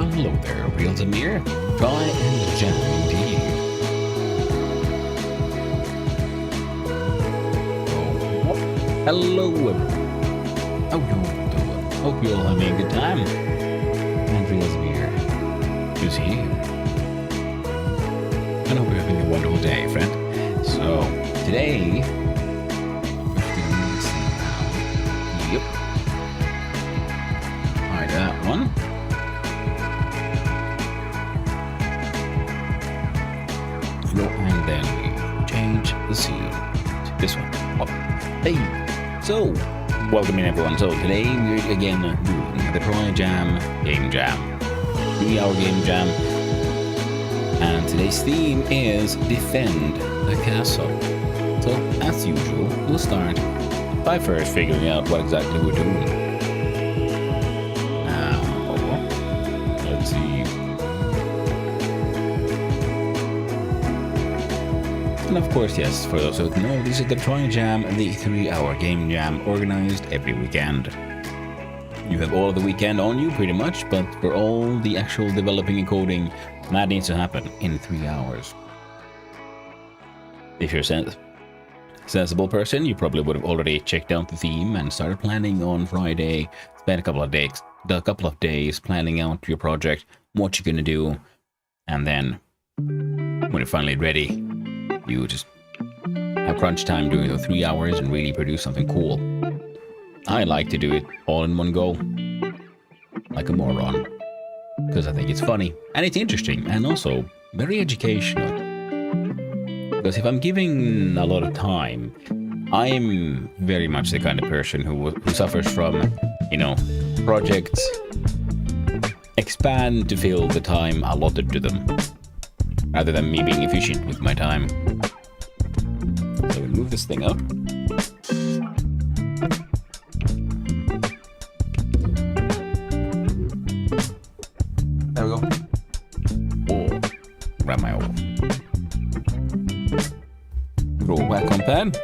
Well, hello there, Real Zamir. Try and jam indeed. Oh, hello, everyone. How you doing? Hope you're all having a good time. And Real Zamir is here. I hope you're having a wonderful day, friend. So, today, 15 minutes now. Yep. Try that one. And then we change the scene to this one. Oh, hey! So, welcome in everyone. So, today we're again doing the Trijam Game Jam. 3-hour Game Jam. And today's theme is Defend the Castle. So, as usual, we'll start by first figuring out what exactly we're doing. Now, let's see. And of course, yes, for those who don't know, this is the Trijam, the 3-hour game jam organized every weekend. You have all of the weekend on you, pretty much, but for all the actual developing and coding, that needs to happen in 3 hours. If you're a sensible person, you probably would have already checked out the theme and started planning on Friday, spent a couple of days planning out your project, what you're gonna do, and then when you're finally ready, you just have crunch time during the 3 hours and really produce something cool. I like to do it all in one go, like a moron, because I think it's funny and it's interesting and also very educational. Because if I'm giving a lot of time, I'm very much the kind of person who suffers from, projects expand to fill the time allotted to them, rather than me being efficient with my time. So we move this thing up. There we go. Oh, grab my oil. Roll back on pad.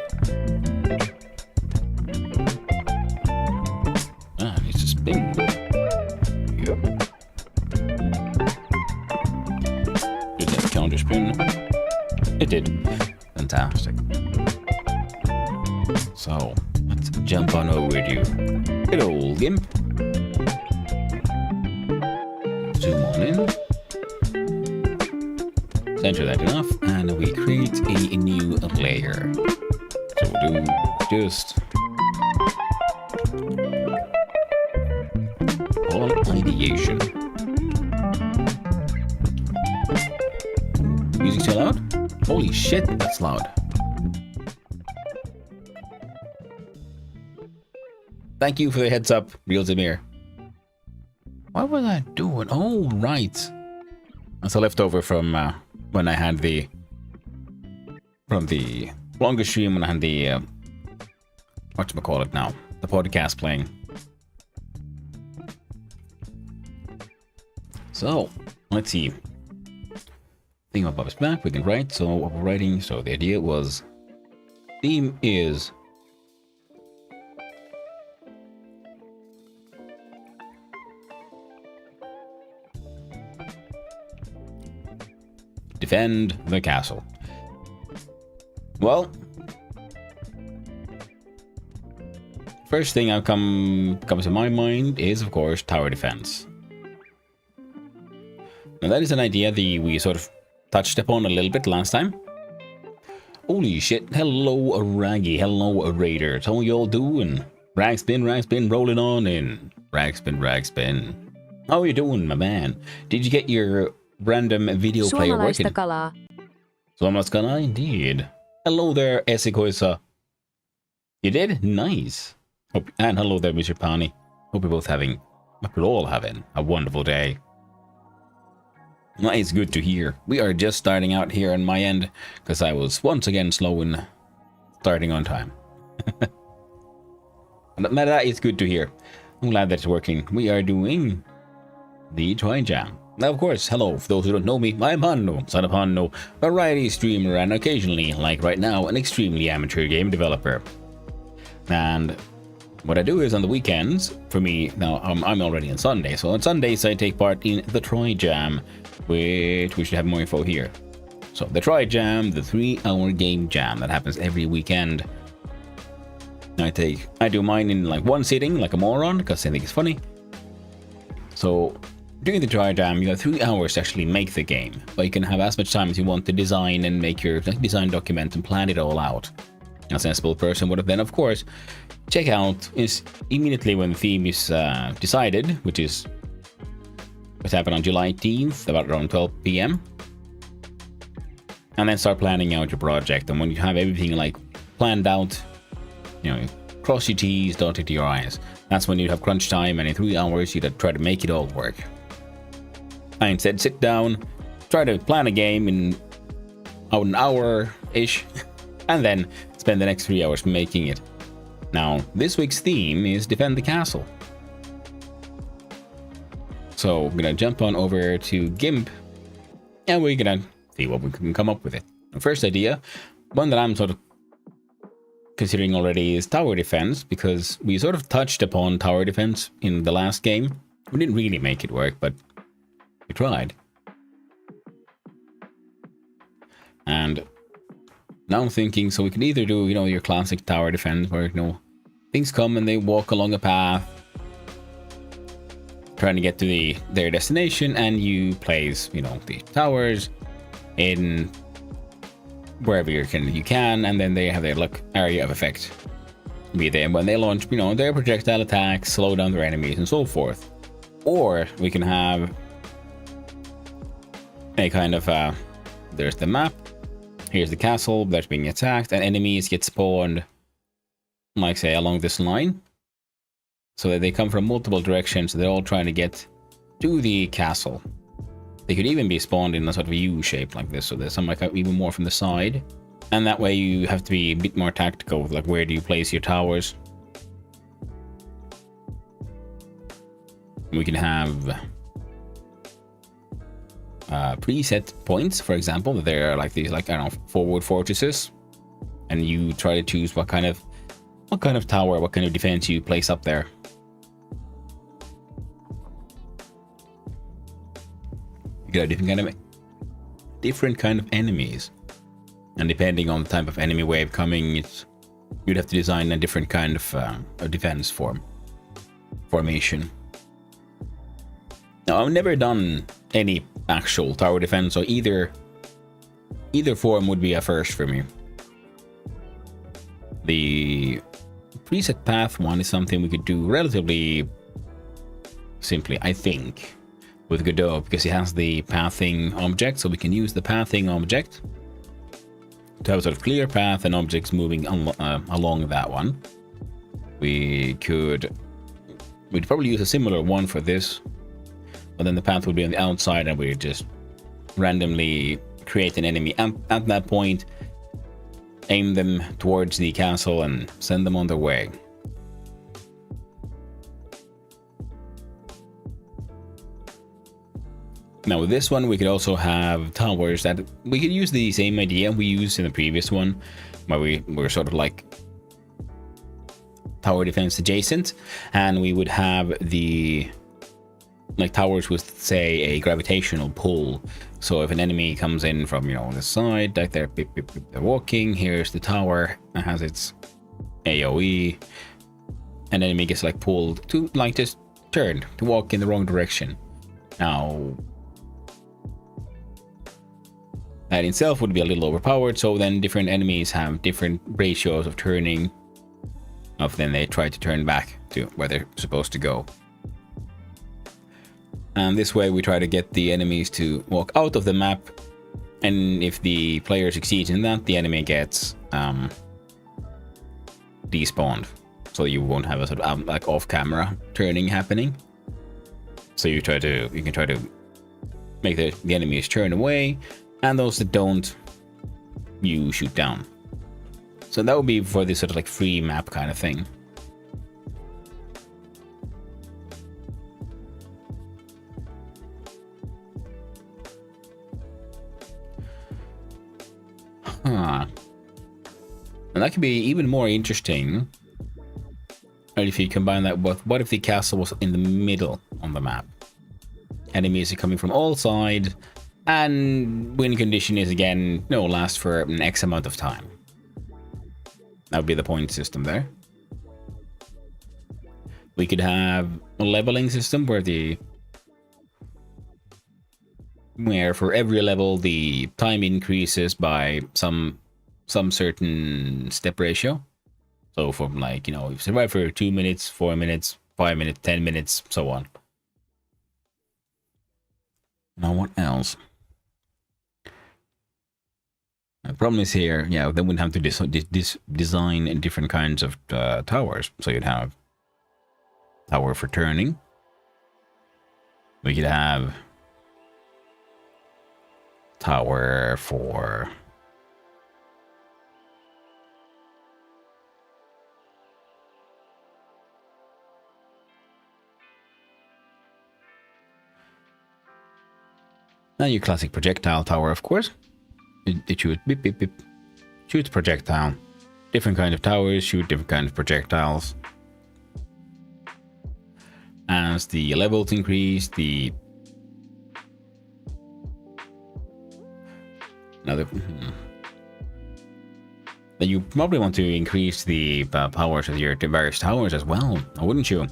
It needs to spin. Yep. Did that counter spin? It did. Fantastic. So, let's jump on over to good old GIMP. Zoom on in. Center that enough, and we create a new layer. So we'll do just all ideation. Music so loud? Holy shit, that's loud. Thank you for the heads up, Real Zamir. What was I doing? Oh, right. That's a leftover from when I had from the longest stream when I had the, whatchamacallit now, the podcast playing. So, let's see. Thingamabob is back, we can write, so what we're writing, so the idea was, theme is Defend the Castle. Well, first thing that comes to my mind is, of course, tower defense. Now that is an idea that we sort of touched upon a little bit last time. Holy shit, hello Raggy, hello Raiders, how y'all doing? Ragspin, rolling on in. Ragspin. How are you doing, my man? Did you get your random video player working? Suomalaista kalaa, indeed. Hello there, Esikoisa. You did? Nice. And hello there, Mr. Pani. Hope we're all having a wonderful day. That is good to hear. We are just starting out here on my end, because I was once again slow in starting on time. That is good to hear. I'm glad that it's working. We are doing the Trijam. Now, of course, hello, for those who don't know me, I'm Hanno, son of Hanno, variety streamer, and occasionally, like right now, an extremely amateur game developer. And What I do is on the weekends, for me, now I'm already on Sunday, so on Sundays I take part in the Trijam, which we should have more info here. So the Trijam, the 3-hour game jam that happens every weekend. I do mine in like one sitting, like a moron, because I think it's funny. So during the Trijam, you have 3 hours to actually make the game, but you can have as much time as you want to design and make your design document and plan it all out. A sensible person would have then, of course, check out is immediately when the theme is decided, which is what happened on July 18th, about around 12 p.m. And then start planning out your project. And when you have everything like planned out, you know, cross your T's, dotted your I's. That's when you have crunch time, and in 3 hours you try to make it all work. I instead sit down, try to plan a game in about an hour-ish, and then spend the next 3 hours making it. Now, this week's theme is Defend the Castle. So we're gonna jump on over to GIMP, and we're gonna see what we can come up with it. The first idea, one that I'm sort of considering already, is tower defense, because we sort of touched upon tower defense in the last game. We didn't really make it work, but we tried. And now I'm thinking, so we could either do, you know, your classic tower defense where, you know, things come and they walk along a path, trying to get to their destination, and you place, you know, the towers in wherever you can, and then they have their area of effect. Be there when they launch, you know, their projectile attacks, slow down their enemies, and so forth. Or we can have a kind of there's the map. Here's the castle that's being attacked, and enemies get spawned, like say, along this line. So that they come from multiple directions, so they're all trying to get to the castle. They could even be spawned in a sort of U shape like this, so there's some like even more from the side. And that way you have to be a bit more tactical with like where do you place your towers. We can have preset points, for example, that there are like these, like, I don't know, forward fortresses, and you try to choose what kind of tower, what kind of defense you place up there. You got a different kind of enemies, and depending on the type of enemy wave coming, you'd have to design a different kind of a defense formation. Now, I've never done any actual tower defense, so either form would be a first for me. The preset path one is something we could do relatively simply, I think, with Godot, because it has the pathing object, so we can use the pathing object to have a sort of clear path and objects moving along that one. We'd probably use a similar one for this, but then the path would be on the outside, and we'd just randomly create an enemy at that point, aim them towards the castle, and send them on their way. Now with this one, we could also have towers that we could use the same idea we used in the previous one, where we were sort of like tower defense adjacent, and we would have the like towers with, say, a gravitational pull. So if an enemy comes in from, you know, the side, like they're walking, here's the tower that has its AoE, an enemy gets like pulled to like just turn to walk in the wrong direction. Now that in itself would be a little overpowered, so then different enemies have different ratios of turning, of then they try to turn back to where they're supposed to go. And this way we try to get the enemies to walk out of the map, and if the player succeeds in that, the enemy gets despawned, so you won't have a sort of like off-camera turning happening. So you can try to make the enemies turn away, and those that don't, you shoot down. So that would be for this sort of like free map kind of thing. And that could be even more interesting Or if you combine that with, what if the castle was in the middle on the map? Enemies are coming from all sides, and win condition is again, last for an X amount of time. That would be the point system there. We could have a leveling system where for every level the time increases by some certain step ratio. So from like, you survive for 2 minutes, 4 minutes, 5 minutes, 10 minutes, so on. Now what else? The problem is here, then we'd have to design different kinds of towers. So you'd have tower for turning. We could have tower for now your classic projectile tower, of course. It shoots beep beep beep. Shoots projectile. Different kind of towers shoot different kind of projectiles. As the levels increase, then you probably want to increase the powers of your various towers as well, wouldn't you?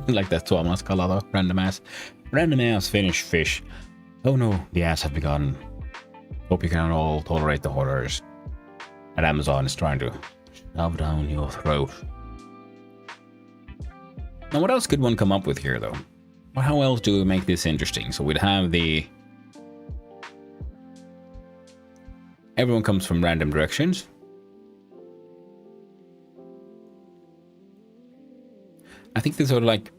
Like that Suomalaskala though, random ass Finnish fish. Oh no, the ads have begun. Hope you can all tolerate the horrors. And Amazon is trying to shove down your throat. Now what else could one come up with here though? Well, how else do we make this interesting? So we'd have everyone comes from random directions. I think this sort of like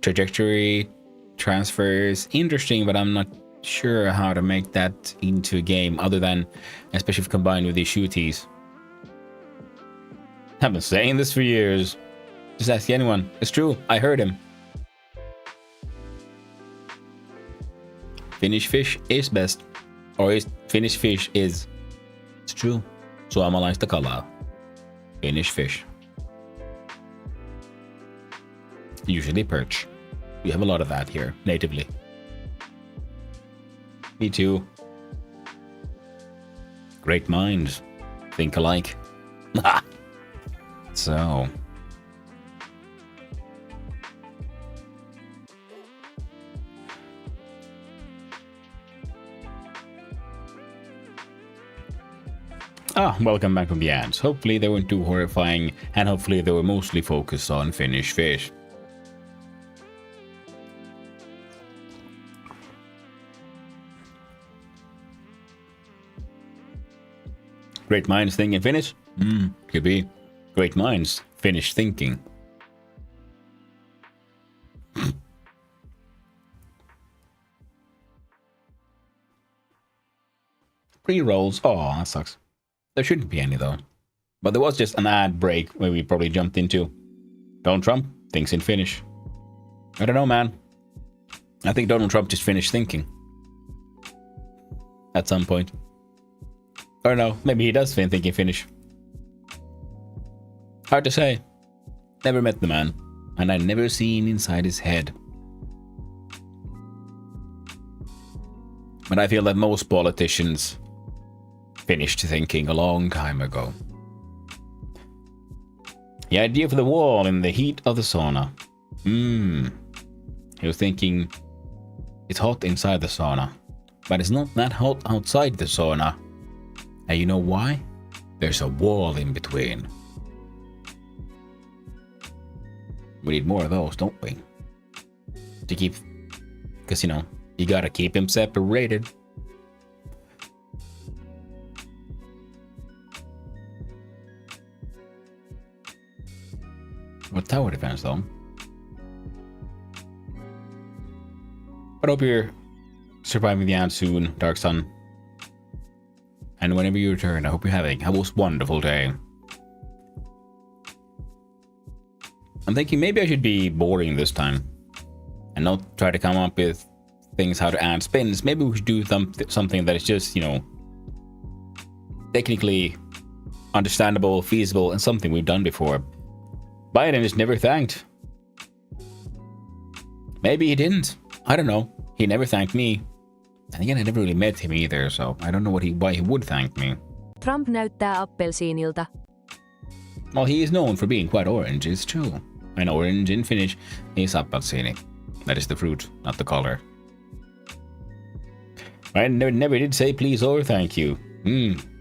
trajectory transfers interesting, but I'm not sure how to make that into a game other than, especially if combined with these shooties. I've been saying this for years. Just ask anyone. It's true. I heard him. Finnish fish is best. Or Finnish fish is. It's true. Suomalaista kalaa. Finnish fish. Usually perch. We have a lot of that here, natively. Me too. Great minds. Think alike. So. Welcome back from the ads. Hopefully they weren't too horrifying, and hopefully they were mostly focused on Finnish fish. Great minds think in Finnish? Could be. Great minds, Finnish thinking. Pre-rolls. Oh, that sucks. There shouldn't be any though. But there was just an ad break where we probably jumped into. Donald Trump thinks in Finnish. I don't know, man. I think Donald Trump just finished thinking. At some point. Or no, maybe he does think in Finnish. Hard to say. Never met the man. And I've never seen inside his head. But I feel that most politicians finished thinking a long time ago. The idea for the wall in the heat of the sauna. He was thinking, it's hot inside the sauna, but it's not that hot outside the sauna. And you know why? There's a wall in between. We need more of those, don't we? To keep, because you gotta keep him separated. What tower defense though? But I hope you're surviving the end soon, Dark Sun. And whenever you return, I hope you're having a most wonderful day. I'm thinking maybe I should be boring this time. And not try to come up with things how to add spins. Maybe we should do something that is just, technically understandable, feasible, and something we've done before. Biden is never thanked. Maybe he didn't. I don't know. He never thanked me. And again, I never really met him either, so I don't know why he would thank me. Trump näyttää appelsiinilta. Well, he is known for being quite orange, it's true. And orange in Finnish is appelsiini. That is the fruit, not the color. I never did say please or thank you.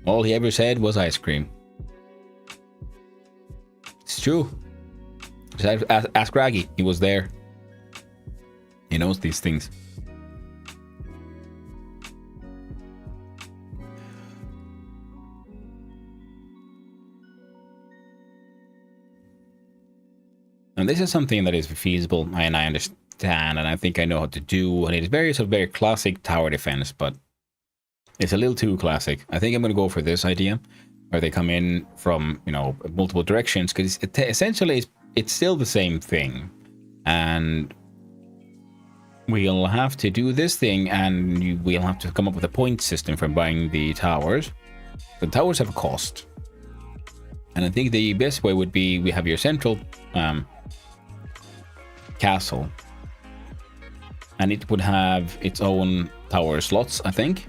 All he ever said was ice cream. It's true. Just ask Raggy. He was there. He knows these things. And this is something that is feasible, and I understand, and I think I know how to do, and it is very classic tower defense, but it's a little too classic. I think I'm going to go for this idea, where they come in from, you know, multiple directions, because essentially it's still the same thing. And we'll have to do this thing, and we'll have to come up with a point system for buying the towers. The towers have a cost. And I think the best way would be we have your central castle, and it would have its own tower slots, I think.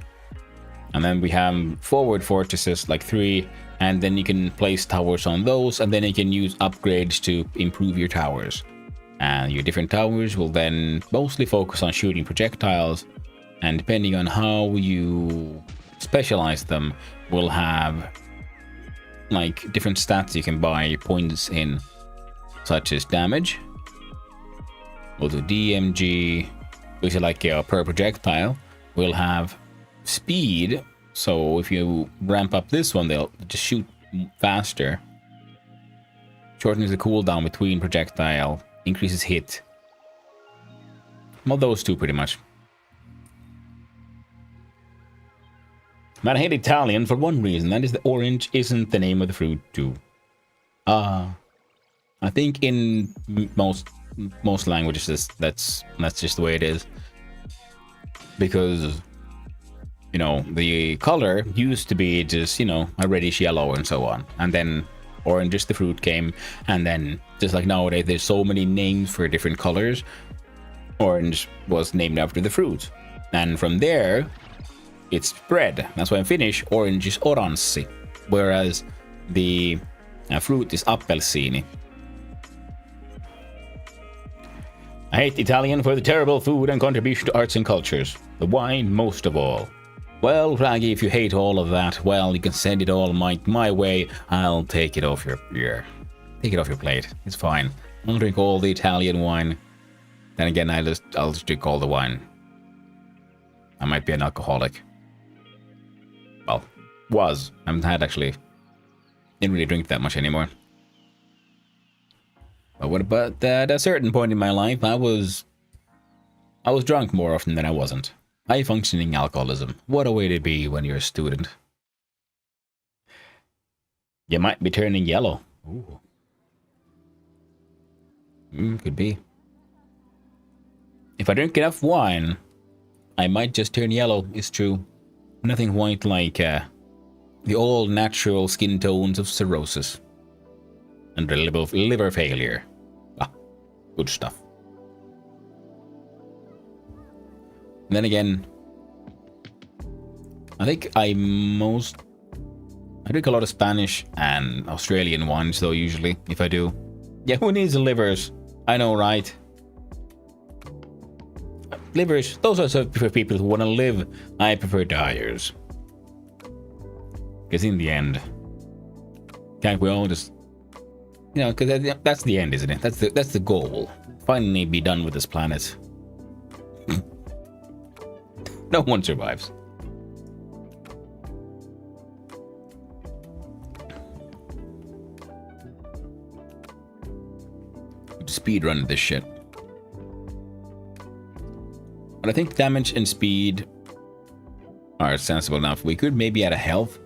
And then we have forward fortresses, like 3, and then you can place towers on those, and then you can use upgrades to improve your towers. And your different towers will then mostly focus on shooting projectiles, and depending on how you specialize them, will have like different stats you can buy points in, such as damage. We'll do DMG, which is like per projectile. We'll have speed, so if you ramp up this one, they'll just shoot faster. Shortens the cooldown between projectile, increases hit. Well, those two pretty much. Man, I hate Italian for one reason, that is the orange isn't the name of the fruit too. I think in most languages that's just the way it is, because you know the color used to be just, you know, a reddish yellow and so on, and then orange is the fruit came, and then just like nowadays there's so many names for different colors, orange was named after the fruit, and from there it's spread. That's why in Finnish orange is oranssi, whereas the fruit is appelsiini. I hate Italian for the terrible food and contribution to arts and cultures. The wine most of all. Well, Raggy, if you hate all of that, well, you can send it all my way. I'll take it off your plate. It's fine. I'll drink all the Italian wine. Then again, I'll just drink all the wine. I might be an alcoholic. Well, was. I haven't had actually. Didn't really drink that much anymore. But what about at a certain point in my life, I was drunk more often than I wasn't. High functioning alcoholism. What a way to be when you're a student. You might be turning yellow. Ooh. Could be. If I drink enough wine, I might just turn yellow, it's true. Nothing white like the all natural skin tones of cirrhosis. And liver failure. Good stuff. And then again, I think I drink a lot of Spanish and Australian wines though, usually, if I do. Yeah, who needs livers? I know, right? Livers, those are for people who want to live. I prefer dyers. Because in the end, can't we all just, you know, because that's the end, isn't it? That's the goal. Finally be done with this planet. No one survives. Speed run this shit. But I think damage and speed are sensible enough. We could maybe add a health.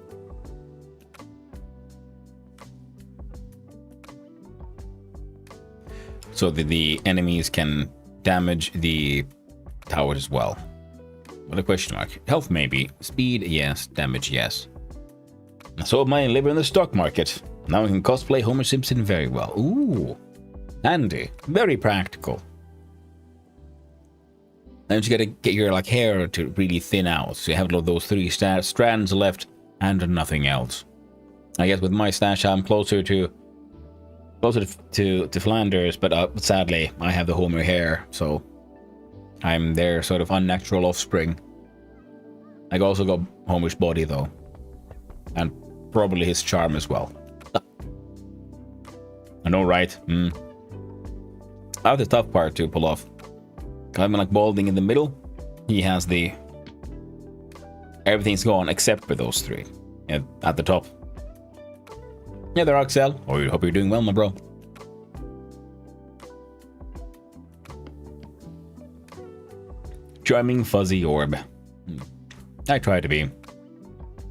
So that the enemies can damage the towers as well. What a question mark. Health maybe. Speed, yes. Damage, yes. So mine live in the stock market. Now I can cosplay Homer Simpson very well. Ooh, handy. Very practical. Then you gotta get your like hair to really thin out, so you have those 3 strands left and nothing else. I guess with my stash, I'm closer to Flanders, but sadly, I have the Homer hair, so I'm their sort of unnatural offspring. I also got Homer's body though, and probably his charm as well. I know, right? That's the tough part to pull off. I'm like balding in the middle. He has the... Everything's gone except for those 3 at the top. Yeah, there, Axel. Oh, I hope you're doing well, my bro. Charming fuzzy orb. I try to be.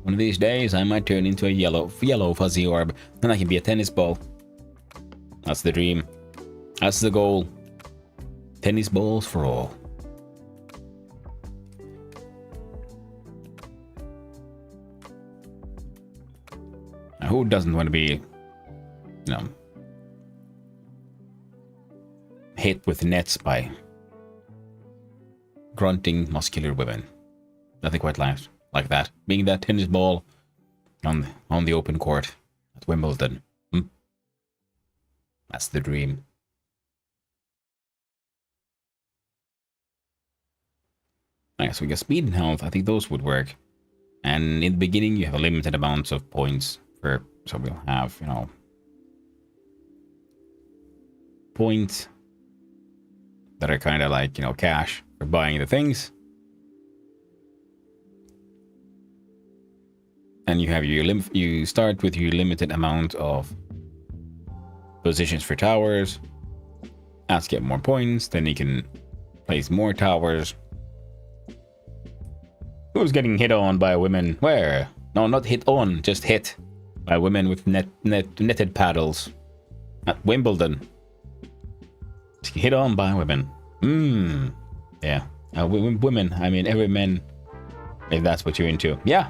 One of these days, I might turn into a yellow fuzzy orb, and I can be a tennis ball. That's the dream. That's the goal. Tennis balls for all. Now, who doesn't want to be, hit with nets by grunting, muscular women? Nothing quite like that. Being that tennis ball on the open court at Wimbledon. That's the dream. Alright, so we got speed and health. I think those would work. And in the beginning, you have a limited amount of points for, so we'll have, points that are kind of like, cash for buying the things. And you have you start with your limited amount of positions for towers. As you get more points, then you can place more towers. Who's getting hit on by women? Where? No, not hit on, just hit by women with netted paddles at Wimbledon. Hit on by women. Yeah. Women. I mean, every man, if that's what you're into. Yeah.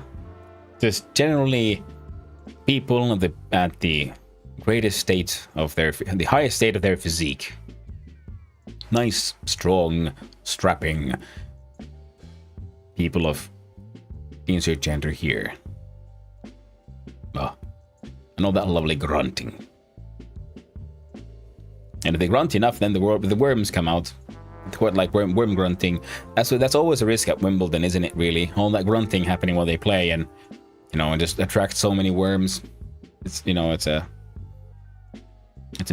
Just generally people at the greatest state of the highest state of their physique. Nice, strong, strapping people of insert gender here. And all that lovely grunting. And if they grunt enough, then the worms come out. It's quite like worm grunting. That's always a risk at Wimbledon, isn't it? Really, all that grunting happening while they play, and it just attracts so many worms. It's it's a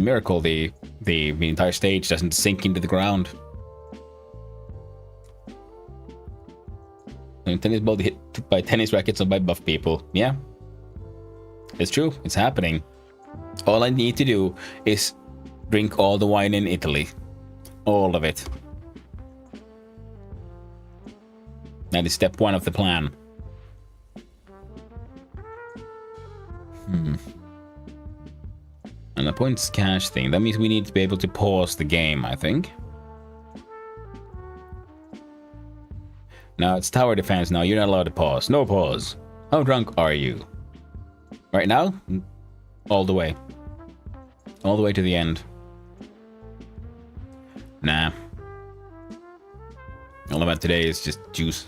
miracle the entire stage doesn't sink into the ground. And tennis ball hit by tennis rackets or by buff people. Yeah, it's true. It's happening. All I need to do is drink all the wine in Italy. All of it. That is step 1 of the plan. And the points cash thing, that means we need to be able to pause the game, I think. Now it's tower defense now, you're not allowed to pause. No pause. How drunk are you? Right now? All the way. All the way to the end. Nah. All about today is just juice.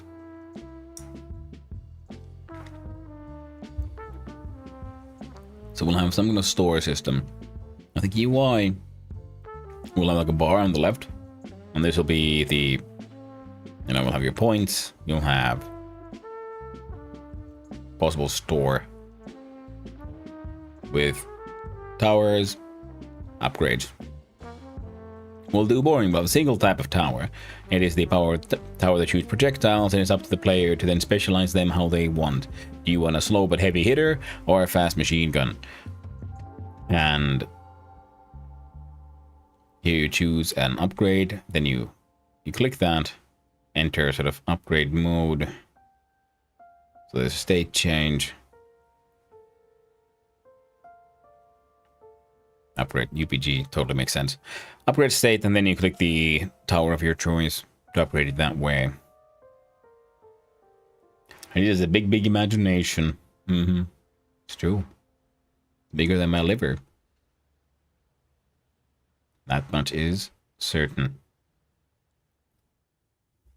So we'll have some kind of store system. I think UI will have like a bar on the left. And this will be the... we'll have your points. You'll have... possible store. With towers. Upgrades. We'll do boring, but a single type of tower. It is the tower that shoots projectiles, and it's up to the player to then specialize them how they want. Do you want a slow but heavy hitter, or a fast machine gun? And here you choose an upgrade, then you click that, enter sort of upgrade mode. So there's state change. Upgrade UPG, totally makes sense. Upgrade state, and then you click the tower of your choice to upgrade it that way. It is a big imagination. It's true. Bigger than my liver. That much is certain.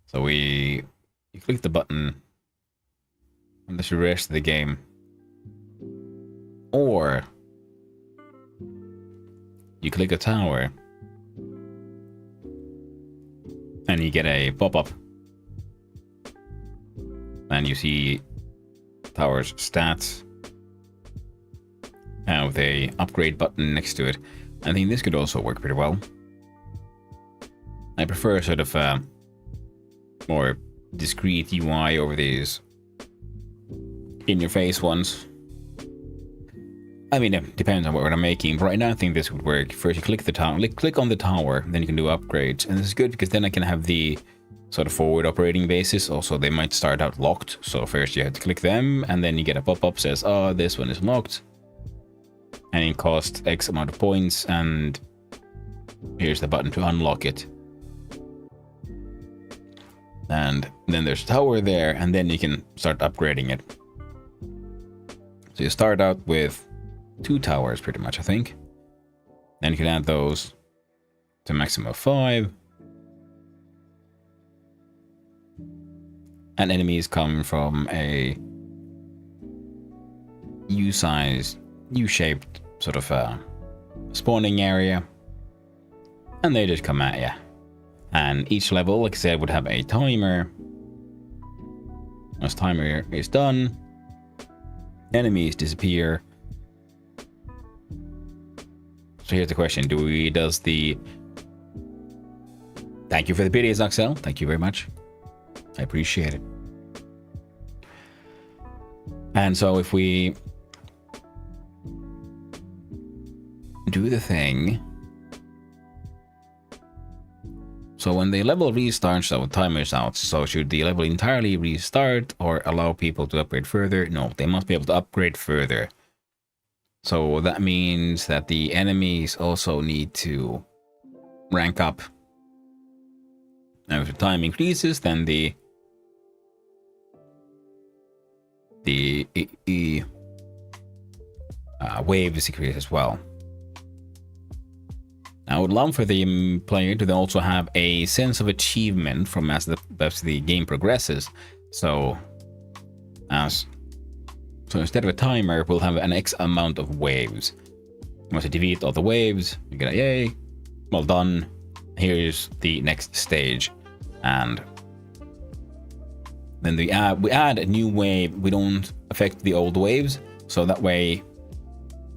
So you click the button and this is the rest of the game. Or you click a tower and you get a pop-up. And you see tower's stats with a upgrade button next to it. I think this could also work pretty well. I prefer sort of more discreet UI over these in-your-face ones. I mean, it depends on what I'm making, but right now I think this would work. First you click the tower, click on the tower, then you can do upgrades. And this is good because then I can have the sort of forward operating basis. Also, they might start out locked. So first you have to click them, and then you get a pop-up says, oh, this one is locked. And it costs X amount of points, and here's the button to unlock it. And then there's a tower there, and then you can start upgrading it. So you start out with 2 towers pretty much, I think. Then you can add those to maximum of 5. And enemies come from a U-sized, U-shaped sort of spawning area. And they just come at you. And each level, like I said, would have a timer. Once timer is done, enemies disappear. So here's the question: Thank you for the videos, Axel. Thank you very much. I appreciate it. And so if we do the thing, so when the level restarts, so timer is out. So should the level entirely restart or allow people to upgrade further? No, they must be able to upgrade further. So that means that the enemies also need to rank up. Now if the time increases, then the waves increase as well. Now I would love for the player to then also have a sense of achievement from as the game progresses. So instead of a timer, we'll have an X amount of waves. Once you defeat all the waves, you get a yay, well done. Here's the next stage, and then we add a new wave. We don't affect the old waves, so that way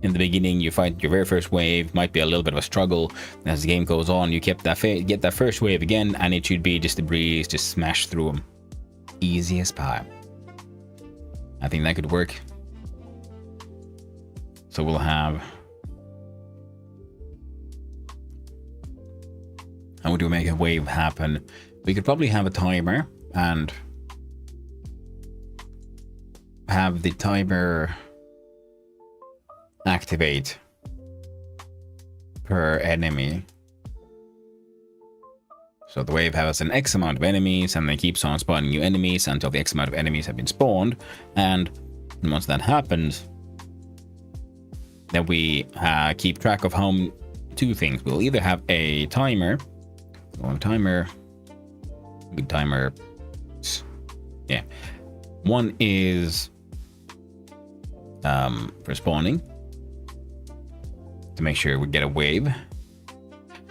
in the beginning you fight your very first wave, might be a little bit of a struggle. As the game goes on, you get that first wave again, and it should be just a breeze, just smash through them. Easy as pie. I think that could work. So we'll have, how would we make a wave happen? We could probably have a timer and have the timer activate per enemy. So the wave has an X amount of enemies and then keeps on spawning new enemies until the X amount of enemies have been spawned. And once that happens, then we keep track of two things. We'll either have a timer, yeah. One is for spawning, to make sure we get a wave.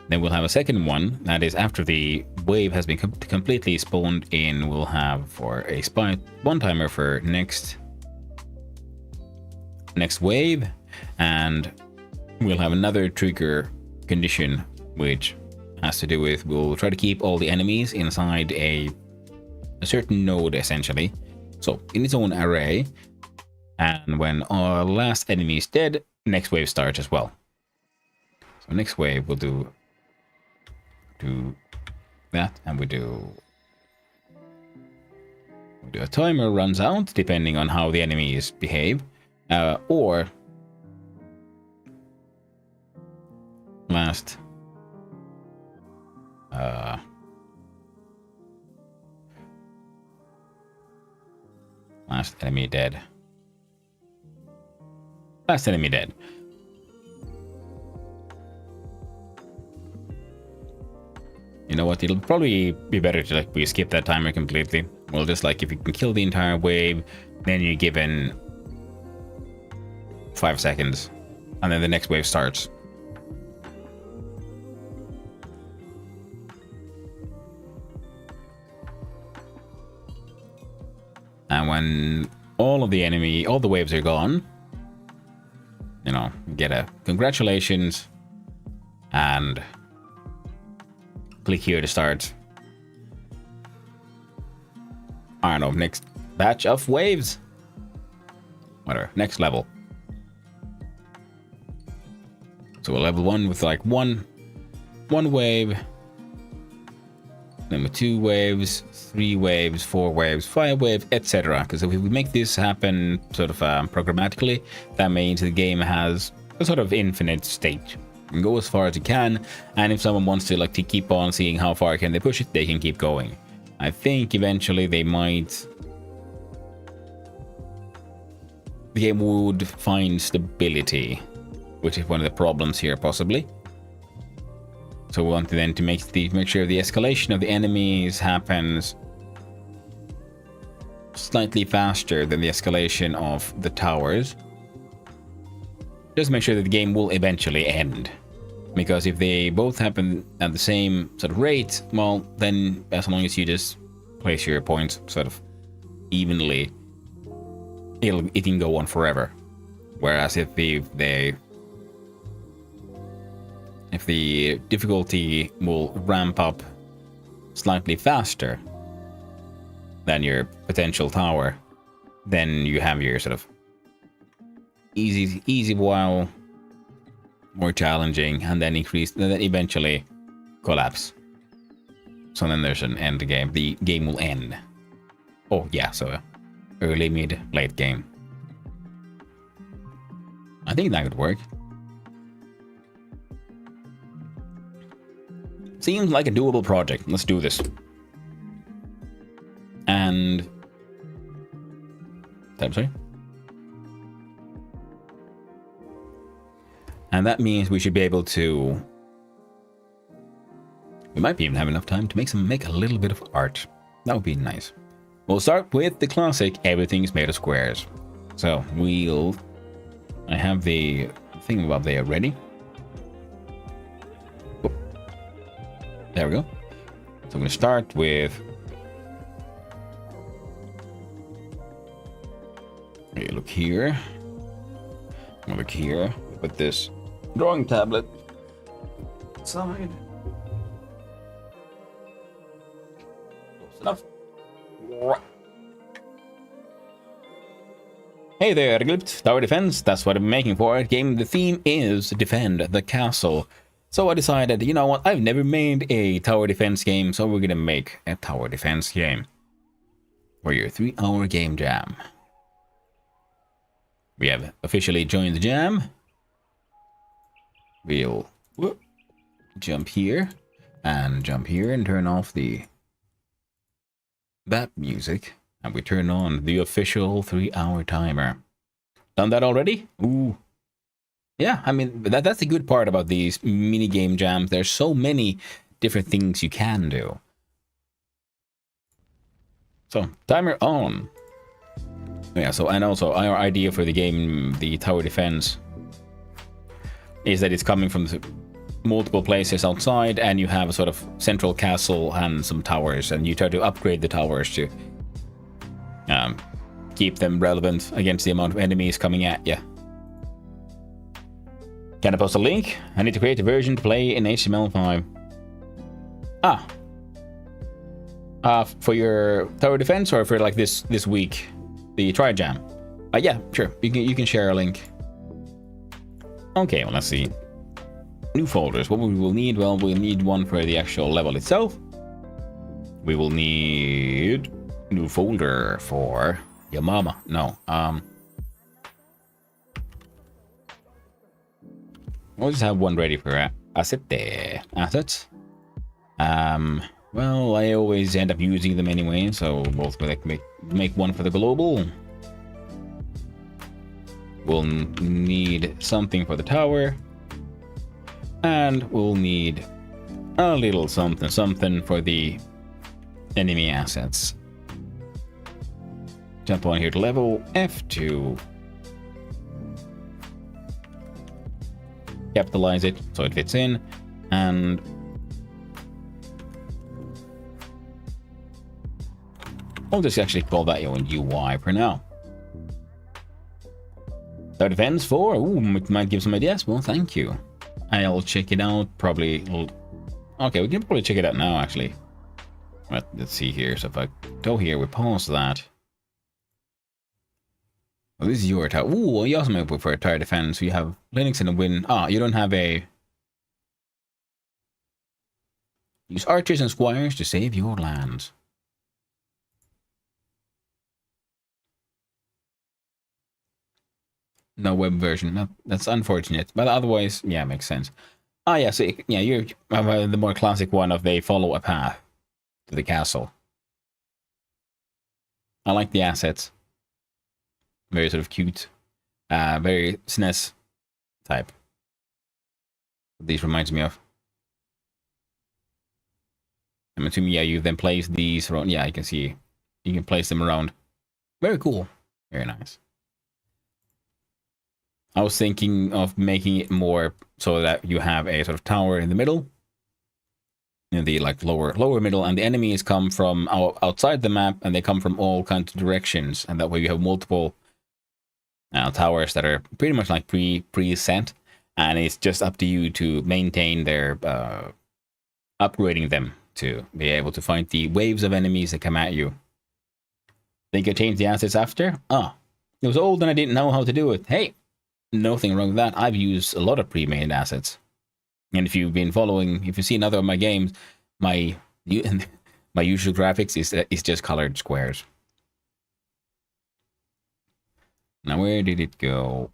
Then we'll have a second one that is after the wave has been completely spawned in. We'll have for a one timer for next wave, and we'll have another trigger condition which has to do with, we'll try to keep all the enemies inside a certain node essentially, so in its own array, and when our last enemy is dead, next wave starts as well. So next wave we'll do that, and we do a timer runs out depending on how the enemies behave, or last enemy dead. Last enemy dead. You know what? It'll probably be better to like we skip that timer completely. Well, just like if you can kill the entire wave, then you're given 5 seconds, and then the next wave starts. And when all the waves are gone, you know, get a congratulations and click here to start, I don't know, next batch of waves. Whatever, next level. So a level 1 with like one wave, then with 2 waves, 3 waves, 4 waves, 5 waves, etc. Because if we make this happen sort of programmatically, that means the game has a sort of infinite state. You can go as far as you can, and if someone wants to like to keep on seeing how far can they push it, they can keep going. I think eventually the game would find stability, which is one of the problems here possibly. So we want to then to make sure the escalation of the enemies happens slightly faster than the escalation of the towers. Just make sure that the game will eventually end. Because if they both happen at the same sort of rate, well, then as long as you just place your points sort of evenly, it can go on forever. Whereas if the difficulty will ramp up slightly faster than your potential tower, then you have your sort of easy while more challenging, and then then eventually collapse. So then there's an end game. The game will end. Oh yeah, so early, mid, late game. I think that could work. Seems like a doable project. Let's do this. And I'm sorry. And that means we should be able to. We might even have enough time to make a little bit of art. That would be nice. We'll start with the classic everything's made of squares. So I have the thing above there ready. Oh. There we go. So I'm going to start with. Okay, look here. Look here. Put this drawing tablet side. Close enough. Hey there, Glipt. Tower defense. That's what I'm making for it. Game. The theme is defend the castle. So I decided, you know what? I've never made a tower defense game, so we're gonna make a tower defense game for your 3-hour game jam. We have officially joined the jam. We'll jump here and turn off that music, and we turn on the official 3-hour timer. Done that already? Ooh. Yeah, I mean, that's the good part about these mini game jams. There's so many different things you can do. So, timer on. Yeah, so, and also our idea for the game, the tower defense, is that it's coming from multiple places outside, and you have a sort of central castle and some towers, and you try to upgrade the towers to keep them relevant against the amount of enemies coming at you. Can I post a link? I need to create a version to play in HTML5. For your tower defense, or for like this week, the Trijam? Yeah, sure. You can share a link. Okay, well, let's see. New folders. What we will need? Well, we'll need one for the actual level itself. We will need new folder for your mama. No. We'll just have one ready for asset there. Assets. Well, I always end up using them anyway, so we'll make one for the global. We'll need something for the tower. And we'll need a little something for the enemy assets. Jump on here to level F2. Capitalize it so it fits in. And I'll just actually call that in UI for now. So defense 4. Ooh, it might give some ideas. Well, thank you. I'll check it out. Probably. Okay, we can probably check it out now, actually. Let's see here. So if I go here, we pause that. Well, this is your tower. Ooh, you also might prefer a tower defense. You have Linux and a win. Ah, you don't have a. Use archers and squires to save your lands. No web version. No, that's unfortunate. But otherwise, yeah, makes sense. Ah, yeah, so yeah, you're the more classic one of they follow a path to the castle. I like the assets. Very sort of cute. Very SNES type. These reminds me of. I'm assuming, yeah, you then place these around. Yeah, you can see. You can place them around. Very cool. Very nice. I was thinking of making it more so that you have a sort of tower in the middle. In the like lower middle, and the enemies come from outside the map, and they come from all kinds of directions, and that way you have multiple towers that are pretty much like preset, and it's just up to you to maintain their upgrading them to be able to fight the waves of enemies that come at you. Think I changed the assets after? Ah, it was old and I didn't know how to do it. Hey, nothing wrong with that. I've used a lot of pre-made assets. And if you've been following, if you've seen other of my games, my usual graphics is just colored squares. Now where did it go?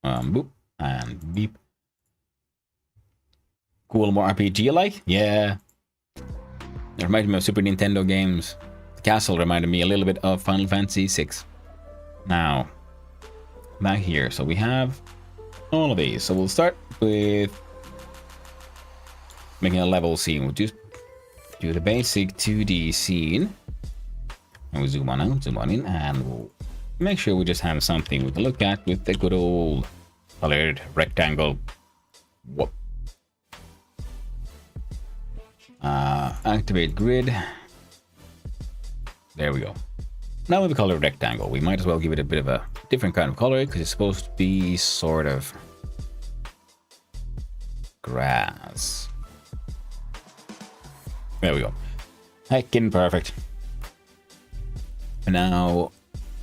Boop and beep. Cool, more RPG like? Yeah. It reminded me of Super Nintendo games. The castle reminded me a little bit of Final Fantasy VI. Now, back here. So we have all of these. So we'll start with making a level scene. We'll just do the basic 2D scene. And we'll zoom on out, zoom on in, and we'll make sure we just have something we can look at with the good old colored rectangle. Whoop. Activate grid. There we go. Now with the color rectangle, we might as well give it a bit of a different kind of color because it's supposed to be sort of grass. There we go. Heckin' perfect. Now,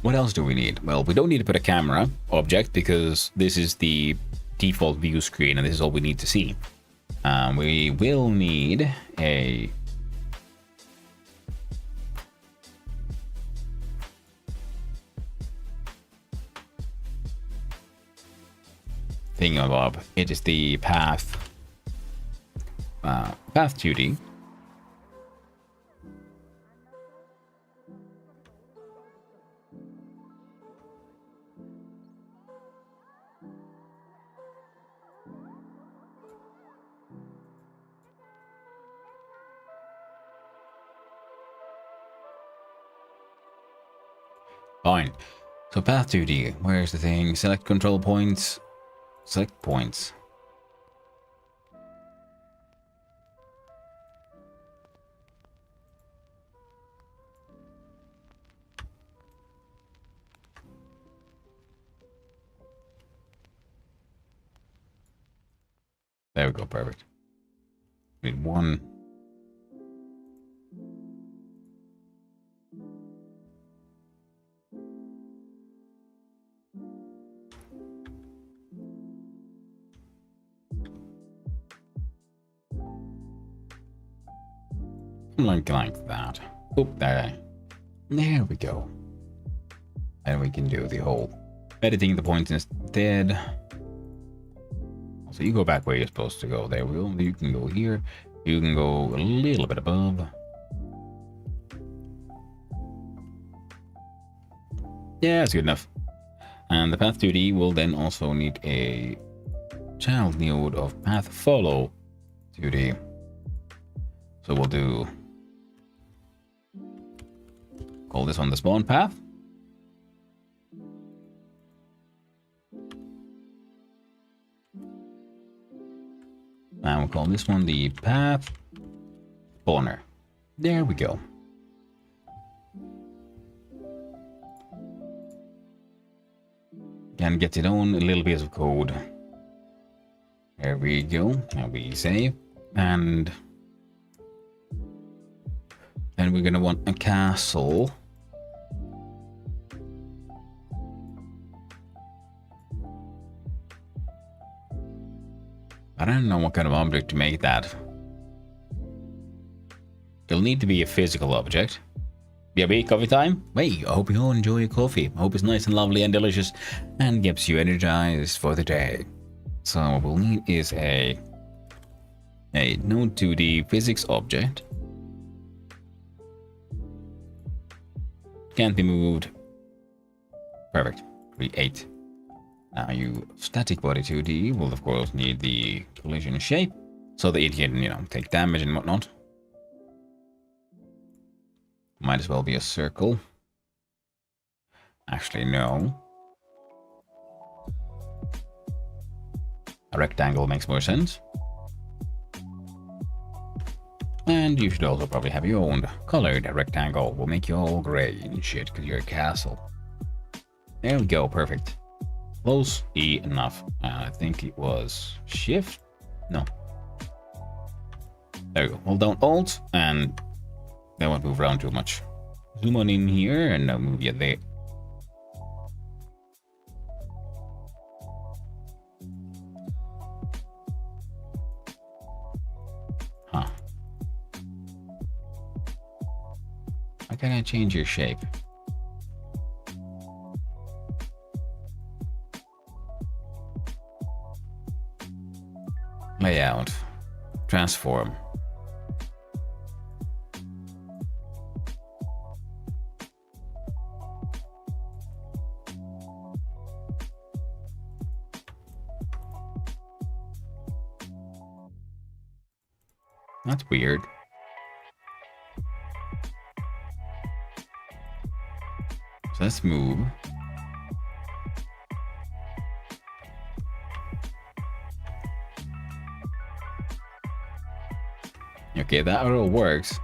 what else do we need? Well, we don't need to put a camera object because this is the default view screen and this is all we need to see. We will need a thingamabob. It is the path 2D. Fine. So path 2D, where's the thing? Select control points. Select points. There we go, perfect. Need one. Like that. Oop, there we go. And we can do the whole editing the points instead. So you go back where you're supposed to go. There we go. You can go here. You can go a little bit above. Yeah, that's good enough. And the path 2D will then also need a child node of path follow 2D. So we'll do, call this one the spawn path. And we'll call this one the path spawner. There we go. Can get its own little piece of code. There we go. Now we save. And then we're gonna want a castle. I don't know what kind of object to make that. It'll need to be a physical object. BRB, coffee time? Hey, I hope you all enjoy your coffee. I hope it's nice and lovely and delicious and gets you energized for the day. So what we'll need is a node 2D physics object. Can't be moved. Perfect. Create. Now you static body 2D will of course need the collision shape so that it can, you know, take damage and whatnot. Might as well be a circle. Actually, no. A rectangle makes more sense. And you should also probably have your own colored rectangle. We'll make you all gray and shit because you're a castle. There we go, perfect. Close enough. I think it was shift? No. There we go. Hold down Alt and they won't move around too much. Zoom on in here and I'll move you there. Huh. Why can't I change your shape? Layout. Transform. That's weird. So let's move. Okay, that all works.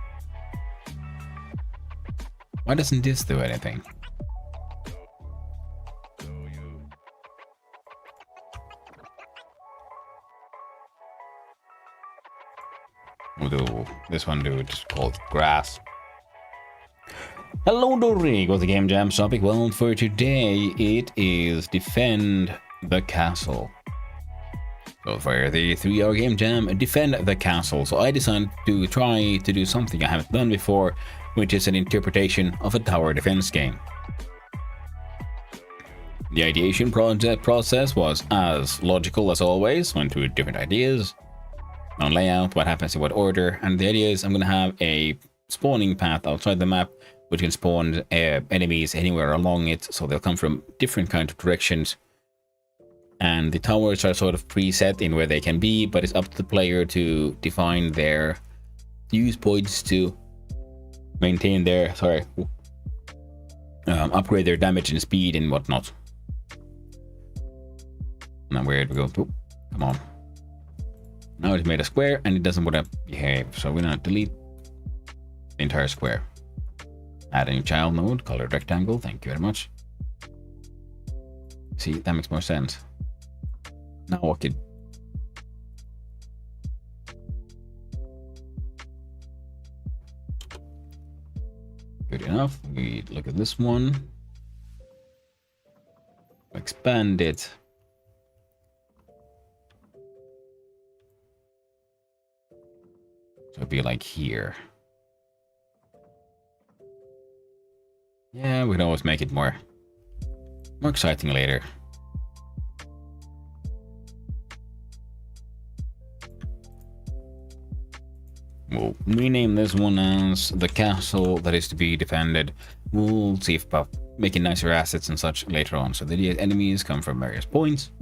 Why doesn't this do anything? We'll do this one, just called grass. Hello, Dorig with the Game Jam topic. Well, for today, it is defend the castle. So for the 3-hour Game Jam, defend the castle. So I decided to try to do something I haven't done before, which is an interpretation of a tower defense game. The ideation process was as logical as always. Went through different ideas on layout, what happens in what order, and the idea is I'm going to have a spawning path outside the map which can spawn enemies anywhere along it, so they'll come from different kinds of directions, and the towers are sort of preset in where they can be, but it's up to the player to define their use points to maintain their upgrade their damage and speed and whatnot. Now where did we go? Oh, come on. Now it's made a square and it doesn't want to behave, so we're gonna delete the entire square. Add a new child node, colored rectangle, thank you very much. See, that makes more sense. Now what could... Good enough. We look at this one. Expand it. So it'd be like here. Yeah, we can always make it more exciting later. We'll rename this one as the castle that is to be defended. We'll see if making nicer assets and such later on. So the enemies come from various points.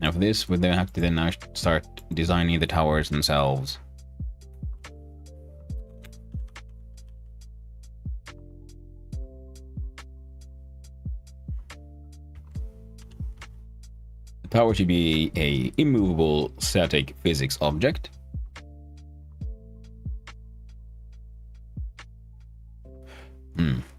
Now for this, we then have to now start designing the towers themselves. The tower should be a immovable static physics object.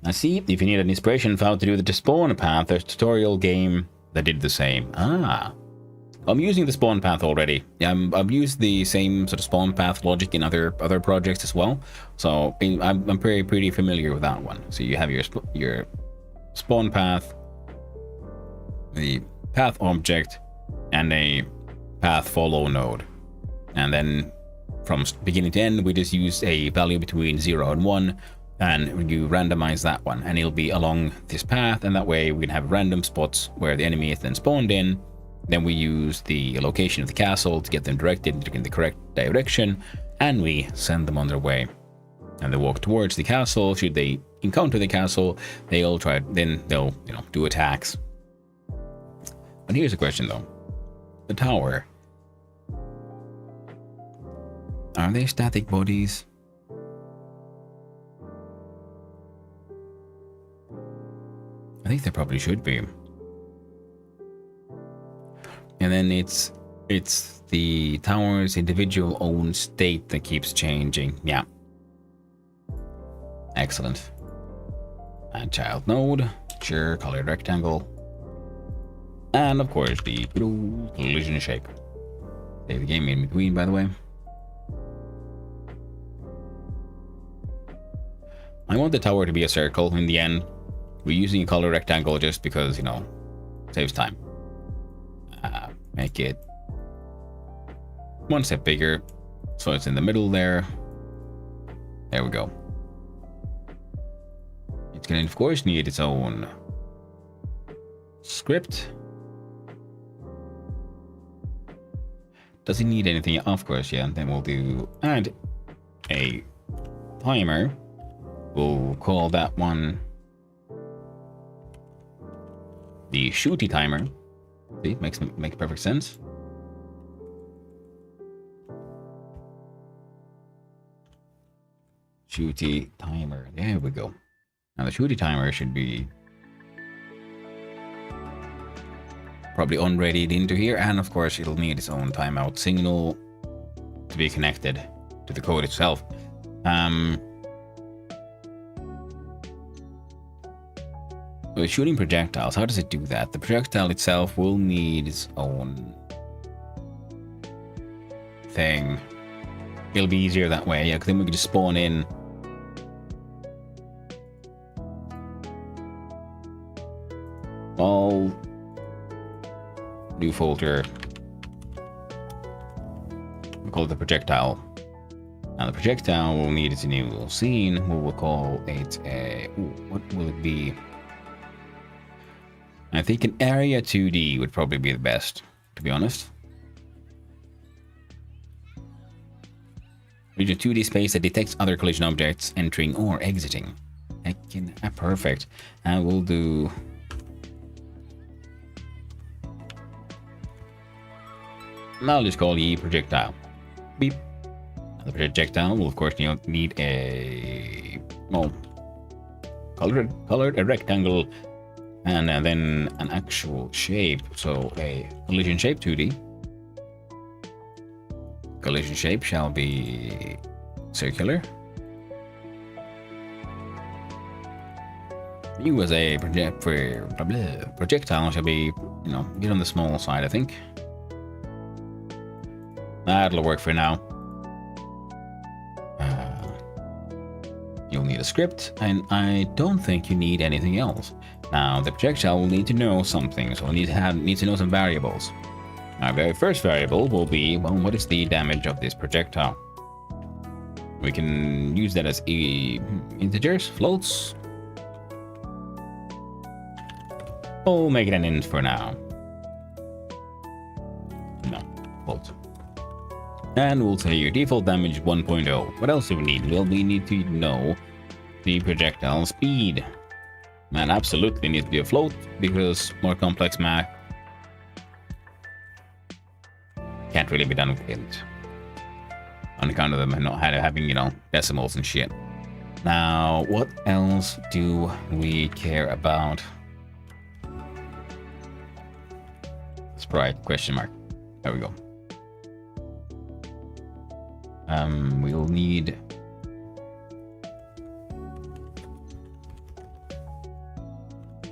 I see. If you need an inspiration for how to do the spawn path, there's a tutorial game that did the same. I'm using the spawn path already. I've used the same sort of spawn path logic in other projects as well, so I'm pretty familiar with that one. So you have your spawn path, the path object, and a path follow node, and then from beginning to end we just use a value between 0 and 1, and you randomize that one, and it'll be along this path, and that way we can have random spots where the enemy is then spawned in. Then we use the location of the castle to get them directed in the correct direction, and we send them on their way. And they walk towards the castle. Should they encounter the castle, they'll do attacks. But here's a question though. The tower. Are they static bodies? I think they probably should be. And then it's the tower's individual own state that keeps changing. Yeah. Excellent. Add child node. Sure, colored rectangle. And of course the good old collision shape. Save the game in between, by the way. I want the tower to be a circle in the end. We're using a color rectangle just because, saves time. Make it one step bigger, so it's in the middle there. There we go. It's gonna, of course, need its own script. Does it need anything? Of course, yeah. Then we'll do add a timer. We'll call that one the shooty timer. See, makes perfect sense. Shooty timer. There we go. Now the shooty timer should be probably unreadied into here, and of course it'll need its own timeout signal to be connected to the code itself. With shooting projectiles, how does it do that? The projectile itself will need its own thing. It'll be easier that way, yeah, because then we can just spawn in. All new folder. We'll call it the projectile. Now the projectile will need its new scene. We will call it a... what will it be? I think an area 2D would probably be the best, to be honest. Region 2D space that detects other collision objects entering or exiting. Perfect. And we'll do... I'll just call ye projectile. Beep. The projectile will, of course, need a... well, colored a rectangle, and then an actual shape. So a collision shape 2D. Collision shape shall be circular. You as a projectile shall be, get on the small side, I think. That'll work for now. You'll need a script, and I don't think you need anything else. Now, the projectile will need to know something, so we'll need to know some variables. Our very first variable will be, well, what is the damage of this projectile? We can use that as integers, floats. We'll make it an int for now. No, float. And we'll say your default damage 1.0. What else do we need? Well, we need to know the projectile speed. And absolutely needs to be a float because more complex math can't really be done with it. On account of them not having, decimals and shit. Now, what else do we care about? Sprite, question mark. There we go. We'll need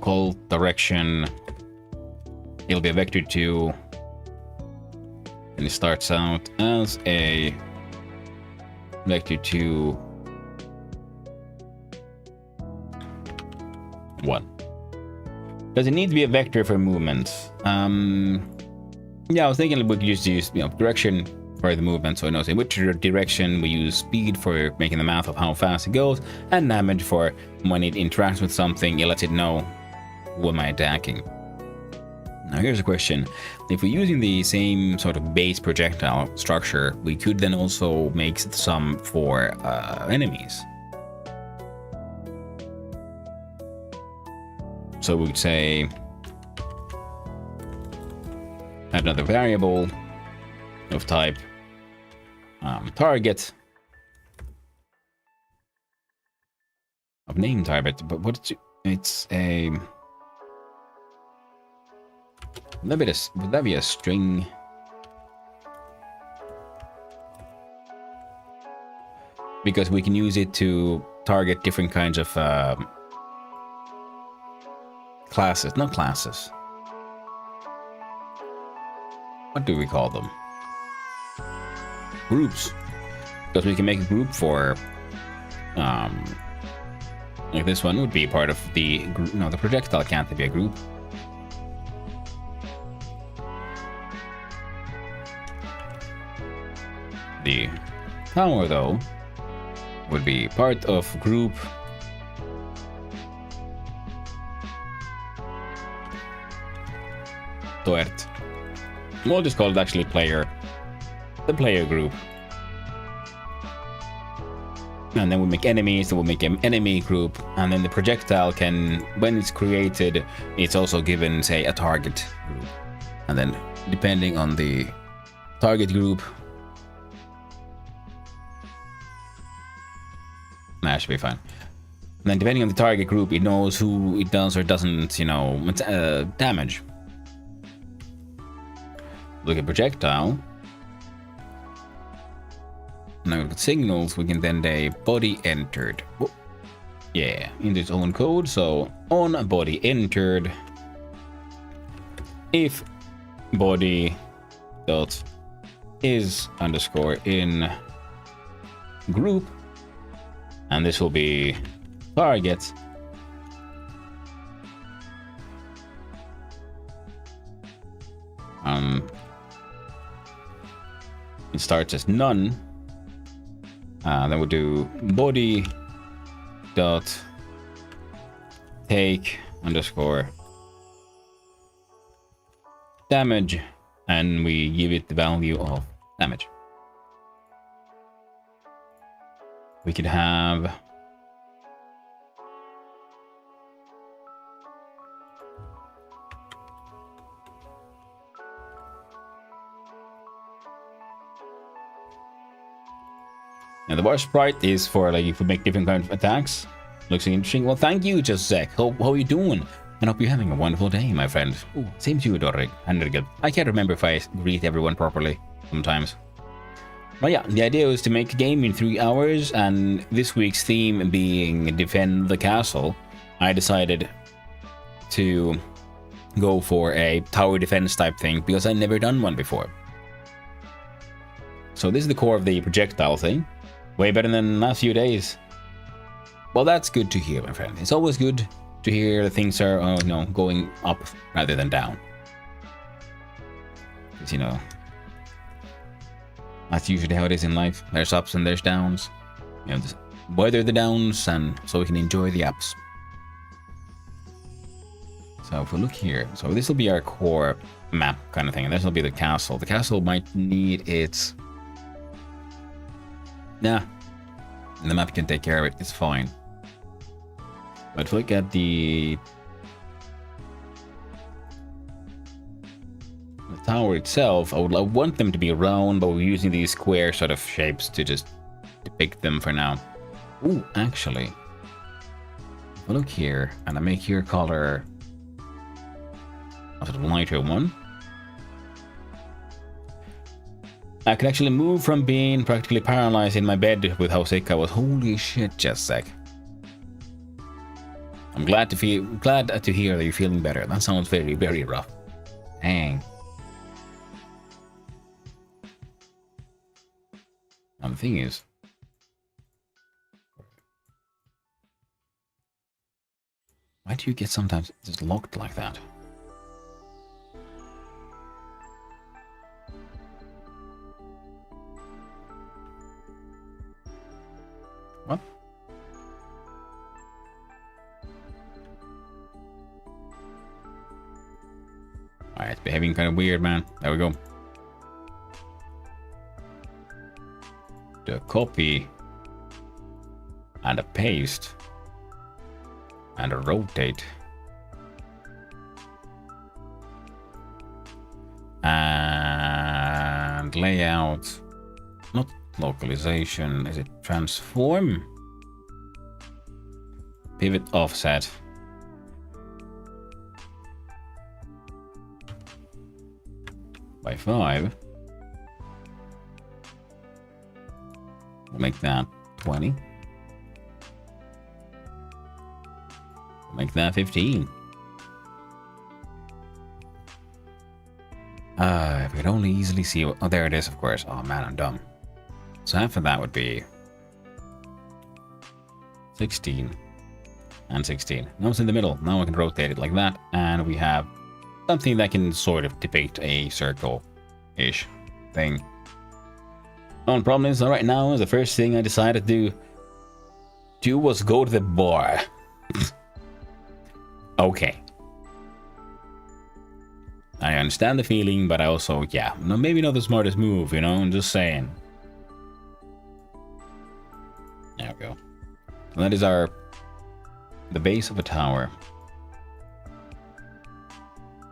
call direction. It'll be a vector 2. And it starts out as a vector 2 1. Does it need to be a vector for movements? Yeah, I was thinking we could just use direction for the movement, so it knows in which direction. We use speed for making the math of how fast it goes, and damage for when it interacts with something, it lets it know who am I attacking. Now here's a question. If we're using the same sort of base projectile structure, we could then also make some for enemies. So we'd say add another variable of type target of name target, but what's it's a would that be a string? Because we can use it to target different kinds of classes, not classes. What do we call them? Groups. Because we can make a group for, like this one would be part of the group. No, the projectile can't be a group. The tower, though, would be part of group. Tuert. We'll just call it actually the player group. And then we make enemies, so we'll make an enemy group, and then the projectile can, when it's created, it's also given, say, a target group. And then depending on the target group, that should be fine. And then depending on the target group, it knows who it does or doesn't, damage. Look at projectile. Now with signals, we can then say body entered. Whoop. Yeah, in its own code. So on body entered, if body dot is underscore in group, and this will be target. It starts as none. Then we'll do body dot take underscore damage, and we give it the value of damage. We could have now the bar sprite is for like if we make different kinds of attacks. Looks interesting. Well, thank you, Josek. How are you doing? And hope you're having a wonderful day, my friend. Ooh, same to you, Doric. I can't remember if I greet everyone properly sometimes. But yeah, the idea was to make a game in 3 hours, and this week's theme being defend the castle, I decided to go for a tower defense type thing because I'd never done one before. So this is the core of the projectile thing. Way better than the last few days. Well, that's good to hear, my friend. It's always good to hear that things are, going up rather than down. Because, that's usually how it is in life. There's ups and there's downs. Just weather the downs, and so we can enjoy the ups. So if we look here, so this will be our core map kind of thing, and this will be the castle. The castle might need its... Nah, the map can take care of it. It's fine. But if we look at the tower itself, I want them to be round, but we're using these square sort of shapes to just depict them for now. Ooh, actually, if I look here and I make your color a sort of lighter one, I could actually move from being practically paralyzed in my bed with how sick I was. Holy shit, just a sec. I'm glad to hear that you're feeling better. That sounds very, very rough. Dang. And the thing is, why do you get sometimes just locked like that? What? Alright, it's behaving kind of weird, man. There we go. The copy and a paste and a rotate and layout, not localization. Is it transform? Pivot offset. By 5. We'll make that 20. We'll make that 15. If we could only easily see... Oh, there it is, of course. Oh, man, I'm dumb. So half of that would be 16 and 16. Now it's in the middle. Now I can rotate it like that, and we have something that can sort of depict a circle-ish thing. Only problem is, right now, the first thing I decided to do was go to the bar. Okay. I understand the feeling, but I also, yeah, maybe not the smartest move, you know, I'm just saying. There we go. So that is the base of a tower.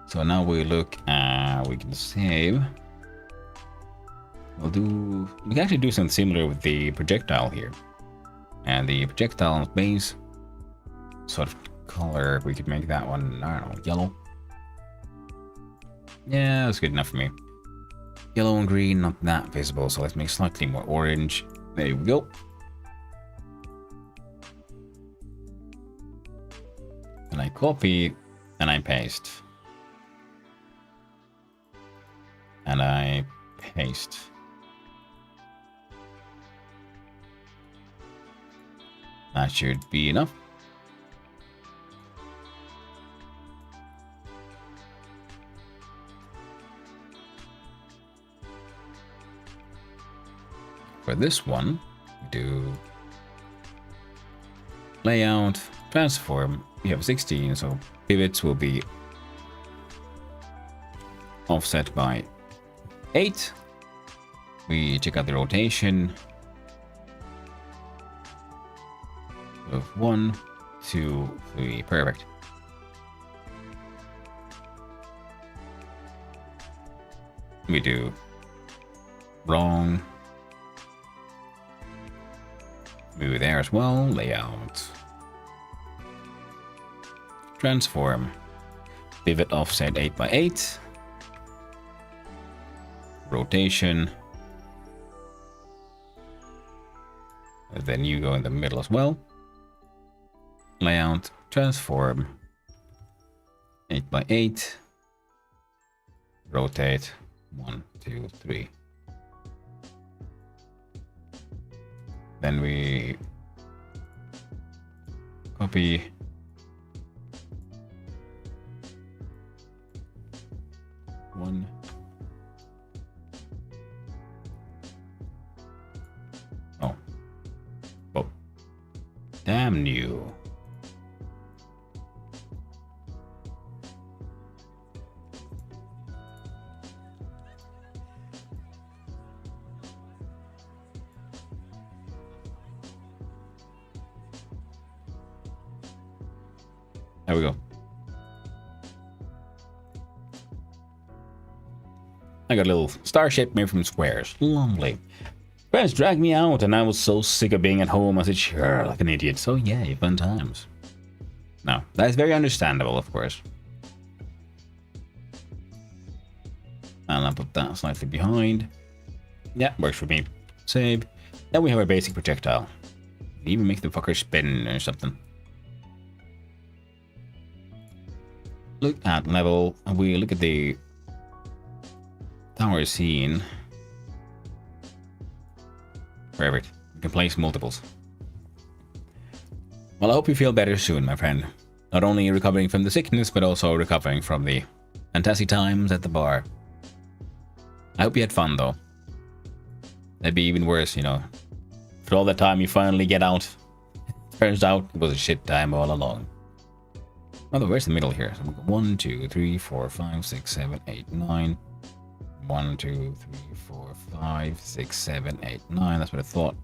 So now we look at, we can save. We can actually do something similar with the projectile here. And the projectile base sort of color, we could make that one, I don't know, yellow. Yeah, that's good enough for me. Yellow and green, not that visible, so let's make slightly more orange. There we go. And I copy and I paste. And I paste. That should be enough. For this one, do layout, transform. We have 16, so pivots will be offset by 8. We check out the rotation of 1, 2, 3. Perfect. We do wrong. Move there as well. Layout. Transform. Pivot offset 8 by 8. Rotation. And then you go in the middle as well. Layout. Transform. 8 by 8. Rotate. 1, 2, 3. Then we copy one. Oh. Oh. Damn you. There we go. I got a little star shape made from squares. Lovely. Friends dragged me out, and I was so sick of being at home. I said, sure, like an idiot. So yay, fun times. No, that is very understandable, of course. And I'll put that slightly behind. Yeah, works for me. Save. Then we have our basic projectile. Even make the fucker spin or something. Look at level, and we look at the tower scene. Perfect. You can place multiples. Well, I hope you feel better soon, my friend. Not only recovering from the sickness, but also recovering from the fantastic times at the bar. I hope you had fun, though. That'd be even worse, you know. For all the time you finally get out, turns out it was a shit time all along. Although, where's the middle here? So 1, 2, 3, 4, 5, 6, 7, 8, 9. 1, 2, 3, 4, 5, 6, 7, 8, 9. That's what I thought.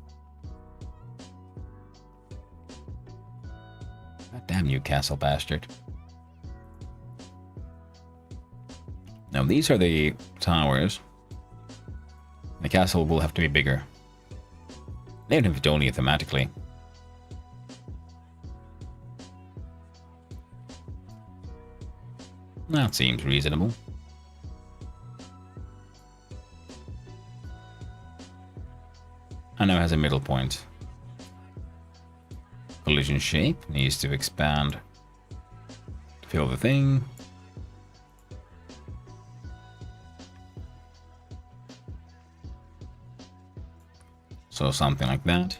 God damn you, castle bastard. Now, these are the towers. The castle will have to be bigger. Even if it's only thematically. That seems reasonable. And now it has a middle point. Collision shape needs to expand to fill the thing. So something like that.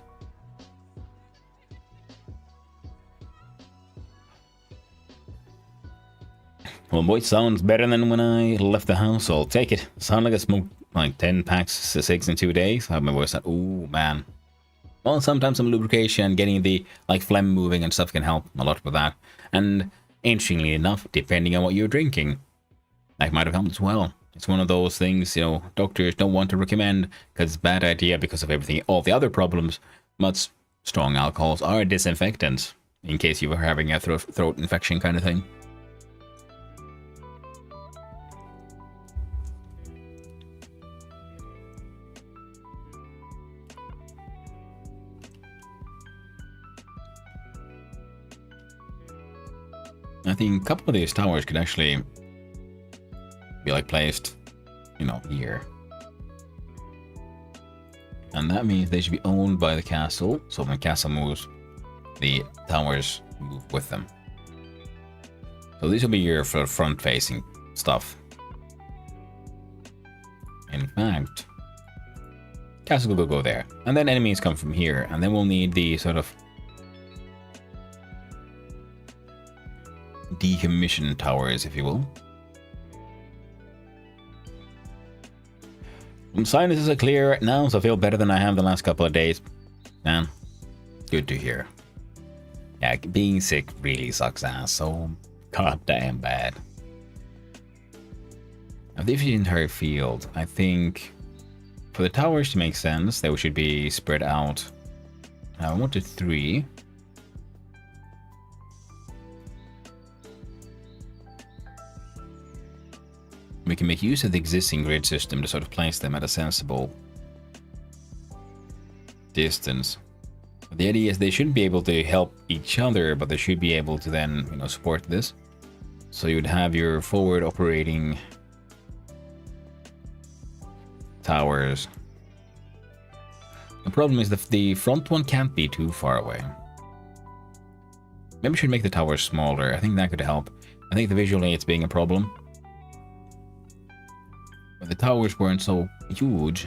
Well, boy, it sounds better than when I left the house, so I'll take it. Sound like I smoked like 10 packs of cigs in 2 days. I have my voice like, ooh, man. Well, sometimes some lubrication, getting the like phlegm moving and stuff can help a lot with that. And interestingly enough, depending on what you're drinking, that might have helped as well. It's one of those things, you know, doctors don't want to recommend because it's a bad idea because of everything, all the other problems. But strong alcohols are disinfectants in case you were having a throat infection kind of thing. I think a couple of these towers could actually be like placed, you know, here. And that means they should be owned by the castle. So when the castle moves, the towers move with them. So these will be your front-facing stuff. In fact, castle will go there. And then enemies come from here. And then we'll need the sort of decommissioned towers, if you will. My sinuses are clear right now, so I feel better than I have the last couple of days. Man, good to hear. Yeah, being sick really sucks ass, so goddamn bad. Now, this is the entire field. I think for the towers to make sense, they should be spread out. I wanted 3. We can make use of the existing grid system to sort of place them at a sensible distance. The idea is they shouldn't be able to help each other, but they should be able to then, you know, support this. So you would have your forward operating towers. The problem is the front one can't be too far away. Maybe we should make the towers smaller. I think that could help. I think the visually it's being a problem. But the towers weren't so huge.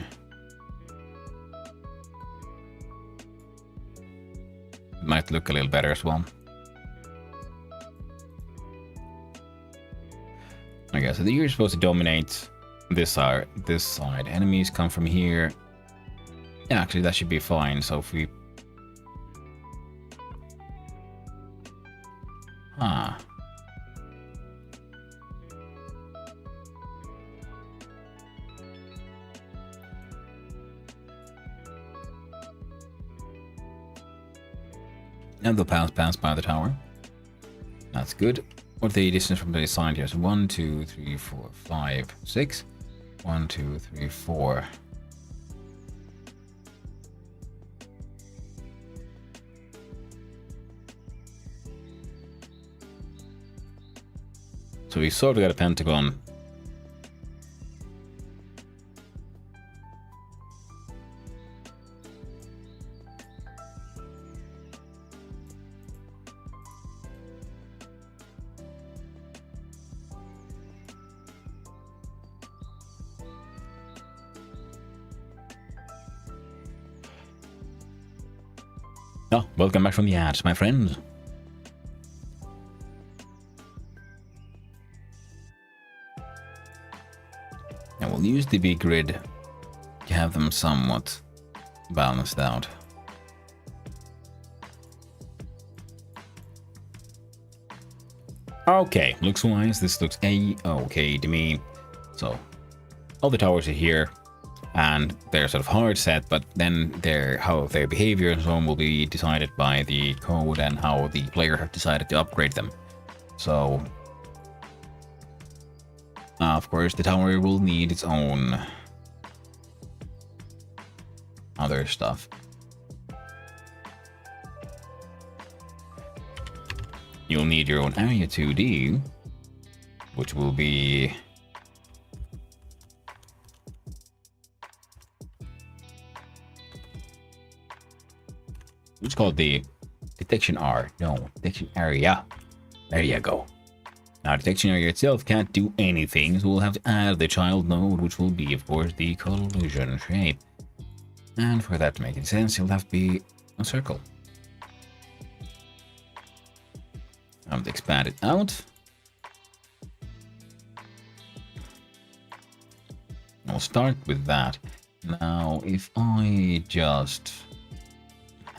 It might look a little better as well. Okay, so you're supposed to dominate this side. Enemies come from here. Yeah, actually that should be fine. So if we... Huh. And they'll pass by the tower. That's good. What the distance from the side here? So 1, 2, 3, 4, 5, 6. 1, 2, 3, 4. So we sort of got a pentagon. Oh, welcome back from the ads, my friends. And we'll use the big grid to have them somewhat balanced out. Okay, looks wise, this looks okay to me. So, all the towers are here, and they're sort of hard set, but then how their behavior and so on will be decided by the code and how the player have decided to upgrade them. So, of course, the tower will need its own other stuff. You'll need your own area 2D, which will be called the detection R. No, detection area. There you go. Now, detection area itself can't do anything, so we'll have to add the child node, which will be, of course, the collision shape. And for that to make any sense, it'll have to be a circle. I'll expand it out. I'll start with that. Now, if I just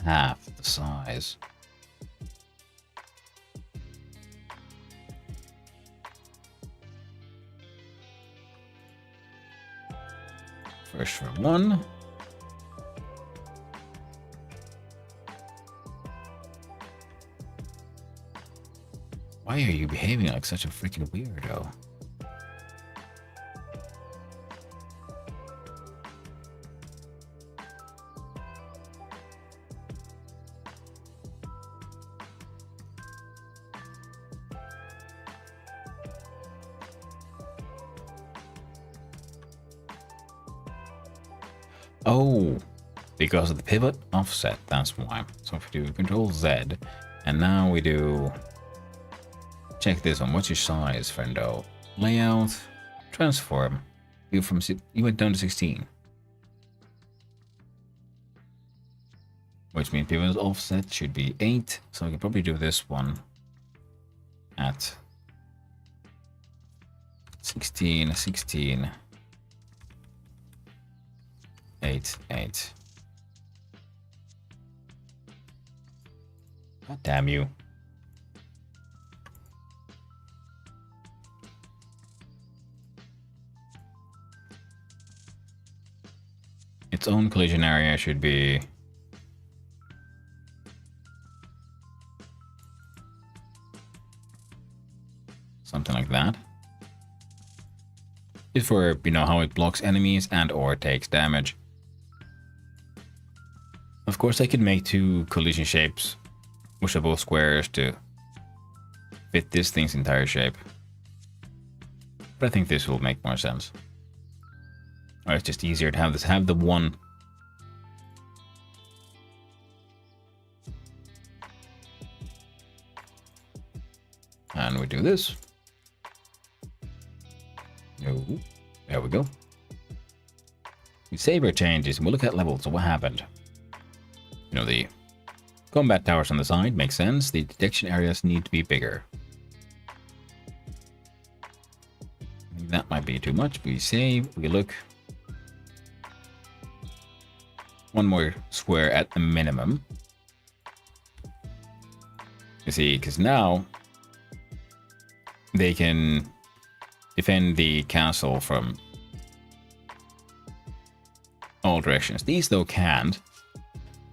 half the size. First for 1. Why are you behaving like such a freaking weirdo? Oh, because of the pivot offset, that's why. So if we do Control Z, and now we do, check this one, what's your size, friendo? Layout, transform, you went down to 16. Which means pivot offset should be 8, so we can probably do this one at 16, 16. 8, 8. God damn you. Its own collision area should be something like that. It's for, you know, how it blocks enemies and or takes damage. Of course, I could make 2 collision shapes, which are both squares, to fit this thing's entire shape. But I think this will make more sense. Or it's just easier to have the one. And we do this. No, there we go. We save our changes and we'll look at levels. So what happened? You know, the combat towers on the side make sense. The detection areas need to be bigger. That might be too much. We save, we look. One more square at the minimum. You see, because now they can defend the castle from all directions. These, though, can't.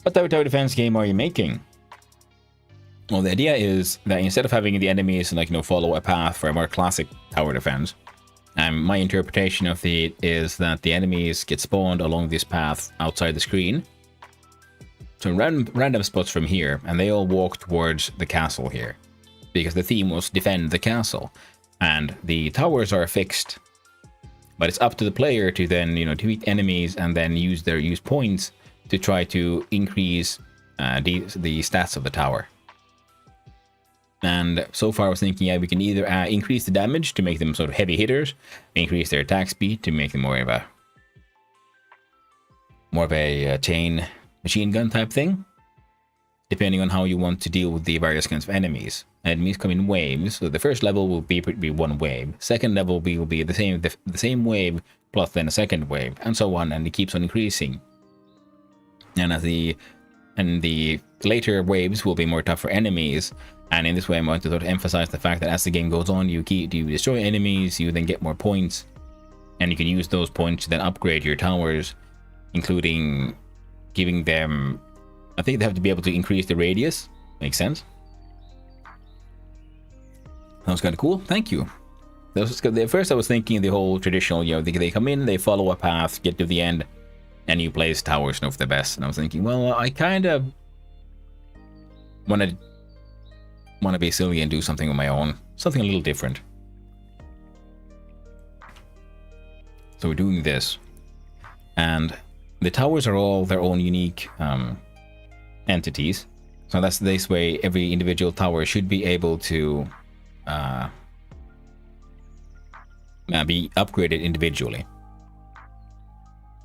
What tower defense game are you making? Well, the idea is that instead of having the enemies like follow a path for a more classic tower defense, my interpretation of it is that the enemies get spawned along this path outside the screen. So random spots from here, and they all walk towards the castle here, because the theme was defend the castle, and the towers are fixed. But it's up to the player to then to meet enemies and then use points to try to increase the stats of the tower. And so far I was thinking, yeah, we can either increase the damage to make them sort of heavy hitters, increase their attack speed to make them more of a chain machine gun type thing, depending on how you want to deal with the various kinds of enemies. Enemies come in waves, so the first level will be one wave, second level will be the same wave plus then a second wave, and so on, and it keeps on increasing. And the later waves will be more tougher enemies. And in this way, I'm going to sort of emphasize the fact that as the game goes on, you destroy enemies, you then get more points, and you can use those points to then upgrade your towers, including giving them, I think they have to be able to increase the radius. Makes sense. That was kind of cool. Thank you. That was good. At first I was thinking the whole traditional, they come in, they follow a path, get to the end, and you place towers and hope for the best. And I was thinking, well, I kind of want to be silly and do something of my own, something a little different. So we're doing this, and the towers are all their own unique entities. So that's this way every individual tower should be able to be upgraded individually.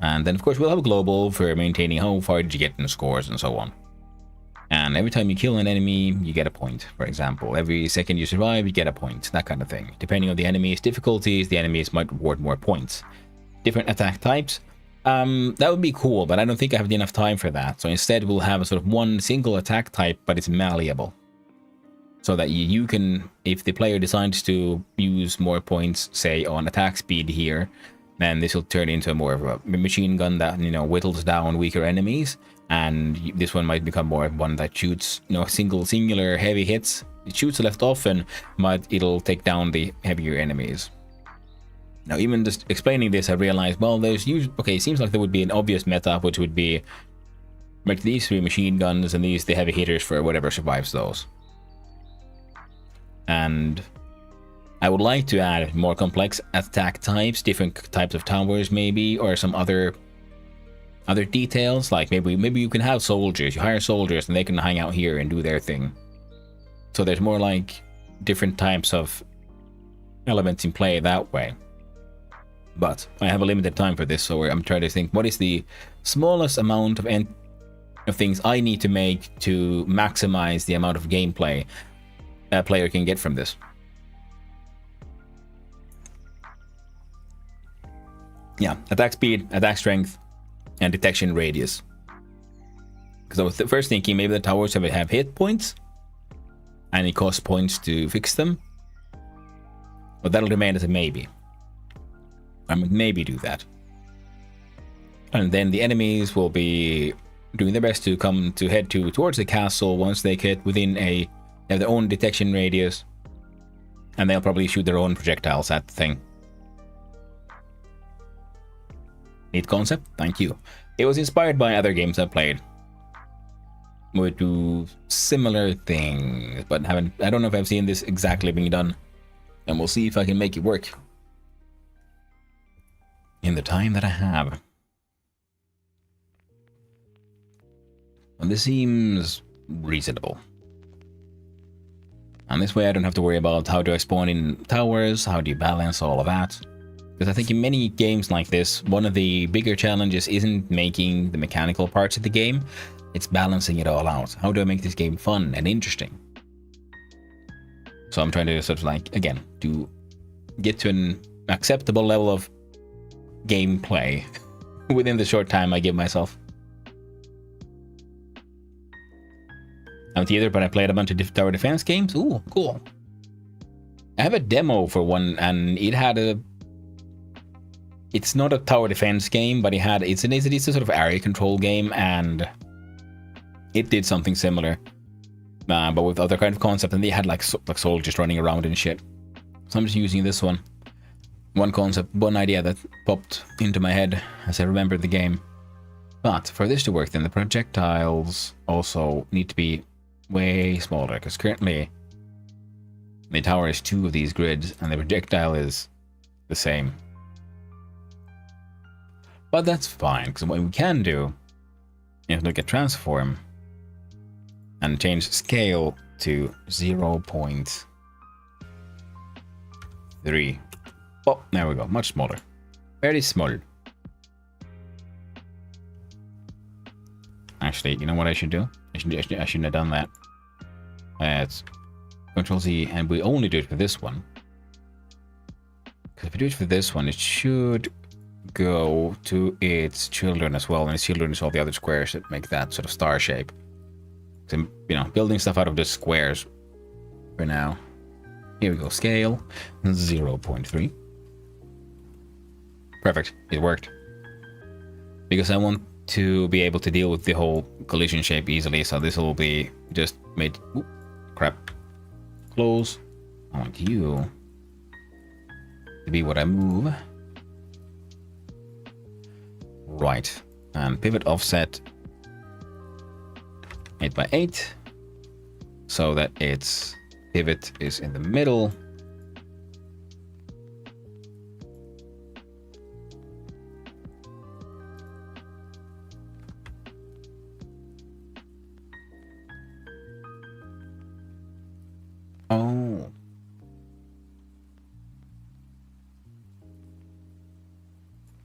And then of course we'll have a global for maintaining how far did you get in scores and so on. And every time you kill an enemy, you get a point, for example. Every second you survive, you get a point, that kind of thing. Depending on the enemy's difficulties, the enemies might reward more points. Different attack types. That would be cool, but I don't think I have enough time for that. So instead, we'll have a sort of one single attack type, but it's malleable. So that you can, if the player decides to use more points, say on attack speed here, then this will turn into more of a machine gun that, whittles down weaker enemies. And this one might become more one that shoots, singular heavy hits. It shoots left often, but it'll take down the heavier enemies. Now, even just explaining this, I realized, well, it seems like there would be an obvious meta, which would be make these 3 machine guns and these the heavy hitters for whatever survives those. And I would like to add more complex attack types, different types of towers maybe, or some other details, like maybe you can have soldiers, you hire soldiers and they can hang out here and do their thing. So there's more like different types of elements in play that way. But I have a limited time for this, so I'm trying to think what is the smallest amount of things I need to make to maximize the amount of gameplay a player can get from this. Yeah, attack speed, attack strength, and detection radius. Because I was first thinking maybe the towers have hit points, and it costs points to fix them. But that'll remain as a maybe. I would maybe do that. And then the enemies will be doing their best to head towards the castle once they get within they have their own detection radius. And they'll probably shoot their own projectiles at the thing. Neat concept, thank you. It was inspired by other games I've played. We do similar things, but I don't know if I've seen this exactly being done. And we'll see if I can make it work in the time that I have. And this seems reasonable. And this way I don't have to worry about how do I spawn in towers, how do you balance all of that. Because I think in many games like this, one of the bigger challenges isn't making the mechanical parts of the game, it's balancing it all out. How do I make this game fun and interesting? So I'm trying to sort of again, to get to an acceptable level of gameplay within the short time I give myself. I'm either, but I played a bunch of tower defense games. Ooh, cool. I have a demo for one, and it had it's not a tower defense game, but it's a sort of area control game, and it did something similar. but with other kind of concept, and they had like soldiers running around and shit. So I'm just using this one. One concept, one idea that popped into my head as I remembered the game. But for this to work, then the projectiles also need to be way smaller, because currently the tower is 2 of these grids and the projectile is the same. But that's fine, because what we can do is look at transform and change scale to 0.3. Oh, there we go, much smaller. Very small. Actually, you know what I should do? I shouldn't have done that. It's Control Z, and we only do it for this one. Because if we do it for this one, it should go to its children as well, and its children is all the other squares that make that sort of star shape. So, you know, building stuff out of the squares for now. Here we go, scale 0.3. Perfect, it worked. Because I want to be able to deal with the whole collision shape easily, so this will be just made. Ooh, crap. Close. I want you to be what I move. Right. And pivot offset 8 by 8, so that its pivot is in the middle. Oh.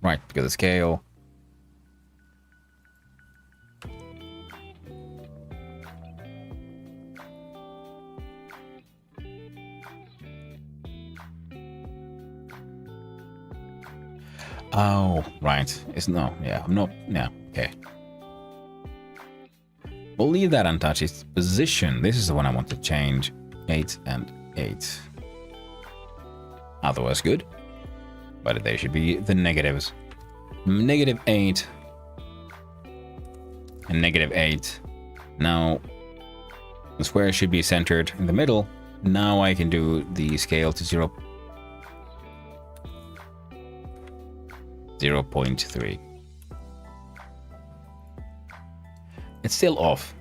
Right, because the scale. Oh, right. It's no, yeah, I'm not, yeah, okay. We'll leave that untouched. Its position, this is the one I want to change. 8 and 8. Otherwise good. But they should be the negatives. -8 and -8. Now the square should be centered in the middle. Now I can do the scale to 0.3. It's still off.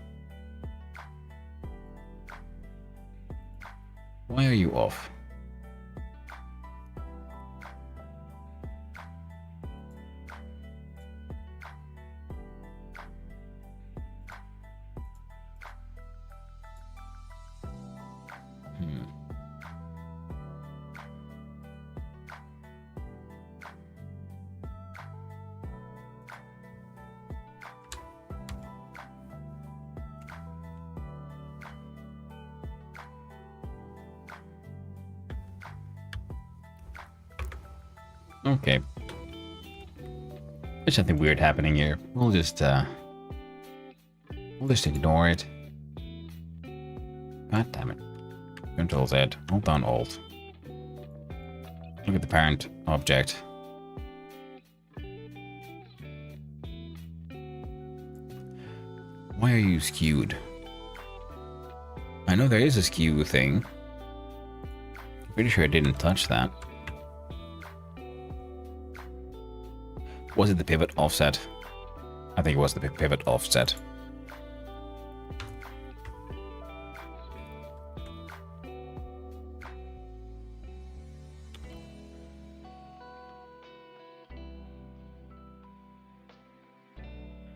Why are you off? Okay. There's something weird happening here. We'll just ignore it. God damn it. Control Z. Hold down Alt. Look at the parent object. Why are you skewed? I know there is a skew thing. Pretty sure I didn't touch that. Was it the pivot offset? I think it was the pivot offset.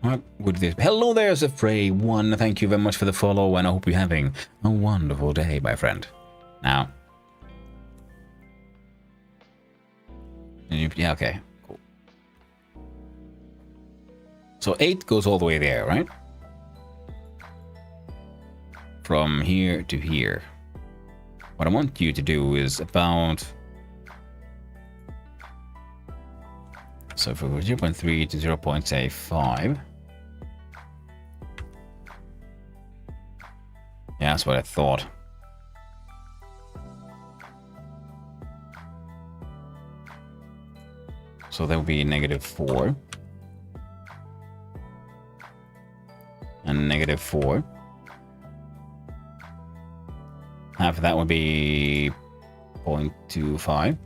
What would this? Hello there, Zafray1. Thank you very much for the follow, and I hope you're having a wonderful day, my friend. Now. Yeah, okay. Cool. So 8 goes all the way there, right? From here to here. What I want you to do is about... So if we go 0.3 to 0.5... Yeah, that's what I thought. So that would be -4. And -4. half of that would be 0.25.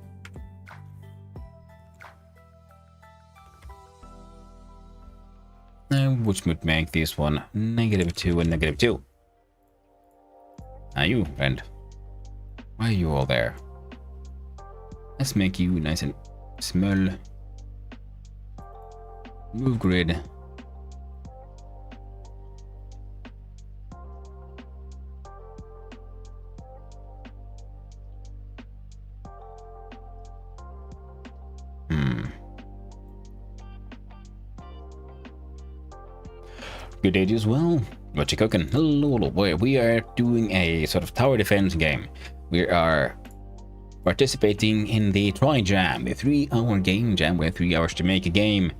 Which would make this one -2 and -2. Now you, friend. Why are you all there? Let's make you nice and small. Move grid. Good day to you as well. What you cooking? Hello, boy. We are doing a sort of tower defense game. We are participating in the Trijam, a 3-hour game jam. We have 3 hours to make a game.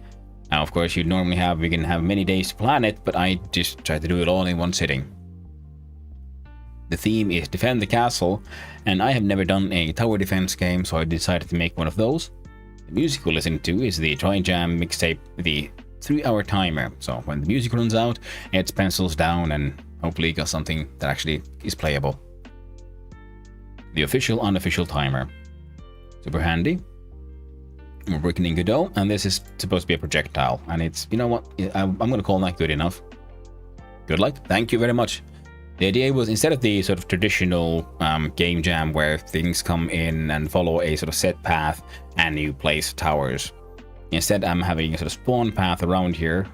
Now, of course, we can have many days to plan it, but I just try to do it all in one sitting. The theme is defend the castle, and I have never done a tower defense game, so I decided to make one of those. The music we'll listen to is the Trijam mixtape, the 3-hour timer. So when the music runs out, it's pencils down and hopefully got something that actually is playable. The official unofficial timer. Super handy. We're working in Godot, and this is supposed to be a projectile, and it's, you know what, I'm gonna call that good enough. Good luck. Thank you very much. The idea was, instead of the sort of traditional game jam where things come in and follow a sort of set path and you place towers, instead I'm having a sort of spawn path around here.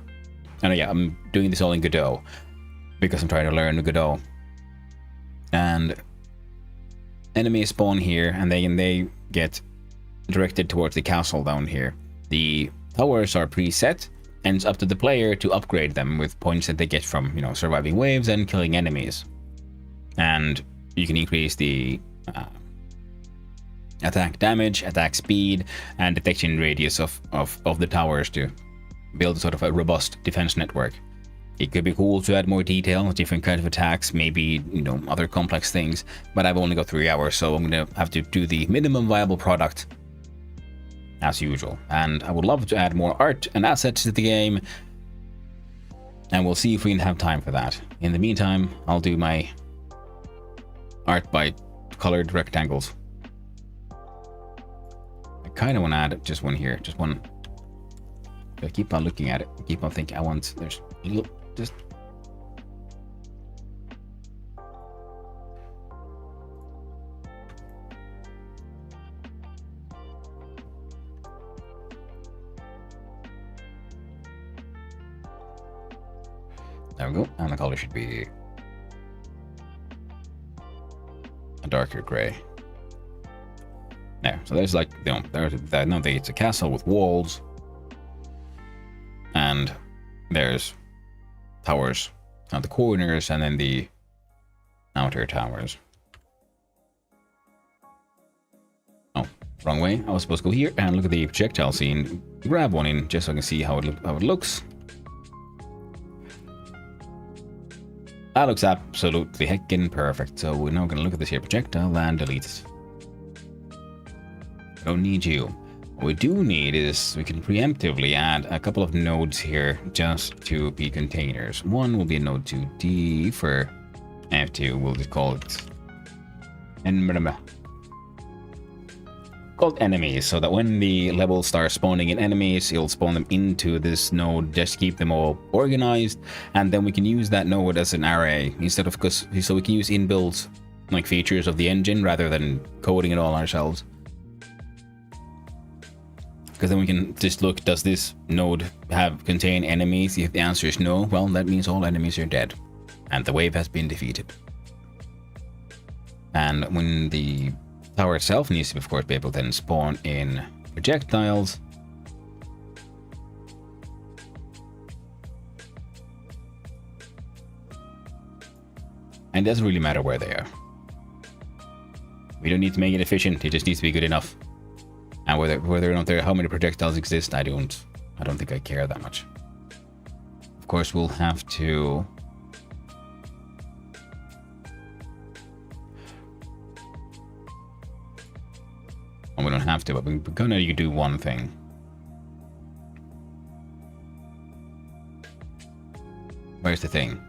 And yeah, I'm doing this all in Godot because I'm trying to learn Godot. And enemies spawn here, and they get directed towards the castle down here. The towers are preset, and it's up to the player to upgrade them with points that they get from, you know, surviving waves and killing enemies. And you can increase the attack damage, attack speed, and detection radius of the towers to build sort of a robust defense network. It could be cool to add more detail, different kinds of attacks, maybe, you know, other complex things, but I've only got 3 hours, so I'm gonna have to do the minimum viable product as usual. And I would love to add more art and assets to the game, and we'll see if we can have time for that. In the meantime, I'll do my art by colored rectangles. I kind of want to add just one here, just one. I keep on looking at it, I keep on thinking, there's just. There we go, and the color should be a darker gray. There, so there's like, you know, it's a castle with walls, and there's towers at the corners, and then the outer towers. Oh, wrong way. I was supposed to go here and look at the projectile scene. Grab one in just so I can see how it looks. That looks absolutely heckin' perfect. So we're now going to look at this here projectile and delete it. Don't need you. What we do need is we can preemptively add a couple of nodes here just to be containers. One will be a node 2D for F2. We'll just call it enemies, so that when the level starts spawning in enemies, it'll spawn them into this node, just keep them all organized, and then we can use that node as an array instead of, so we can use inbuilt like features of the engine rather than coding it all ourselves. Because then we can just look, does this node contain enemies? If the answer is no, well, that means all enemies are dead and the wave has been defeated. And when the tower itself needs to, of course, be able to then spawn in projectiles. And it doesn't really matter where they are. We don't need to make it efficient, it just needs to be good enough. And whether or not how many projectiles exist, I don't think I care that much. Of course, we'll have to well, we don't have to, but we're gonna do one thing. Where's the thing?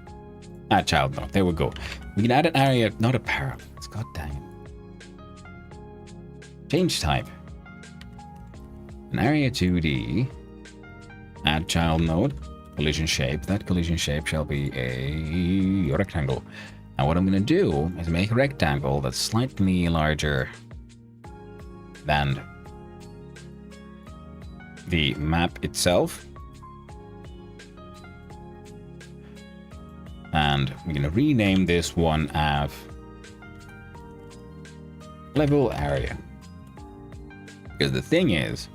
Add child node. There we go. We can add an area, not a parallax. God dang it. Change type. An area 2D. Add child node. Collision shape. That collision shape shall be a rectangle. Now what I'm going to do is make a rectangle that's slightly larger than the map itself. And we're going to rename this one as level area. Because the thing is,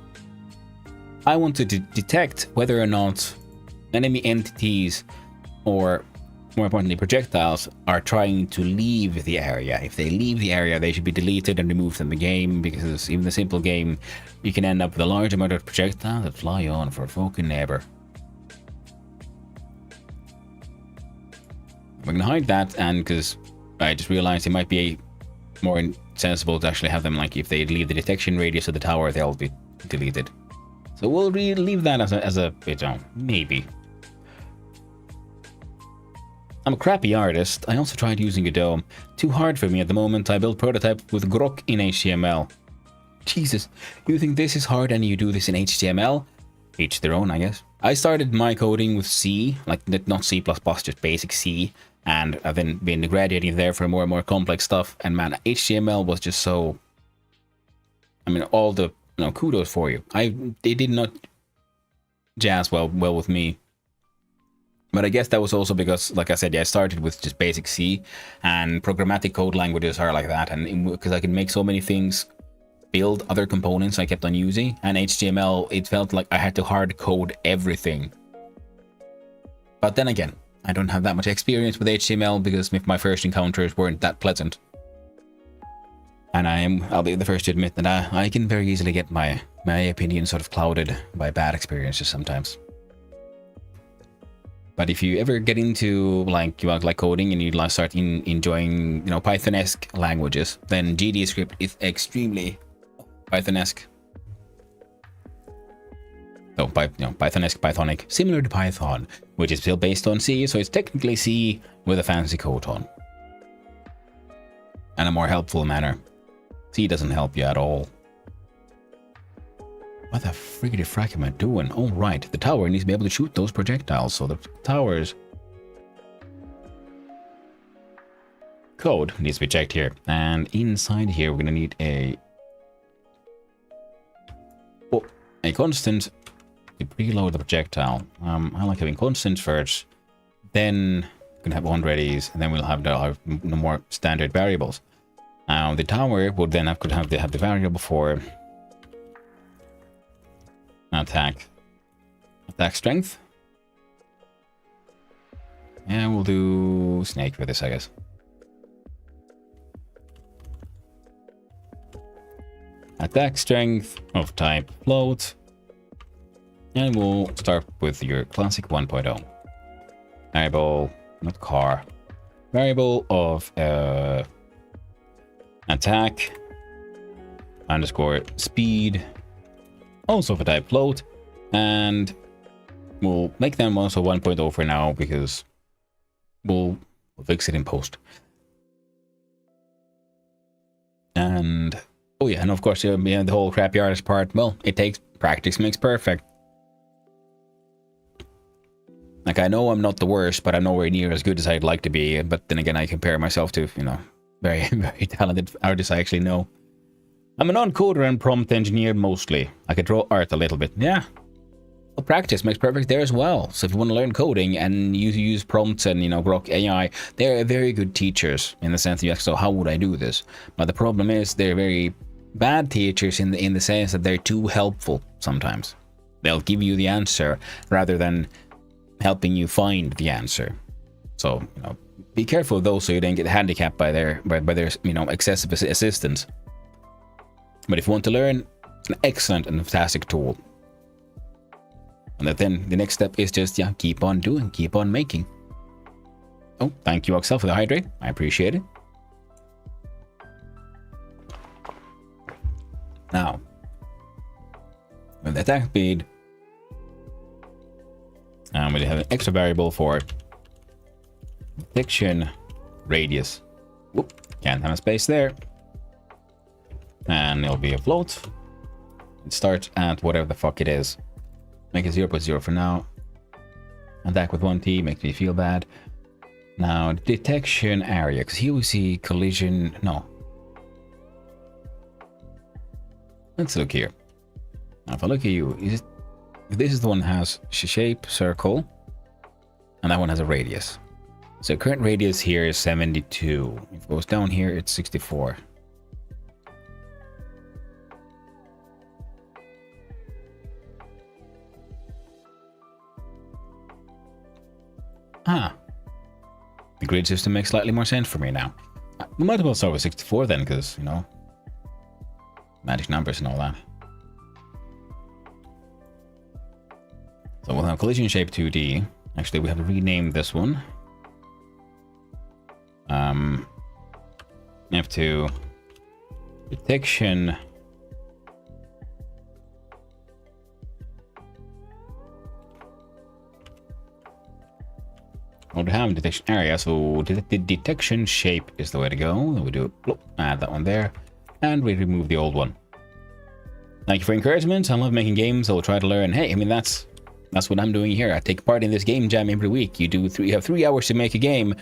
I want to detect whether or not enemy entities, or more importantly projectiles, are trying to leave the area. If they leave the area, they should be deleted and removed from the game, because even the simple game, you can end up with a large amount of projectiles that fly on for fucking ever. We're gonna hide that, and because I just realized it might be more sensible to actually have them, like, if they leave the detection radius of the tower, they'll be deleted. So we'll leave that as a you know, maybe. I'm a crappy artist. I also tried using a dome. Too hard for me at the moment. I built prototype with Grok in HTML. Jesus, you think this is hard and you do this in HTML? Each their own, I guess. I started my coding with C, like not C++, just basic C, and I've then been graduating there for more and more complex stuff. And man, HTML was just so. I mean, all the kudos for you. They did not jazz well with me. But I guess that was also because, like I said, yeah, I started with just basic C, and programmatic code languages are like that. And because I can make so many things, build other components I kept on using, and HTML, it felt like I had to hard code everything. But then again, I don't have that much experience with HTML because my first encounters weren't that pleasant. And I'll be the first to admit that I can very easily get my opinion sort of clouded by bad experiences sometimes. But if you ever get into like coding and you start enjoying Python-esque languages, then GDScript is extremely Python-esque. So Python-esque, Pythonic, similar to Python, which is still based on C, so it's technically C with a fancy coat on. And a more helpful manner. C doesn't help you at all. What the friggity frack am I doing? Oh right, the tower needs to be able to shoot those projectiles, so the tower's code needs to be checked here. And inside here we're gonna need a constant to preload the projectile. I like having constants first, then we're gonna have unreadies, and then we'll have the more standard variables. Now the tower would then have the variable for attack strength. Yeah, we'll do snake for this, I guess. Attack strength of type float. And we'll start with your classic 1.0. Variable, not car. Variable of attack underscore speed. Also for type float. And we'll make them also 1.0 for now because we'll fix it in post. And oh yeah, and of course, the whole crappy artist part, well, it takes practice makes perfect. Like, I know I'm not the worst, but I'm nowhere near as good as I'd like to be. But then again, I compare myself to, very, very talented artists I actually know. I'm a non-coder and prompt engineer mostly. I could draw art a little bit. Yeah. Well, practice makes perfect there as well. So if you want to learn coding and you use prompts and, Grok AI, they're very good teachers in the sense that you ask, so how would I do this? But the problem is they're very bad teachers in the sense that they're too helpful sometimes. They'll give you the answer rather than helping you find the answer. So, be careful of those so you don't get handicapped by their excessive assistance. But if you want to learn, it's an excellent and fantastic tool. And then the next step is just, keep on doing, keep on making. Oh, thank you, Oxel, for the hydrate. I appreciate it. Now, with the attack speed, we have an extra variable for detection radius. Whoop, Can't have a space there. And it'll be a float. It starts at whatever the fuck it is. Make it 0.0 for now. Attack with 1T makes me feel bad. Now, detection area, because here we see collision. No. Let's look here. Now, if I look at you, this is the one that has shape, circle, and that one has a radius. So current radius here is 72. If it goes down here, it's 64. Ah. The grid system makes slightly more sense for me now. We might as well start with 64 then, because, you know, magic numbers and all that. So we'll have collision shape 2D. Actually, we have to rename this one. F2 detection. Well, we have detection area, so the detection shape is the way to go. We do add that one there, and we remove the old one. Thank you for encouragement. I love making games. I will try to learn. Hey, I mean that's what I'm doing here. I take part in this game jam every week. You have 3 hours to make a game,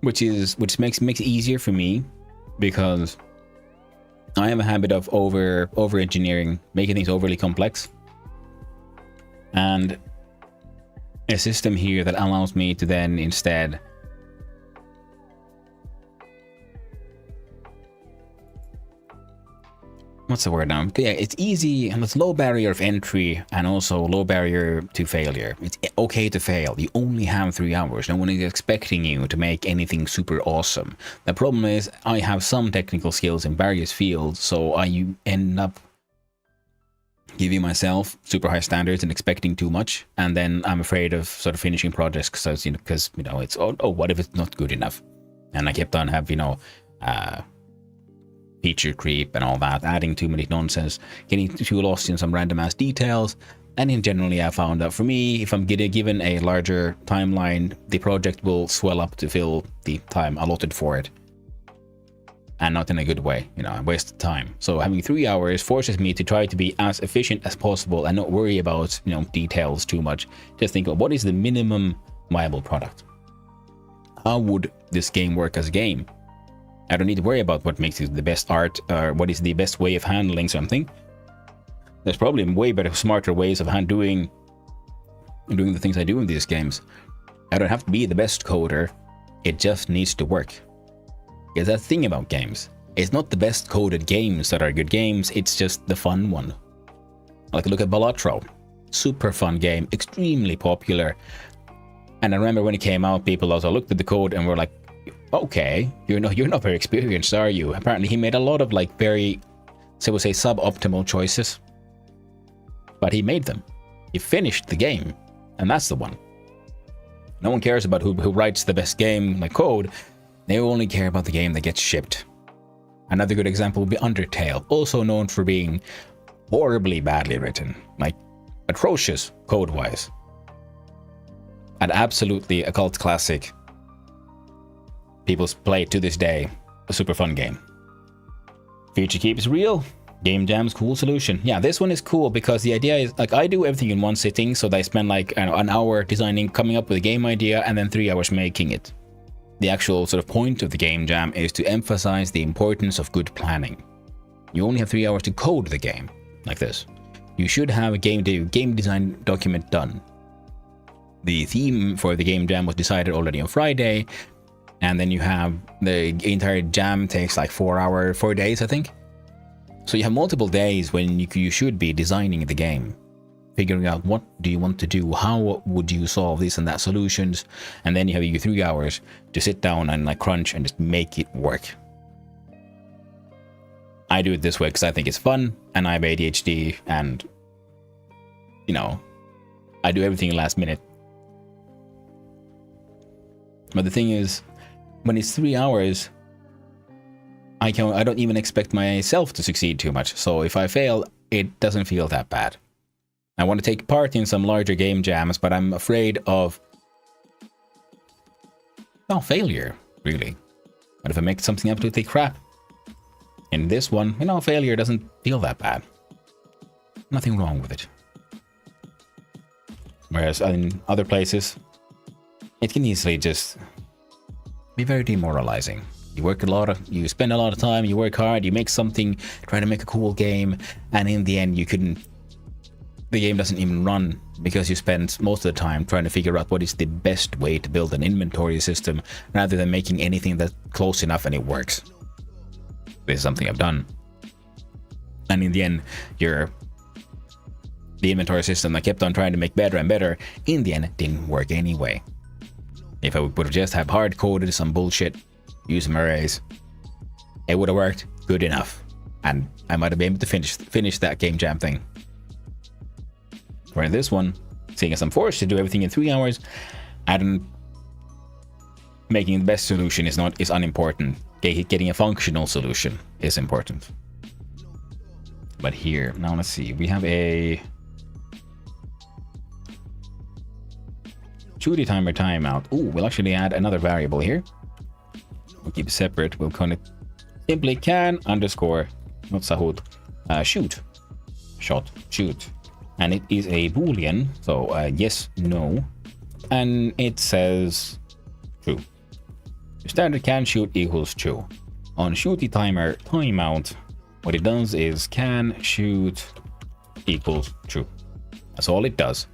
which makes it easier for me because I have a habit of over engineering, making things overly complex, and a system here that allows me to then instead what's the word now? Yeah, it's easy and it's low barrier of entry and also low barrier to failure. It's okay to fail. You only have 3 hours. No one is expecting you to make anything super awesome. The problem is I have some technical skills in various fields, so I end up giving myself super high standards and expecting too much, and then I'm afraid of sort of finishing projects because it's what if it's not good enough? And I kept on feature creep and all that, adding too many nonsense, getting too lost in some random ass details. And in generally, I found that for me, if I'm given a larger timeline, the project will swell up to fill the time allotted for it. And not in a good way, I wasted time. So having 3 hours forces me to try to be as efficient as possible and not worry about, details too much. Just think of what is the minimum viable product? How would this game work as a game? I don't need to worry about what makes it the best art or what is the best way of handling something. There's probably way better, smarter ways of doing the things I do in these games. I don't have to be the best coder. It just needs to work. It's that thing about games. It's not the best coded games that are good games, it's just the fun one. Like look at Balatro. Super fun game, extremely popular. And I remember when it came out, people also looked at the code and were like, okay, you're not very experienced, are you? Apparently he made a lot of very, so we'll say suboptimal choices. But he made them. He finished the game. And that's the one. No one cares about who writes the best game code. They only care about the game that gets shipped. Another good example would be Undertale, also known for being horribly badly written, atrocious code-wise. And absolutely a cult classic. People play it to this day, a super fun game. Feature keep is real. Game Jam's cool solution. Yeah, this one is cool because the idea is I do everything in one sitting, so I spend an hour designing, coming up with a game idea, and then 3 hours making it. The actual sort of point of the Game Jam is to emphasize the importance of good planning. You only have 3 hours to code the game, like this. You should have a game design document done. The theme for the Game Jam was decided already on Friday, and then you have the entire jam takes 4 days, I think. So you have multiple days when you should be designing the game. Figuring out what do you want to do, how would you solve this and that solutions, and then you have your 3 hours to sit down and crunch and just make it work. I do it this way because I think it's fun and I have ADHD and I do everything last minute. But the thing is, when it's 3 hours, I don't even expect myself to succeed too much. So if I fail, it doesn't feel that bad. I want to take part in some larger game jams, but I'm afraid of failure, really. But if I make something absolutely crap, in this one, you know, failure doesn't feel that bad. Nothing wrong with it. Whereas in other places, it can easily just be very demoralizing. You spend a lot of time, you work hard, you make something, try to make a cool game, and in the end the game doesn't even run because you spend most of the time trying to figure out what is the best way to build an inventory system rather than making anything that's close enough and it works. This is something I've done. And in the end, the inventory system I kept on trying to make better and better, in the end, didn't work anyway. If I would have just have hard-coded some bullshit, use some arrays, it would have worked good enough. And I might have been able to finish that game jam thing. For this one, seeing as I'm forced to do everything in 3 hours, making the best solution is unimportant. Getting a functional solution is important. But here, now let's see, we have a Shooty timer timeout. Ooh, we'll actually add another variable here. We'll keep it separate. We'll call it simply can underscore not sahut shoot shot shoot, and it is a boolean, so yes, no, and it says true. Standard can shoot equals true. On Shooty timer timeout, what it does is can shoot equals true. That's all it does.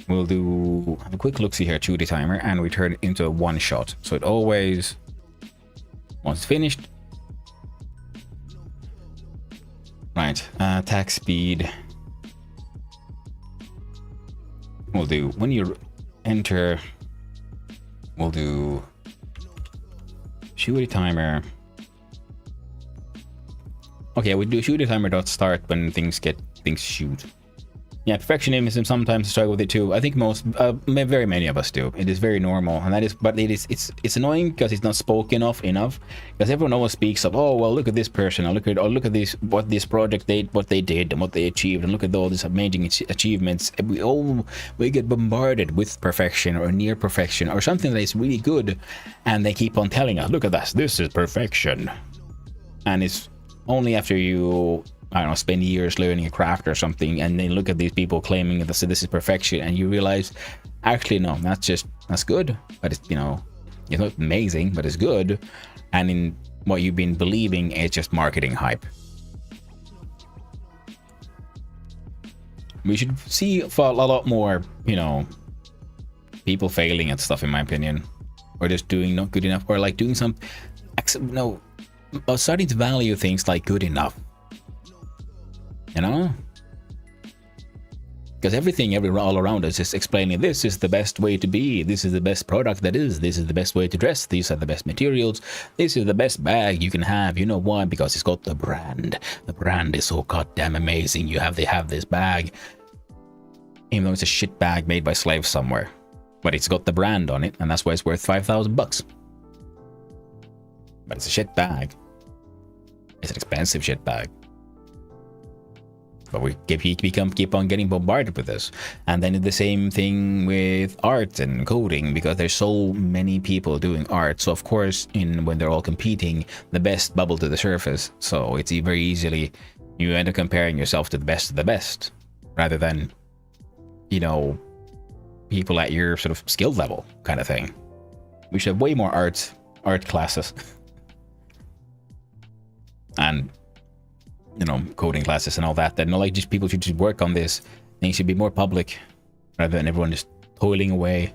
We'll do a quick look see here, Shooty timer, and we turn it into a one shot. So it always, once finished, right, attack speed. We'll do when you enter, we'll do Shooty timer. Okay, we do Shooty timer dot start when things shoot. Yeah, perfectionism sometimes struggle with it too. I think very many of us do. It is very normal, and it's annoying because it's not spoken of enough. Because everyone always speaks of, oh well, look at this person, or look at this what this project what they did and what they achieved, and look at all these amazing achievements. We get bombarded with perfection or near perfection or something that is really good, and they keep on telling us, look at this is perfection, and it's only after you, I don't know, spend years learning a craft or something, and then look at these people claiming that this is perfection, and you realize, actually no, that's good, but it's, you know, it's not amazing, but it's good, and in what you've been believing, it's just marketing hype. We should see a lot more, you know, people failing at stuff, in my opinion, or just doing not good enough, or like doing some, starting to value things like good enough. You know? Because everything all around us is explaining this is the best way to be, this is the best product this is the best way to dress, these are the best materials, this is the best bag you can have. You know why? Because it's got the brand. The brand is so goddamn amazing. They have this bag, even though it's a shit bag made by slaves somewhere, but it's got the brand on it, and that's why it's worth $5,000. But it's a shit bag. It's an expensive shit bag. But we keep on getting bombarded with this. And then the same thing with art and coding, because there's so many people doing art. So of course, when they're all competing, the best bubble to the surface. So it's very easily, you end up comparing yourself to the best of the best, rather than, you know, people at your sort of skill level kind of thing. We should have way more art classes. And, you know, coding classes and all that. Then like just people should just work on this. Things should be more public, rather than everyone just toiling away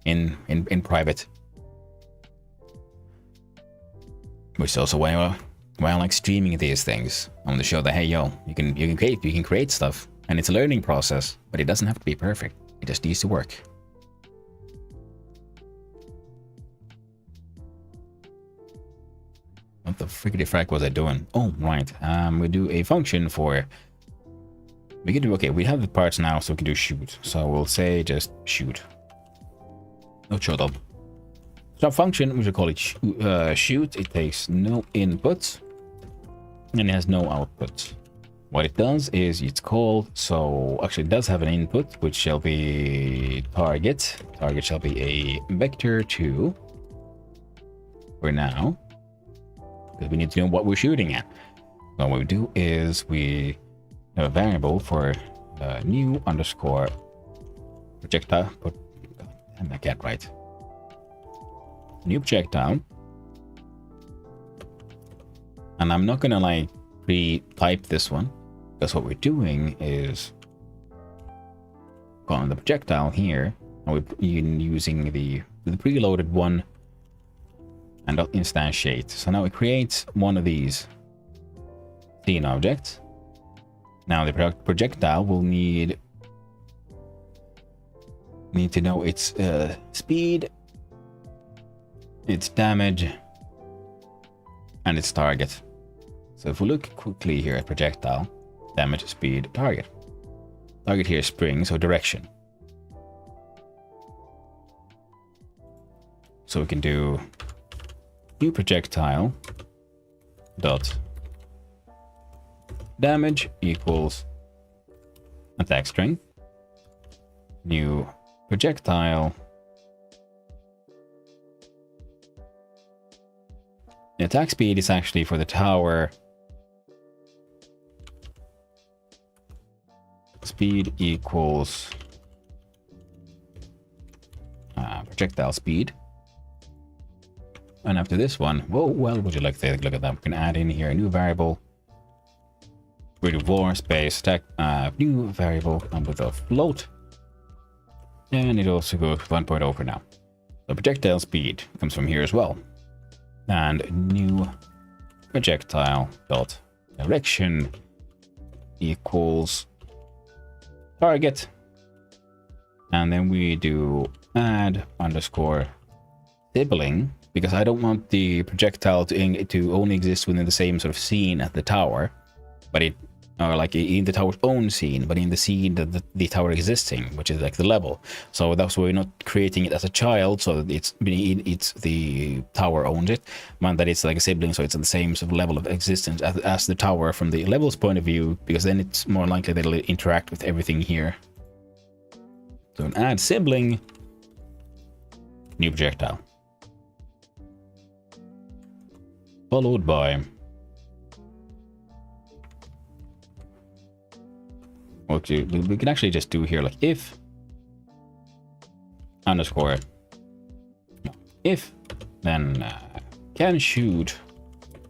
in private. Which is also why I like streaming these things. I want to show that, hey yo, you can create stuff, and it's a learning process, but it doesn't have to be perfect. It just needs to work. What the frickety frack was I doing? Oh, right. We do a function for... We can do... Okay, we have the parts now, so we can do shoot. So we'll say just shoot. No shut up. So function, we should call it shoot. It takes no input, and it has no output. What it does is it's called... So actually it does have an input, which shall be target. Target shall be a vector2 for now. because we need to know what we're shooting at. So what we do is we have a variable for new underscore projectile. I can't write. New projectile. And I'm not gonna like pre-type this one, because what we're doing is calling the projectile here, and we're using the preloaded one and instantiate. So now it creates one of these scene objects. Now the projectile will need to know its speed, its damage, and its target. So if we look quickly here at projectile, damage, speed, target. Target here is spring, so direction. So we can do new projectile dot damage equals attack strength. New projectile. The attack speed is actually for the tower. Speed equals projectile speed. And after this one, well, would you like to take a look at that? We can add in here a new variable. We do war space stack new variable with a float. And it also goes 1.0 for now. The projectile speed comes from here as well. And new projectile dot direction equals target. And then we do add underscore sibling, because I don't want the projectile to only exist within the same sort of scene at the tower, but it, or like in the tower's own scene, but in the scene that the tower existing, which is like the level. So that's why we're not creating it as a child, so that it's the tower owns it, but that it's like a sibling, so it's in the same sort of level of existence as the tower from the level's point of view, because then it's more likely that it'll interact with everything here. So an add sibling, new projectile, followed by okay, we can actually just do here like if underscore no, if then can shoot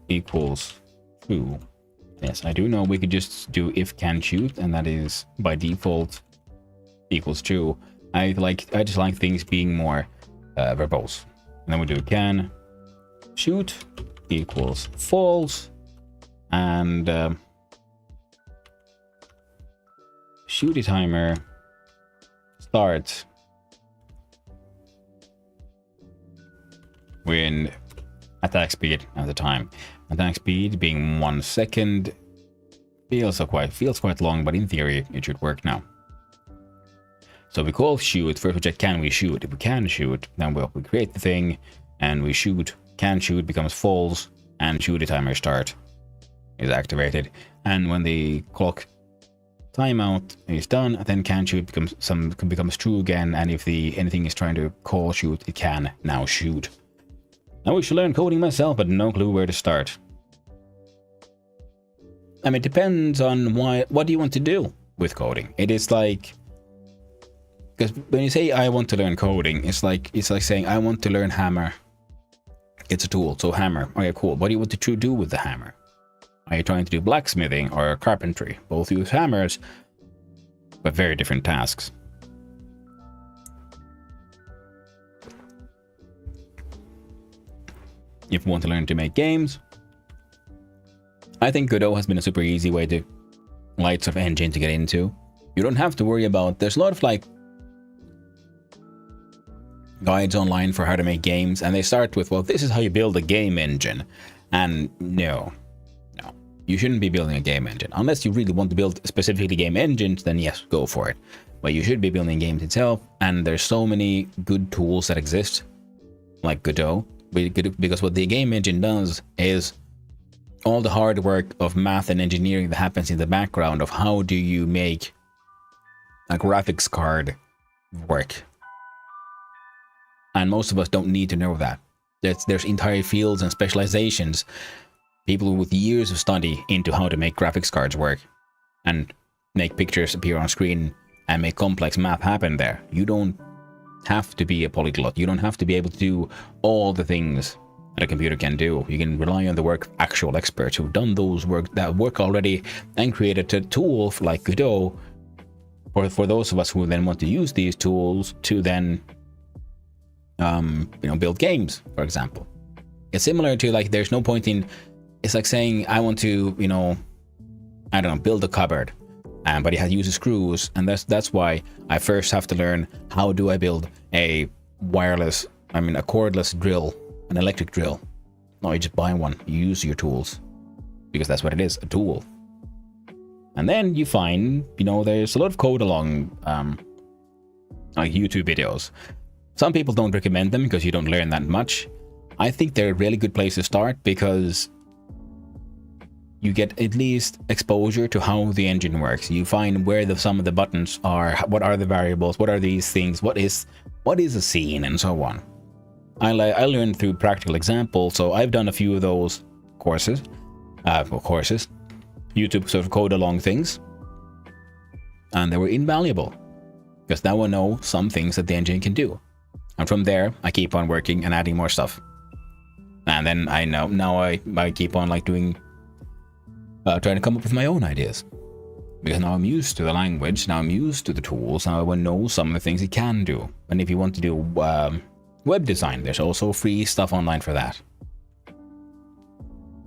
equals true. Yes, I do know we could just do if can shoot, and that is by default equals true. I just like things being more verbose. And then we do can shoot equals false, and shooty timer starts when attack speed at the time. Attack speed being 1 second feels quite long, but in theory it should work now. So we call shoot, first we check can we shoot. If we can shoot, then we create the thing and we shoot. Can shoot becomes false, and shooty timer start is activated. And when the clock timeout is done, then can shoot becomes true again, and if anything is trying to call shoot, it can now shoot. I wish to learn coding myself, but no clue where to start. I mean, it depends on what do you want to do with coding. It is like, because when you say I want to learn coding, it's like saying I want to learn hammer. It's a tool, so hammer. Okay, cool. What do you want to do with the hammer? Are you trying to do blacksmithing or carpentry? Both use hammers, but very different tasks. If you want to learn to make games, I think Godot has been a super easy way to light sort of engine to get into. You don't have to worry about, there's a lot of like guides online for how to make games, and they start with, well, this is how you build a game engine. And no, you shouldn't be building a game engine. Unless you really want to build specifically game engines, then yes, go for it. But you should be building games itself, and there's so many good tools that exist, like Godot, because what the game engine does is all the hard work of math and engineering that happens in the background of how do you make a graphics card work. And most of us don't need to know that. There's entire fields and specializations People with years of study into how to make graphics cards work and make pictures appear on screen and make complex math happen there. You don't have to be a polyglot. You don't have to be able to do all the things that a computer can do. You can rely on the work of actual experts who've done that work already and created a tool like Godot for those of us who then want to use these tools to then build games, for example. It's similar to like there's no point in, it's like saying I want to, I don't know, build a cupboard, but it uses screws, and that's why I first have to learn how do I build a cordless drill, an electric drill. No, you just buy one, you use your tools, because that's what it is, a tool. And then you find, there's a lot of code along like YouTube videos. Some people don't recommend them because you don't learn that much. I think they're a really good place to start because you get at least exposure to how the engine works. You find where some of the buttons are, what are the variables, what are these things, what is a scene, and so on. I learned through practical examples, so I've done a few of those courses. YouTube sort of code along things, and they were invaluable because now I know some things that the engine can do, and from there I keep on working and adding more stuff, and then I know now I keep on like doing trying to come up with my own ideas, because now I'm used to the language, now I'm used to the tools, now I know some of the things it can do. And if you want to do web design, there's also free stuff online for that.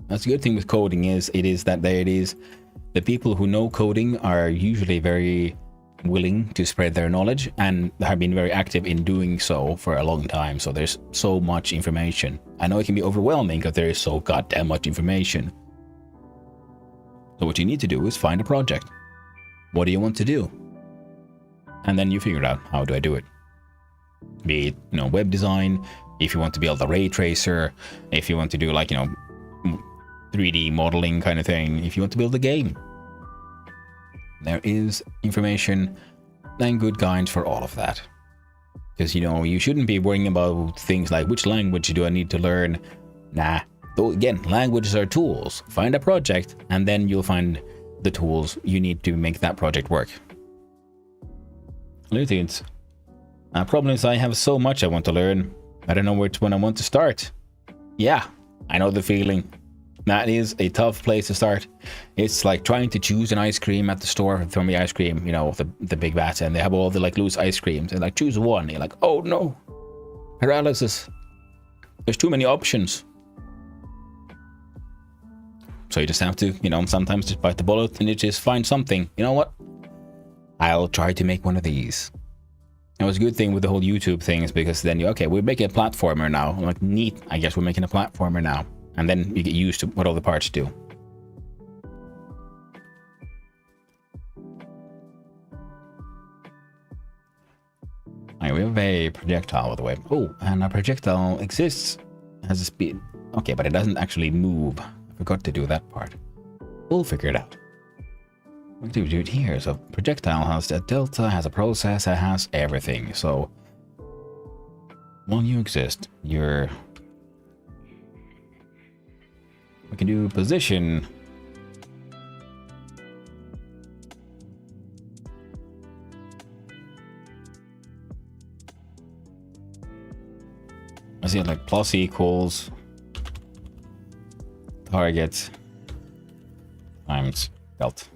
That's the good thing with coding is the people who know coding are usually very willing to spread their knowledge and have been very active in doing so for a long time. So there's so much information. I know it can be overwhelming because there is so goddamn much information. So what you need to do is find a project. What do you want to do? And then you figure out, how do I do it? Be it, web design, if you want to build a ray tracer, if you want to do like, 3D modeling kind of thing, if you want to build a game. There is information and good guides for all of that. Because, you shouldn't be worrying about things like which language do I need to learn. Nah. Though again, languages are tools. Find a project and then you'll find the tools you need to make that project work. The problem is I have so much I want to learn. I don't know which one I want to start. Yeah, I know the feeling. That is a tough place to start. It's like trying to choose an ice cream at the store from the ice cream, the big vats, and they have all the like loose ice creams, and like choose one. You're like, oh no, paralysis. There's too many options. So you just have to, sometimes just bite the bullet and you just find something. You know what? I'll try to make one of these. It was a good thing with the whole YouTube thing is because then we're making a platformer now. I'm like, neat, I guess we're making a platformer now. And then you get used to what all the parts do. Alright, we have a projectile, by the way. Oh, and a projectile exists, has a speed. Okay, but it doesn't actually move. I forgot to do that part. We'll figure it out. What do we do it here? So projectile has a delta, has a processor, has everything. So while you exist, we can do position. I see it like plus equals target times delta.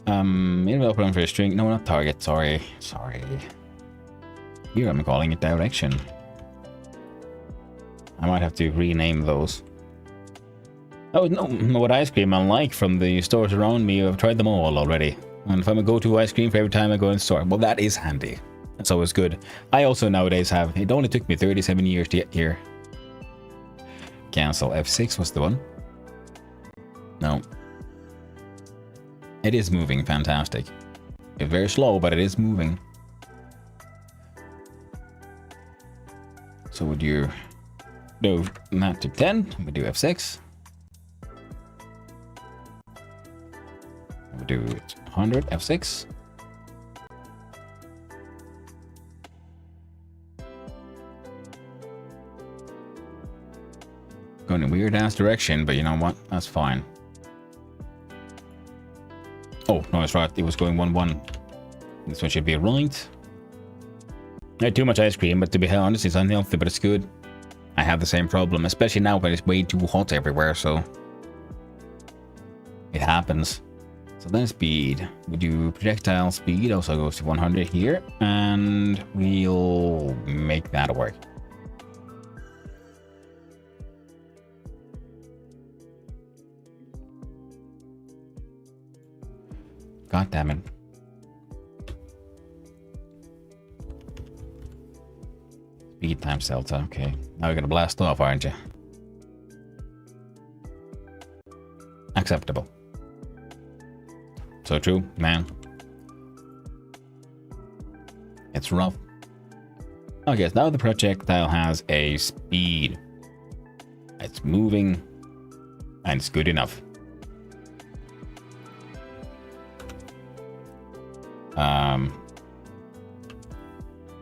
Maybe I'll put on for a string. No, not target. Sorry. Here I'm calling it direction. I might have to rename those. Oh, no, what ice cream I like from the stores around me. I've tried them all already. And if I'm a go-to ice cream for every time I go in the store, well, that is handy. That's always good. I also nowadays have, it only took me 37 years to get here. Cancel F6 was the one. No. It is moving, fantastic. It's very slow, but it is moving. So would you do that to 10? We do F6. We do 100, F6. Going in a weird ass direction, but you know what? That's fine. Oh, no, that's right. It was going 1-1. This one should be right. Not too much ice cream, but to be honest, it's unhealthy, but it's good. I have the same problem, especially now when it's way too hot everywhere, so it happens. So then speed. We do projectile speed, also goes to 100 here, and we'll make that work. God damn it. Speed times delta, okay. Now you're gonna blast off, aren't you? Acceptable. So true, man. It's rough. Okay, so now the projectile has a speed. It's moving, and it's good enough.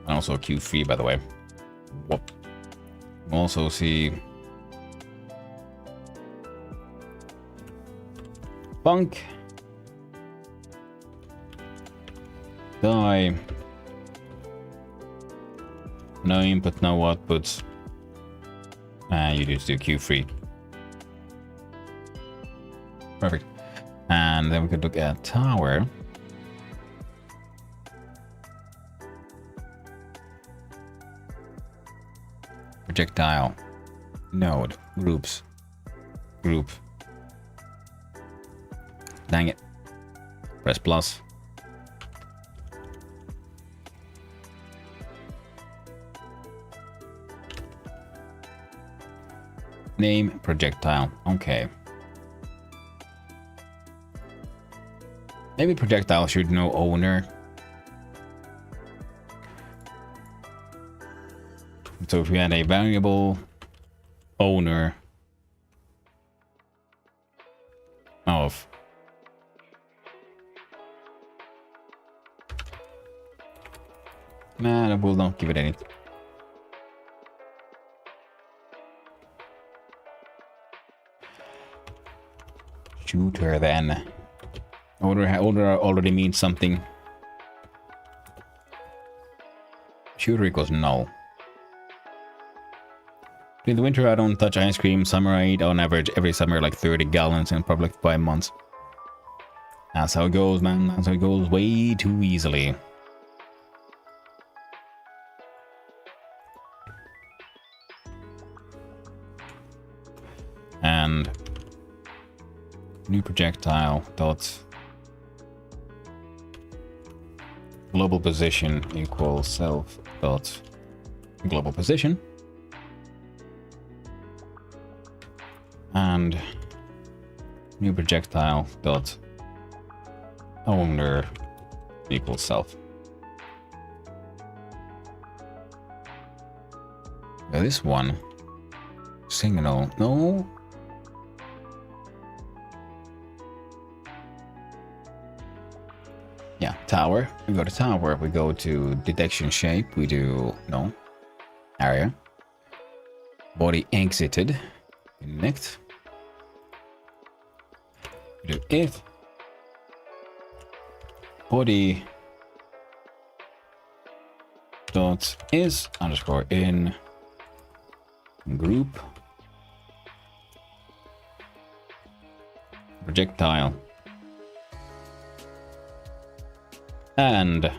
And also Q3, by the way. Whoop. Also see Bunk. Die. No input, no outputs. You just do Q3. Perfect. And then we could look at tower. Projectile. Node. Groups. Group. Dang it. Press plus. Name projectile. Okay. Maybe projectile should know owner. So if we had a variable owner of I will not give it any. Shooter then. Owner already means something. Shooter equals null. In the winter I don't touch ice cream. Summer I eat on average every summer like 30 gallons in probably 5 months. That's how it goes, man. That's how it goes way too easily. And new projectile dot global position equals self dot global position. And new projectile dot owner equals self. Now this one signal, no. Yeah, tower. We go to tower. We go to detection shape. We do no area. Body exited. Connect. We do if body dot is underscore in group projectile and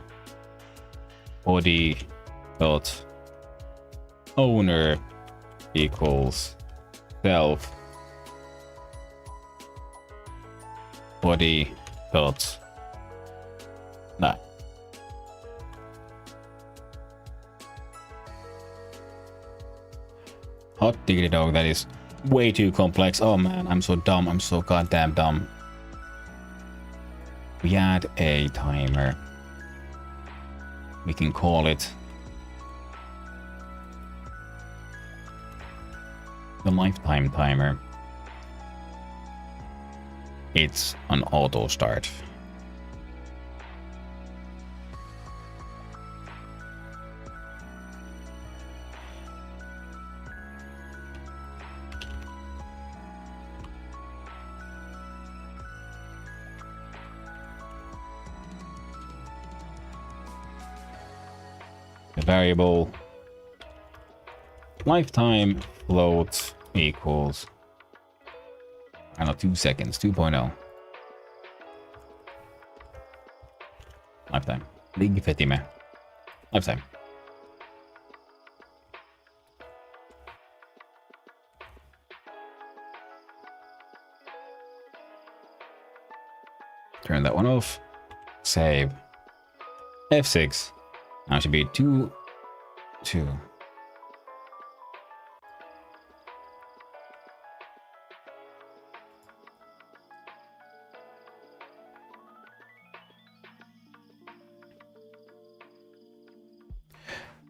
body dot owner equals self body dot no. Hot diggity dog, that is way too complex. Oh man, I'm so dumb. I'm so goddamn dumb. We add a timer. We can call it the lifetime timer. It's an auto start. variable lifetime float equals, I don't know, 2 seconds, 2.0. Lifetime. Ligg lifetime. Turn that one off. Save. F6. Now it should be 2.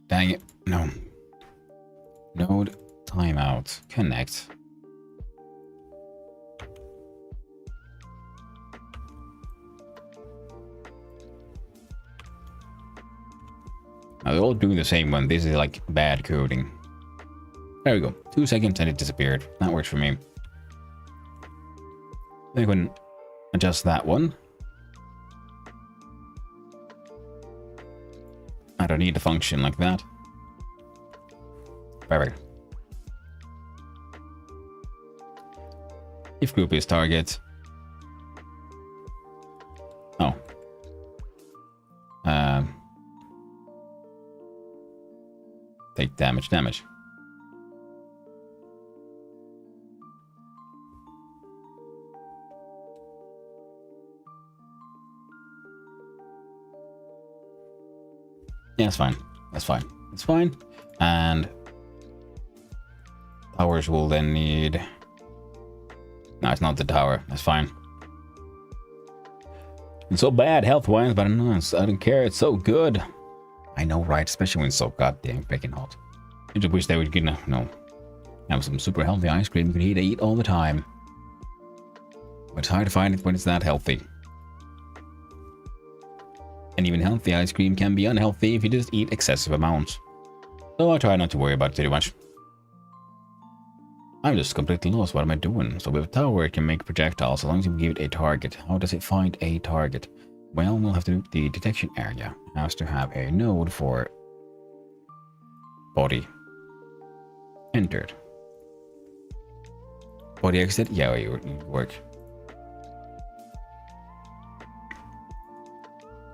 Dang it. No. Node timeout. Connect. Now they're all doing the same one. This is like bad coding. There we go. 2 seconds and it disappeared. That works for me. Then we can adjust that one. I don't need a function like that. Perfect. If group is target. Oh. Take damage. Yeah, that's fine. It's fine. And towers will then need... No, it's not the tower. That's fine. It's so bad health-wise, but I don't care. It's so good. I know, right? Especially when it's so goddamn freaking hot. I just wish they would, have some super healthy ice cream you could eat all the time. But it's hard to find it when it's that healthy. And even healthy ice cream can be unhealthy if you just eat excessive amounts. So I try not to worry about it too much. I'm just completely lost. What am I doing? So with a tower, it can make projectiles as long as you give it a target. How does it find a target? Well, we'll have to do the detection area. It has to have a node for body. Entered. Body exit? Yeah, you work.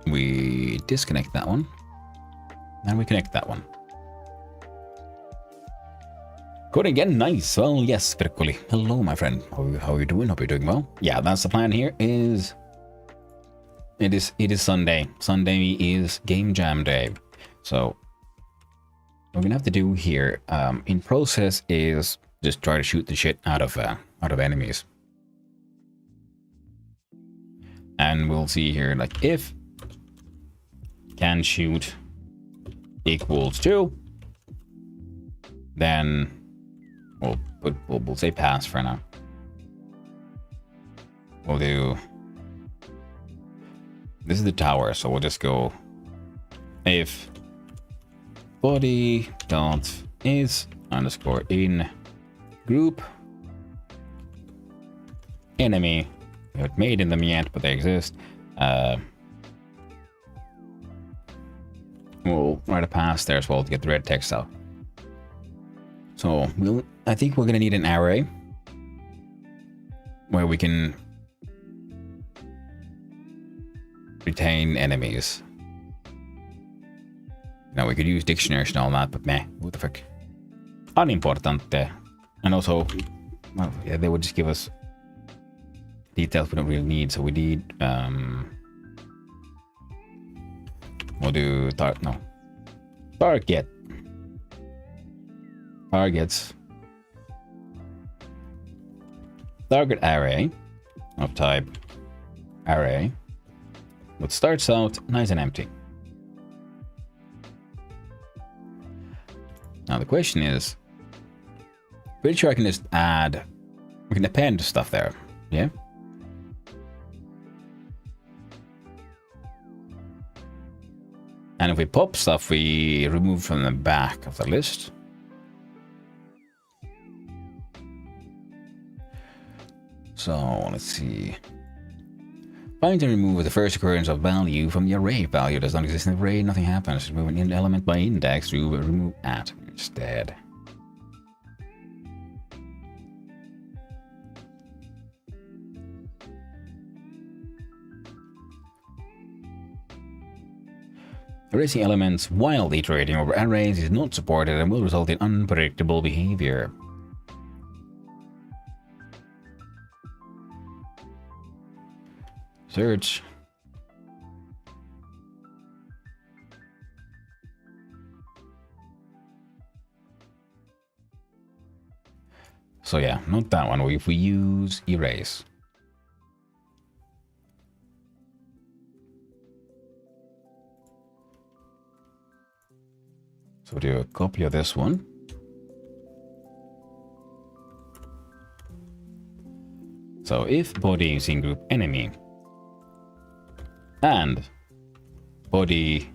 We disconnect that one. And we connect that one. Coding again, nice. Well, yes, Pirkkuli. Hello, my friend. How are you doing? Hope you're doing well. Yeah, that's the plan here. It is Sunday. Sunday is game jam day. So what we're gonna have to do here in process is just try to shoot the shit out of enemies. And we'll see here, like, if can shoot equals 2, then we'll say pass for now. We'll do, this is the tower, so we'll just go if body dot is underscore in group enemy. We haven't made in them yet, but they exist. We'll write a pass there as well to get the red text out. So I think we're gonna need an array where we can retain enemies. Now we could use dictionaries and all that, but meh, what the fuck. Unimportant. And also, well, yeah, they would just give us details we don't really need, so we need we'll do target. Targets. Target array of type array, which starts out nice and empty. Now the question is, pretty sure I can just we can append stuff there, yeah? And if we pop stuff, we remove from the back of the list. So let's see. Find and remove the first occurrence of value from the array. Value does not exist in the array, nothing happens. Remove an element by index to remove at instead. Erasing elements while iterating over arrays is not supported and will result in unpredictable behavior. Search. So yeah, not that one. If we use erase. So we'll do a copy of this one. So if body is in group enemy and body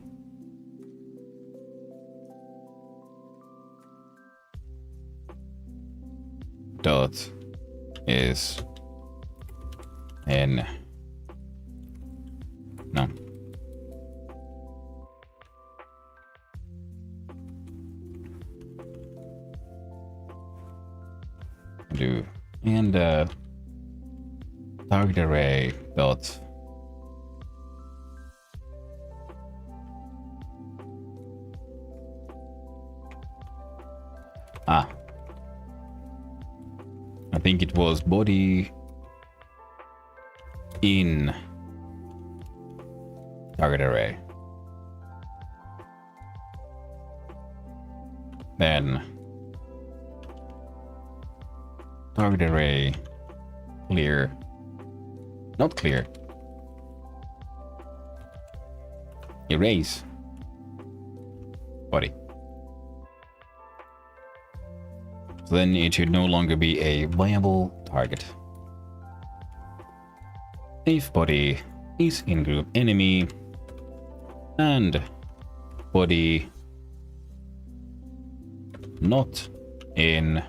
dot is in no do and target array dot I think it was body in target array. Then target array clear. Not clear. Erase body. So then it should no longer be a viable target. If body is in group enemy and body not in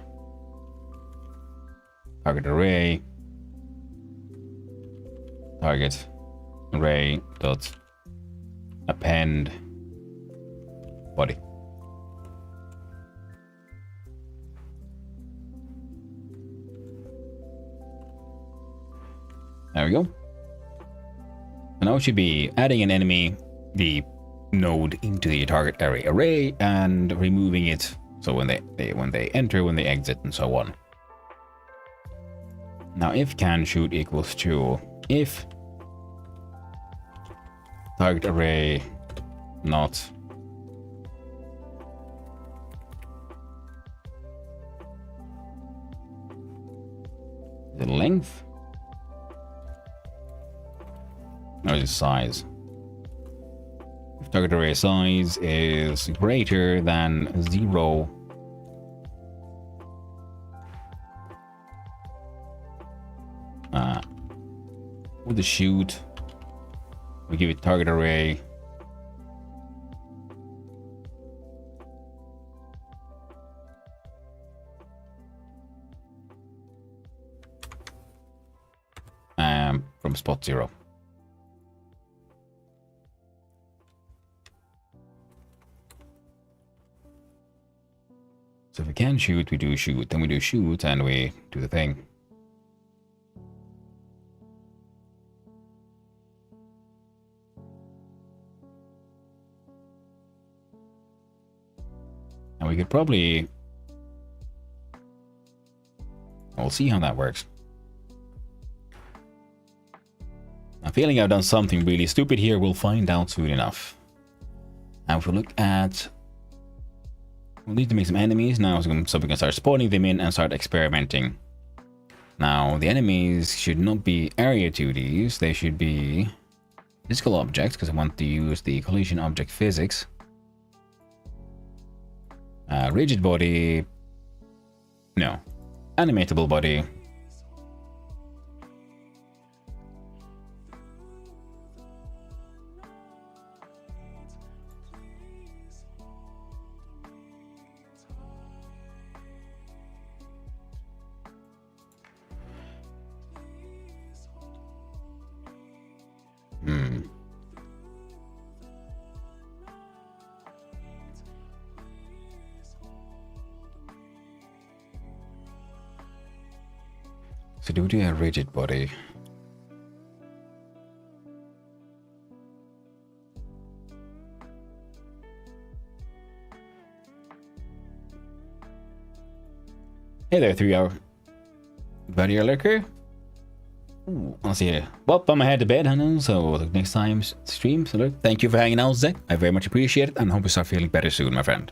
target array, target array dot append body. There we go. And now it should be adding an enemy, the node into the target array and removing it. So when they enter, when they exit, and so on. Now if can shoot equals to if target array not the length. Or the size. If target array size is greater than 0, with the shoot, we give it target array from spot 0. So if we can shoot, we do shoot, then we do shoot, and we do the thing. And we could probably... We'll see how that works. I'm feeling I've done something really stupid here. We'll find out soon enough. And if we look at... We'll need to make some enemies now, so we can start spawning them in and start experimenting. Now, the enemies should not be area 2Ds, they should be physical objects, because I want to use the collision object physics. Rigid body, no. Animatable body. So do we do a rigid body? Hey there, 3-hour buddy liquor. Ooh, let's see here. Well, I'm head to bed, Hannah, so next time stream. So look, thank you for hanging out, Zach. I very much appreciate it and hope you start feeling better soon, my friend.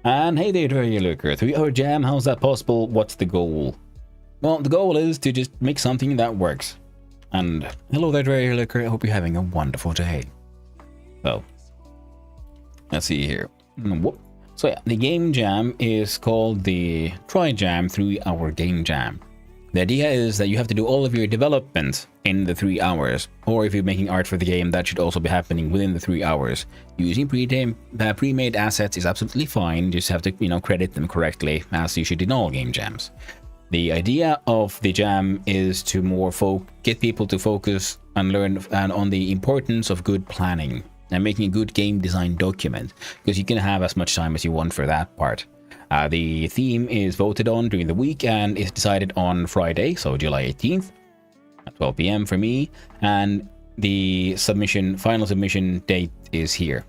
And hey there, Dry Lurker. 3-hour jam, how's that possible? What's the goal? Well, the goal is to just make something that works. And hello there, Dry Lurker. I hope you're having a wonderful day. So, let's see here. Whoop. So yeah, the game jam is called the Trijam 3-hour game jam. The idea is that you have to do all of your development in the 3 hours, or if you're making art for the game, that should also be happening within the 3 hours. Using pre-made assets is absolutely fine, you just have to, credit them correctly, as you should in all game jams. The idea of the jam is to get people to focus and learn on the importance of good planning and making a good game design document, because you can have as much time as you want for that part. The theme is voted on during the week and is decided on Friday, so July 18th at 12 p.m. for me, and the final submission date is here.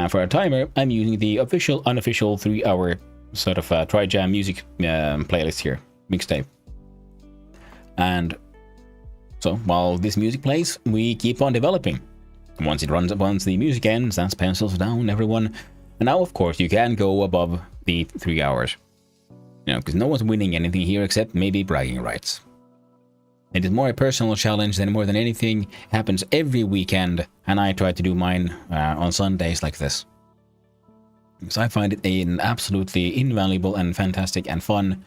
For a timer, I'm using the unofficial 3-hour sort of Trijam music playlist here, mixtape. And so while this music plays, we keep on developing. Once the music ends, that's pencils down, everyone. And now, of course, you can go above the 3 hours. Because no one's winning anything here except maybe bragging rights. It is more a personal challenge than more than anything. It happens every weekend, and I try to do mine on Sundays like this. Because I find it an absolutely invaluable and fantastic and fun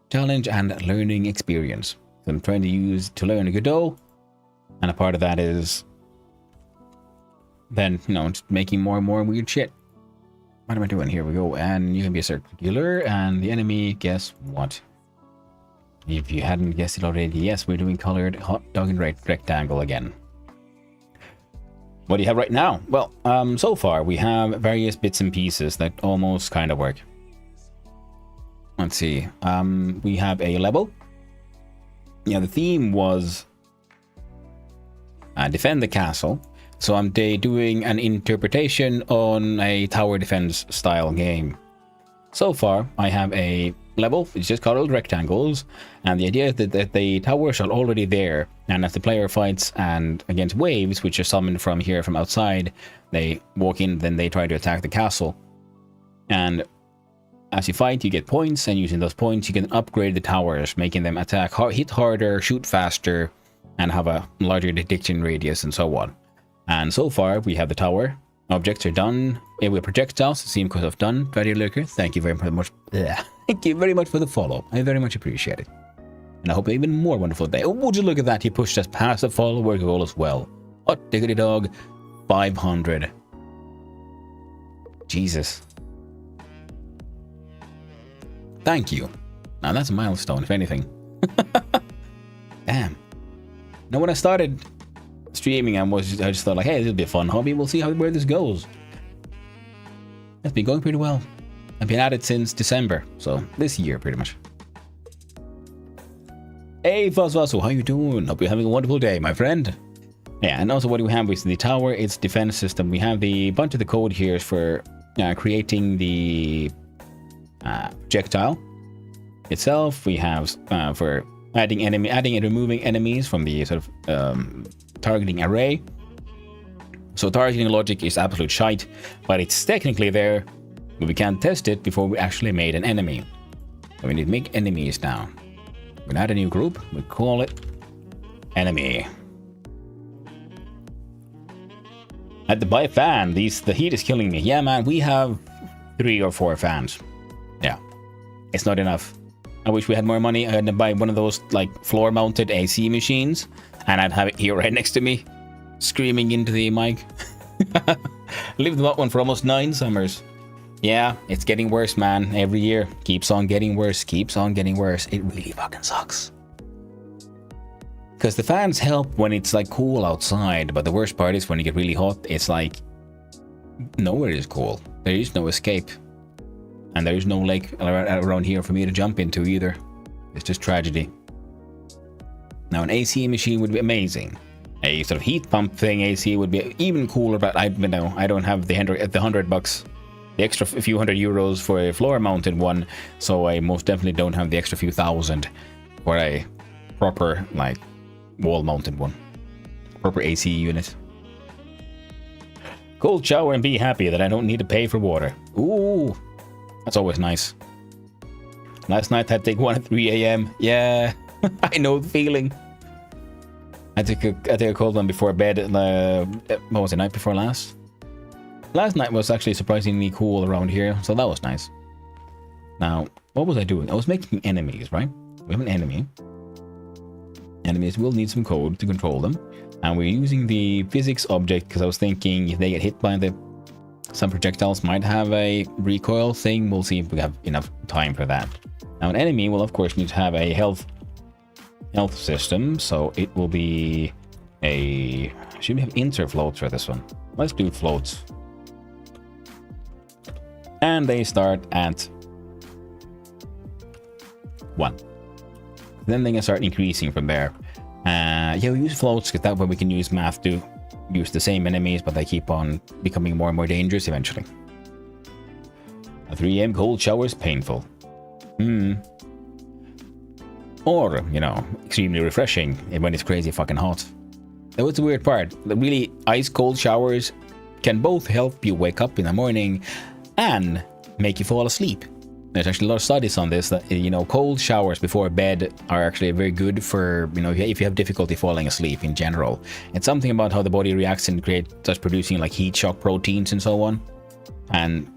challenge and learning experience. So I'm trying to use to learn Godot, and a part of that is then, just making more and more weird shit. What am I doing? Here we go. And you can be a circular, and the enemy, guess what? If you hadn't guessed it already, yes, we're doing colored hot dog and rectangle again. What do you have right now? Well, so far we have various bits and pieces that almost kind of work. Let's see. We have a level. The theme was defend the castle. So I'm doing an interpretation on a tower defense style game. So far, I have a level, it's just called rectangles, and the idea is that the towers are already there, and as the player fights and against waves, which are summoned from outside, they walk in, then they try to attack the castle. And as you fight, you get points, and using those points, you can upgrade the towers, making them hit harder, shoot faster, and have a larger detection radius, and so on. And so far, we have the tower. Objects are done. With projectiles, seem because of done. Ready Lurker, thank you very much. Thank you very much for the follow. I very much appreciate it. And I hope you have an even more wonderful day. Oh, would you look at that? He pushed us past the follower goal as well. Hot diggity dog, 500. Jesus. Thank you. Now that's a milestone, if anything. Damn. Now when I started streaming, I just thought like, hey, this will be a fun hobby. We'll see where this goes. It's been going pretty well. I've been at it since December, so this year pretty much. Hey Fuzzwazzle, how you doing? Hope you're having a wonderful day, my friend. Yeah, and also what do we have with the tower? It's defense system. We have the bunch of the code here for creating the projectile itself. We have for adding and removing enemies from the sort of targeting array. So targeting logic is absolute shite, but it's technically there, but we can't test it before we actually made an enemy. So we need to make enemies now. We're gonna add a new group. We call it enemy. I had to buy a fan. The heat is killing me. Yeah, man, we have 3 or 4 fans. Yeah, it's not enough. I wish we had more money. I had to buy one of those like floor-mounted AC machines, and I'd have it here right next to me, screaming into the mic. Lived without one for almost 9 summers. Yeah, it's getting worse, man. Every year keeps on getting worse. Keeps on getting worse. It really fucking sucks. Because the fans help when it's like cool outside, but the worst part is when you get really hot. It's like nowhere is cool. There is no escape. And there is no lake around here for me to jump into either. It's just tragedy. Now an AC machine would be amazing. A sort of heat pump thing AC would be even cooler, but I don't have the $100, the extra few €100 for a floor mounted one, so I most definitely don't have the extra few thousand for a proper like wall mounted one. Proper AC unit. Cold shower and be happy that I don't need to pay for water. Ooh, that's always nice. Last night I had to take one at 3 a.m. Yeah, I know the feeling. I took a cold one before bed. What was it, night before last? Last night was actually surprisingly cool around here, so that was nice. Now, what was I doing? I was making enemies, right? We have an enemy. Enemies will need some code to control them. And we're using the physics object because I was thinking if they get hit by some projectiles might have a recoil thing. We'll see if we have enough time for that. Now an enemy will of course need to have a health system, so it will be a... Should we have interfloats for this one? Let's do floats. And they start at 1. Then they can start increasing from there. Yeah, we use floats because that way we can use math to use the same enemies, but they keep on becoming more and more dangerous eventually. A 3 a.m. cold shower is painful. Or, you know, extremely refreshing when it's crazy fucking hot. That was the weird part. The really ice cold showers can both help you wake up in the morning and make you fall asleep. There's actually a lot of studies on this that, you know, cold showers before bed are actually very good for, you know, if you have difficulty falling asleep in general. It's something about how the body reacts and starts producing like heat shock proteins and so on. And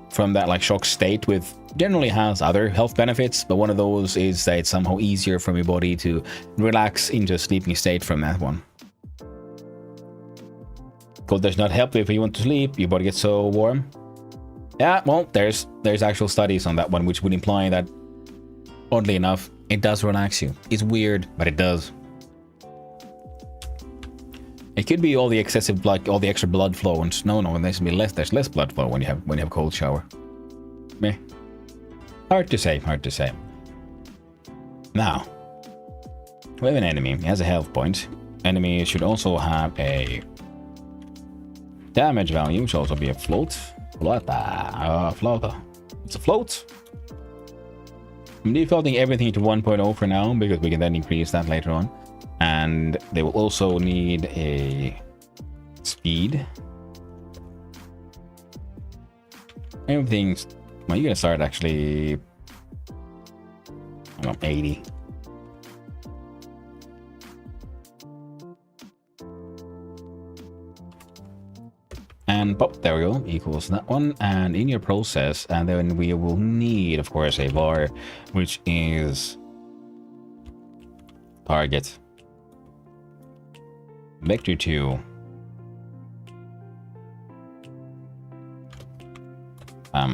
from that like shock state with generally has other health benefits, but one of those is that it's somehow easier for your body to relax into a sleeping state from that one. Cold does not help if you want to sleep, your body gets so warm. Yeah, well, there's actual studies on that one, which would imply that, oddly enough, it does relax you. It's weird, but it does. It could be all the excessive blood, all the extra blood flow, and no, there's less blood flow when you have a cold shower. Meh. Hard to say. Now, we have an enemy. He has a health point. Enemy should also have a damage value, which should also be a float. Flota. It's a float. I'm defaulting everything to 1.0 for now because we can then increase that later on. And they will also need a speed. Everything's... Well, you're gonna start actually... I don't know, 80. And pop, there we go, equals that one. And in your process, and then we will need, of course, a var, which is target vector 2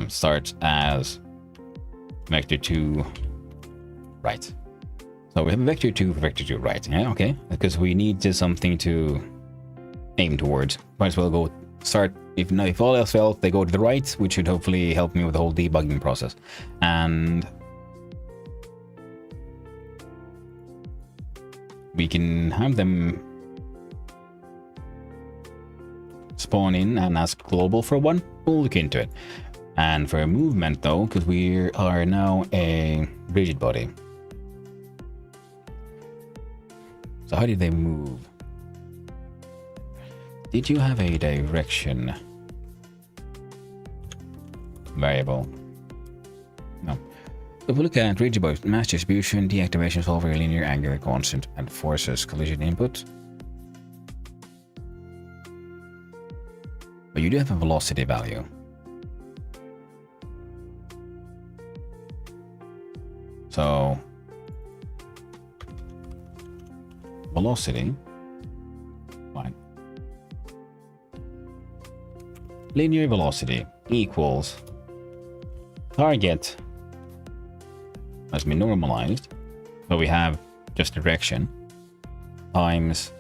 starts as vector 2 right. So we have a vector 2 for vector 2 right. Yeah, okay, because we need just something to aim towards. Might as well go start, if all else fails, they go to the right, which should hopefully help me with the whole debugging process. And we can have them spawn in and ask global for one. We'll look into it. And for movement though, because we are now a rigid body. So how did they move? Did you have a direction variable? No. If we look at rigid body, mass distribution, deactivation, solver, linear, angular, constant, and forces collision input. But you do have a velocity value. So velocity, fine. Linear velocity equals target must be normalized, so we have just direction times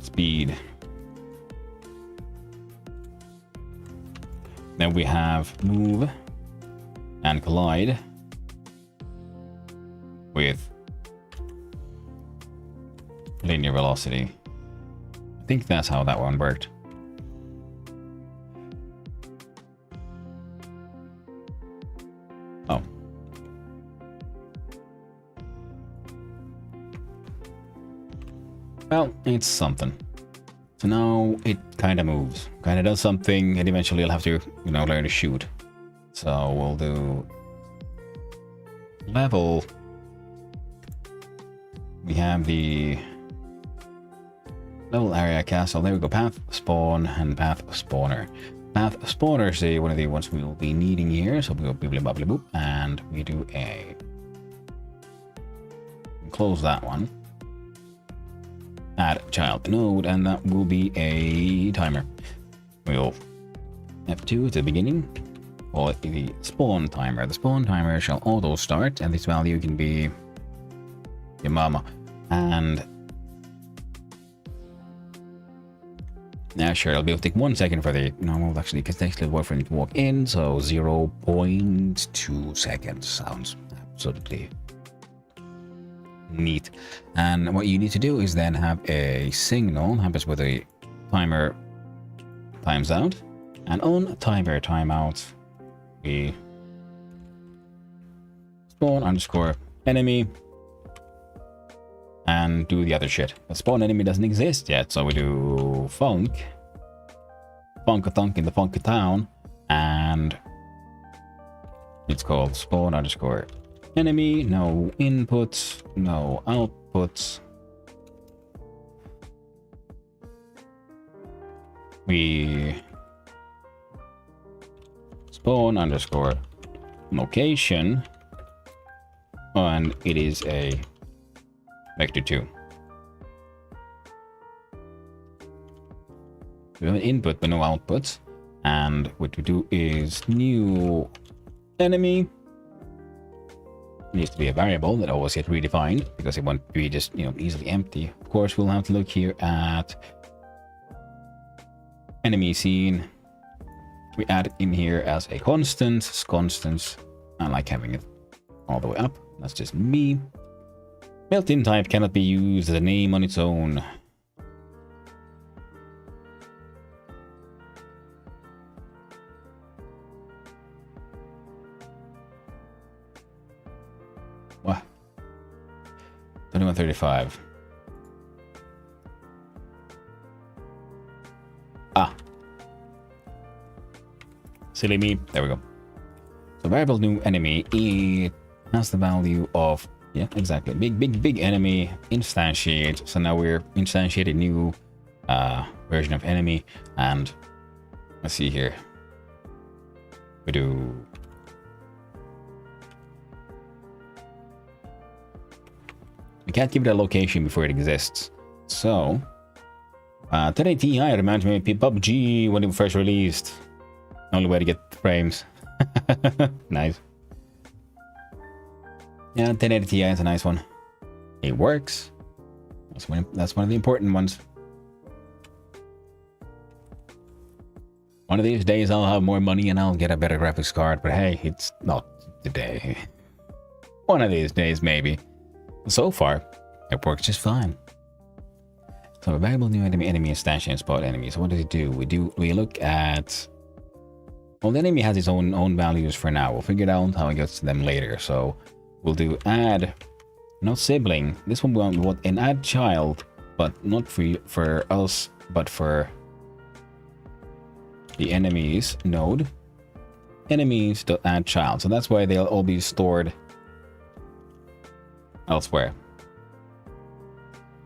speed. Then we have move and collide with linear velocity. I think that's how that one worked. Oh. Well, it's something. So now it kind of moves, kind of does something, and eventually I'll have to, learn to shoot. So we'll do level. We have the level area castle. There we go. Path spawn and path spawner. Path spawner is one of the ones we will be needing here. So we go boop boop boop, and we do a close that one. Add child node, and that will be a timer. We'll F2 at the beginning. Call it the spawn timer. The spawn timer shall auto start, and this value can be your mama. And yeah, sure, it'll be able to take 1 second for the normal, actually, because next little boyfriend to walk in, so 0.2 seconds. Sounds absolutely neat. And what you need to do is then have a signal, happens with a timer times out, and on timer timeout, we spawn underscore enemy and do the other shit. The spawn enemy doesn't exist yet, so we do funk a thunk in the funky town, and it's called spawn underscore enemy. No inputs, no outputs. We spawn underscore location, and it is a vector 2. We have an input but no outputs, and what we do is new enemy. It needs to be a variable that always gets redefined because it won't be just easily empty. Of course, we'll have to look here at enemy scene. We add it in here as a constant. I like having it all the way up. That's just me. Built-in type cannot be used as a name on its own. What? 2135. Ah. Silly me. There we go. So variable new enemy, it has the value of, yeah, exactly. Big enemy instantiate. So now we're instantiating new version of enemy, and let's see here. We do we can't give it a location before it exists. So 1080 reminds me of PUBG when it first released. Only way to get the frames. Nice. Yeah, 1080 Ti is a nice one. It works. That's one of the important ones. One of these days I'll have more money and I'll get a better graphics card, but hey, it's not today. One of these days, maybe. So far, it works just fine. So variable new enemy instantiate spot enemy. So what does it do? We look at, well, the enemy has its own values for now. We'll figure out how it gets to them later. So we'll do add, not sibling. This one we want an add child, but not for us, but for the enemies node. Enemies.add child. So that's why they'll all be stored elsewhere.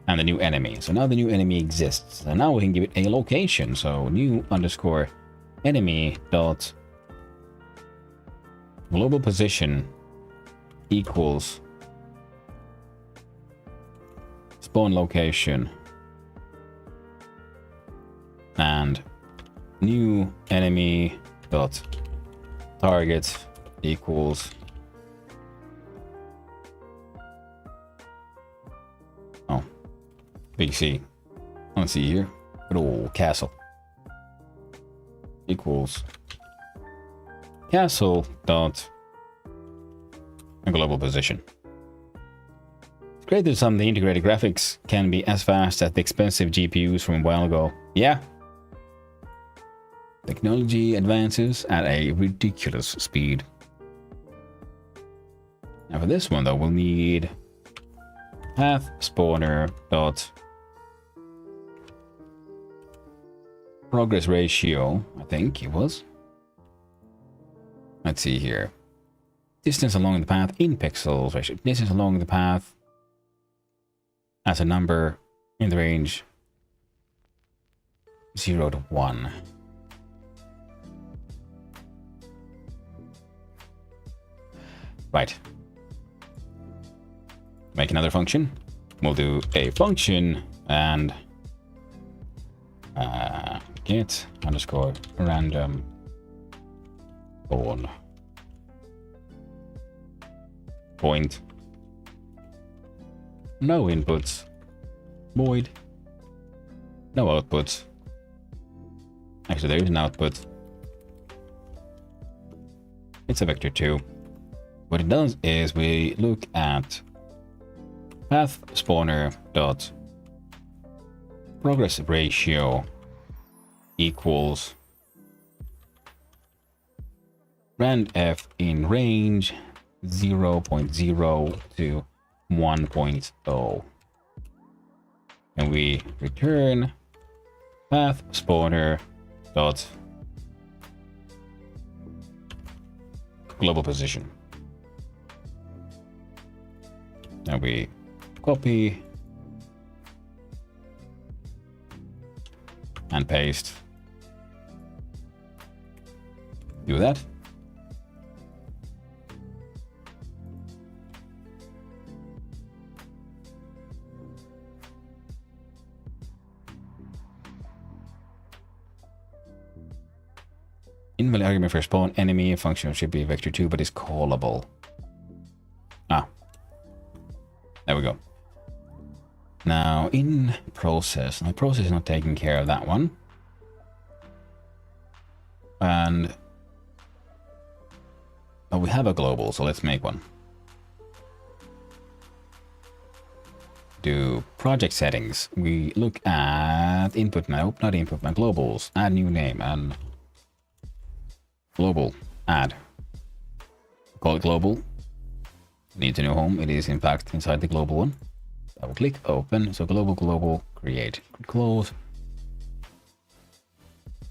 And the new enemy. So now the new enemy exists. And now we can give it a location. So new underscore enemy dot global position equals spawn location and new enemy dot target equals big C. Let's see here. Good old castle equals castle dot a global position. It's great that some of the integrated graphics can be as fast as the expensive GPUs from a while ago. Yeah. Technology advances at a ridiculous speed. Now for this one though, we'll need path spawner dot progress ratio, I think it was. Let's see here. Distance along the path in pixels ratio. Distance along the path as a number in the range 0 to 1. Right. Make another function. We'll do a function and get underscore random spawn point. No inputs. Void. No outputs. Actually, there is an output. It's a vector 2. What it does is we look at path spawner dot progress ratio equals randf in range 0.0 to 1.0, and we return path spawner dot global position. Now we copy and paste. Do that. Invalid argument for spawn enemy function should be vector 2, but is callable. Ah. There we go. Now in process, my process is not taking care of that one. And oh, we have a global, so let's make one. Do project settings. We look at input map, not input map, globals. Add new name and global. Add. Call it global. Needs a new home. It is in fact inside the global one. Double click, open. So global, create, close.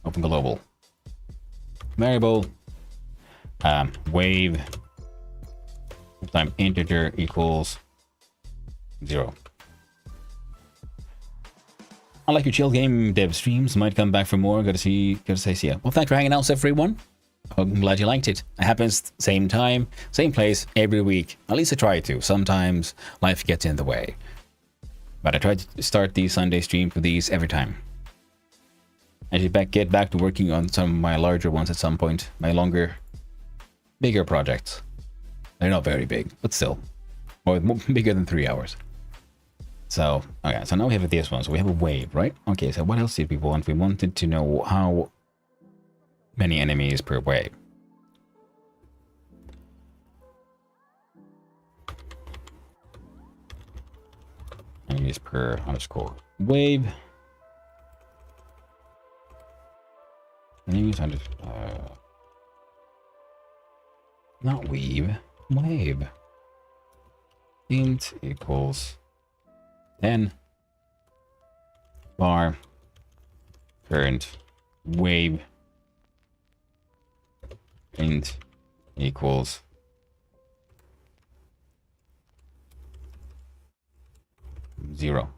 Open global. Variable. Wave. Time integer equals 0. I like your chill game dev streams. Might come back for more. Gotta say see ya. Well, thanks for hanging out, everyone. I'm glad you liked it. It happens same time, same place every week. At least I try to. Sometimes life gets in the way. But I try to start these Sunday streams with these every time. I should get back to working on some of my larger ones at some point. My longer, bigger projects. They're not very big, but still. Or bigger than 3 hours. So, okay, so now we have this one. So we have a wave, right? Okay, so what else did we want? We wanted to know how many enemies per wave. Enemies per underscore wave. Enemies under not weave, wave. Int equals 10 bar current wave int equals zero.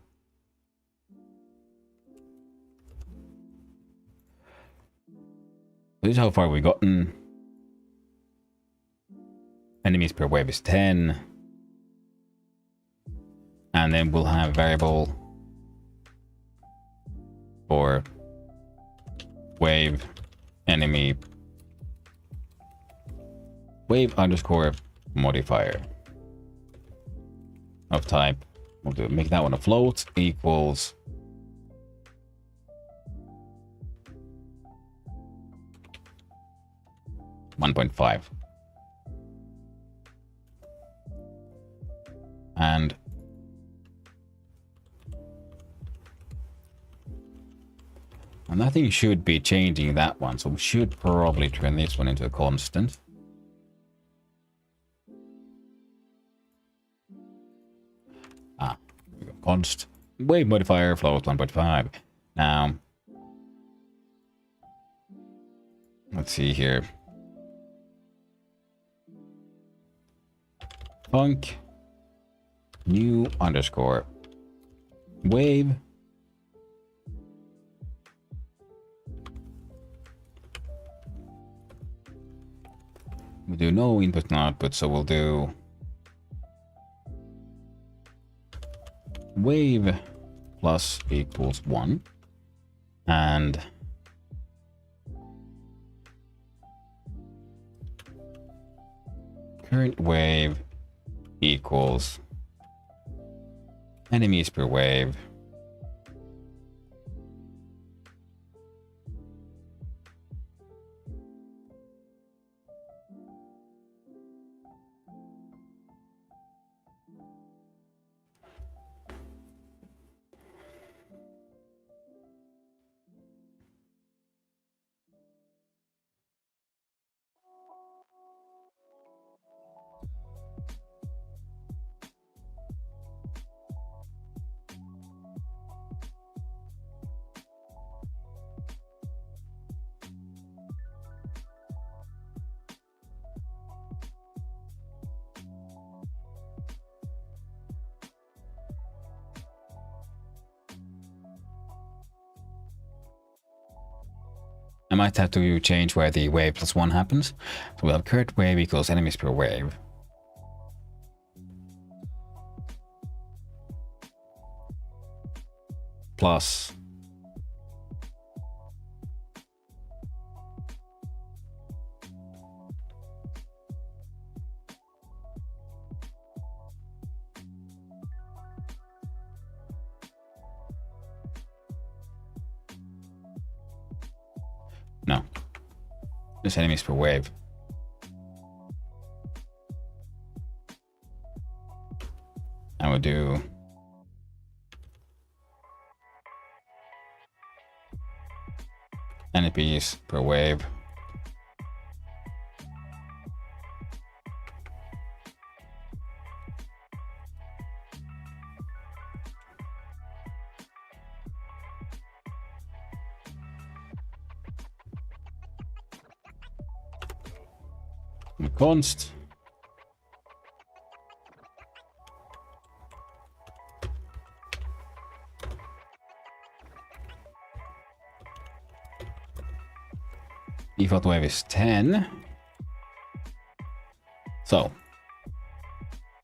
This is how far we've gotten. Enemies per wave is 10. And then we'll have a variable for wave enemy wave underscore modifier of type. We'll make that one a float equals 1.5. And nothing should be changing that one, so we should probably turn this one into a constant. Const wave modifier flows 1.5. Now, let's see here. Func new underscore wave we do no input and output, so we'll do wave plus equals 1 and current wave equals enemies per wave I might have to change where the wave plus 1 happens. So we'll have current wave equals enemies per wave. Plus no, just enemies per wave. I would do enemies per wave. Const default wave is 10. So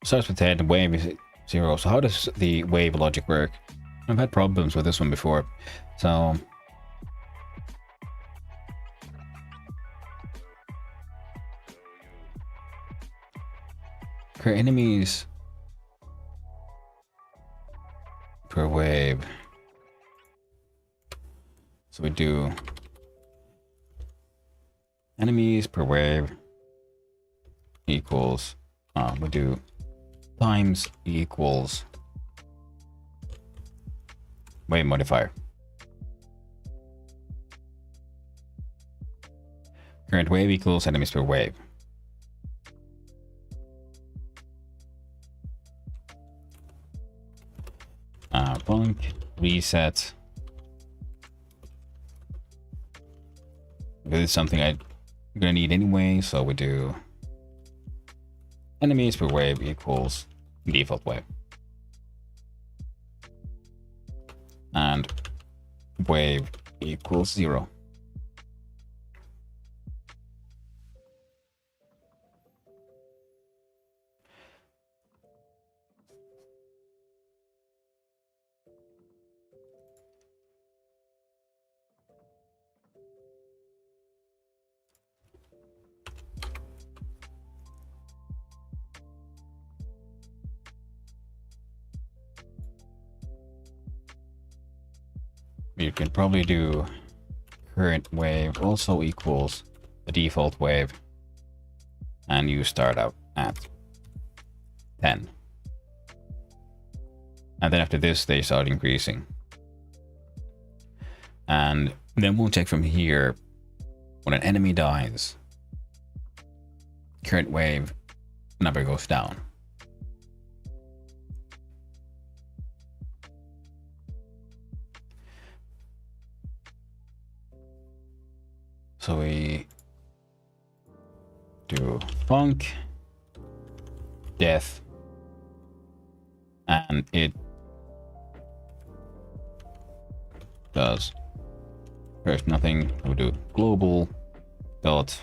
starts with 10, wave is 0. So how does the wave logic work? I've had problems with this one before. So create enemies per wave. So we do enemies per wave equals we do times equals wave modifier. Current wave equals enemies per wave. Func reset. This is something I'm gonna need anyway, so we do enemies per wave equals default wave. And wave equals 0. You can probably do current wave also equals the default wave. and you start out at 10. And then after this, they start increasing. And then we'll check from here. When an enemy dies, current wave number goes down. So we do funk, death, and it does first nothing. We'll do global dot,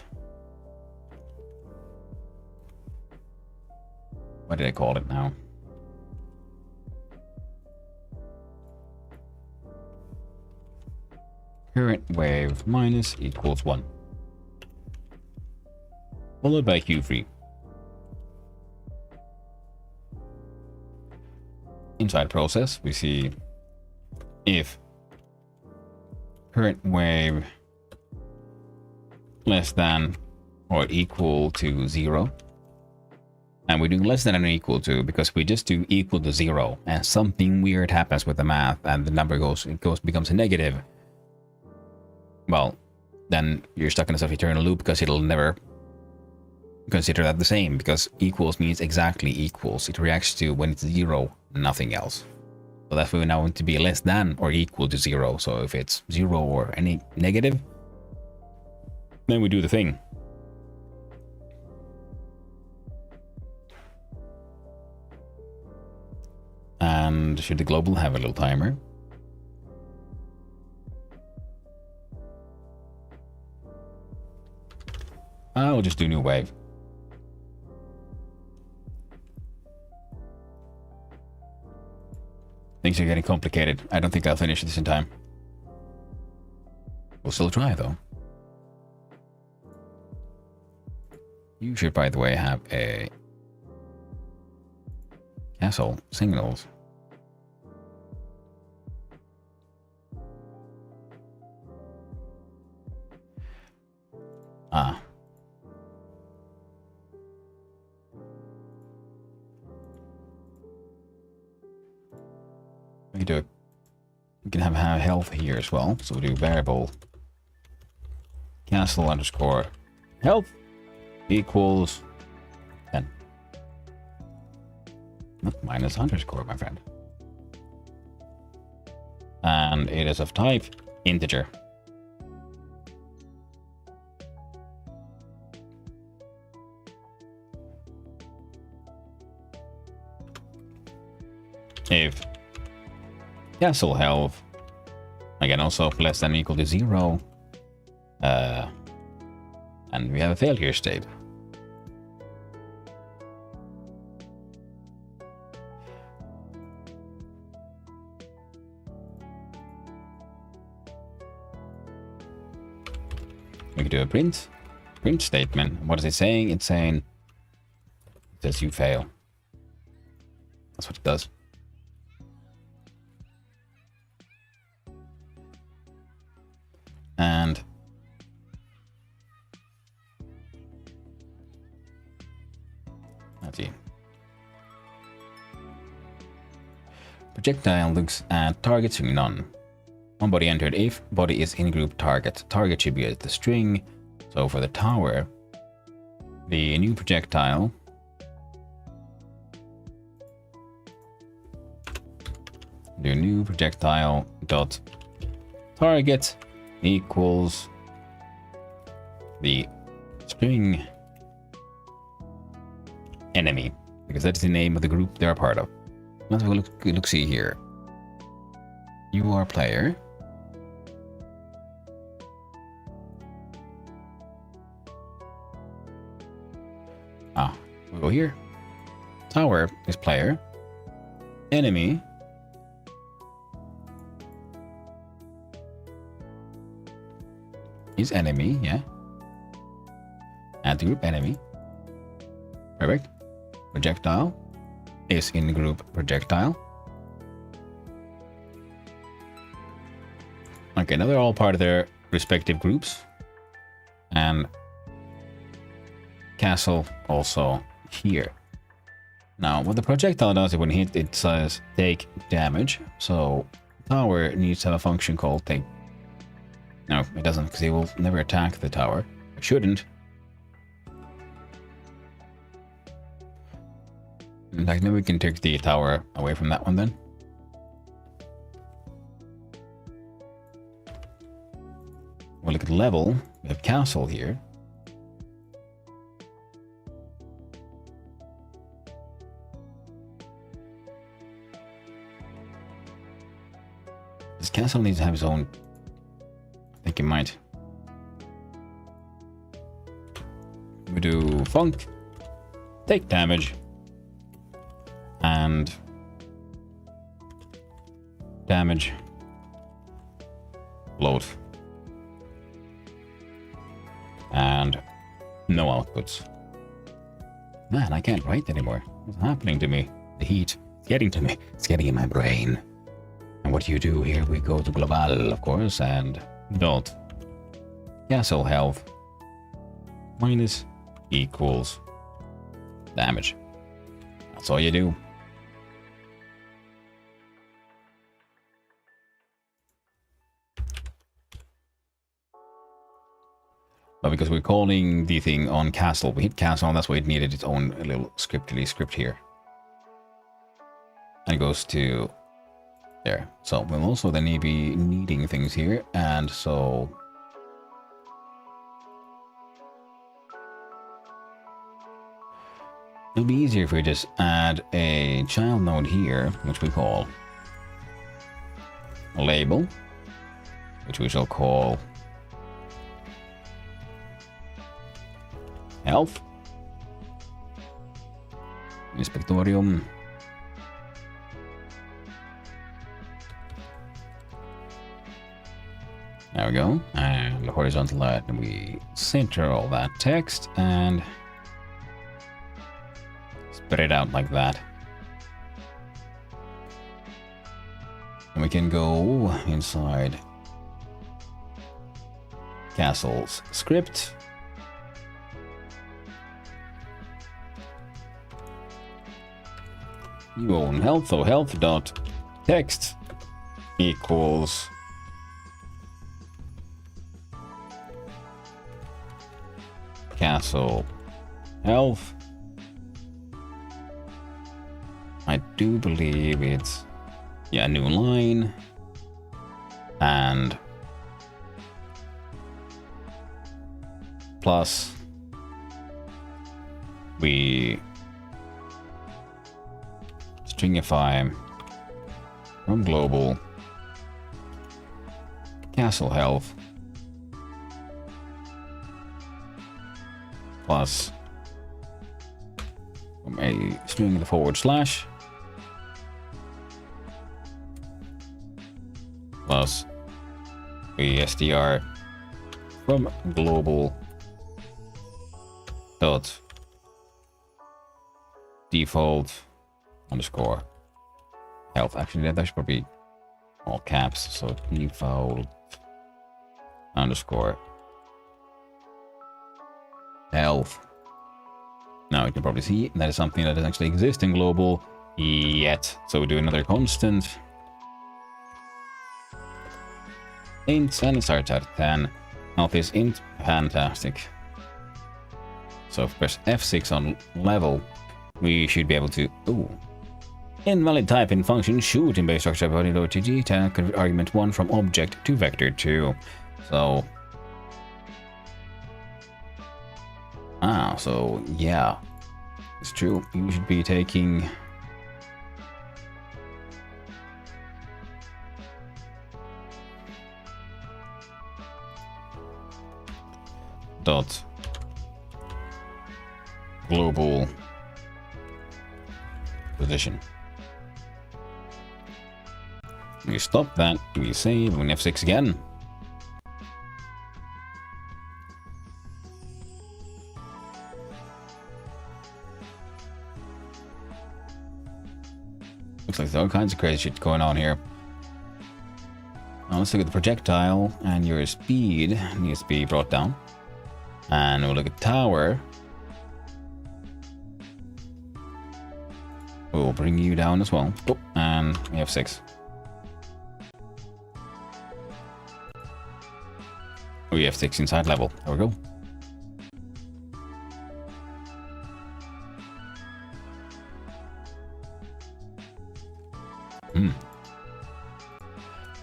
what did I call it now? Current wave minus equals 1, followed by Q3. Inside process, we see if current wave less than or equal to 0. And we're doing less than or equal to because we just do equal to 0 and something weird happens with the math and the number becomes a negative. Well, then you're stuck in a self-eternal loop because it'll never consider that the same, because equals means exactly equals. It reacts to when it's 0, nothing else. So that's why we now want to be less than or equal to 0. So if it's 0 or any negative, then we do the thing. And should the global have a little timer? I'll just do new wave. Things are getting complicated. I don't think I'll finish this in time. We'll still try though. You should, by the way, have a castle signals. Ah. We can have health here as well. So we do variable castle underscore health equals 10. Not minus underscore, my friend. And it is of type integer. If castle health, again, also less than or equal to 0, and we have a failure state. We can do a print statement. What is it saying? It's saying it says you fail. That's what it does. And let's see. Projectile looks at target string none. One body entered if body is in group target. Target should be the string. So for the tower, the new projectile do new projectile dot target equals the string enemy, because that's the name of the group they're a part of. Let's have a look see here. You are player. We go here. Tower is player. Enemy is enemy, yeah. Add the group enemy. Perfect. Projectile is in the group projectile. Okay, now they're all part of their respective groups. And castle also here. Now, what the projectile does, when hit, it says take damage. So, tower needs to have a function called take. No, it doesn't, because it will never attack the tower. It shouldn't. In fact, maybe we can take the tower away from that one then. We'll look at level. We have castle here. This castle needs to have its own. I think it might. We do funk, take damage, and damage, load, and no outputs. Man, I can't write anymore. What's happening to me? The heat. It's getting to me. It's getting in my brain. And what do you do? Here we go to global, of course, and dot castle health minus equals damage. That's all you do. But because we're calling the thing on castle, we hit castle, and that's why it needed its own little script here. And it goes to there. So we'll also then be needing things here, and so it'll be easier if we just add a child node here, which we call a label, which we shall call health, inspectorium, there we go, and the horizontal line, we center all that text and spread it out like that. And we can go inside castle's script. You own health, so health dot text equals castle health. I do believe it's, yeah, new line, and plus we stringify from global castle health plus from a string the forward slash plus str from global dot default underscore health. Actually, that should probably all caps, so default underscore health. Now you can probably see that is something that doesn't actually exist in global yet. So we do another constant int, and it starts at 10. Health is int, fantastic. So if we press F6 on level, we should be able to, invalid type in function shoot in base structure body load tg to convert argument 1 from object to vector 2. So so yeah, it's true. You should be taking dot global position. We stop that, we save, we F6 again. Looks like there's all kinds of crazy shit going on here. Now let's look at the projectile, and your speed needs to be brought down. And we'll look at tower. We'll bring you down as well. Oh, and we have 6. We have 6 inside level. There we go.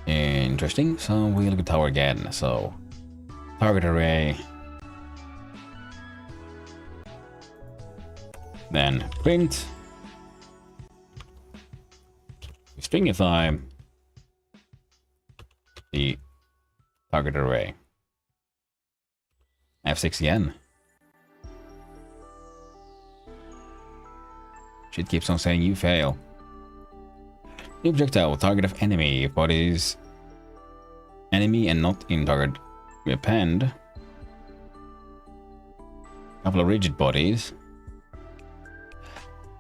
Interesting. So we look at tower again. So target array. Then print. Stringify the target array. F6 again. Shit keeps on saying you fail. New projectile, target of enemy, bodies enemy and not in target. We append couple of rigid bodies.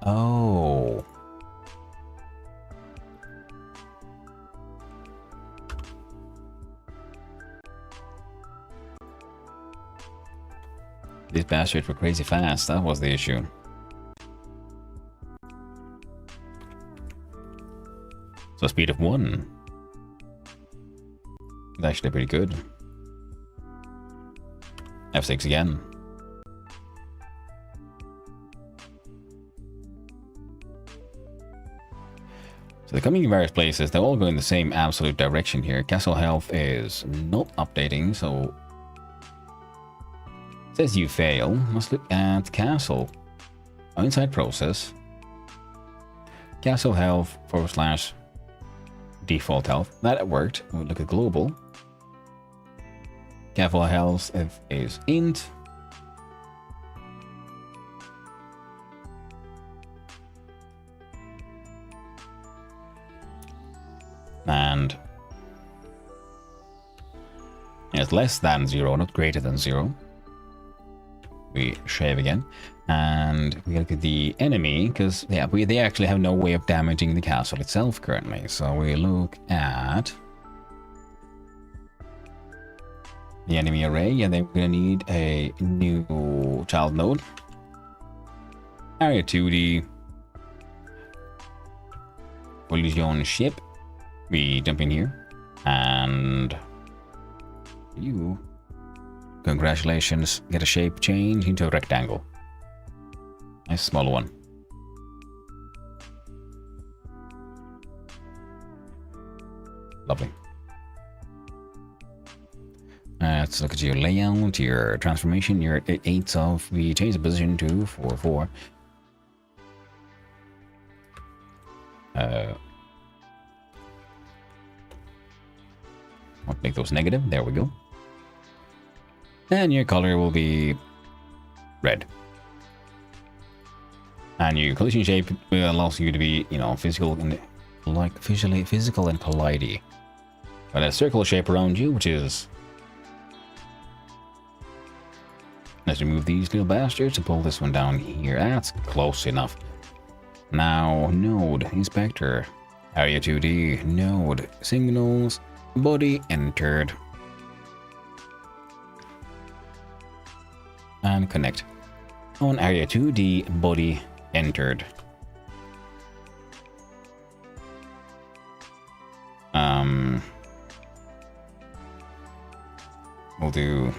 Oh. These bastards were crazy fast, that was the issue. So speed of 1. It's actually pretty good. F6 again. So they're coming in various places. They're all going the same absolute direction here. Castle health is not updating, so it says you fail. Let's look at castle. Oh, inside process. Castle health / default health. That worked. We'll look at global. Castle health is int. And it's less than 0, not greater than 0. We shave again. And we look at the enemy, because yeah, they actually have no way of damaging the castle itself currently. So we look at the enemy array. Yeah, they're going to need a new child node. Area 2D. Collision ship. We jump in here. And you, congratulations, get a shape change into a rectangle. Nice small one. Lovely. Let's look at your layout, your transformation. You're at 8 of. We change the position to 4, 4. I'll make those negative. There we go. And your color will be red. And your collision shape will allow you to be, you know, physical and like physical and collidey. Got a circle shape around you, which is. Let's remove these little bastards and pull this one down here. That's close enough. Now, node inspector, area 2D, node signals, body entered, and connect. On area 2D, body entered. We'll do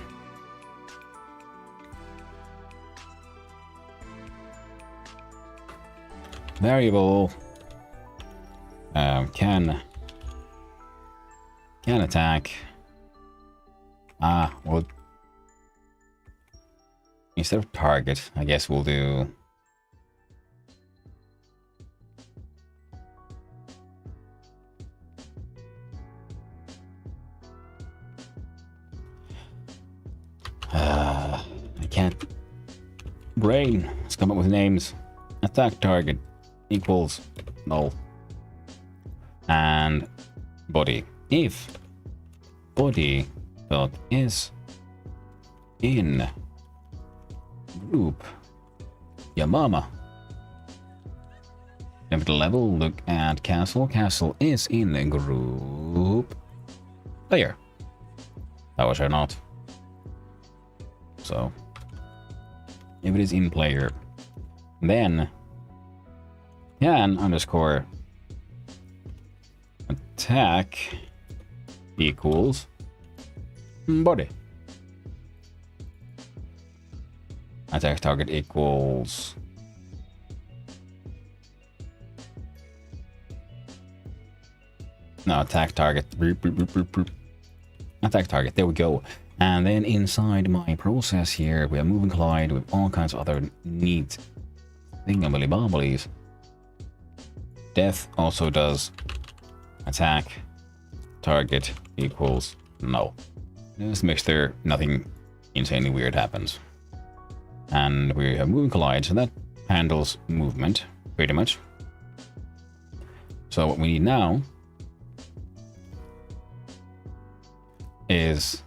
variable can attack. Well, instead of target, I guess we'll do I can't brain. Let's come up with names. Attack target equals null. And body. If body dot is in group Yamama. Capital level, look at castle. Castle is in the group player. That was or not. So if it is in player, then can underscore attack equals body. Attack target equals no attack target. Attack target. There we go. And then inside my process here, we have moving collide with all kinds of other neat thingamabobblies. Death also does attack target equals no. Just make sure nothing insanely weird happens. And we have moving collide, so that handles movement pretty much. So what we need now is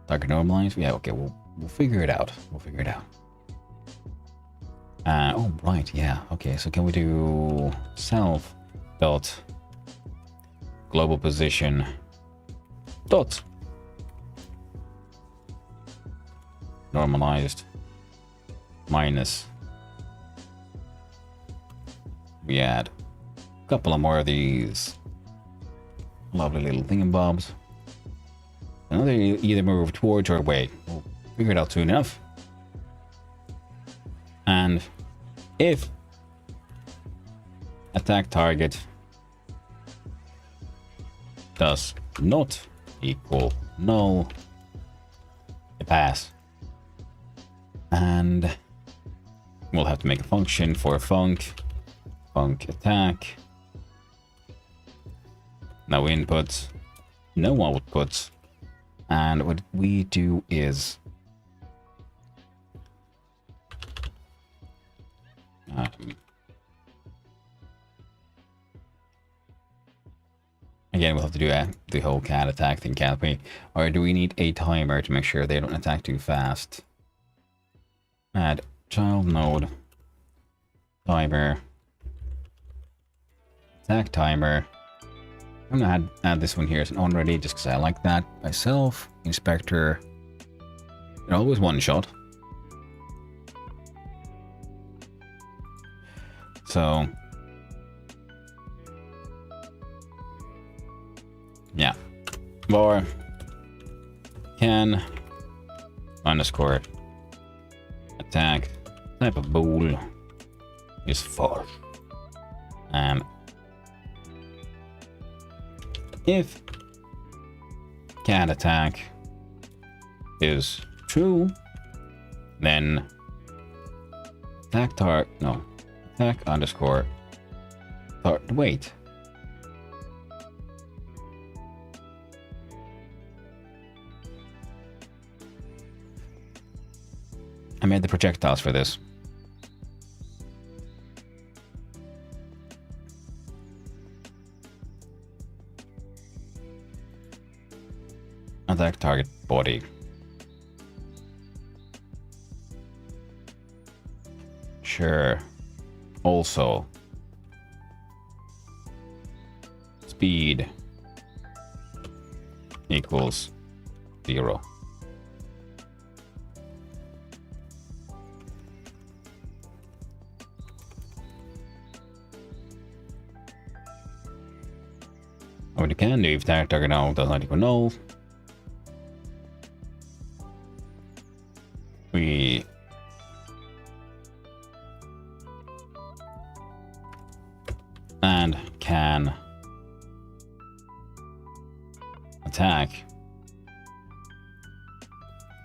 target normalize. Yeah, okay, we'll figure it out. We'll figure it out. Oh right, yeah. Okay, so can we do self dot global position dot normalized minus, we add a couple of more of these lovely little thingamabobs. And they either move towards or away. We'll figure it out soon enough. And if attack target does not equal null, a pass. And we'll have to make a function for func attack. No inputs, no outputs. And what we do is again, we'll have to do the whole cat attack thing, can't we? Or do we need a timer to make sure they don't attack too fast? Add child node timer attack timer. I'm gonna add this one here as an already just because I like that myself. Inspector. It always one shot. So yeah. Var can underscore attack type of bool is for if cat attack is true, then attack underscore wait. I made the projectiles for this. Attack target body. Sure. Also, speed equals 0. What you can do if target null does not equal null, we and can attack.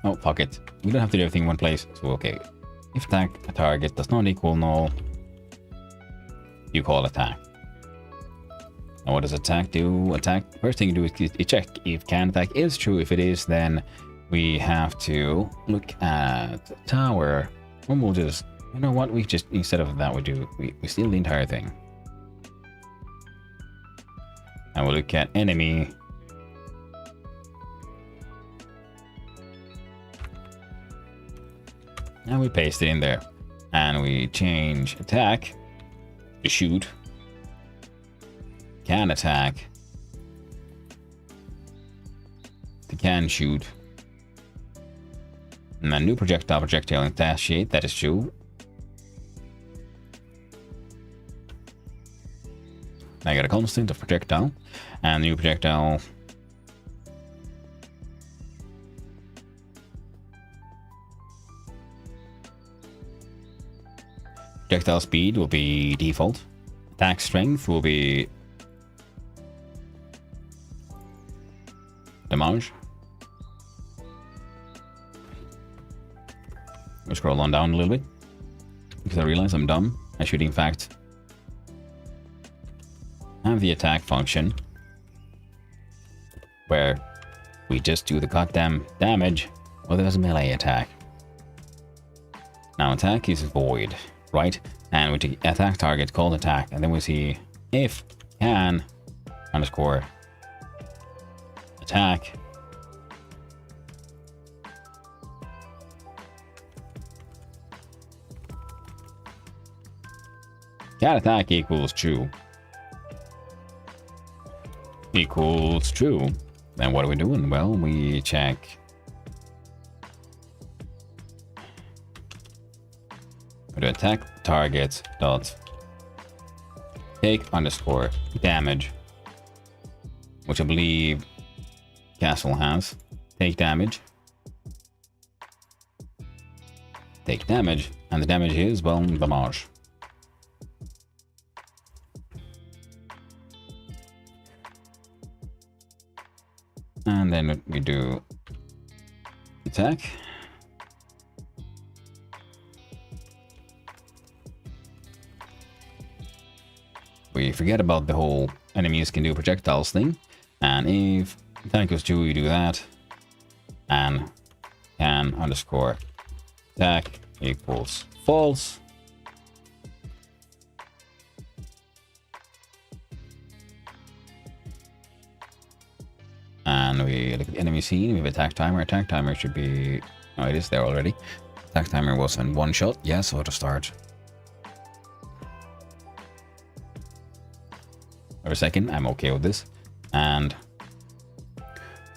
Oh, fuck it. We don't have to do everything in one place. So, okay. If attack a target does not equal null, you call attack. Now, what does attack do? Attack, first thing you do is you check if can attack is true. If it is, then we have to look at tower. Or we'll just, you know what, we just, instead of that, we steal the entire thing. And we'll look at enemy. And we paste it in there. And we change attack to shoot. Can attack to can shoot. And then new projectile initiate, that is true. I got a constant of projectile, and new projectile. Projectile speed will be default. Attack strength will be damage. We'll scroll on down a little bit because I realize I'm dumb. I should in fact have the attack function where we just do the goddamn damage. Well, there's a melee attack. Now attack is void, right? And we take attack target, called attack, and then we see if can underscore attack can attack equals true. Equals true. Then what are we doing? Well, we check we do attack target dot take underscore damage, which I believe Castle has. Take damage. Take damage, and the damage is, well, damage. And then we do attack. We forget about the whole enemies can do projectiles thing. And if attack equals 2, you do that. And can underscore attack equals false. And we look at the enemy scene. We have attack timer. Attack timer should be... Oh, it is there already. Attack timer was in one shot. Yes, so to start. For a second, I'm okay with this. And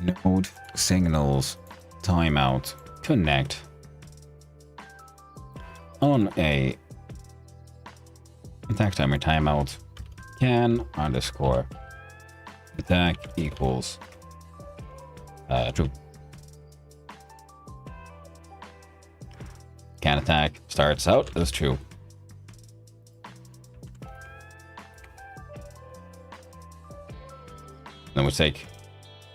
node signals timeout connect on a attack timer timeout can underscore attack equals true. Can attack starts out as true. Then we take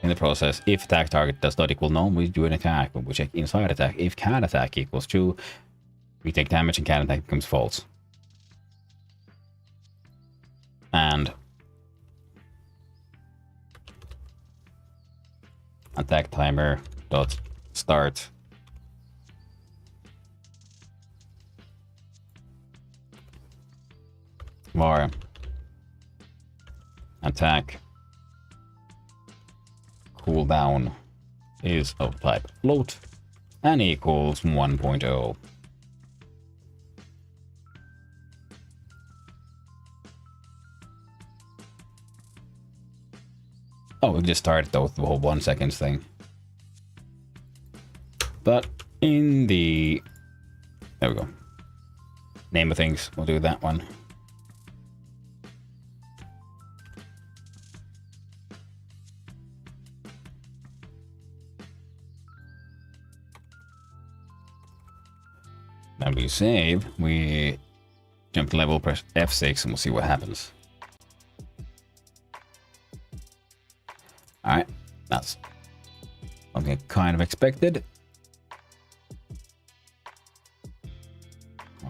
in the process if attack target does not equal null, we do an attack. We check inside attack. If can attack equals true, we take damage and can attack becomes false. And attack timer dot start var attack cooldown is of type float and equals 1.0. Oh, we just started though with the whole 1 second thing. But in the... There we go. Name of things, we'll do that one. Now we save, we jump to level, press F6 and we'll see what happens. Alright, that's something I kind of expected.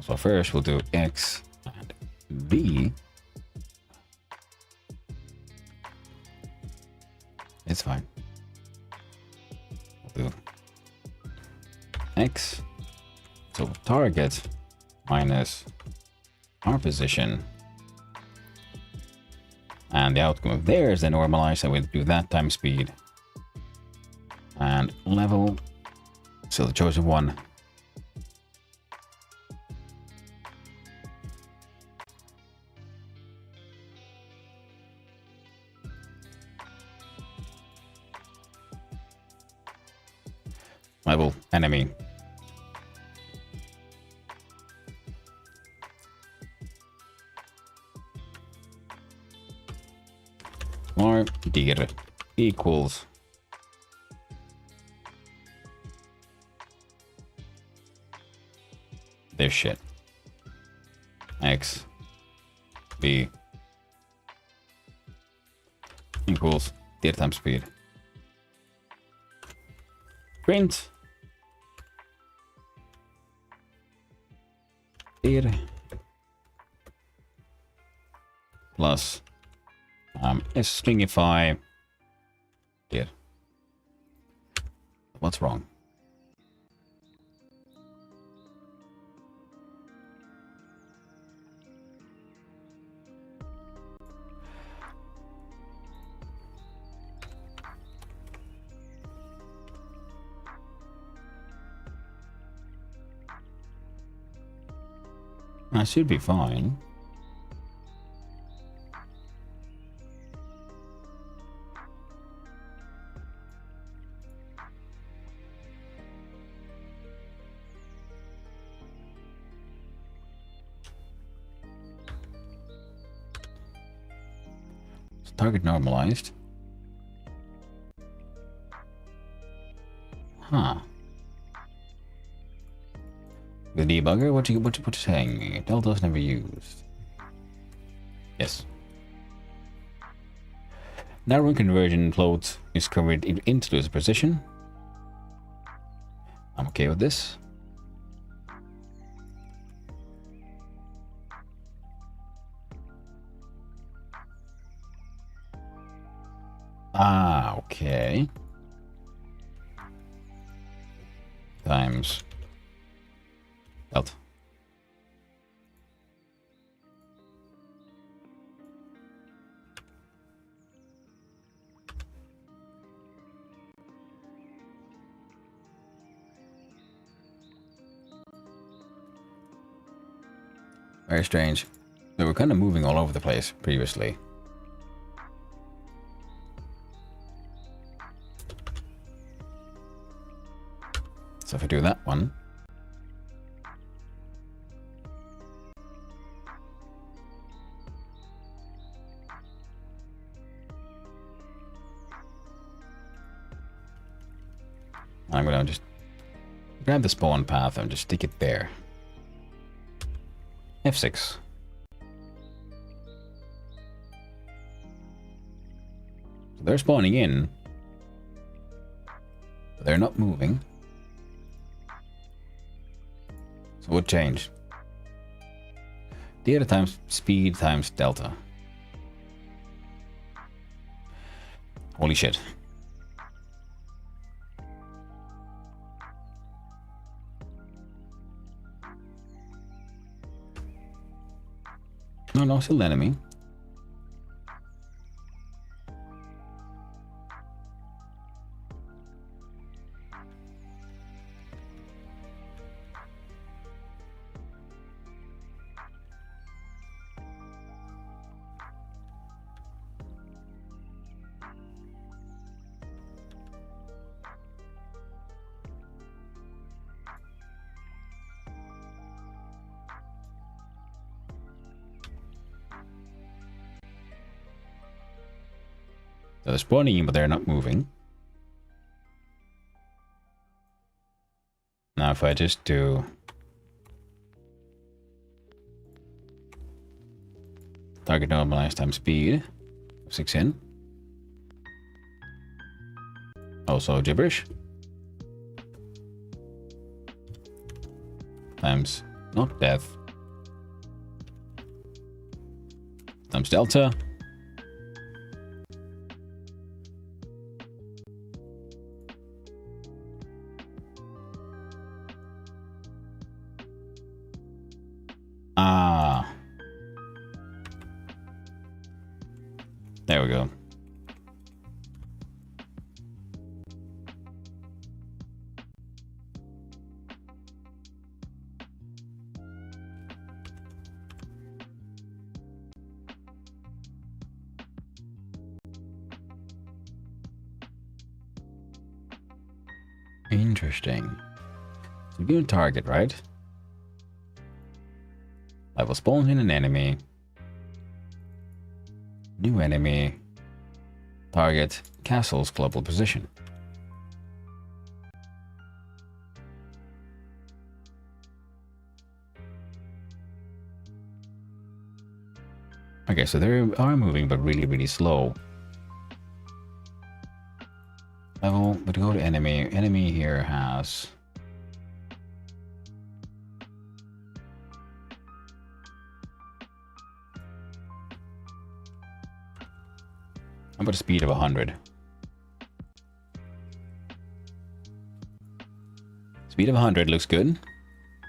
So first we'll do X and V. It's fine. We'll do X. So target minus our position. And the outcome of there is then normalized. I will do that times speed. And level. So the chosen one. Level enemy Or dir equals this shit. X B equals dir times speed. Print dir plus stringify dir. What's wrong? I should be fine. Target normalized. Huh. The debugger? What you saying? Delta's never used. Yes. Now when conversion float is covered into this position. I'm okay with this. Ah, okay. Times delta. Very strange. They were kind of moving all over the place previously. So if I do that one, I'm gonna just grab the spawn path and just stick it there. F6. So they're spawning in, but they're not moving. So what changed? Data times speed times delta. Holy shit. No, still enemy. So they're spawning in, but they're not moving. Now if I just do target normalized times speed, 6 in. Also gibberish. Times not death. Times delta. Ah. There we go. Interesting. So you're a target, right? Level spawns in an enemy. New enemy. Target castle's global position. Okay, so they are moving, but really, really slow. Level, but go to enemy. Enemy here has... How about a speed of 100? Speed of 100 looks good.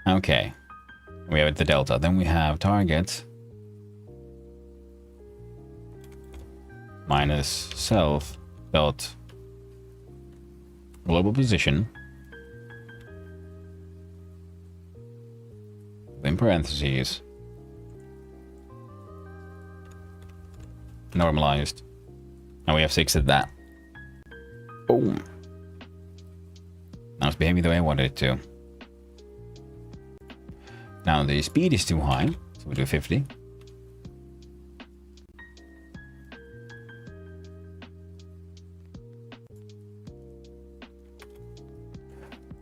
Okay. We have the delta. Then we have targets. Minus self dot global position. In parentheses. Normalized. And we have 6 at that. Boom. Now it's behaving the way I wanted it to. Now the speed is too high, so we do 50.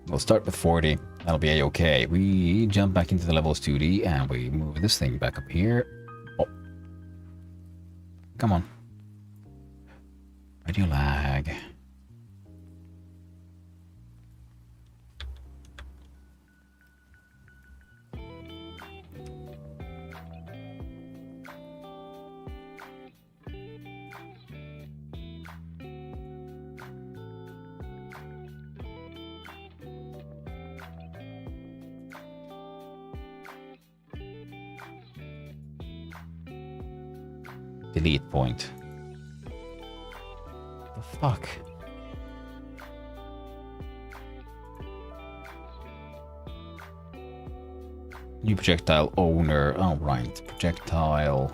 We'll start with 40. That'll be a-okay. We jump back into the levels 2D and we move this thing back up here. Oh. Come on. Why do you lag? Delete point. The fuck? New projectile owner. Oh, right. Projectile.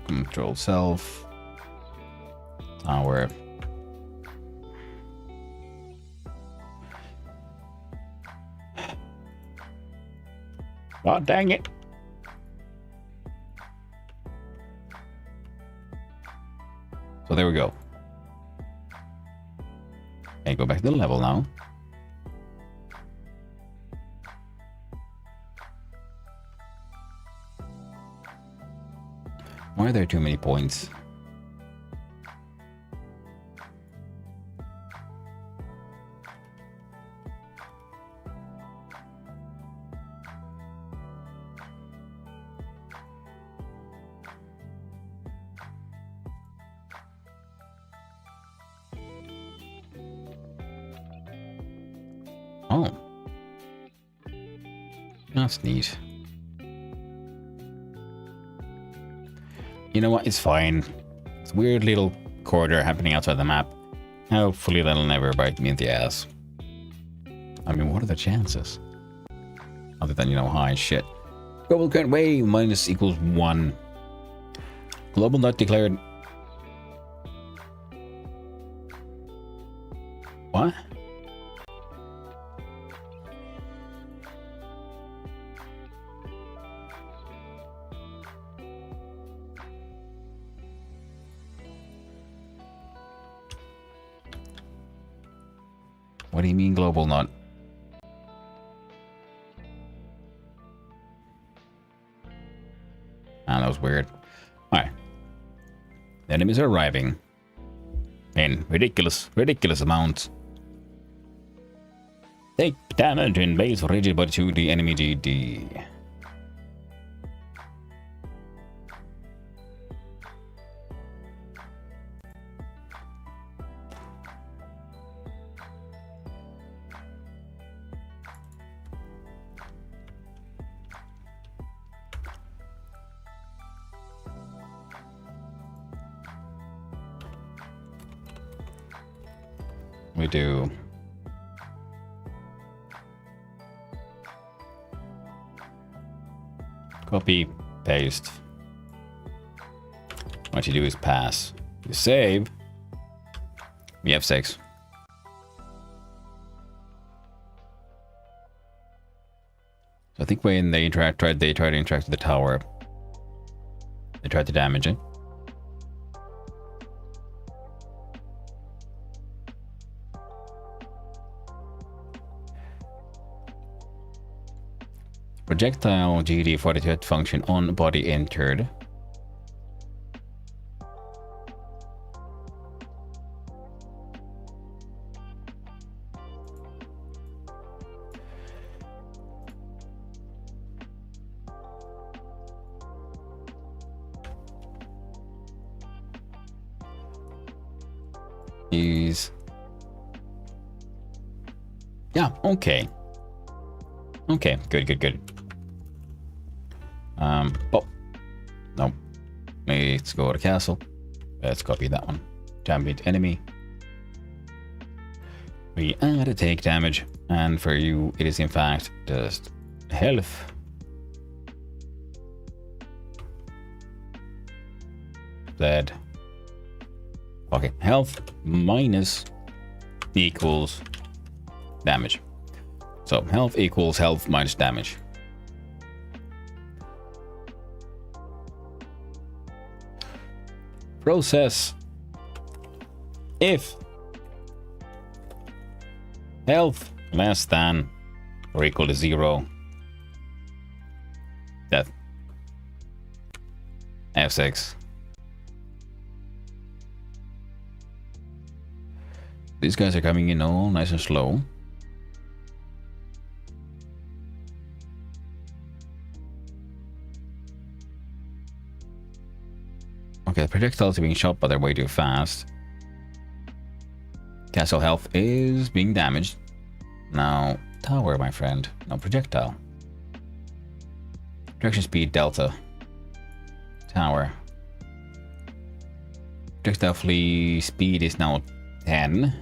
Control self. Tower. God dang it. So there we go. Okay, go back to the level now. Why are there too many points? Oh. That's neat. You know what? It's fine. It's a weird little corridor happening outside the map. Hopefully that'll never bite me in the ass. I mean, what are the chances? Other than, you know, high shit. Global current wave minus equals 1. Global not declared. What? What do you mean global not? Ah, that was weird. Alright. The enemies are arriving. In ridiculous amounts. Take damage in base rigid body to the enemy GD. We do copy, paste. What you do is pass. You save. We have 6. So I think when they tried to interact with the tower, they tried to damage it. Projectile GD for the hit function on body entered. Yeah, okay. Okay, good. Oh, no. Let's go to castle. Let's copy that one. Champion enemy. We add a take damage, and for you, it is in fact just health. Dead. Okay, health minus equals damage. So health equals health minus damage. Process. If health less than or equal to 0, death. F6. These guys are coming in all nice and slow. Okay, the projectiles are being shot, but they're way too fast. Castle health is being damaged. Now, tower, my friend. No, projectile. Projection speed delta. Tower. Projectile flee speed is now 10.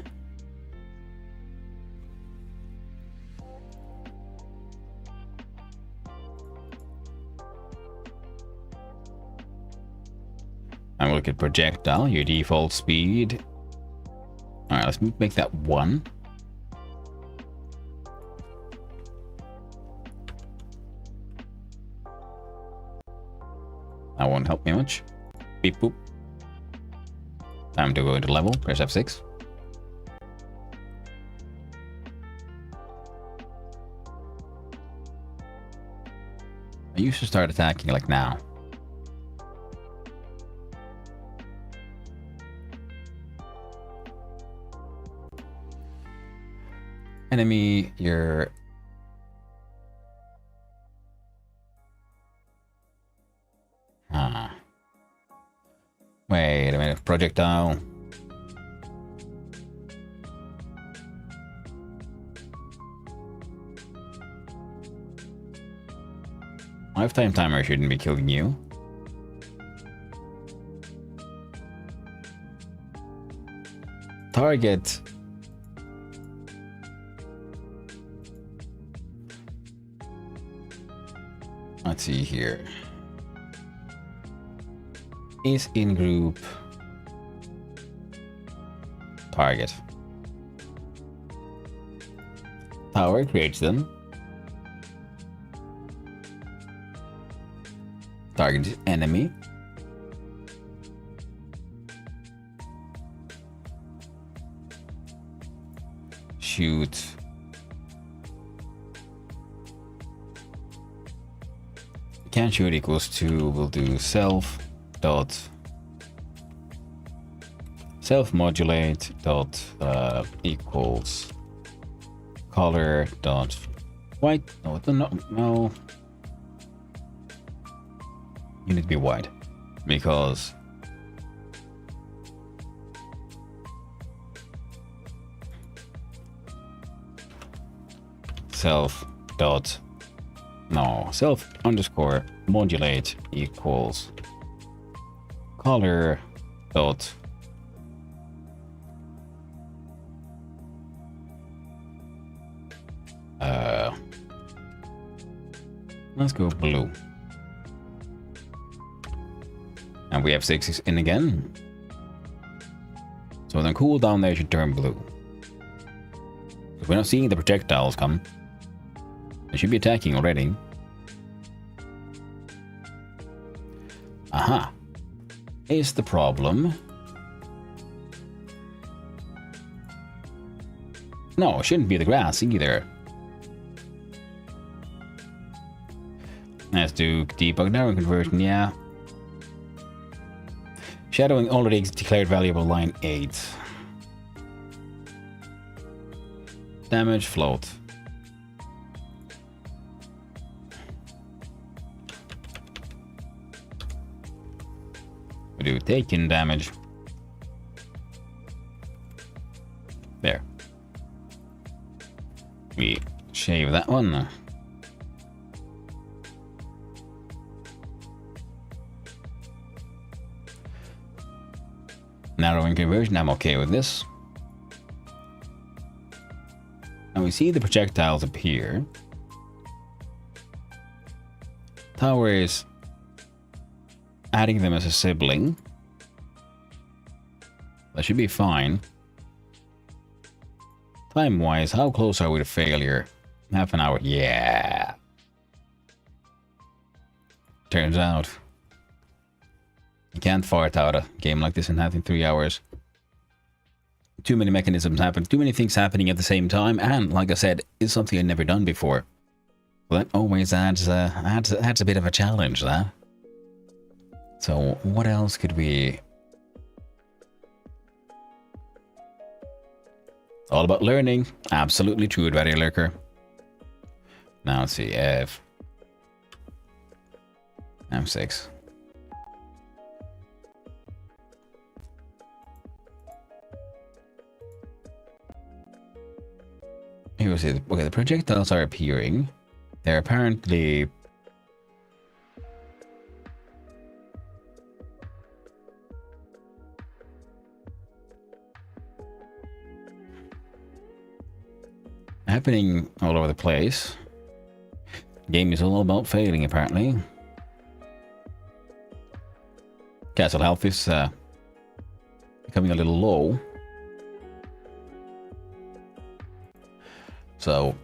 And we'll look at projectile, your default speed. Alright, let's make that 1. That won't help me much. Beep boop. Time to go into level, press F6. I used to start attacking like now. Enemy, you're... Wait a minute, projectile. Lifetime timer shouldn't be killing you. Target. Let's see here. Is in group. Target. Tower creates them. Target is enemy. Shoot. Can shoot equals 2. We'll do self dot self modulate dot equals color dot white. No. You need to be white because self underscore modulate equals color dot let's go blue. And we have 6 in again. So then cooldown there should turn blue. If we're not seeing the projectiles come, they should be attacking already. Aha. Is the problem. No, it shouldn't be the grass either. Let's do debug narrowing conversion, yeah. Shadowing already declared valuable line 8. Damage float. We do taken damage. There. We shave that one. Narrowing conversion, I'm okay with this. And we see the projectiles appear. Tower is adding them as a sibling. That should be fine. Time-wise, how close are we to failure? Half an hour. Yeah. Turns out you can't fart out a game like this in having 3 hours. Too many mechanisms happen, too many things happening at the same time, and like I said, it's something I've never done before. Well, that always adds a bit of a challenge, that. So what else could we... All about learning. Absolutely true, Adveria Lurker. Now let's see, M6. Here we see, okay, the projectiles are appearing. They're apparently... happening all over the place. Game is all about failing, apparently. Castle health is becoming a little low. So,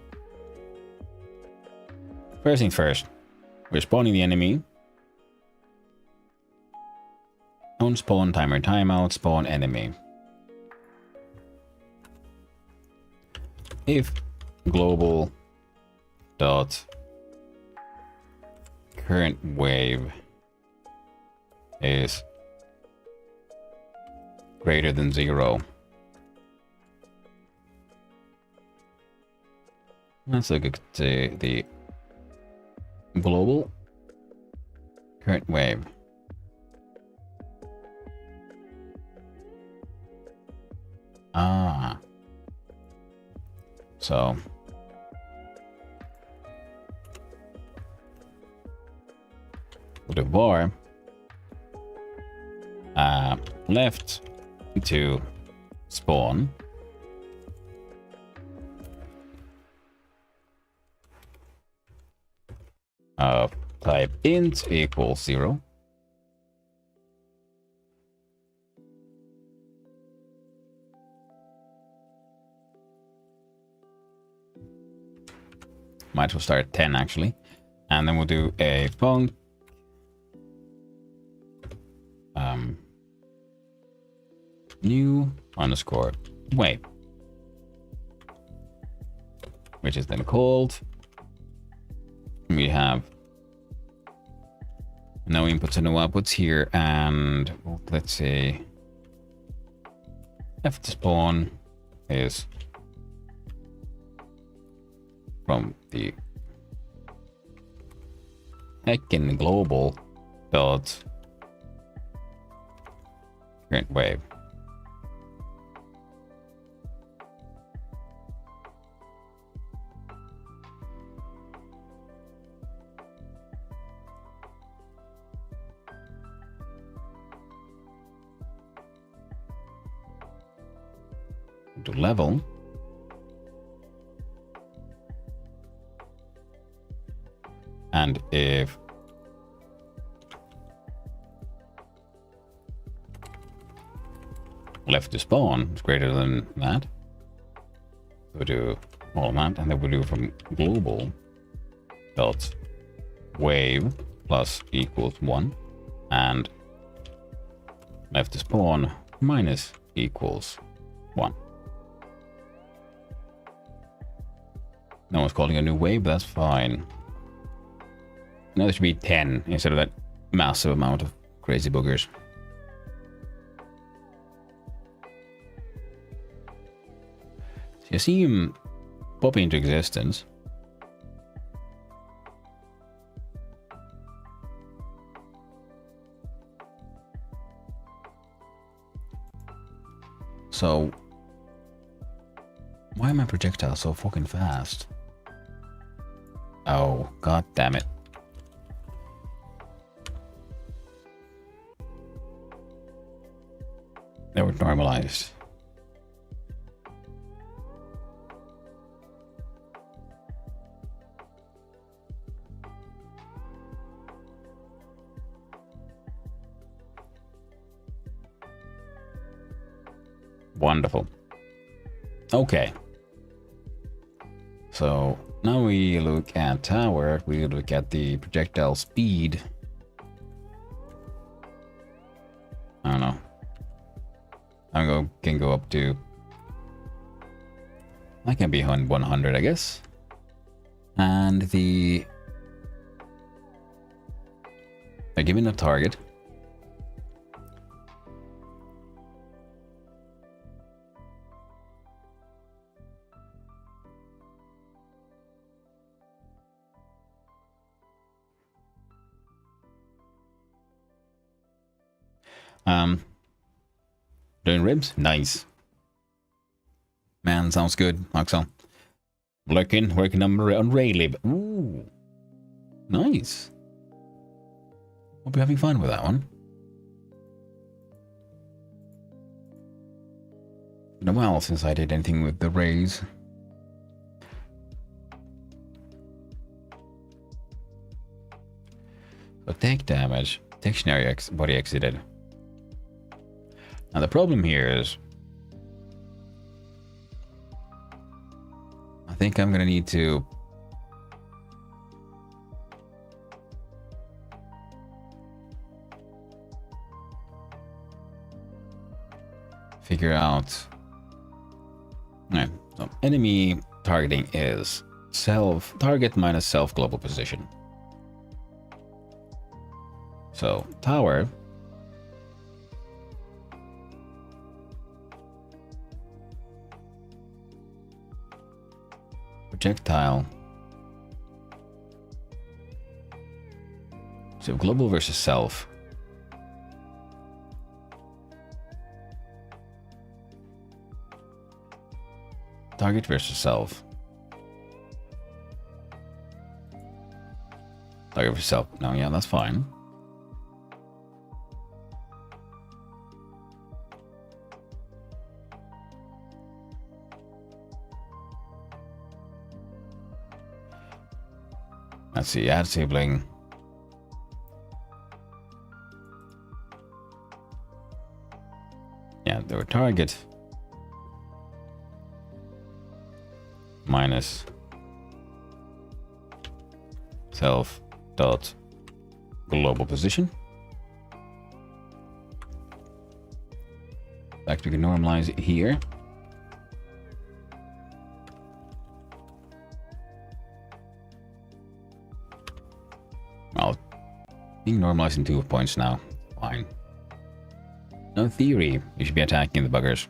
first thing first, we're spawning the enemy. On spawn timer timeout, spawn enemy. If global dot current wave is greater than 0. Let's look at the global current wave. Ah. So we'll do var left to spawn type int equals 0. Might as well start at 10 actually. And then we'll do a func new underscore wave, which is then called. We have no inputs and no outputs here, and let's say f spawn is from the heckin' global dot current wave. To level. And if left to spawn is greater than that, we'll do all that, and then we'll do from global dot wave plus equals 1, and left to spawn minus equals 1. No one's calling a new wave, but that's fine. Now there should be 10 instead of that massive amount of crazy boogers. So you see him pop into existence. So, why are my projectiles so fucking fast? Oh, god damn it. They were normalized. Wonderful. Okay. So now we look at tower, we look at the projectile speed. I don't know. Can go up to... That can be 100, I guess. And the... I give me a target. Doing ribs? Nice. Man, sounds good, Axel. Working on Raylib. Ooh. Nice. Hope you're having fun with that one. Been a while since I did anything with the rays. So take damage. Dictionary body exited. Now the problem here is I think I'm gonna need to figure out. Alright, so enemy targeting is self target minus self global position. So tower projectile. So global versus self. Target versus self. Target versus self. No, yeah, that's fine. Let's see, add sibling. Yeah, their target minus self dot global position. In fact, we can normalize it here. Well, being normalized in 2 points now. Fine. No theory, you should be attacking the buggers.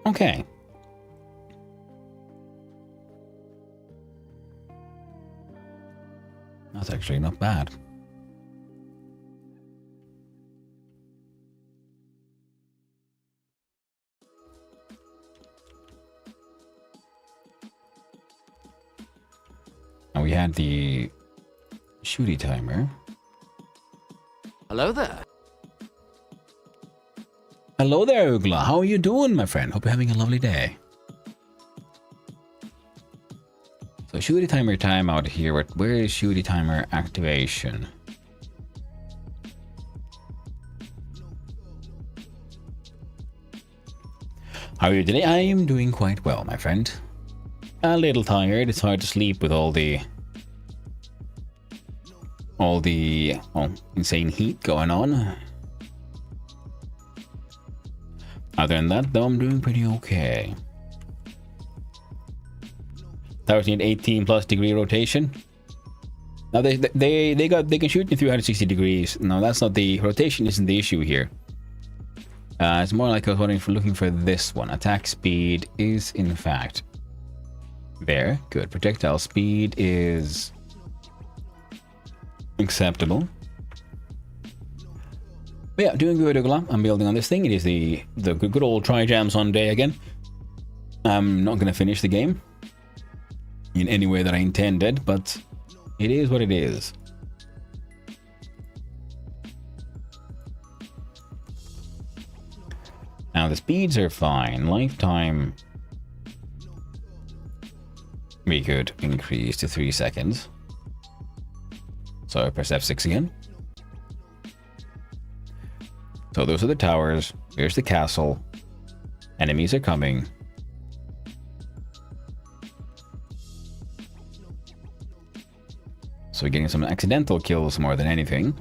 Okay. That's actually not bad. And we had the shooty timer. Hello there. Hello there, Ugla. How are you doing, my friend? Hope you're having a lovely day. So shooty timer timeout here. Where is shooty timer activation? How are you today? I am doing quite well, my friend. A little tired. It's hard to sleep with all the all the insane heat going on. Other than that, though, I'm doing pretty okay. Towers need 18 plus degree rotation. Now they can shoot in 360 degrees. No, that's not the rotation. Isn't the issue here? It's more like I was looking for this one. Attack speed is in fact there. Good. Projectile speed is acceptable. But yeah, doing good, Ugla. I'm building on this thing. It is the good old Trijam Sunday again. I'm not gonna finish the game in any way that I intended, but it is what it is. Now the speeds are fine. Lifetime we could increase to 3 seconds. So I press F6 again. So those are the towers. Here's the castle. Enemies are coming. So we're getting some accidental kills more than anything.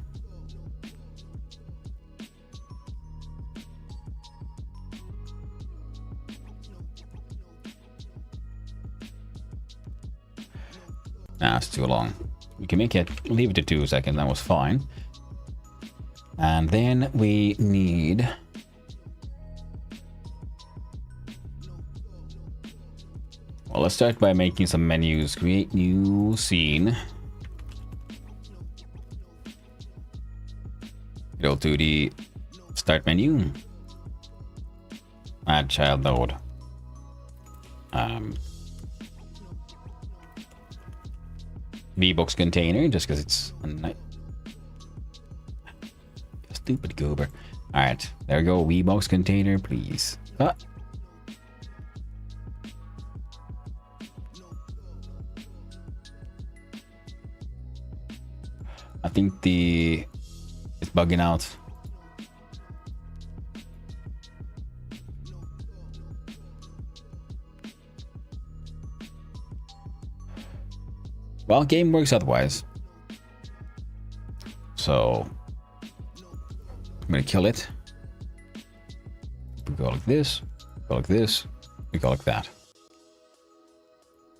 Nah, it's too long. We can leave it to 2 seconds, that was fine. And then we need... Well, let's start by making some menus. Create new scene. Go to the start menu. Add child node. V-box container, just because it's a stupid goober. Alright, there we go. V-box container, please. Ah. I think it's bugging out. Well, game works otherwise. So I'm gonna kill it. We go like this, go like this, we go like that.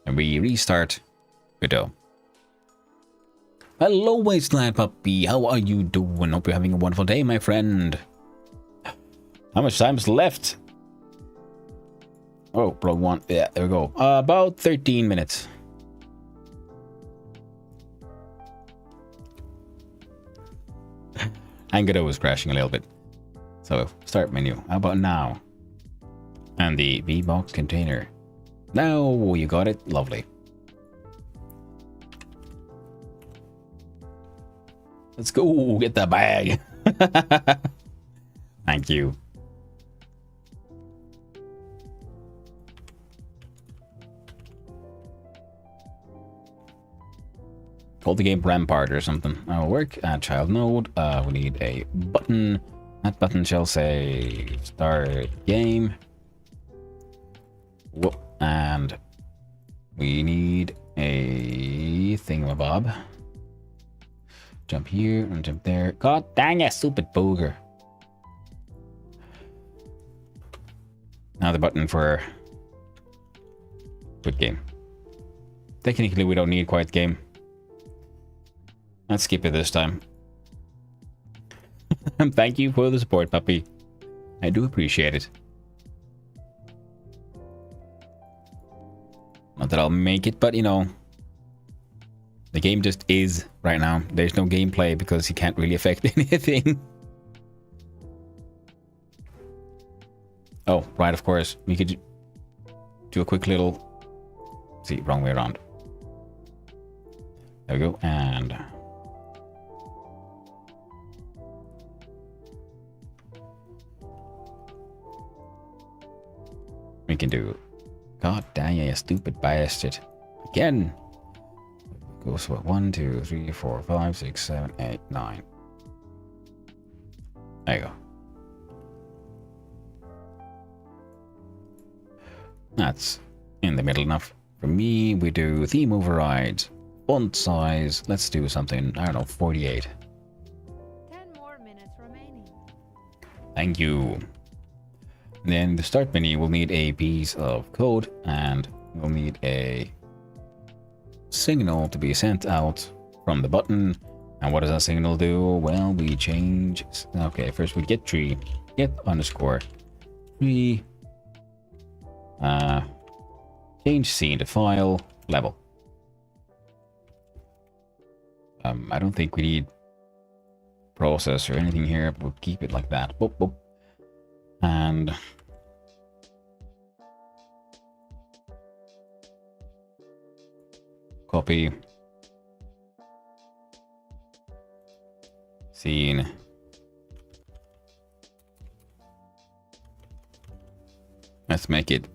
And we restart. Good go. Hello, Wasteland Puppy. How are you doing? Hope you're having a wonderful day, my friend. How much time is left? Oh, probably one. Yeah, there we go. About 13 minutes. Angado was crashing a little bit. So, start menu. How about now? And the V-box container. Now you got it. Lovely. Let's go get that bag. Thank you. Call the game Rampart or something. That'll work. Add child node. We need a button. That button shall say start game. Whoop. And we need a thingamabob. Jump here and jump there. God dang it, stupid booger. Now the button for quick game. Technically, we don't need quiet game. Let's skip it this time. Thank you for the support, puppy. I do appreciate it. Not that I'll make it, but you know, the game just is right now. There's no gameplay because you can't really affect anything. Oh, right, of course. We could do a quick little... See, wrong way around. There we go, and... we can do... God damn, you stupid bastard. Again! Goes what? 1, 2, 3, 4, 5, 6, 7, 8, 9. There you go. That's in the middle enough. For me, we do theme overrides. font size, let's do something, I don't know, 48. 10 more minutes remaining. Thank you. Then the start menu will need a piece of code and we'll need a signal to be sent out from the button. And what does that signal do? Well, we change. Okay, first we get tree, get underscore tree, change scene to file level. I don't think we need process or anything here, but we'll keep it like that. Boop, boop. And copy scene. Let's make it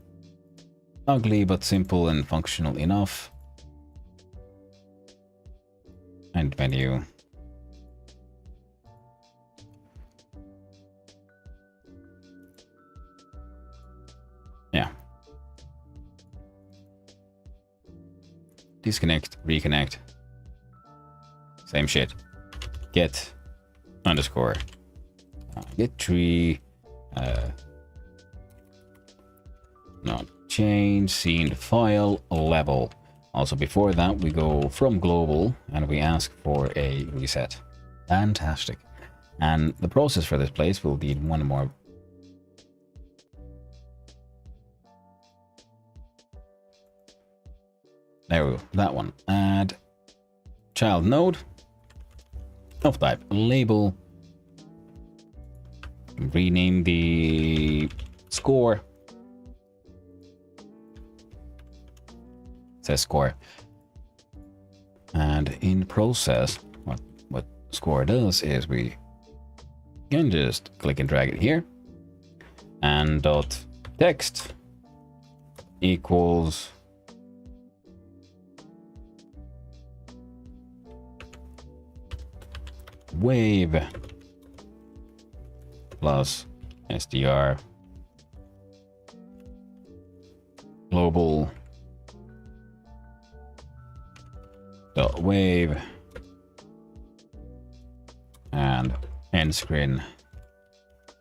ugly but simple and functional enough. And menu. Yeah. Disconnect, reconnect. Same shit. Get underscore. Get tree. Not change scene to file level. Also before that we go from global and we ask for a reset. Fantastic. And the process for this place will need one more. There we go, that one. Add child node of type label. Rename the score. Says score. And in process, what score does is we can just click and drag it here. And dot text equals wave plus str global dot wave and end screen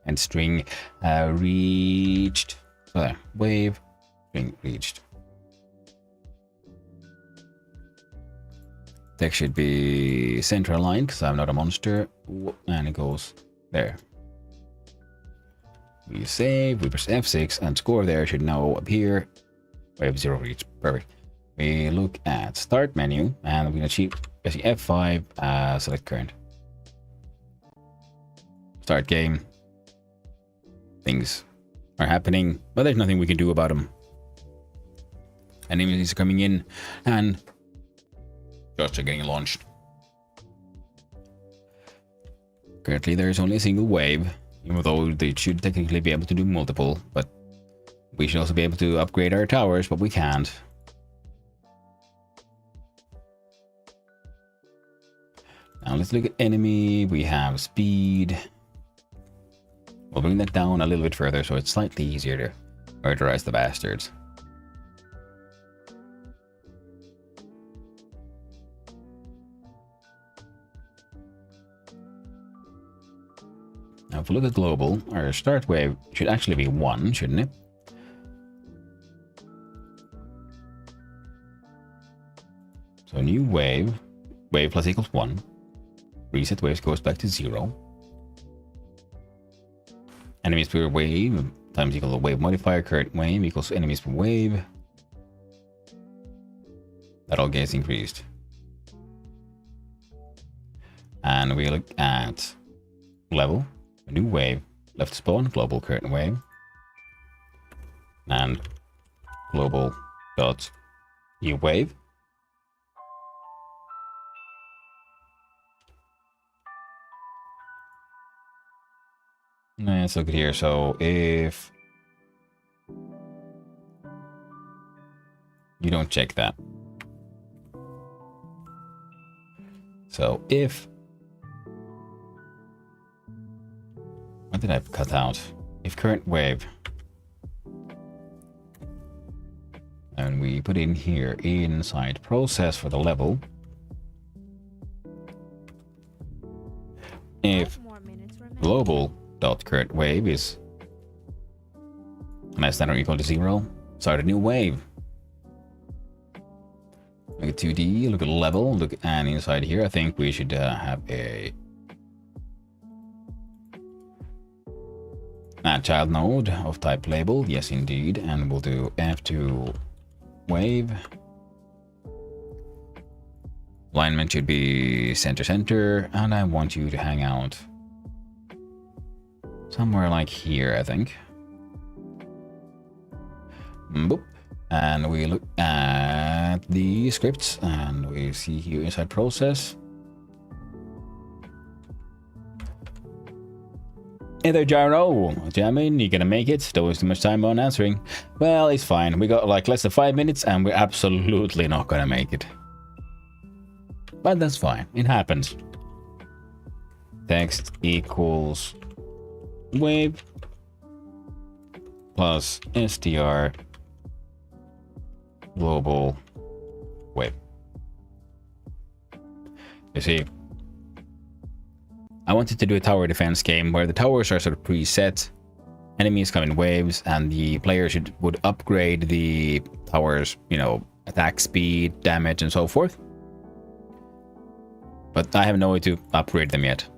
and string reached. Wave string reached. Text should be center aligned because I'm not a monster, and it goes there. We save, we press F6, and score there should now appear. Wave 0 reached. Perfect. We look at start menu and we're going to press F5, select current. Start game. Things are happening, but there's nothing we can do about them. Enemies are coming in and just are getting launched. Currently there is only a single wave, even though they should technically be able to do multiple, but we should also be able to upgrade our towers, but we can't. Now let's look at enemy. We have speed. We'll bring that down a little bit further so it's slightly easier to murderize the bastards. Now if we look at global, our start wave should actually be 1, shouldn't it? So new wave, wave plus equals 1. Reset waves goes back to 0. Enemies per wave times equal to wave modifier, current wave equals enemies per wave. That all gets increased. And we look at level, a new wave, left spawn, global current wave, and global dot new wave. Let's look at here. So if you don't check that, so if what did I cut out? If current wave, and we put in here inside process for the level, if 5 more minutes remain. global dot current wave is less than or equal to 0, start a new wave. Look at 2D, look at level, look, and inside here I think we should have a child node of type label. Yes indeed, and we'll do F2 wave. Alignment should be center, and I want you to hang out somewhere like here, I think. Boop. And we look at the scripts, and we see here inside process. Hey there, Gyro. Jamming, you gonna make it? Don't waste too much time on answering. Well, it's fine. We got like less than 5 minutes, and we're absolutely not gonna make it. But that's fine. It happens. Text equals wave plus str global wave. You see, I wanted to do a tower defense game where the towers are sort of preset. Enemies come in waves, and the player would upgrade the towers, you know, attack speed, damage, and so forth. But I have no way to upgrade them yet.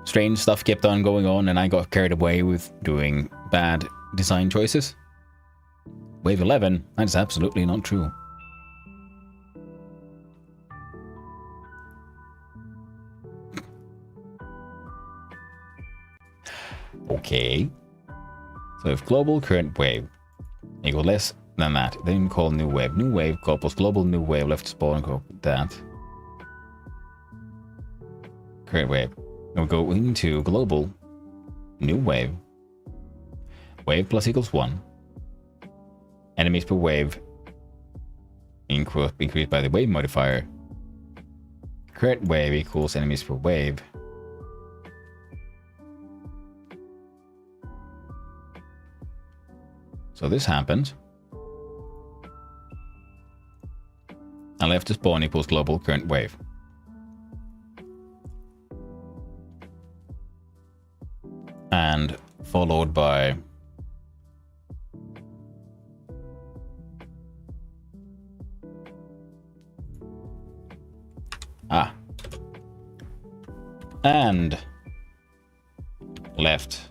Strange stuff kept on going on, and I got carried away with doing bad design choices. Wave 11, that's absolutely not true. Okay. So if global current wave equals less than that, then call new wave. New wave equals global new wave left spawn, go that. Current wave. We'll go into global new wave. Wave plus equals 1. Enemies per wave increased by the wave modifier. Current wave equals enemies per wave. So this happens. And left to spawn equals global current wave. And followed by and left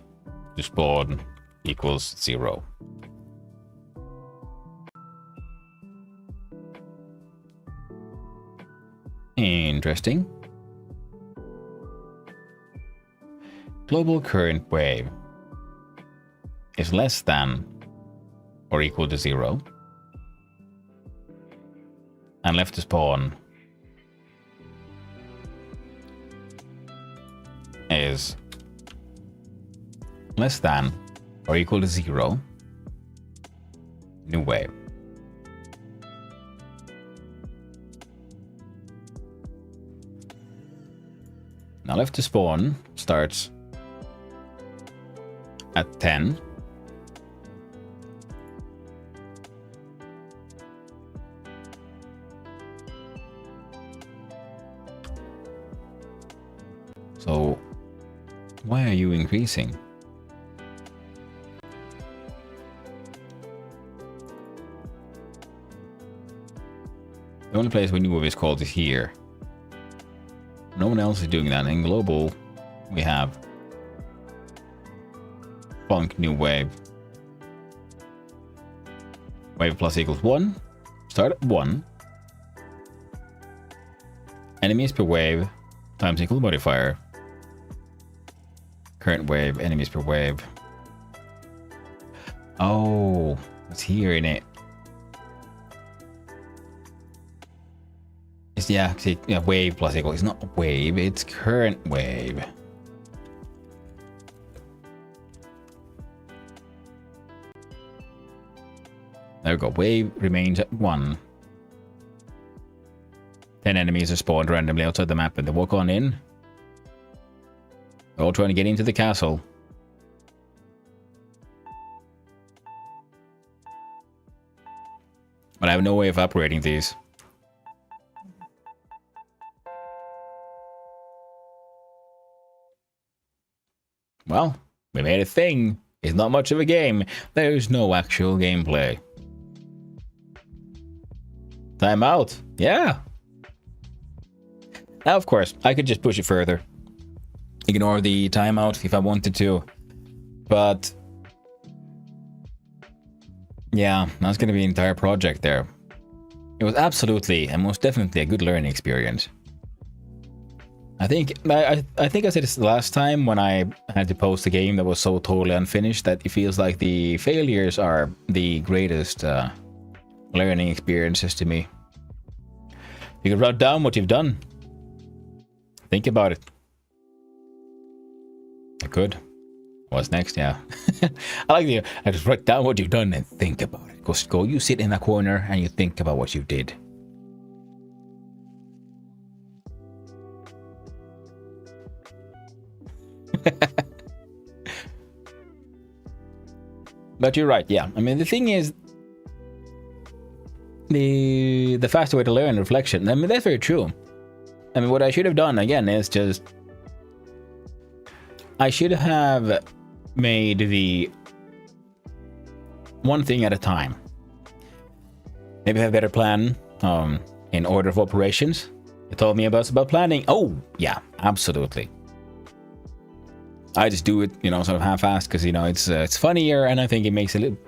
to spawn equals 0. Interesting. Global current wave is less than or equal to 0. And left to spawn is less than or equal to 0. New wave. Now left to spawn starts at 10. So why are you increasing? The only place we knew of is called is here. No one else is doing that. In global, we have Funk new wave. Wave plus equals 1. Start at 1. Enemies per wave times equal modifier. Current wave, enemies per wave. Oh, it's here in it. It's see, wave plus equal. It's not wave, it's current wave. There we go. Wave remains at 1. 10 enemies are spawned randomly outside the map and they walk on in. They're all trying to get into the castle. But I have no way of operating these. Well, we made a thing. It's not much of a game. There's no actual gameplay. Time out. Yeah. Now, of course, I could just push it further. Ignore the timeout if I wanted to. But yeah, that's going to be an entire project there. It was absolutely and most definitely a good learning experience. I think I said this last time when I had to post a game that was so totally unfinished that it feels like the failures are the greatest learning experiences to me. You can write down what you've done. Think about it. I could. What's next? Yeah. I like the. I just write down what you've done and think about it. Go. You sit in a corner and you think about what you did. But you're right. Yeah. I mean, the thing is, the faster way to learn reflection. I mean, that's very true. I mean, what I should have done again is just I should have made the one thing at a time. Maybe have a better plan in order of operations. You told me about planning. Oh, yeah, absolutely. I just do it, sort of half-assed because, it's funnier and I think it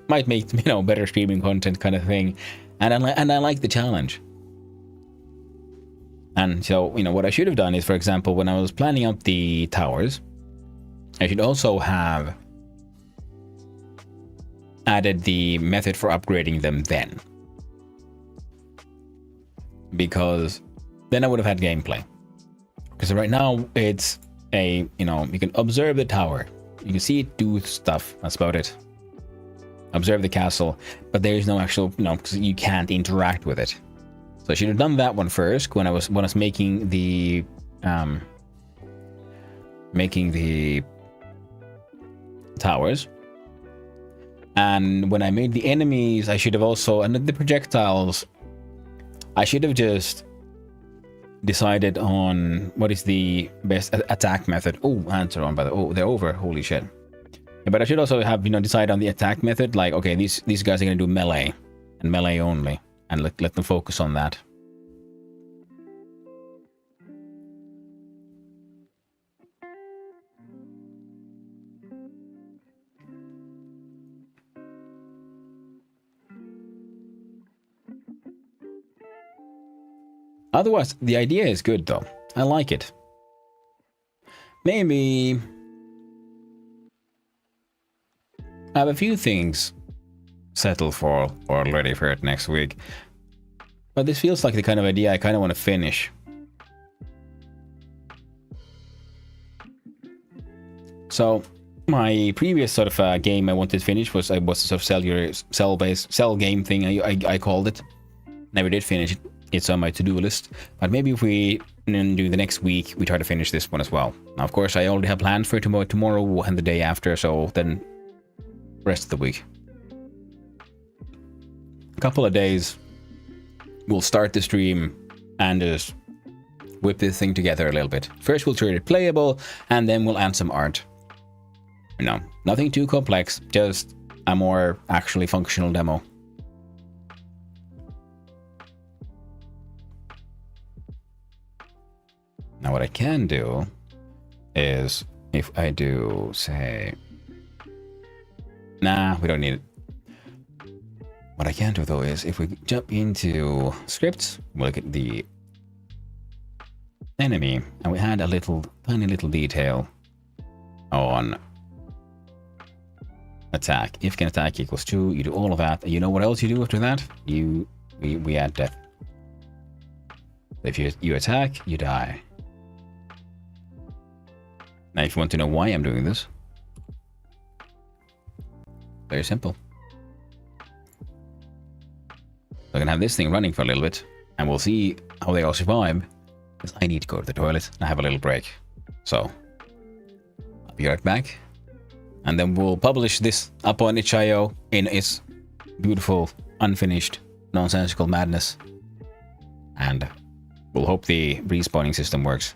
might make, better streaming content kind of thing. And I like the challenge. And so, what I should have done is, for example, when I was planning out the towers, I should also have added the method for upgrading them then. Because then I would have had gameplay. Because right now it's you can observe the tower. You can see it do stuff. That's about it. Observe the castle. But there's no actual, because you can't interact with it. So I should have done that one first when I was making the towers. And when I made the enemies, I should have also, and the projectiles, I should have just decided on what is the best attack method. Oh, answer on by the, oh, they're over. Holy shit. Yeah, but I should also have, decided on the attack method. Like, okay, these guys are going to do melee and melee only. And let them focus on that. Otherwise, the idea is good though. I like it. Maybe I have a few things settled for or ready for it next week. But this feels like the kind of idea I kind of want to finish. So my previous sort of game I wanted to finish was a sort of cell game thing. I called it. Never did finish it. It's on my to-do list. But maybe if we do the next week, we try to finish this one as well. Now, of course, I already have plans for tomorrow and the day after. So then rest of the week. A couple of days. We'll start the stream and just whip this thing together a little bit. First, we'll turn it playable, and then we'll add some art. Nothing too complex, just a more actually functional demo. Now, what I can do is, if I do, say... Nah, we don't need it. What I can do though is if we jump into scripts, we'll look at the enemy, and we add a tiny little detail on attack. If can attack equals 2, you do all of that. You know what else you do after that? We add death. If you attack, you die. Now, if you want to know why I'm doing this, very simple. I'm gonna have this thing running for a little bit, and we'll see how they all survive. Because I need to go to the toilet and have a little break. So, I'll be right back. And then we'll publish this up on itch.io in its beautiful, unfinished, nonsensical madness. And we'll hope the respawning system works.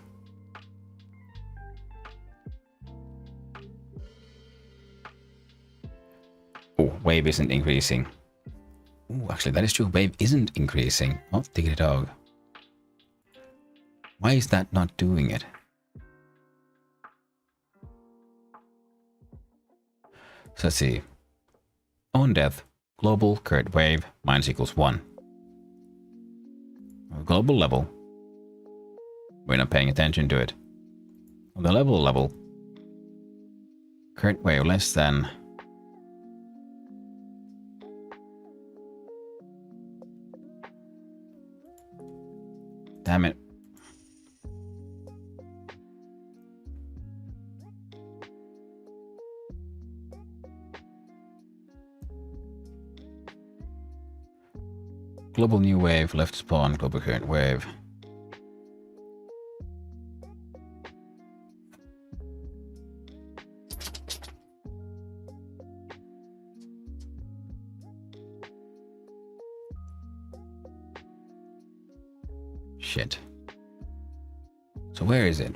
wave isn't increasing. Ooh, actually, that is true. Wave isn't increasing. Oh, diggity dog. Why is that not doing it? So let's see. On death, global current wave minus equals 1. Global level. We're not paying attention to it. On the level, current wave less than. Damn it. Global new wave, left spawn, global current wave. Shit. So where is it?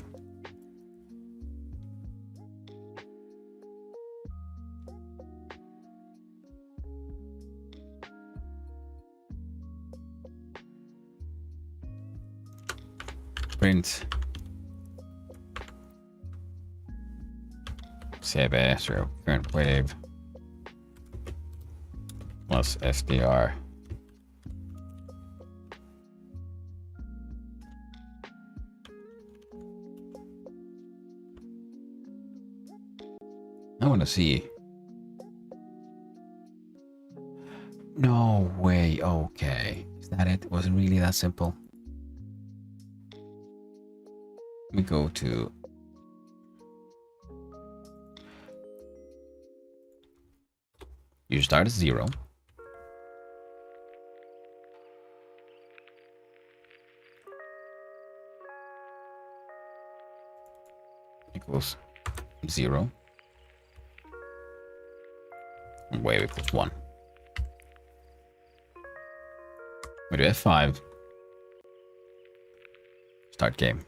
Print. Save as current wave plus SDR. I want to see. No way. Okay. Is that it? Was it really that simple? We go to you start at 0. Equals 0. And wave equals 1. We do F5. Start game.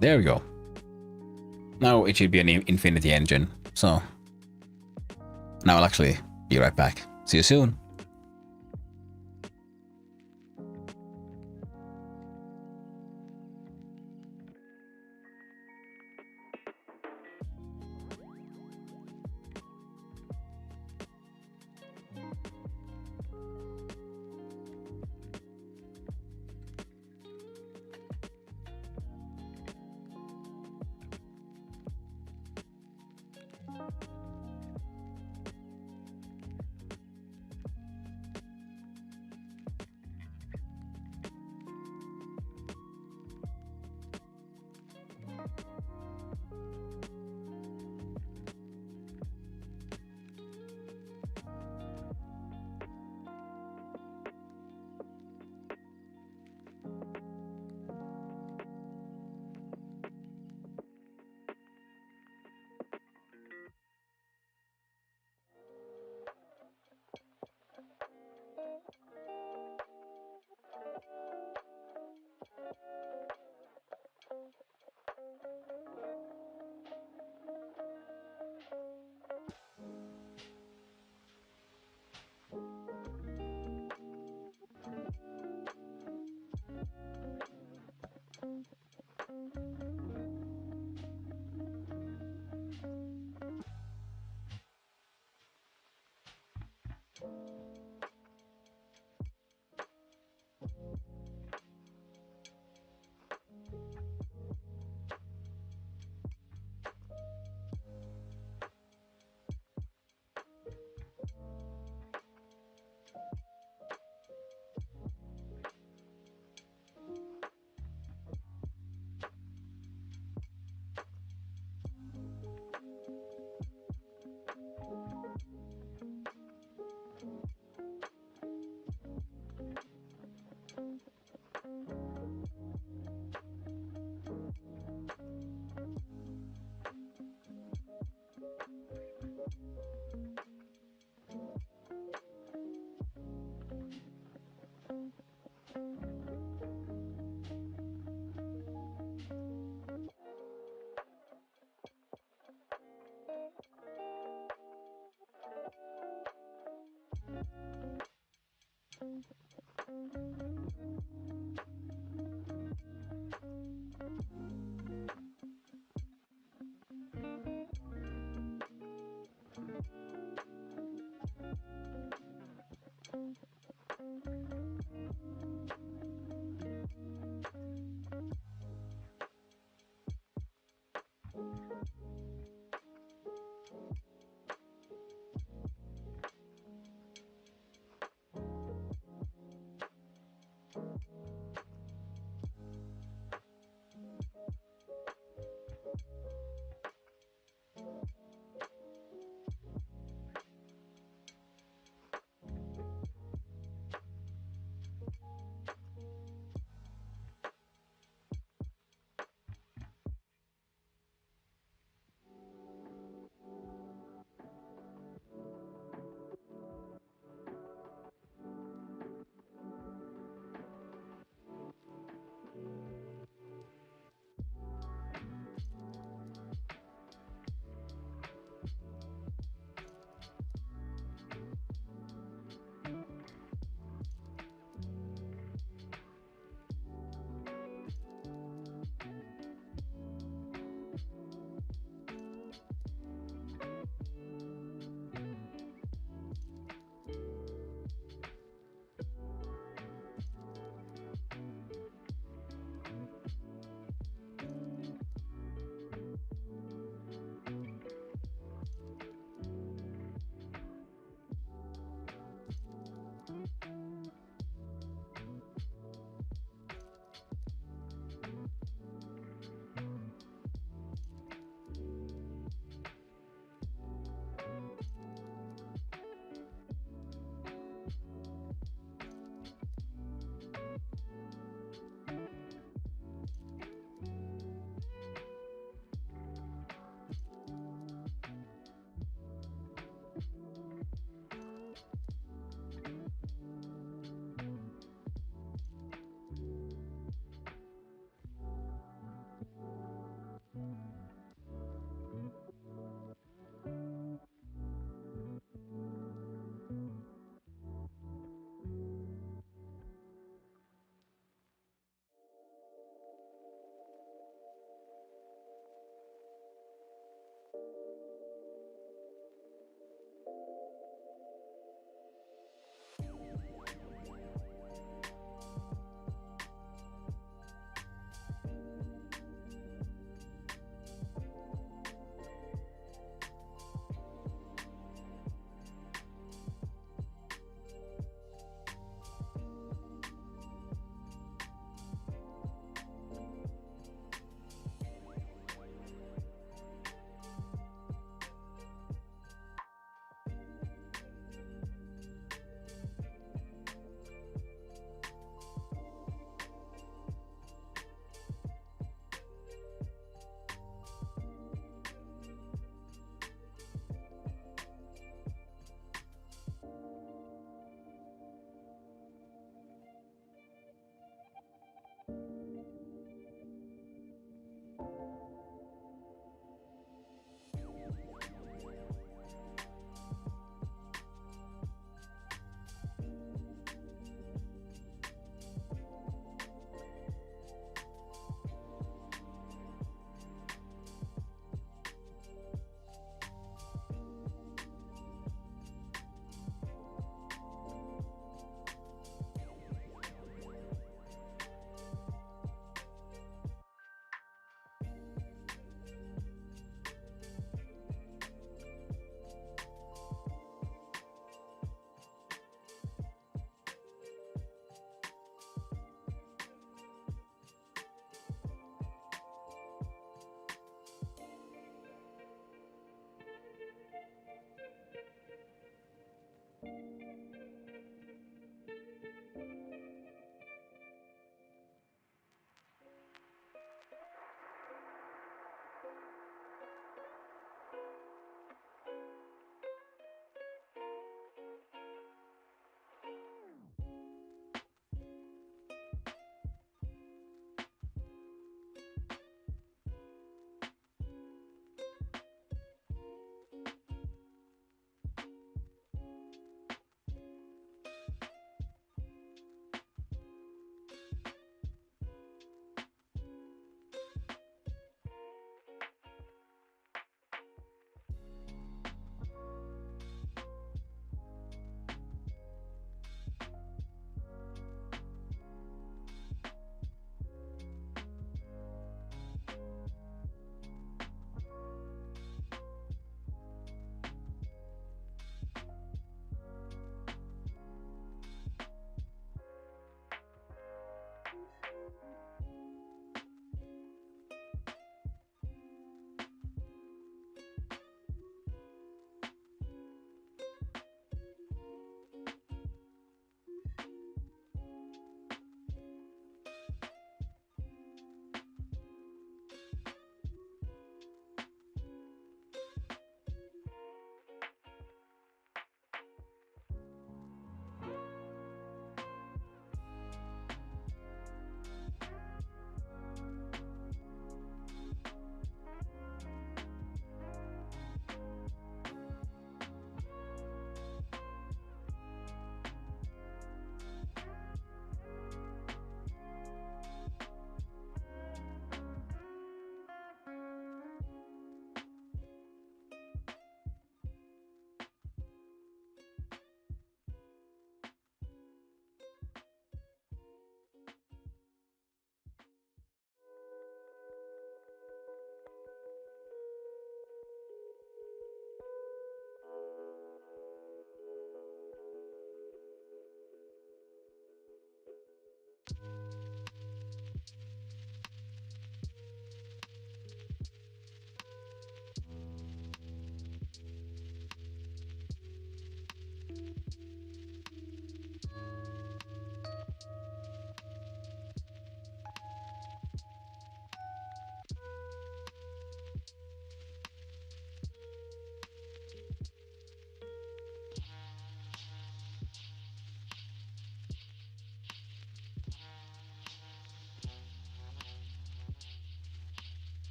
There we go. Now it should be an infinity engine. So now I'll actually be right back. See you soon.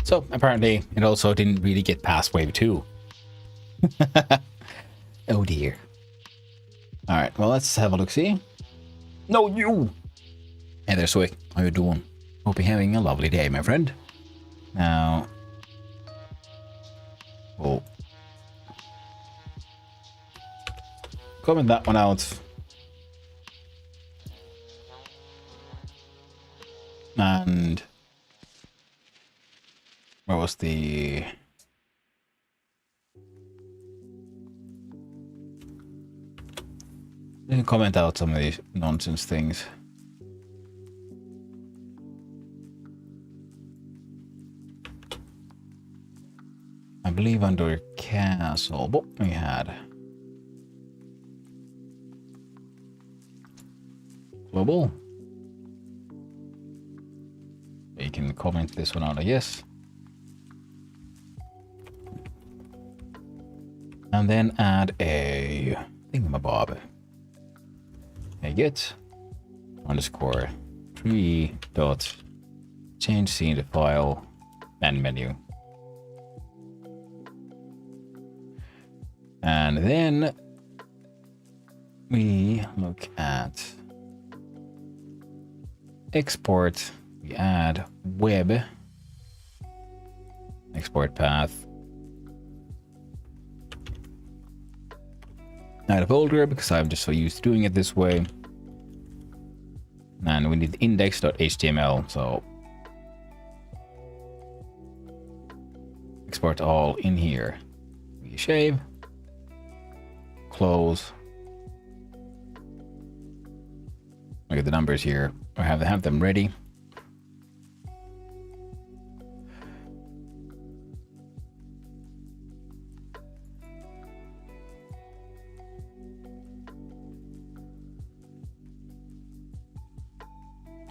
So apparently it also didn't really get past wave 2. Oh dear. Alright, well let's have a look, see. No, you! Hey there, Swick. How you doing? Hope you're having a lovely day, my friend. Now... Oh. Comment that one out. And... Where was the... Didn't comment out some of these nonsense things. I believe under castle, what we had. Global. You can comment this one out, I guess. And then add a thingamabob. Get underscore 3 dot change scene to file and menu. And then we look at export. We add web export path. Add a folder because I'm just so used to doing it this way. And we need index.html, so export all in here. We shave, close. Look at the numbers here. I have them ready.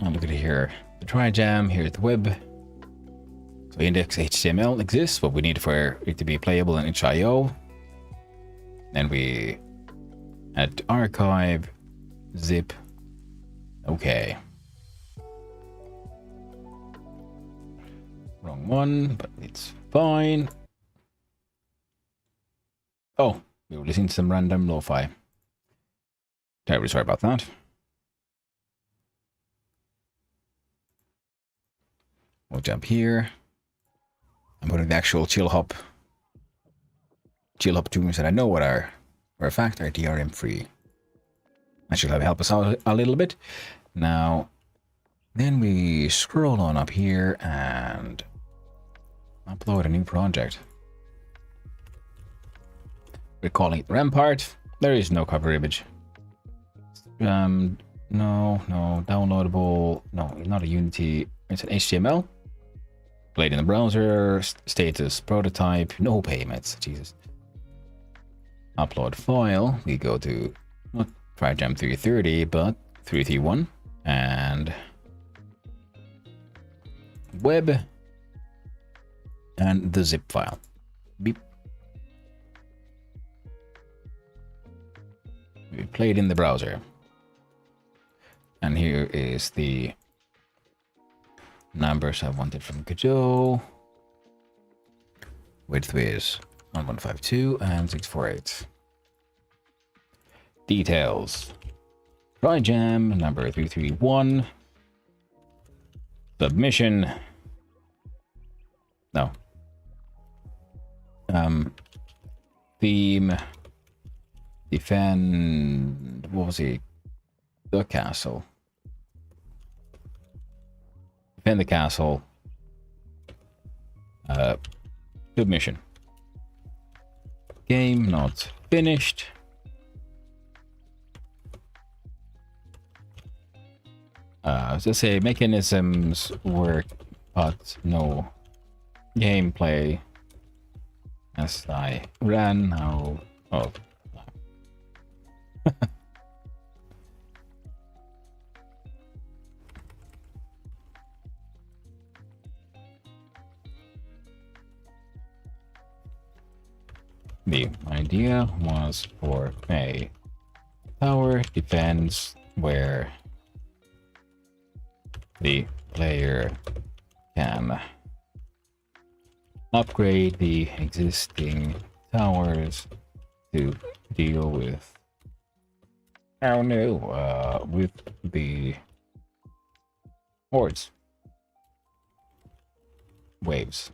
And look at here, the Trijam, here's the web. So index HTML exists, what we need for it to be playable in itch.io. Then we add archive, zip, okay. Wrong one, but it's fine. Oh, we were listening to some random lo-fi. Terribly sorry about that. We'll jump here. I'm putting the actual chill hop tunes that I know what are, for a fact, are DRM free. That should help us out a little bit. Now, then we scroll on up here and upload a new project. We're calling it Rampart. There is no cover image. No, downloadable. No, not a Unity. It's an HTML. Played in the browser, status, prototype, no payments, Jesus. Upload file, we go to, not Trijam 330, but 331, and web, and the zip file. Beep. We played in the browser. And here is the numbers I wanted from Godot. Width is 1152 and 648. Details. Trijam number 331. Submission. No. Theme. Defend. What was it? The castle. Defend the castle. Submission. Game not finished. So say mechanisms work, but no gameplay. As I ran now. Oh. The idea was for a tower defense where the player can upgrade the existing towers to deal with, I don't know, with the hordes. Waves.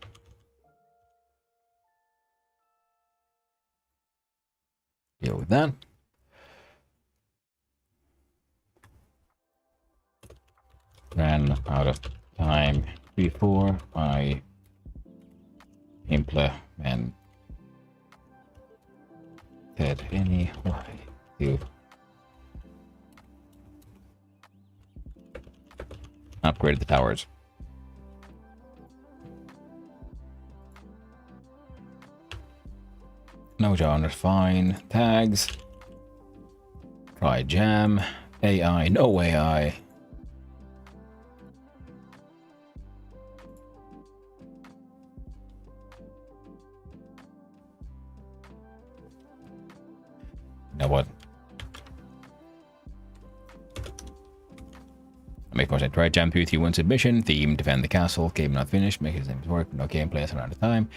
Deal with that. Ran out of time before I implement any way to upgrade the towers. No genres, fine. Tags. Trijam. AI, no AI. You know what? Make more sense. Trijam 331 submission. Theme, defend the castle. Game not finished. Make his name's work. No gameplay around the time.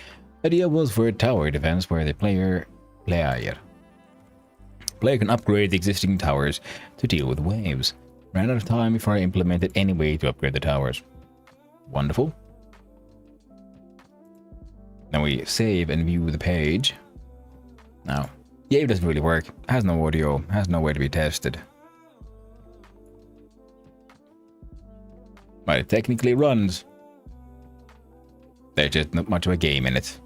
Idea was for a tower defense where the player can upgrade the existing towers to deal with waves. Ran out of time before I implemented any way to upgrade the towers. Wonderful. Now we save and view the page. Now, the game doesn't really work. Has no audio. Has nowhere to be tested. But it technically runs. There's just not much of a game in it.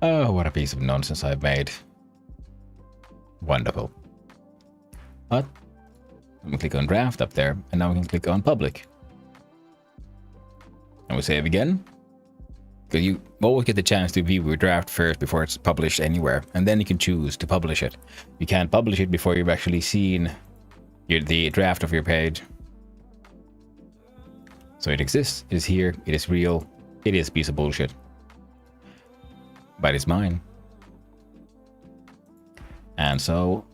Oh, what a piece of nonsense I've made. Wonderful. But we can click on draft up there, and now we can click on public. And we save again. Because you always get the chance to view your draft first before it's published anywhere, and then you can choose to publish it. You can't publish it before you've actually seen the draft of your page. So it exists, it is here, it is real, it is a piece of bullshit. But it's mine. And so,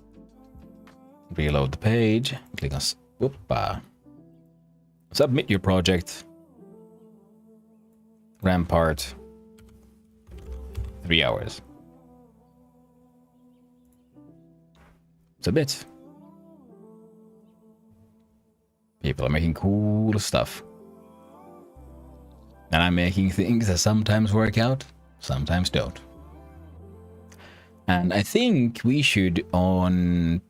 reload the page, click on submit your project. Rampart, 3 hours. Submit. People are making cool stuff. And I'm making things that sometimes work out, sometimes don't. And I think we should, on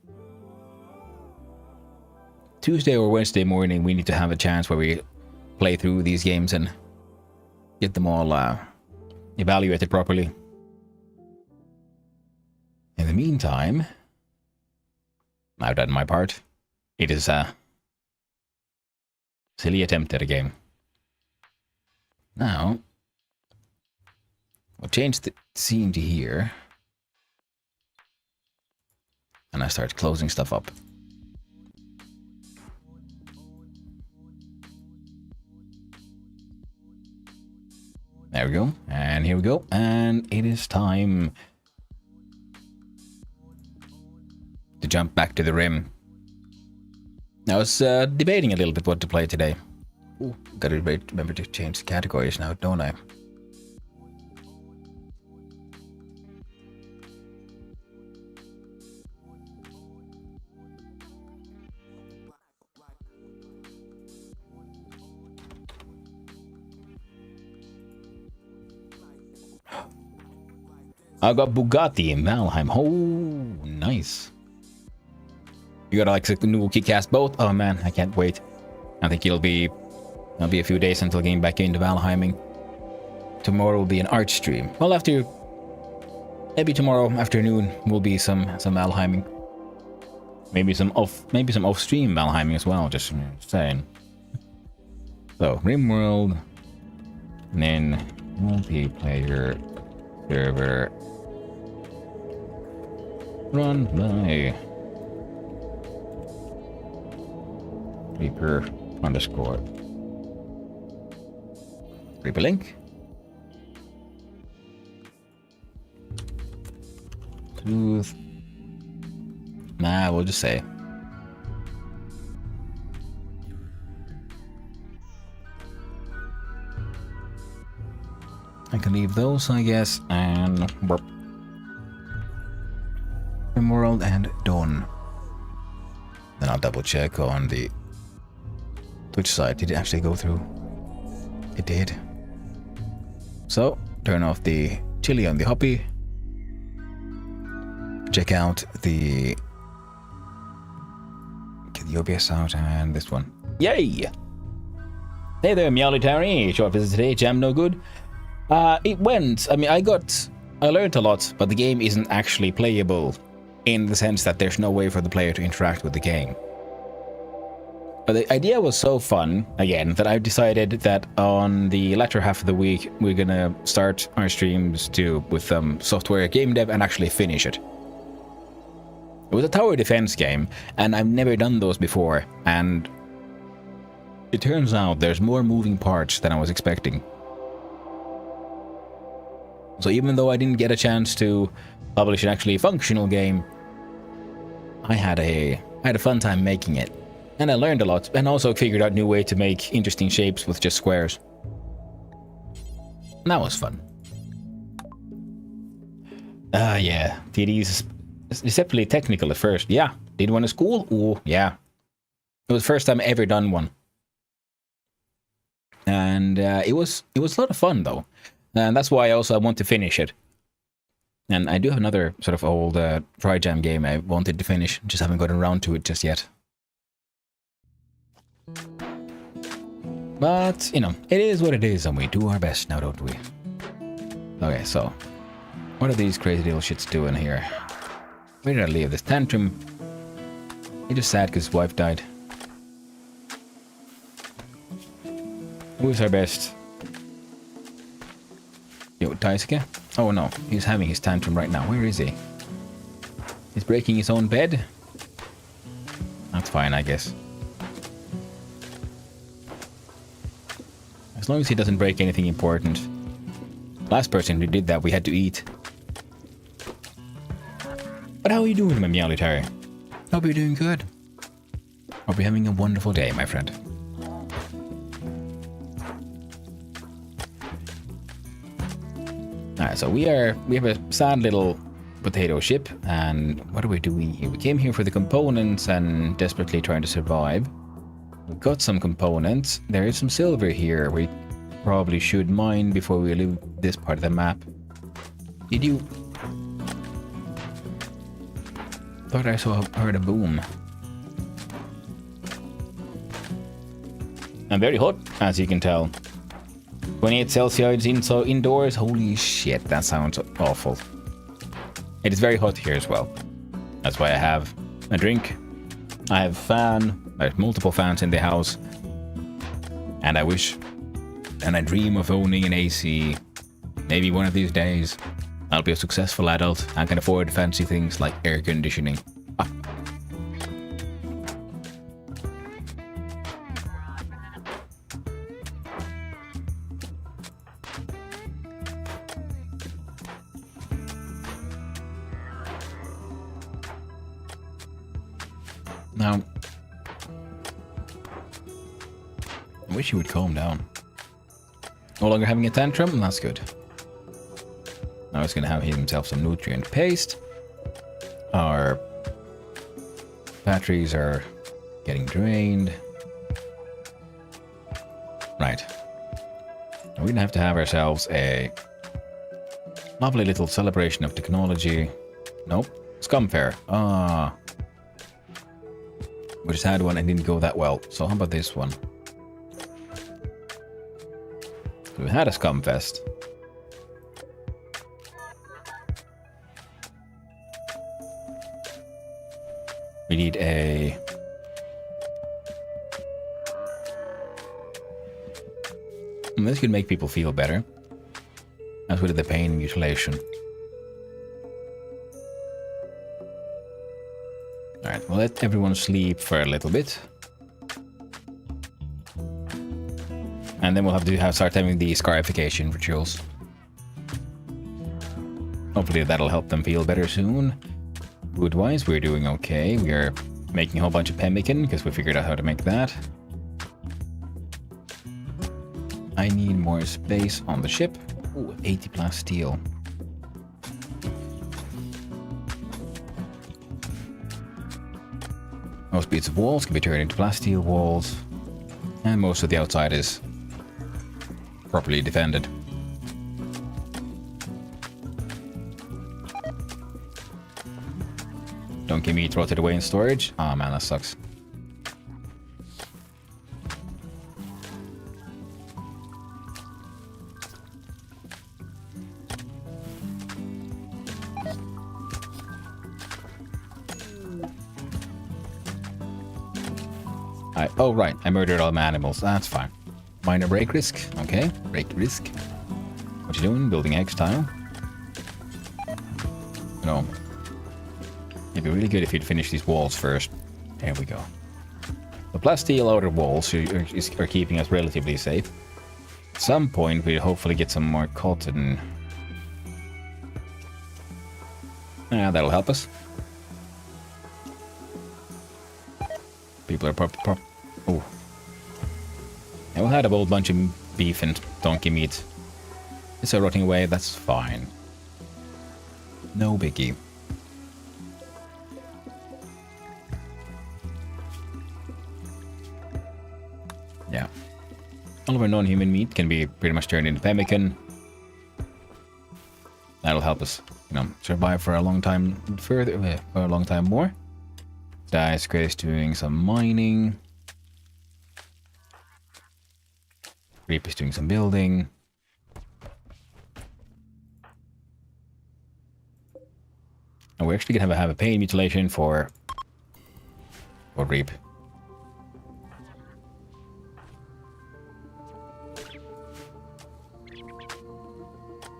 Tuesday or Wednesday morning, we need to have a chance where we play through these games and get them all evaluated properly. In the meantime, I've done my part. It is a silly attempt at a game. Now, we'll change the scene to here. And I start closing stuff up. There we go. And here we go. And it is time to jump back to the rim. I was debating a little bit what to play today. Ooh, gotta remember to change the categories now, don't I? I got Bugatti in Valheim. Oh, nice. You got like a new kick-ass boat? Oh man, I can't wait. I think it'll be a few days until getting back into Valheiming. Tomorrow will be an art stream. Well, maybe tomorrow afternoon will be some Valheiming. Maybe some off-stream Valheiming as well. Just saying. So Rimworld, and then multiplayer server run by Reaper underscore. Reaper link. Smooth. Nah, we'll just say. I can leave those, I guess, and Rimworld and done. Then I'll double check on the Twitch side. Did it actually go through? It did. So, turn off the chili on the hoppy. Check out the... Get the OBS out and this one. Yay! Hey there, Meowlitary. Short visit today. Jam no good. It went. I mean, I learned a lot, but the game isn't actually playable in the sense that there's no way for the player to interact with the game. But the idea was so fun, again, that I've decided that on the latter half of the week, we're gonna start our streams with software game dev and actually finish it. It was a tower defense game, and I've never done those before, and it turns out there's more moving parts than I was expecting. So even though I didn't get a chance to publish an actually functional game, I had a fun time making it. And I learned a lot, and also figured out a new way to make interesting shapes with just squares. And that was fun. Yeah, TD's deceptively technical at first. Yeah, did one at school? Oh, yeah. It was the first time I ever done one. And it was a lot of fun, though. And that's why I want to finish it. And I do have another sort of old Trijam game I wanted to finish, just haven't gotten around to it just yet. But, you know, it is what it is, and we do our best now, don't we? Okay, so, what are these crazy little shits doing here? Where did I leave this? Tantrum. He's just sad because his wife died. Who's our best? Yo, Daisuke? Oh no, he's having his tantrum right now. Where is he? He's breaking his own bed? That's fine, I guess. As long as he doesn't break anything important. Last person who did that, we had to eat. But how are you doing, my Meowlitary? Hope you're doing good. Hope you're having a wonderful day, my friend. Alright, so we have a sad little potato ship, and what are we doing here? We came here for the components and desperately trying to survive. We've got some components. There is some silver here. We probably should mine before we leave this part of the map. Did you... Thought I heard a boom. I'm very hot, as you can tell. 28 Celsius indoors. Holy shit, that sounds awful. It is very hot here as well. That's why I have a drink. I have a fan. I have multiple fans in the house. And I wish and I dream of owning an AC. Maybe one of these days I'll be a successful adult and can afford fancy things like air conditioning. Ah. Now, I wish he would calm down. No longer having a tantrum? That's good. Now he's going to have himself some nutrient paste. Our batteries are getting drained. Right. We're going to have ourselves a lovely little celebration of technology. Nope. Scum fair. Ah. We just had one and didn't go that well. So how about this one? We had a Scumfest. We need a... This could make people feel better. As with the pain mutilation. Alright, we'll let everyone sleep for a little bit. And then we'll have to start having the scarification rituals. Hopefully that'll help them feel better soon. Food-wise, we're doing okay. We are making a whole bunch of pemmican because we figured out how to make that. I need more space on the ship. Ooh, 80 plus steel. Most bits of walls can be turned into plasteel walls. And most of the outside is properly defended. Don't give me rotted away in storage. Ah, man, that sucks. Oh, right. I murdered all my animals. That's fine. Minor break risk. Okay. Break risk. What you doing? Building X tile? No. It'd be really good if you'd finish these walls first. There we go. The plasteel outer walls are keeping us relatively safe. At some point, we'll hopefully get some more cotton. Yeah, that'll help us. People are oh. I will have a whole bunch of beef and donkey meat. It's rotting away, that's fine. No biggie. Yeah. All of our non-human meat can be pretty much turned into pemmican. That'll help us, you know, survive for a long time further, for a long time more. Dice Grace doing some mining. Reap is doing some building. And we're actually gonna have a pain mutilation for Reap.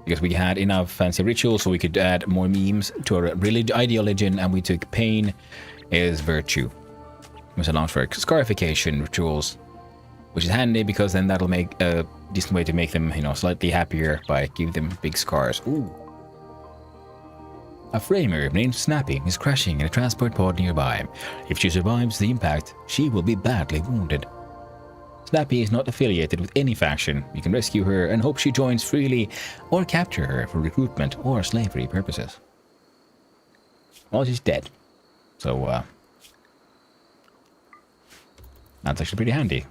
Because we had enough fancy rituals, so we could add more memes to our ideology, and we took pain is virtue. Which allows for scarification rituals, which is handy because then that'll make a decent way to make them, you know, slightly happier by giving them big scars. Ooh. A framer named Snappy is crashing in a transport pod nearby. If she survives the impact, she will be badly wounded. Snappy is not affiliated with any faction. You can rescue her and hope she joins freely, or capture her for recruitment or slavery purposes. Well, she's dead. So, that's actually pretty handy.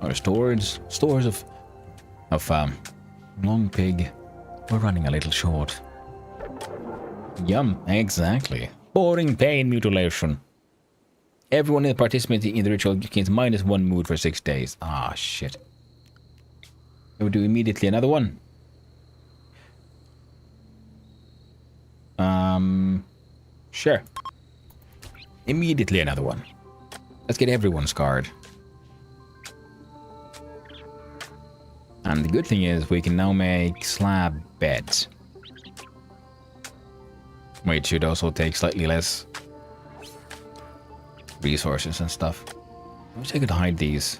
Our stores of long pig. We're running a little short. Yum, exactly. Boring pain mutilation. Everyone participating in the ritual gains -1 mood for 6 days. Ah, shit. We'll do immediately another one. Sure. Immediately another one. Let's get everyone scarred. And the good thing is we can now make slab beds. Which should also take slightly less resources and stuff. I wish I could hide these.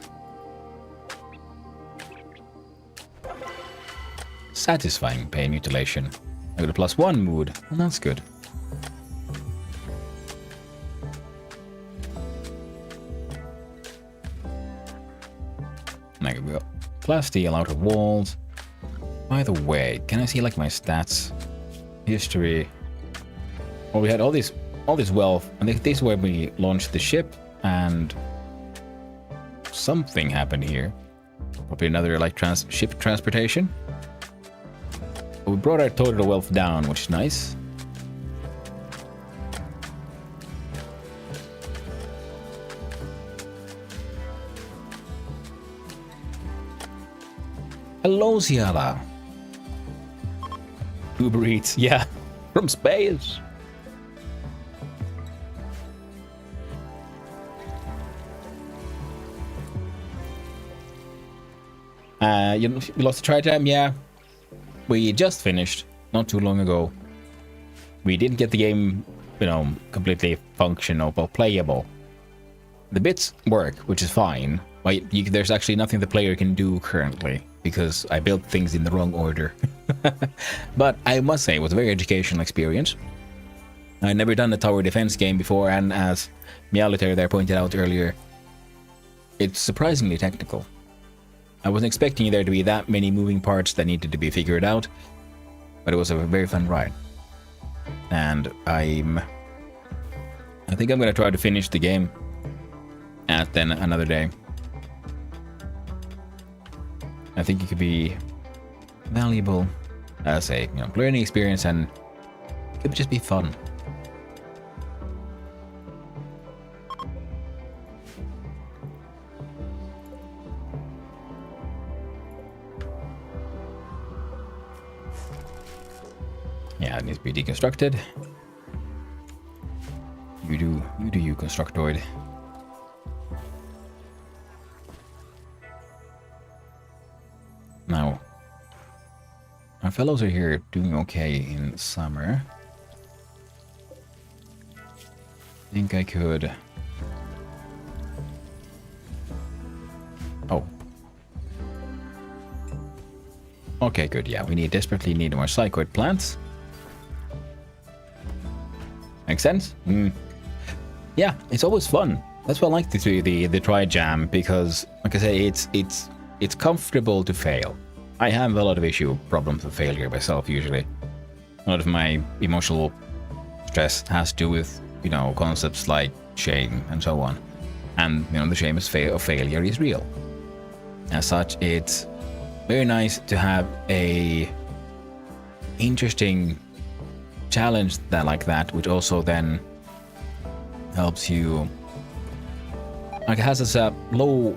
Satisfying pain mutilation. I got a +1 mood. Well, that's good. There we go. Plasteel outer walls. By the way, can I see like my stats? History. Well, we had all this wealth, and this is where we launched the ship, and something happened here. Probably another like ship transportation. But we brought our total wealth down, which is nice. Hello, Ciara. Uber Eats, yeah, from space. You lost the Trijam? Yeah. We just finished, not too long ago. We didn't get the game, you know, completely functional or playable. The bits work, which is fine, there's actually nothing the player can do currently because I built things in the wrong order. But I must say it was a very educational experience. I'd never done a tower defense game before, and as Meowliter there pointed out earlier, it's surprisingly technical. I wasn't expecting there to be that many moving parts that needed to be figured out, but it was a very fun ride. And I think I'm gonna try to finish the game at then another day. I think it could be valuable as a learning experience, and it could just be fun. Yeah, it needs to be deconstructed. You do you, Constructoid. Now, our fellows are here doing okay in summer. I think I could... Oh. Okay, good, yeah, we desperately need more psychoid plants. Makes sense? Yeah, it's always fun. That's why I like the Trijam, because, like I say, it's comfortable to fail. I have a lot of problems with failure myself, usually. A lot of my emotional stress has to do with, concepts like shame and so on. And, the shame of failure is real. As such, it's very nice to have a interesting challenge like that, which also then helps you, like, it has this low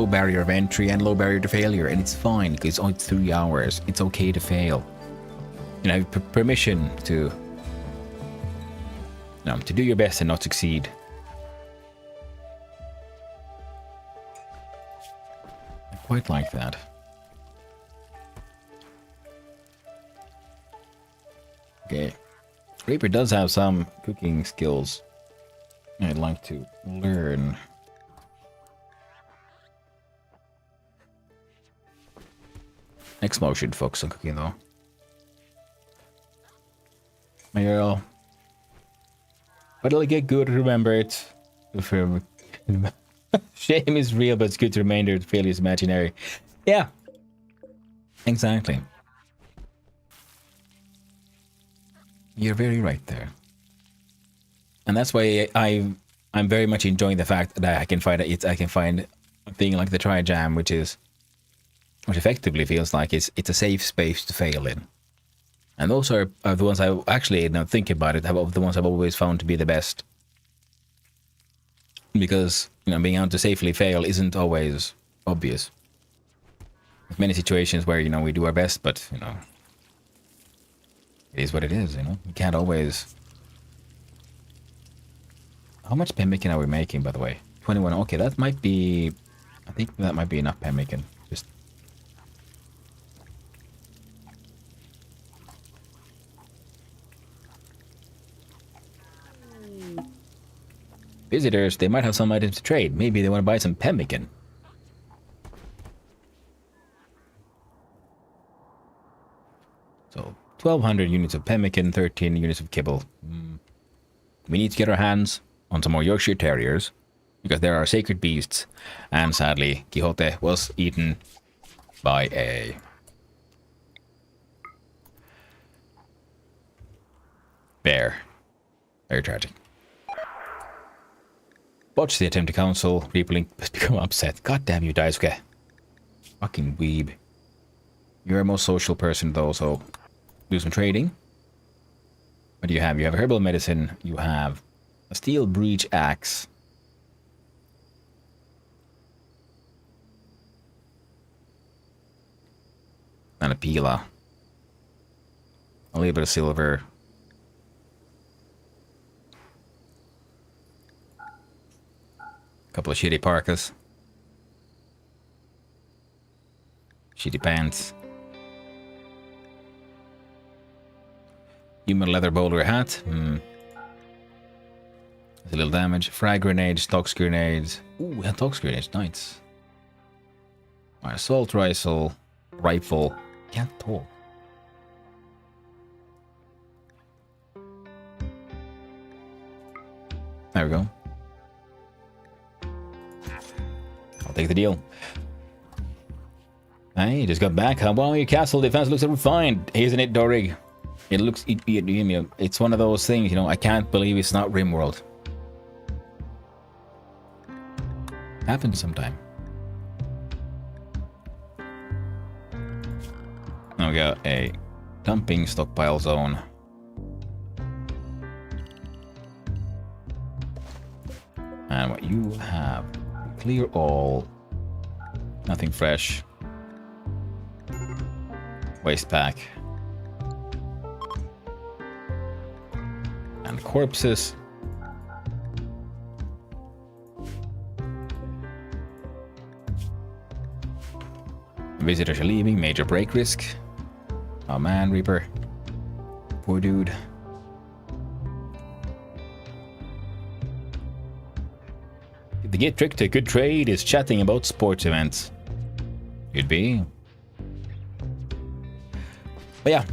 barrier of entry and low barrier to failure, and it's fine because it's only 3 hours. It's okay to fail. You have permission to do your best and not succeed. I quite like that. Okay. Reaper does have some cooking skills I'd like to learn. Next mo should focus on cooking though. But it'll get good, remember it. Shame is real, but it's good to remember failure is imaginary. Yeah. Exactly. You're very right there. And that's why I'm very much enjoying the fact that I can find a thing like the Trijam, which effectively feels like it's a safe space to fail in. And those are the ones I actually, now thinking about it, the ones I've always found to be the best. Because, being able to safely fail isn't always obvious. There's many situations where, we do our best, but, it is what it is, You can't always... How much pemmican are we making, by the way? 21. Okay, that might be... I think that might be enough pemmican. Just... Visitors, they might have some items to trade. Maybe they want to buy some pemmican. So, 1,200 units of pemmican, 13 units of kibble. We need to get our hands on some more Yorkshire Terriers, because there are sacred beasts, and sadly, Quixote was eaten by a... bear. Very tragic. Botch the attempt to counsel, people must become upset. God damn you, Daisuke. Fucking weeb. You're a most social person though, so do some trading. What do you have? You have herbal medicine, you have a steel breach axe. And a pila. A little bit of silver. Couple of shitty parkas. Shitty pants. Human leather bowler hat. There's a little damage. Frag grenades, tox grenades. Ooh, we have tox grenades. Nice. Alright, assault rifle. Rifle. Can't talk. There we go. I'll take the deal. Hey, just got back. Wow, your castle defense looks refined, isn't it, Dorig? It looks... It's one of those things, you know, I can't believe it's not Rimworld. Happens sometime. Now we got a dumping stockpile zone. And what you have, clear all, nothing fresh. Waste pack. And corpses. Visitors are leaving, major break risk. Oh man, Reaper. Poor dude. The get trick to good trade is chatting about sports events. Could be. But yeah,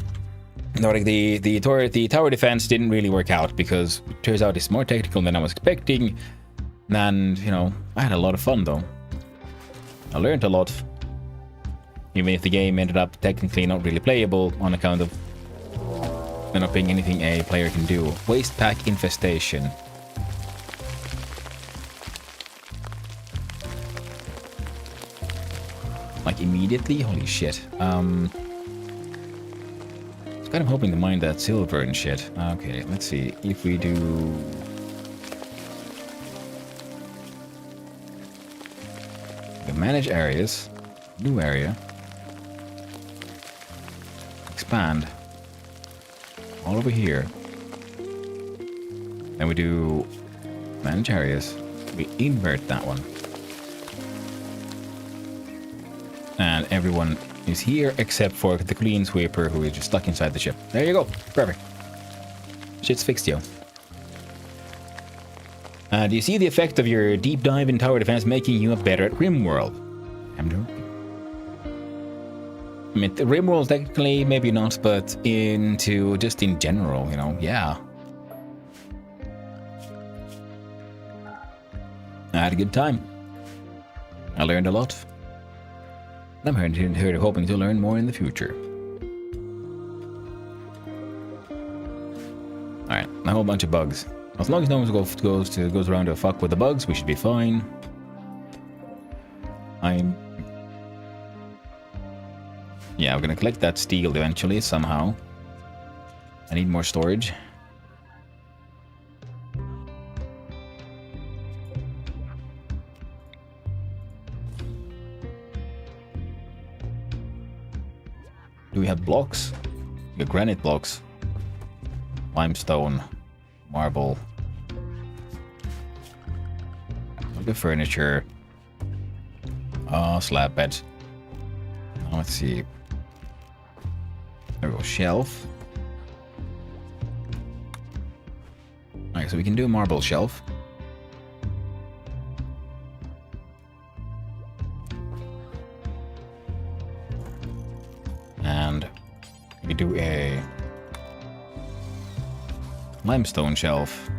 no, like the tower defense didn't really work out because it turns out it's more technical than I was expecting. And, you know, I had a lot of fun though. I learned a lot. Even if the game ended up technically not really playable on account of there not being anything a player can do. Waste pack infestation. Like immediately? Holy shit. I was kind of hoping to mine that silver and shit. Okay, let's see. If we do... manage areas. New area. Expand. All over here. Then we do manage areas. We invert that one. And everyone is here except for the clean sweeper who is just stuck inside the ship. There you go. Perfect. Shit's fixed, yo. Do you see the effect of your deep dive in tower defense making you better at Rimworld? I'm joking. I mean, the Rimworld technically, maybe not, but just in general, you know, yeah. I had a good time. I learned a lot. I'm hoping to learn more in the future. Alright, a whole bunch of bugs. As long as no one goes around to fuck with the bugs, we should be fine. Yeah, we're gonna collect that steel eventually, somehow. I need more storage. Do we have blocks? We got granite blocks. Limestone. Marble. The furniture. Slab beds. Let's see. There we go. Shelf. Alright, so we can do a marble shelf. And we do a limestone shelf.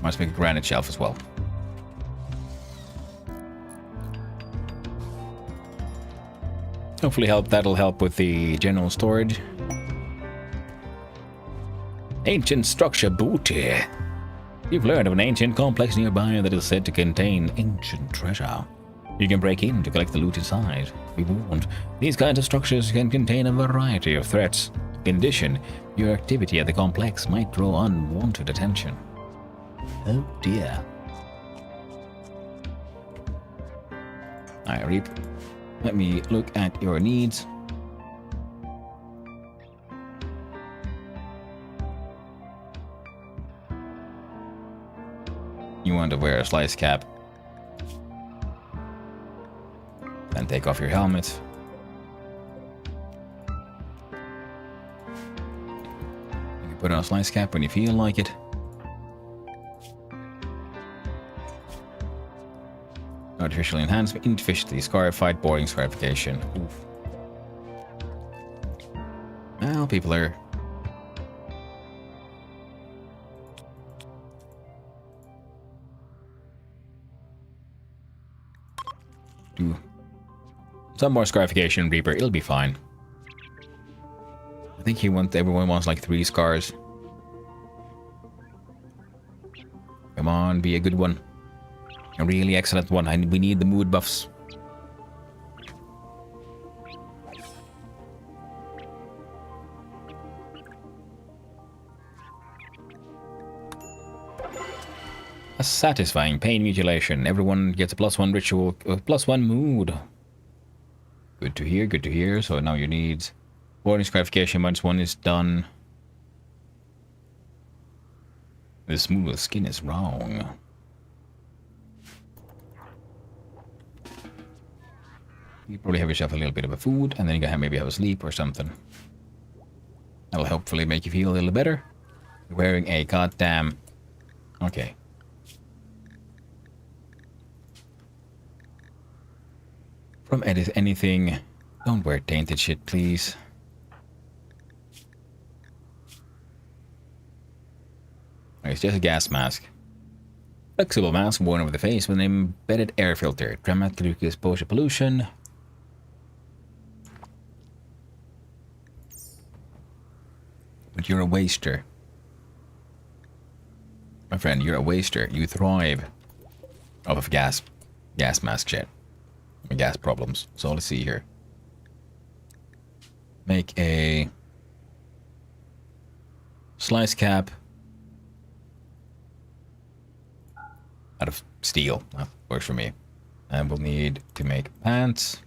Must make a granite shelf as well. Hopefully that'll help with the general storage. Ancient structure booty. You've learned of an ancient complex nearby that is said to contain ancient treasure. You can break in to collect the loot inside. Be warned, these kinds of structures can contain a variety of threats. In addition, your activity at the complex might draw unwanted attention. Oh dear. Alright, Reap. Let me look at your needs. You want to wear a slice cap. Then take off your helmet. Put on a slice cap when you feel like it. Artificial enhancement, inefficiency, scarified, boring scarification. Oof. Well, people are... Do some more scarification, Reaper. It'll be fine. I think everyone wants like 3 scars. Come on, be a good one. A really excellent one. We need the mood buffs. A satisfying pain mutilation. Everyone gets a +1 ritual, +1 mood. Good to hear, good to hear. So now you need warning scarification. -1 is done. The smooth skin is wrong. You probably have yourself a little bit of a food, and then you can maybe have a sleep or something. That'll hopefully make you feel a little better. You're wearing a goddamn... Okay. From edit anything. Don't wear tainted shit, please. It's just a gas mask. Flexible mask worn over the face with an embedded air filter. Dramatically exposure pollution. But you're a waster. My friend, you're a waster. You thrive off of gas mask shit. Gas problems. So let's see here. Make a slice cap out of steel. That works for me. And we'll need to make pants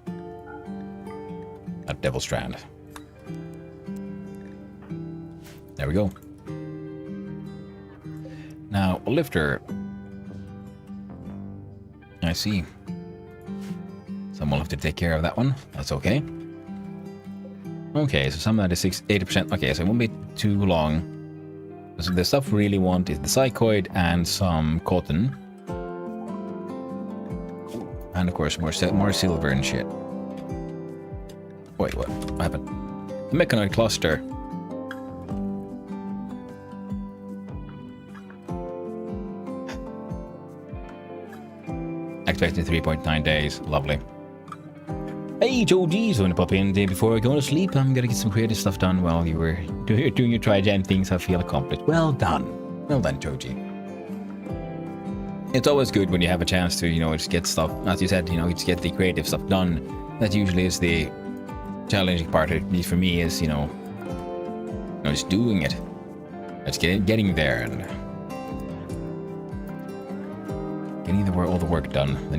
out of devil strand. There we go. Now, a lifter. I see. Someone will have to take care of that one. That's okay. Okay, so some of that is 80%. Okay, so it won't be too long. So the stuff we really want is the psychoid and some cotton. And of course more silver and shit. Wait, what happened? The mechanoid cluster. Expected 3.9 days. Lovely. Hey, Joe G's going to pop in the day before I go to sleep. I'm gonna get some creative stuff done while you were doing your Trijam things. I feel accomplished. Well done. Well done, Joji. It's always good when you have a chance to, just get stuff, as you said, just get the creative stuff done. That usually is the challenging part, at least for me, is, just doing it. It's getting there and getting all the work done that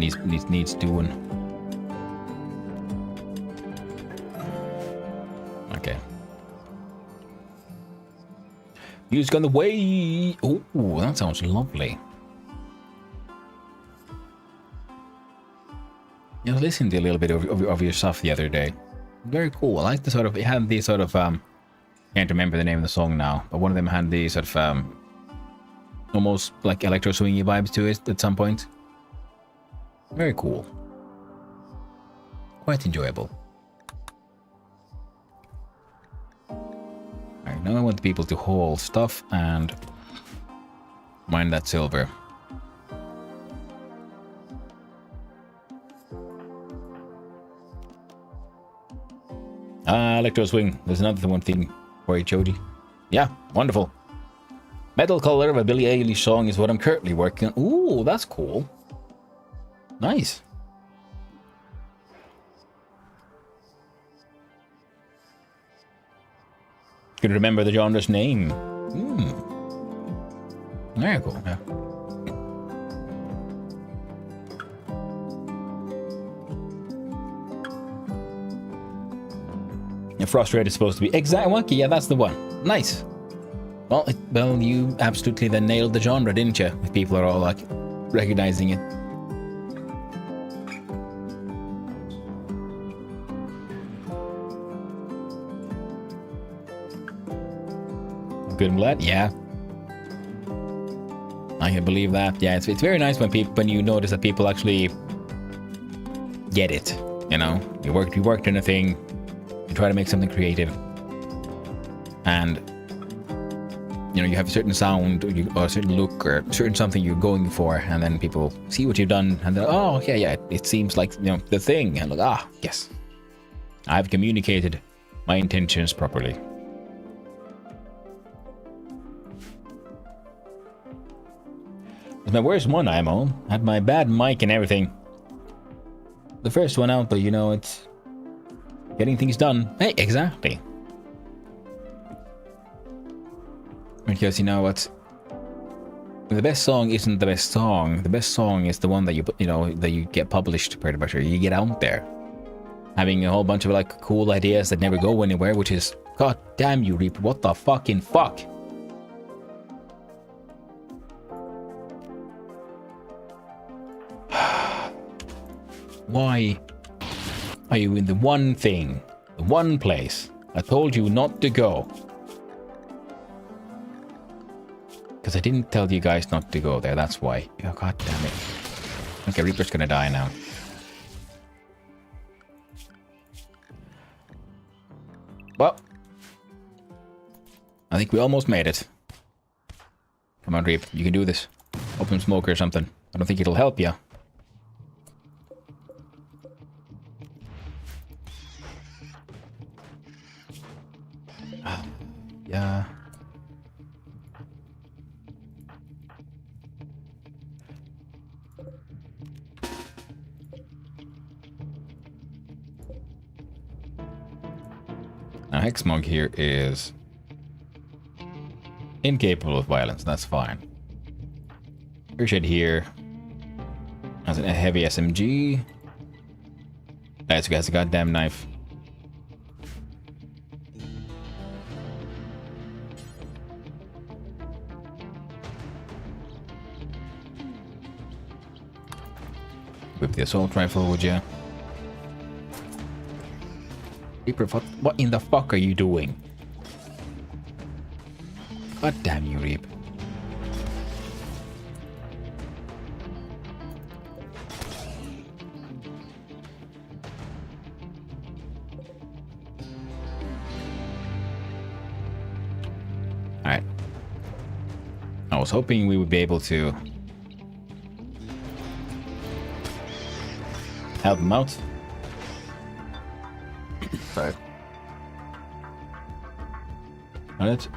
needs doing. Okay. Music on the way. Oh, that sounds lovely. I was listening to a little bit of your stuff the other day. Very cool. I like the it had the can't remember the name of the song now, but one of them had the almost like electro swingy vibes to it at some point. Very cool. Quite enjoyable. Alright, now I want the people to haul stuff and mine that silver. Electro swing. There's another one thing for you, Choji. Yeah, wonderful. Metal Color of a Billie Eilish song is what I'm currently working on. Ooh, that's cool. Nice. Can remember the genre's name. Very cool. Yeah. Frustrated is supposed to be exact. Okay, yeah, that's the one. Nice. Well, you absolutely then nailed the genre, didn't you? If people are all like recognizing it. good and glad. Yeah. I can believe that. Yeah, it's very nice when you notice that people actually get it. You know, you worked in a thing, you try to make something creative, and you know you have a certain sound or a certain look or certain something you're going for, and then people see what you've done and they're, oh yeah, it seems like, you know, the thing, and like, yes, I've communicated my intentions properly. It's my worst one, IMO. Had my bad mic and everything. The first one out, but you know, it's getting things done. Hey, exactly. Because you know what? The best song isn't the best song. The best song is the one that that you get published pretty much, or you get out there. Having a whole bunch of like cool ideas that never go anywhere, which is, god damn you, Reaper, what the fucking fuck? Why are you in the one thing, the one place I told you not to go? Because I didn't tell you guys not to go there, that's why. Oh, god damn it. Okay, Reaper's gonna die now. Well, I think we almost made it. Come on, Reap, you can do this. Open smoke or something. I don't think it'll help you. Yeah. Now, Hexmog here is incapable of violence, that's fine. Urshad here has a heavy SMG. That's a goddamn knife. Whip the assault rifle, would ya? Reaper, what in the fuck are you doing? God damn you, Reap. Alright. I was hoping we would be able to help him out. Sorry.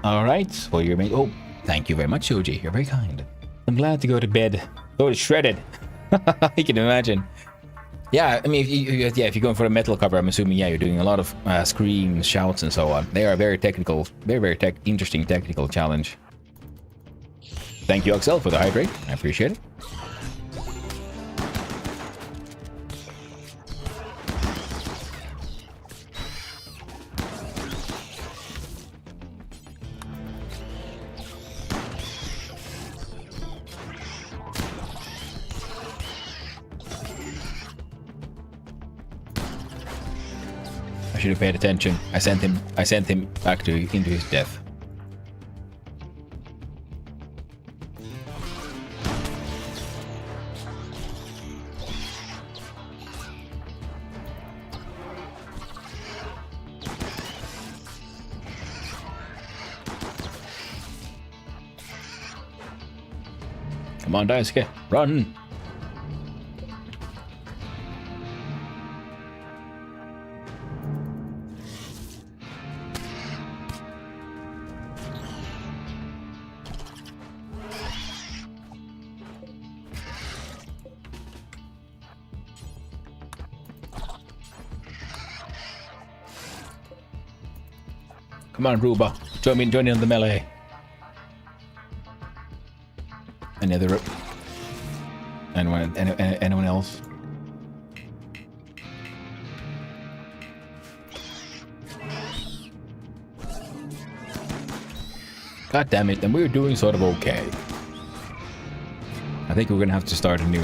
Alright. Well, you're made. Oh, thank you very much, Oji. You're very kind. I'm glad to go to bed. Go to shredded. You can imagine. Yeah, I mean, if you're going for a metal cover, I'm assuming, yeah, you're doing a lot of screams, shouts, and so on. They are very technical, very interesting technical challenge. Thank you, Axel, for the hydrate. I appreciate it. I should have paid attention. I sent him back into his death. Come on, Daisuke, run! Come on, Ruba. Join in on the melee. Anyone else? God damn it, and we were doing sort of okay. I think we're gonna have to start a new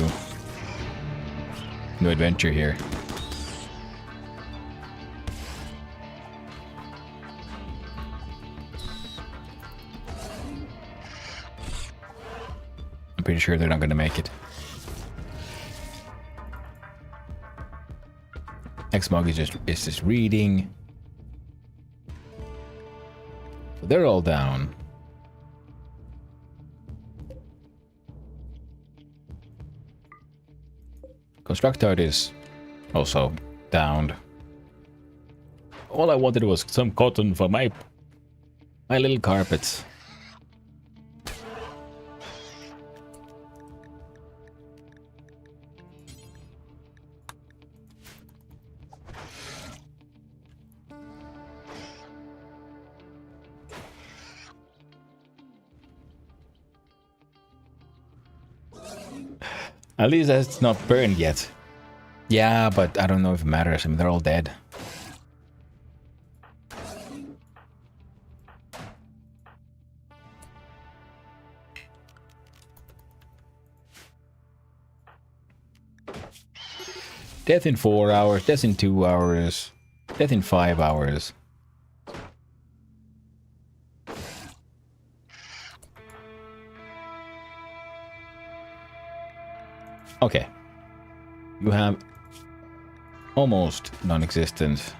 adventure here. pretty sure they're not going to make it. Xmog is just reading. They're all down. Constructard is also downed. All I wanted was some cotton for my little carpets. At least it's not burned yet. Yeah, but I don't know if it matters. I mean, they're all dead. Death in 4 hours, death in 2 hours, death in 5 hours. Okay. You have almost non-existent.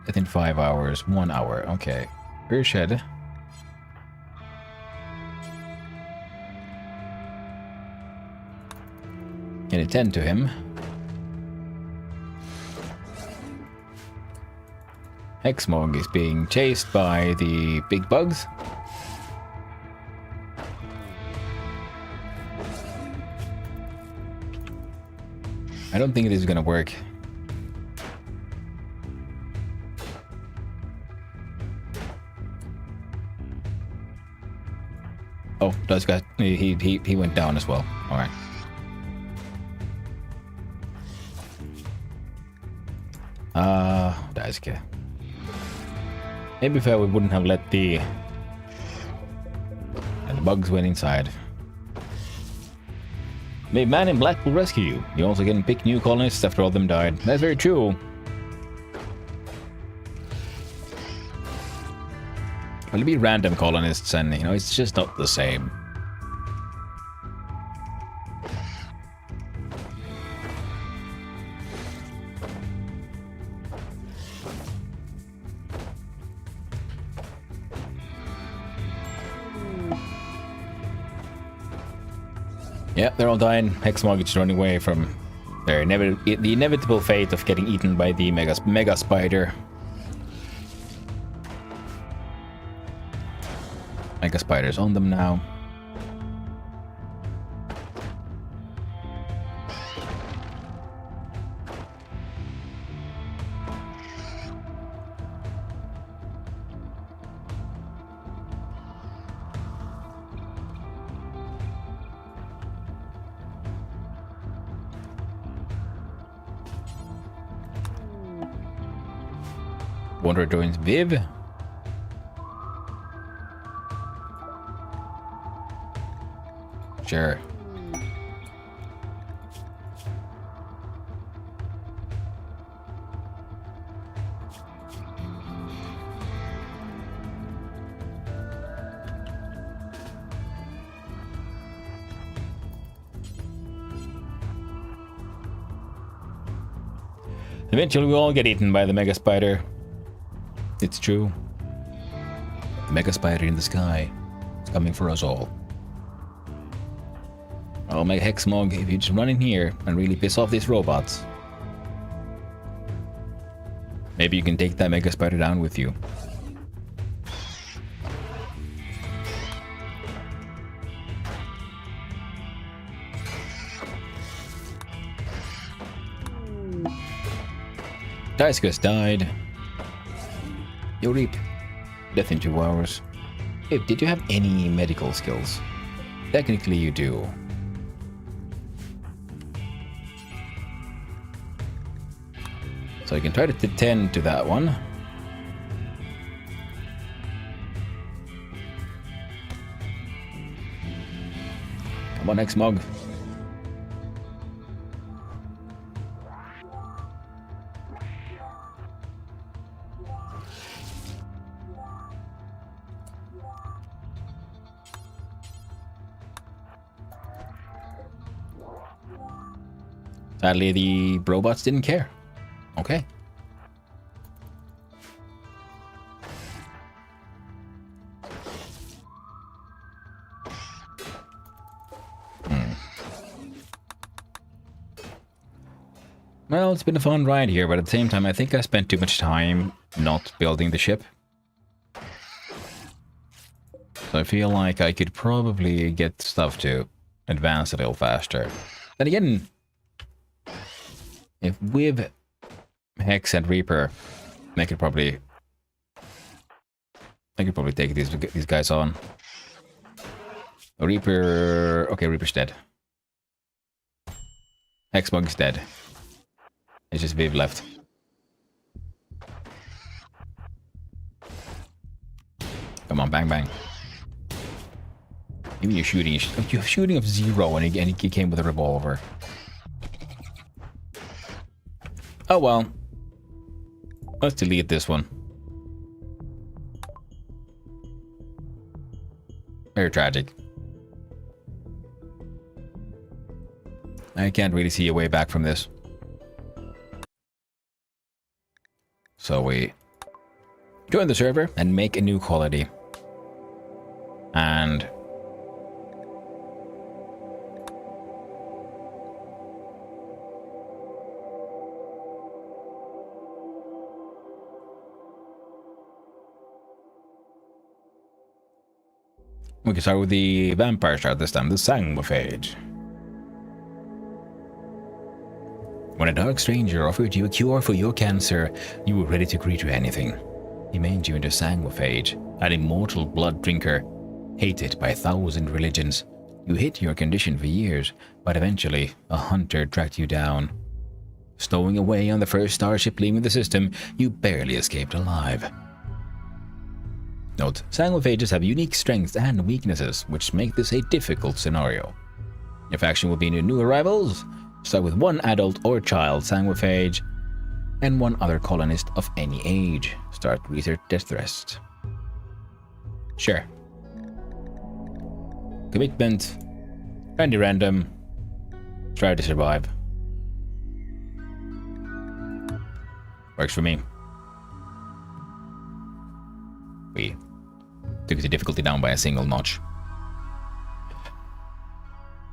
Death in 5 hours, 1 hour. Okay. Rear shed. Can attend to him. Hexmog is being chased by the big bugs. I don't think this is gonna work. Oh, those guys, he went down as well. All right. Daisuke. Maybe if I wouldn't have let the bugs went inside. Maybe Man in Black will rescue you. You also can pick new colonists after all of them died. That's very true. Well, it'll be random colonists and, you know, it's just not the same. Yep, they're all dying. Hexmog is running away from the inevitable fate of getting eaten by the mega spider. Mega spider's on them now. Wonder joins Viv. Sure. Eventually we'll all get eaten by the mega spider. It's true. The mega spider in the sky is coming for us all. I'll make Hexmog if you just run in here and really piss off these robots. Maybe you can take that mega spider down with you. Daisuke died. You reap death in 2 hours. Hey, did you have any medical skills? Technically you do. So you can try to tend to that one. Come on, Hexmog. Sadly, the robots didn't care. Okay. Well, it's been a fun ride here, but at the same time, I think I spent too much time not building the ship. So I feel like I could probably get stuff to advance a little faster. Then again, if with Hex and Reaper, I could probably take these guys on. Reaper, okay, Reaper's dead. Hexbug's dead. It's just Viv left. Come on, bang bang. Even you're shooting of 0 and he came with a revolver. Oh well. Let's delete this one. Very tragic. I can't really see a way back from this. So we join the server and make a new quality. And we can start with the vampire shard this time, the Sanguiphage. When a dark stranger offered you a cure for your cancer, you were ready to agree to anything. He made you into Sanguiphage, an immortal blood drinker, hated by 1,000 religions. You hid your condition for years, but eventually a hunter tracked you down. Stowing away on the first starship leaving the system, you barely escaped alive. Note, Sanguiphages have unique strengths and weaknesses, which make this a difficult scenario. Your faction will be new arrivals. Start with one adult or child Sanguiphage, and one other colonist of any age. Start research death rest. Sure. Commitment. Random. Try to survive. Works for me. We took the difficulty down by a single notch.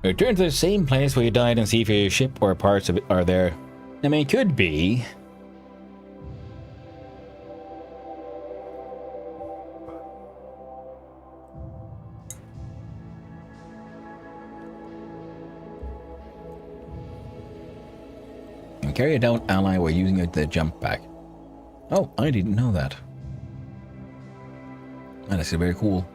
Return to the same place where you died and see if your ship or parts of it are there. I mean, it could be. And carry a down ally while using the jump pack. Oh, I didn't know that. That is very cool.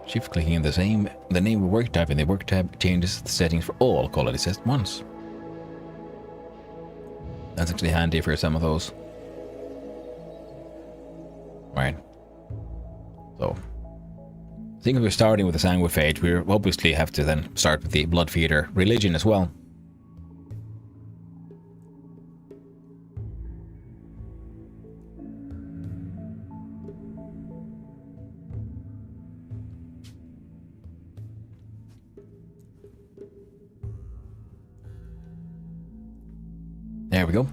Shift clicking in the name of work type, and the work tab changes the settings for all qualities at once. That's actually handy for some of those. Right. So, seeing as we're starting with the Sanguiphage, we obviously have to then start with the Blood Feeder religion as well. There we go.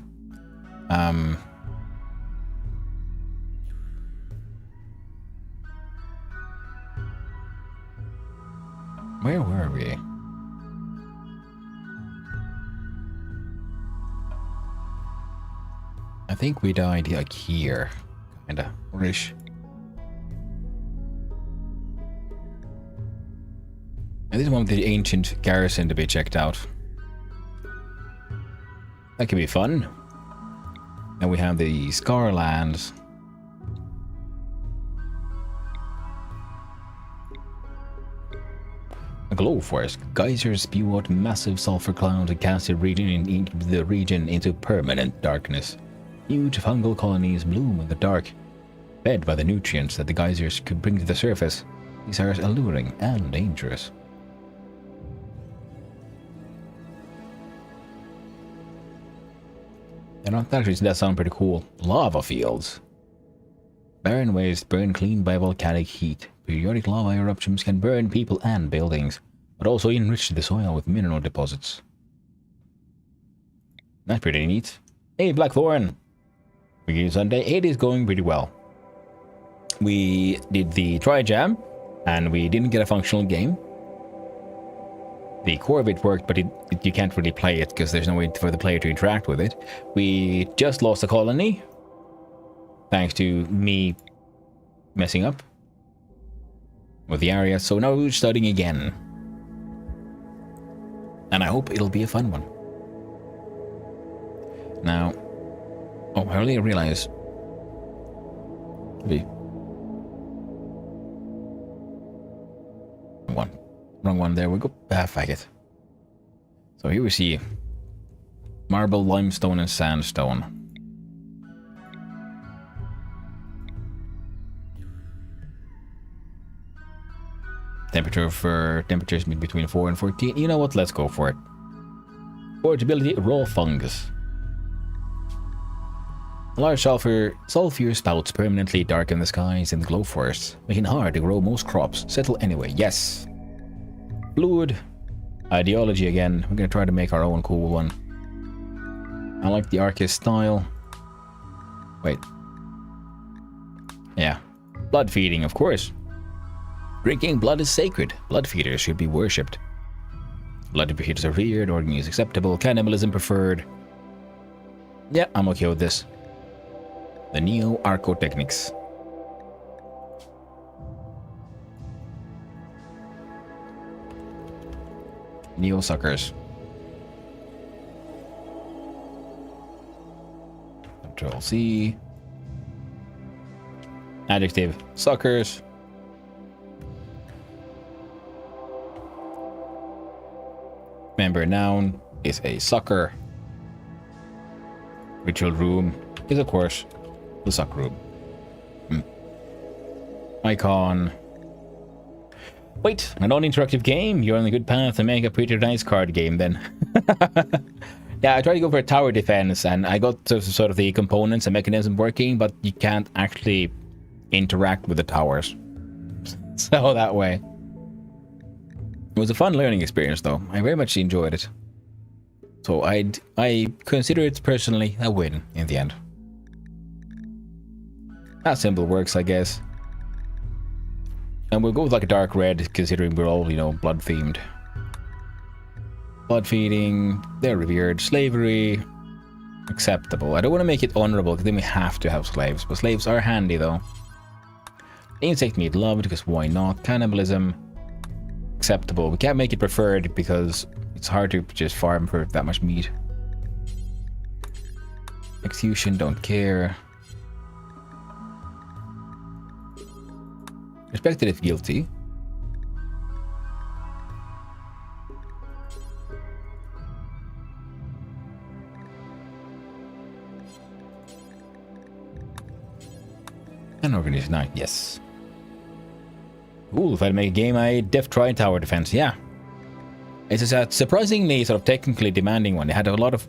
Where were we? I think we died like here, kinda, ish. And this is one of the ancient garrison to be checked out. That could be fun. And we have the Scarlands. A glow forest. Geysers spew out massive sulfur clouds and cast the region into permanent darkness. Huge fungal colonies bloom in the dark, fed by the nutrients that the geysers could bring to the surface. These are alluring and dangerous. And that actually does sound pretty cool. Lava fields. Barren waste burned clean by volcanic heat. Periodic lava eruptions can burn people and buildings. but also enrich the soil with mineral deposits. That's pretty neat. Hey, Blackthorn! Beginning Sunday, it is going pretty well. We did the Trijam, and we didn't get a functional game. The core of it worked, but you can't really play it because there's no way for the player to interact with it. We just lost a colony, thanks to me messing up with the area, so now we're starting again. And I hope it'll be a fun one. Now, oh, I only realized. Wrong one, there we go. Faggot. So here we see marble, limestone, and sandstone. Temperatures between 4 and 14. You know what? Let's go for it. Portability, raw fungus. Large sulfur spouts permanently darken the skies and glow forests, making it hard to grow most crops. Settle anyway. Yes. Fluid. Ideology again. We're gonna try to make our own cool one. I like the Arcus style. Wait. Yeah. Blood feeding, of course. Drinking blood is sacred. Blood feeders should be worshipped. Blood feeders are revered. Organ is acceptable. Cannibalism preferred. Yeah, I'm okay with this. The Neo-Arco techniques. Neo-suckers. Control C. Adjective. Suckers. Member noun is a sucker. Ritual room is, of course, the suck room. Icon. Wait, an non-interactive game? You're on the good path to make a pretty nice card game then. Yeah, I tried to go for a tower defense and I got sort of the components and mechanism working, but you can't actually interact with the towers. So that way. It was a fun learning experience though. I very much enjoyed it. So I consider it personally a win in the end. That symbol works, I guess. And we'll go with like a dark red, considering we're all, you know, blood themed. Blood feeding, they're revered. Slavery, acceptable. I don't want to make it honorable because then we have to have slaves, but slaves are handy though. Insect meat loved because why not? Cannibalism, acceptable. We can't make it preferred because it's hard to just farm for that much meat. Execution, don't care. Respected if guilty. An organized night, yes. Ooh, if I'd make a game, I'd try tower defense, yeah. It's a surprisingly sort of technically demanding one. It had a lot of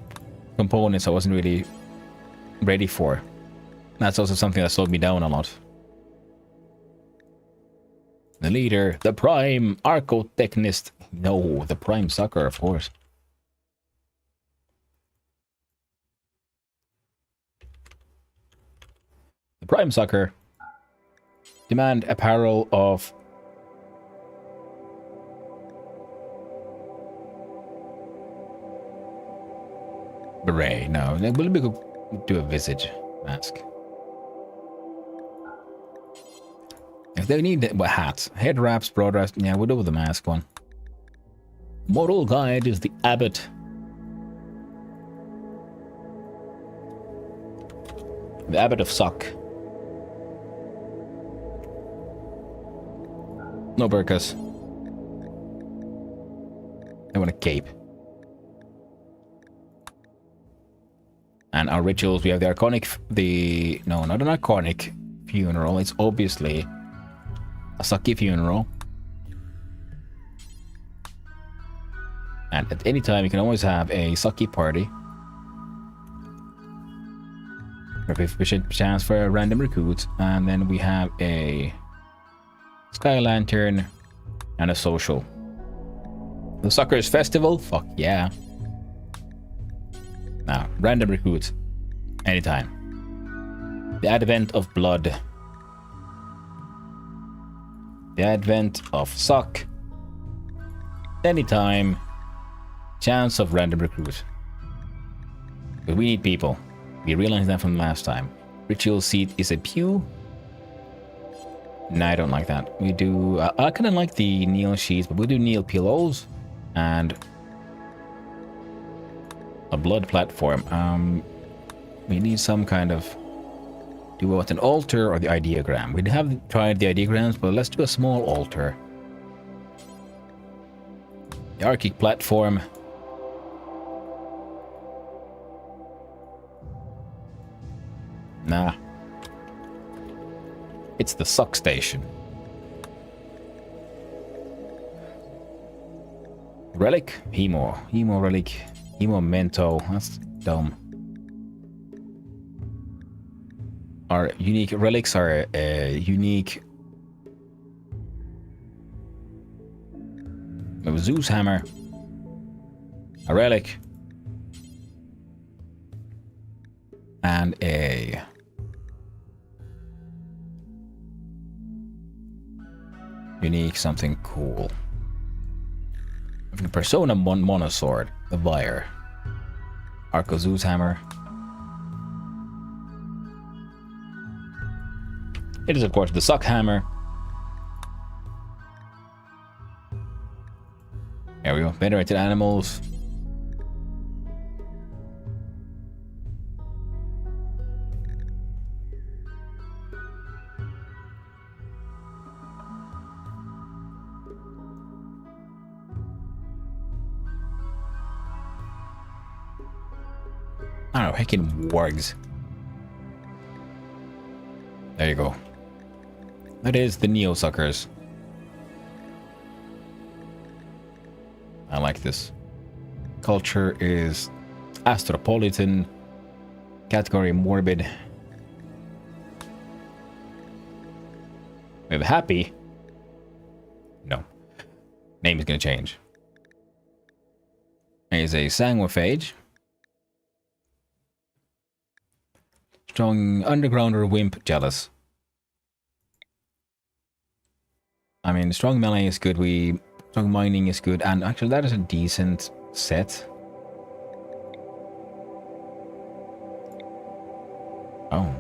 components I wasn't really ready for. That's also something that slowed me down a lot. The leader, the prime archotechnist. No, the prime sucker, of course. The prime sucker. Demand apparel of beret. No, we'll do a visage mask. If they need hats, head wraps, broad wraps, yeah, we'll do with the mask one. Moral guide is the abbot. The abbot of Suck. No burkas. I want a cape. And our rituals, we have the archonic, no, not an archonic funeral. It's obviously a sucky funeral. And at any time, you can always have a sucky party. For 50% chance for a random recruit. And then we have a Sky Lantern and a social. The Suckers Festival? Fuck yeah. Now, random recruits. Anytime. The Advent of Blood. The Advent of Suck. Anytime. Chance of random recruit. But we need people. We realized that from last time. Ritual seat is a pew. Nah, I don't like that. We do... I kind of like the kneel sheets, but we'll do kneel pillows. And... a blood platform. We need some kind of... do we want an altar or the ideogram? We have tried the ideograms, but let's do a small altar. The Arctic platform. Nah. It's the suck station. Relic? Hemo. Hemo relic. Hemo mento. That's dumb. Our unique relics are unique. A Zeus hammer. A relic. And a... unique something cool. Persona Monosword, the Vire. Arco Zeus hammer. It is of course the Suck hammer. There we go. Venerated animals. I don't know, heckin' wargs. There you go. That is the Neo Suckers. I like this. Culture is Astropolitan. Category morbid. We have happy. No. Name is gonna change. Is a sanguiphage. Strong undergrounder wimp jealous. I mean, strong melee is good. Strong mining is good, and actually that is a decent set. Oh.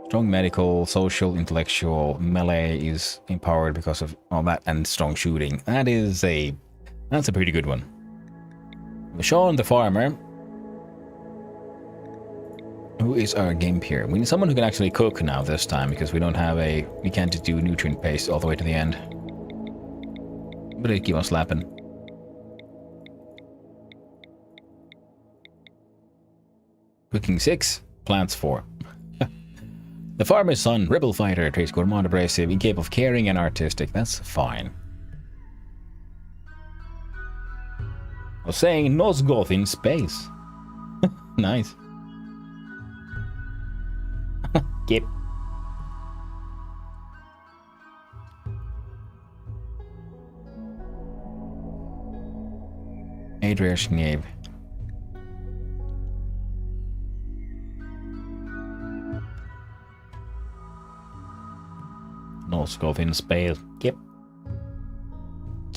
Strong medical, social, intellectual, melee is empowered because of all that, and strong shooting. That's a pretty good one. Sean the farmer. Who is our game peer? We need someone who can actually cook now this time, because we can't just do nutrient paste all the way to the end. But it keep on slapping. Cooking 6, plants 4. The farmer's son, rebel fighter, traits gourmand, abrasive, incapable of caring and artistic. That's fine. I was saying Nosgoth in space. Nice. Yep. Adria Schneeb. No scope in space. Yep.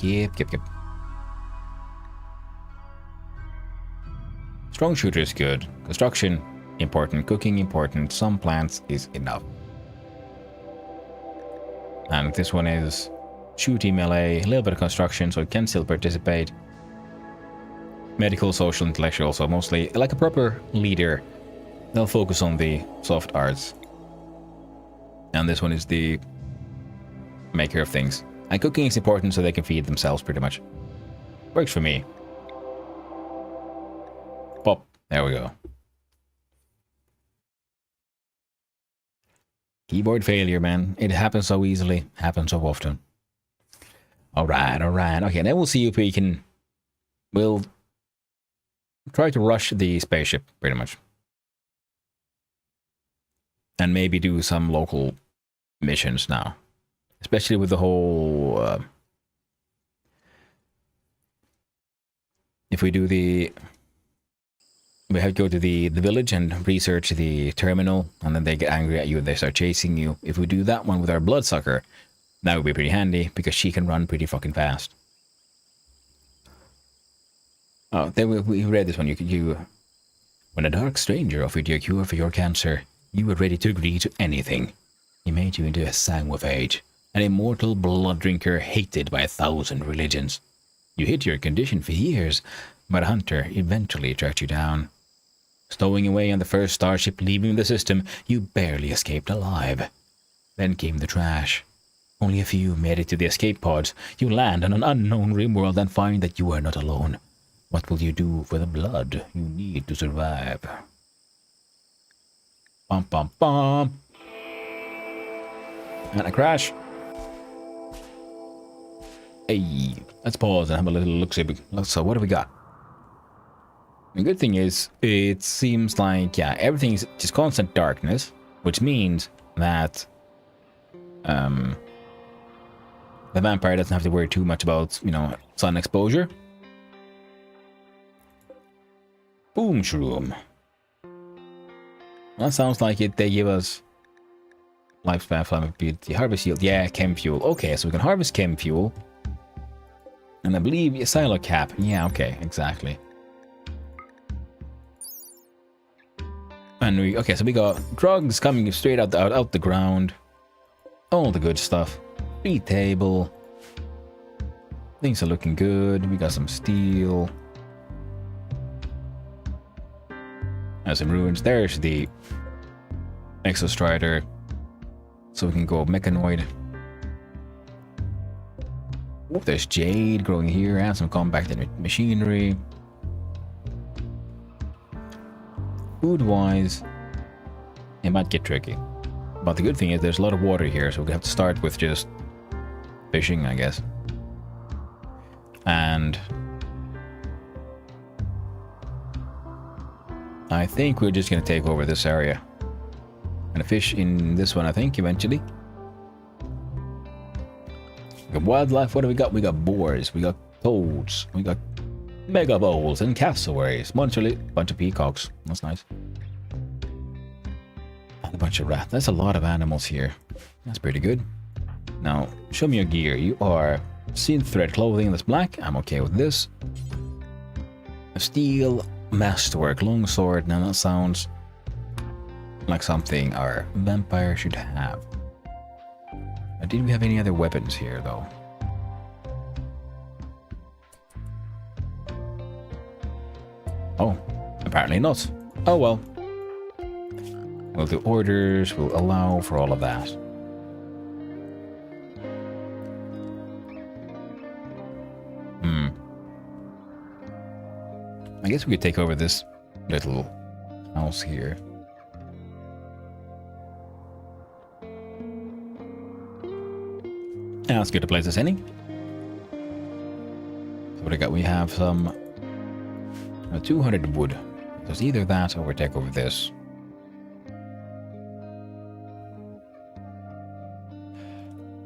Yep. Strong shooter is good. Construction important. Cooking important. Some plants is enough. And this one is shooty melee, a little bit of construction, so it can still participate. Medical, social, intellectual, so mostly like a proper leader. They'll focus on the soft arts. And this one is the maker of things. And cooking is important so they can feed themselves pretty much. Works for me. Pop. There we go. Keyboard failure, man. It happens so easily. Happens so often. Alright. Okay, then we'll see if we can... We'll try to rush the spaceship, pretty much. And maybe do some local missions now. Especially with the whole... if we do the... We have to go to the village and research the terminal, and then they get angry at you and they start chasing you. If we do that one with our bloodsucker, that would be pretty handy, because she can run pretty fucking fast. Oh, then we read this one. When a dark stranger offered you a cure for your cancer, you were ready to agree to anything. He made you into a sanguivage, an immortal blood drinker hated by 1,000 religions. You hid your condition for years, but a hunter eventually tracked you down. Stowing away on the first starship leaving the system, you barely escaped alive. Then came the trash. Only a few made it to the escape pods. You land on an unknown Rimworld and find that you are not alone. What will you do for the blood you need to survive? Bum bum bum. And a crash. Hey, let's pause and have a little look-see. So what do we got? The good thing is, it seems like, yeah, everything's just constant darkness, which means that the vampire doesn't have to worry too much about, you know, sun exposure. Boom shroom. Well, that sounds like it. They give us lifespan, flammability, harvest yield. Yeah, chem fuel. Okay, so we can harvest chem fuel. And I believe silo cap. Yeah, okay, exactly. And okay, so we got drugs coming straight out the ground. All the good stuff. Free table. Things are looking good. We got some steel. And some ruins. There's the Exostrider. So we can go mechanoid. Oh, there's jade growing here and some compacted machinery. Food-wise, it might get tricky. But the good thing is there's a lot of water here, so we have to start with just fishing, I guess. And I think we're just going to take over this area. Gonna fish in this one, I think, eventually. We got wildlife. What do we got? We got boars. We got toads. We got mega bowls and cassowaries. Bunch of peacocks. That's nice. And a bunch of rats. That's a lot of animals here. That's pretty good. Now, show me your gear. You are synth thread clothing. That's black. I'm okay with this. A steel masterwork longsword. Now that sounds like something our vampire should have. Did we have any other weapons here, though? Oh, apparently not. Oh well. Well, the orders will allow for all of that. I guess we could take over this little house here. Yeah, that's good to place as any. So what I got? We have some 200 wood. So it's either that or we take over this.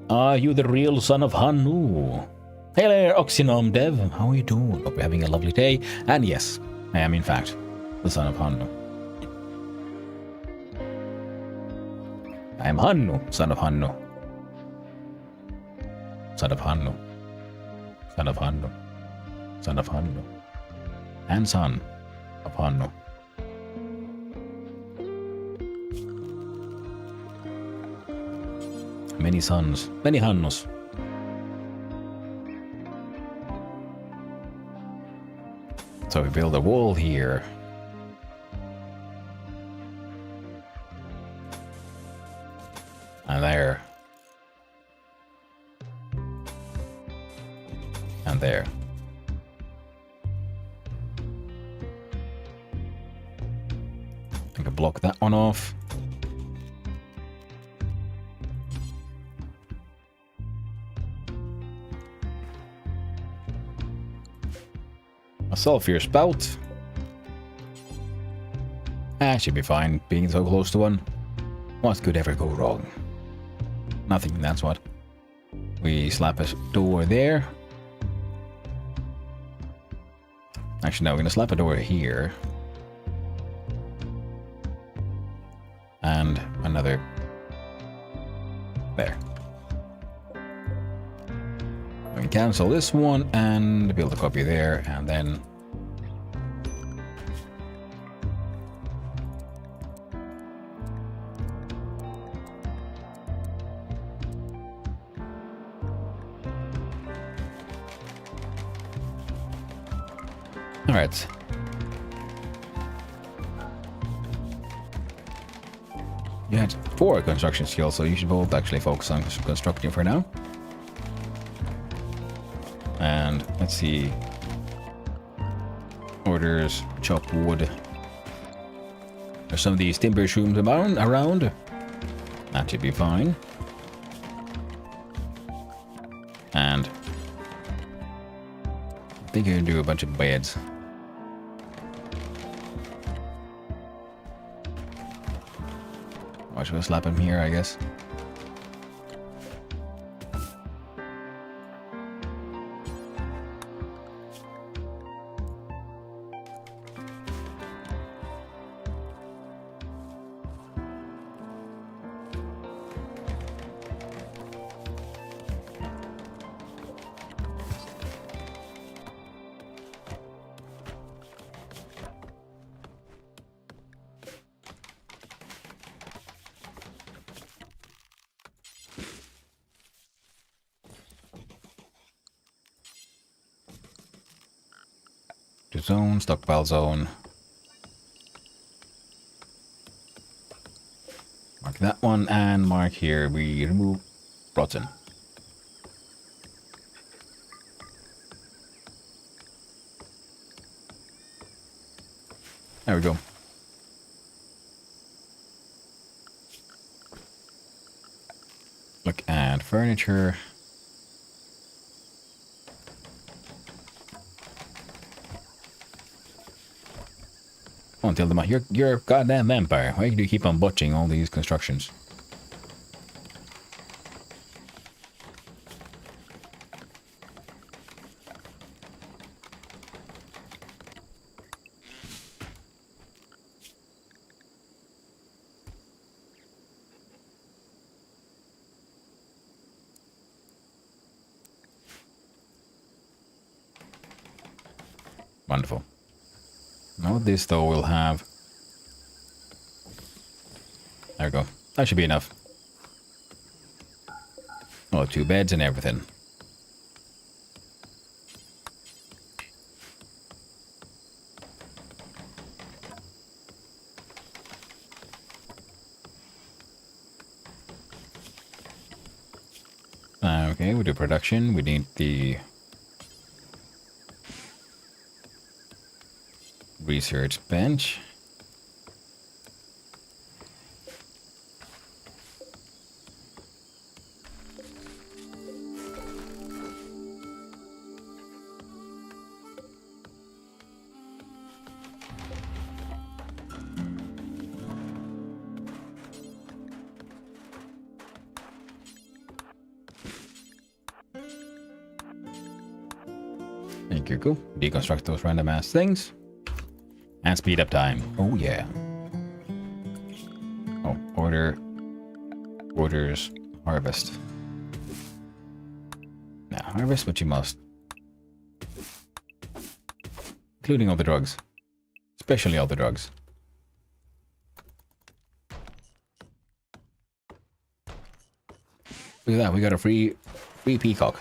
Are you the real son of Hanu? Hey there, Oxynom Dev. How are you doing? Hope you're having a lovely day. And yes, I am in fact the son of Hanu. I am Hanu, son of Hanu. Son of Hanu. Son of Hanu. Son of Hanu. And son of Hanu. Many sons, many Hannus. So we build a wall here. And there. And there. I can block that one off. A sulfur spout. I should be fine being so close to one. What could ever go wrong? Nothing, that's what. We slap a door there. Actually, no, we're gonna slap a door here. And another there. We can cancel this one and build a copy there, and then alright. You had 4 construction skills, so you should both actually focus on constructing for now. And let's see. Orders, chop wood. There's some of these timber shrooms around. That should be fine. And I think you can do a bunch of beds. Watch, we'll slap him here, I guess. Zone, stockpile zone. Mark that one and mark here. We remove rotten. There we go. Look at furniture. Don't tell them you're a goddamn vampire. Why do you keep on botching all these constructions? Wonderful. Now this though will have... There we go. That should be enough. Oh, 2 beds and everything. Okay, we do production. We need the research bench. Thank you, cool. Deconstruct those random ass things. And speed up time. Oh yeah. Oh, orders, harvest. Now, harvest what you must. Including all the drugs. Especially all the drugs. Look at that, we got a free peacock.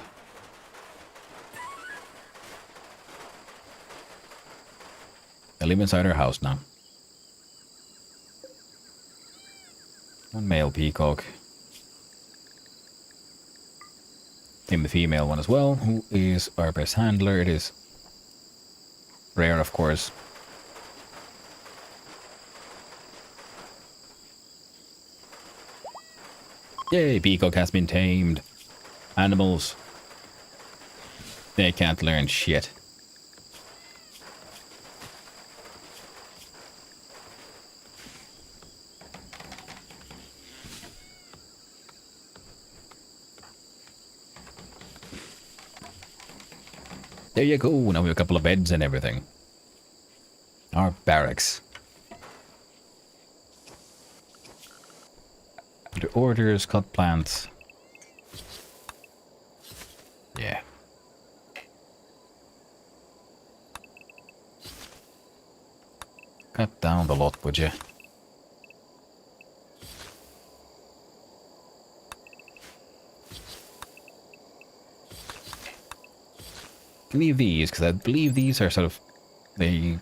I live inside our house now. One male peacock. And the female one as well, who is our best handler. It is rare, of course. Yay, peacock has been tamed. Animals. They can't learn shit. There you go. Now we have a couple of beds and everything. Our barracks. Under orders, cut plants. Yeah. Cut down the lot, would you? Give me these, because I believe these are sort of... They